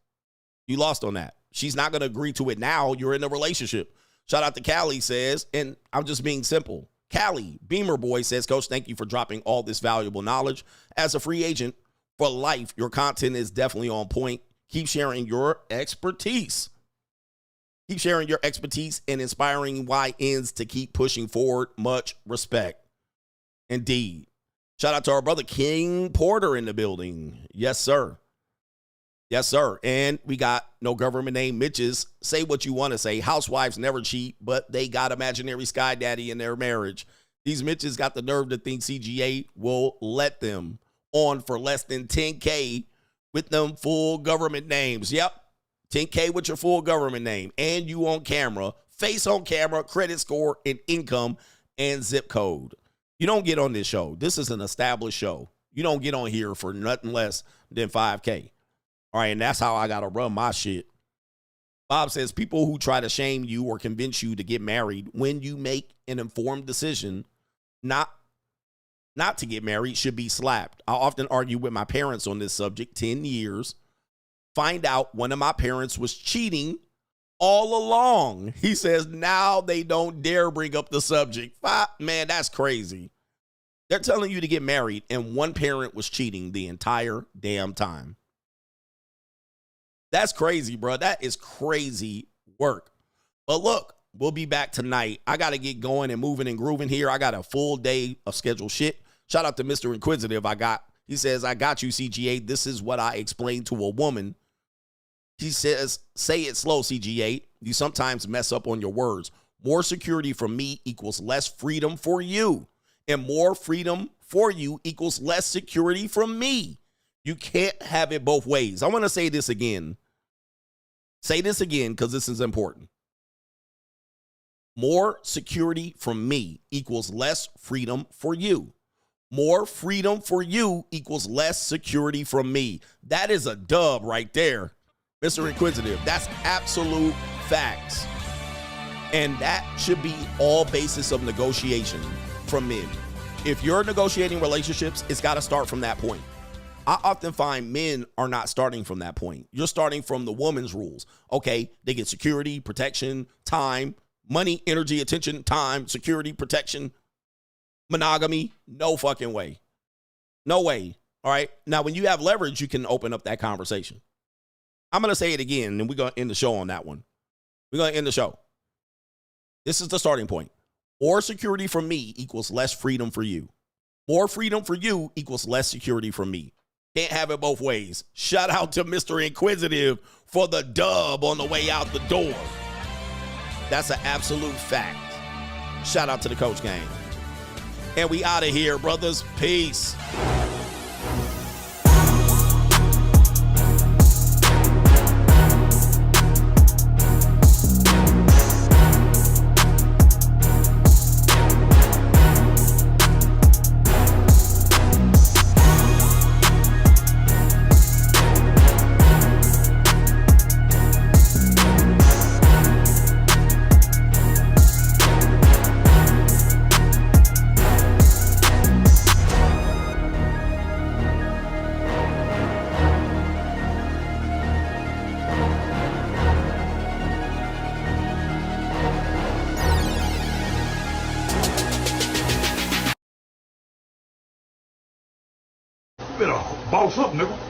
You lost on that. She's not going to agree to it now. You're in a relationship. Shout out to Callie says, and I'm just being simple. Callie, Beamer Boy says, Coach, thank you for dropping all this valuable knowledge. As a free agent for life, your content is definitely on point. Keep sharing your expertise. Keep sharing your expertise and inspiring YNs to keep pushing forward. Much respect. Indeed. Shout out to our brother King Porter in the building. Yes, sir. Yes, sir. And we got no government name Mitch's. Say what you want to say. Housewives never cheat, but they got imaginary sky daddy in their marriage. These Mitches got the nerve to think CGA will let them on for less than 10K with them full government names. Yep. 10K with your full government name, and you on camera, face on camera, credit score, and income, and zip code. You don't get on this show. This is an established show. You don't get on here for nothing less than 5K. All right, and that's how I got to run my shit. Bob says, people who try to shame you or convince you to get married when you make an informed decision not to get married should be slapped. I often argue with my parents on this subject, 10 years. Find out one of my parents was cheating all along. He says now they don't dare bring up the subject. Man, that's crazy. They're telling you to get married and one parent was cheating the entire damn time. That's crazy, bro. That is crazy work. But look, we'll be back tonight. I got to get going and moving and grooving here. I got a full day of scheduled shit. Shout out to Mr. Inquisitive. He says, I got you, CGA. This is what I explained to a woman. He says, say it slow, CGA. You sometimes mess up on your words. More security from me equals less freedom for you. And more freedom for you equals less security from me. You can't have it both ways. I want to say this again. Say this again because this is important. More security from me equals less freedom for you. More freedom for you equals less security from me. That is a dub right there, Mr. Inquisitive. That's absolute facts. And that should be all basis of negotiation from men. If you're negotiating relationships, it's got to start from that point. I often find men are not starting from that point. You're starting from the woman's rules. Okay, they get security, protection, time, money, energy, attention, time, security, protection, monogamy. No fucking way. No way. All right. Now, when you have leverage, you can open up that conversation. I'm going to say it again, and we're going to end the show on that one. We're going to end the show. This is the starting point. More security from me equals less freedom for you. More freedom for you equals less security from me. Can't have it both ways. Shout out to Mr. Inquisitive for the dub on the way out the door. That's an absolute fact. Shout out to the Coach Gang. And we out of here, brothers. Peace. better boss up, nigga.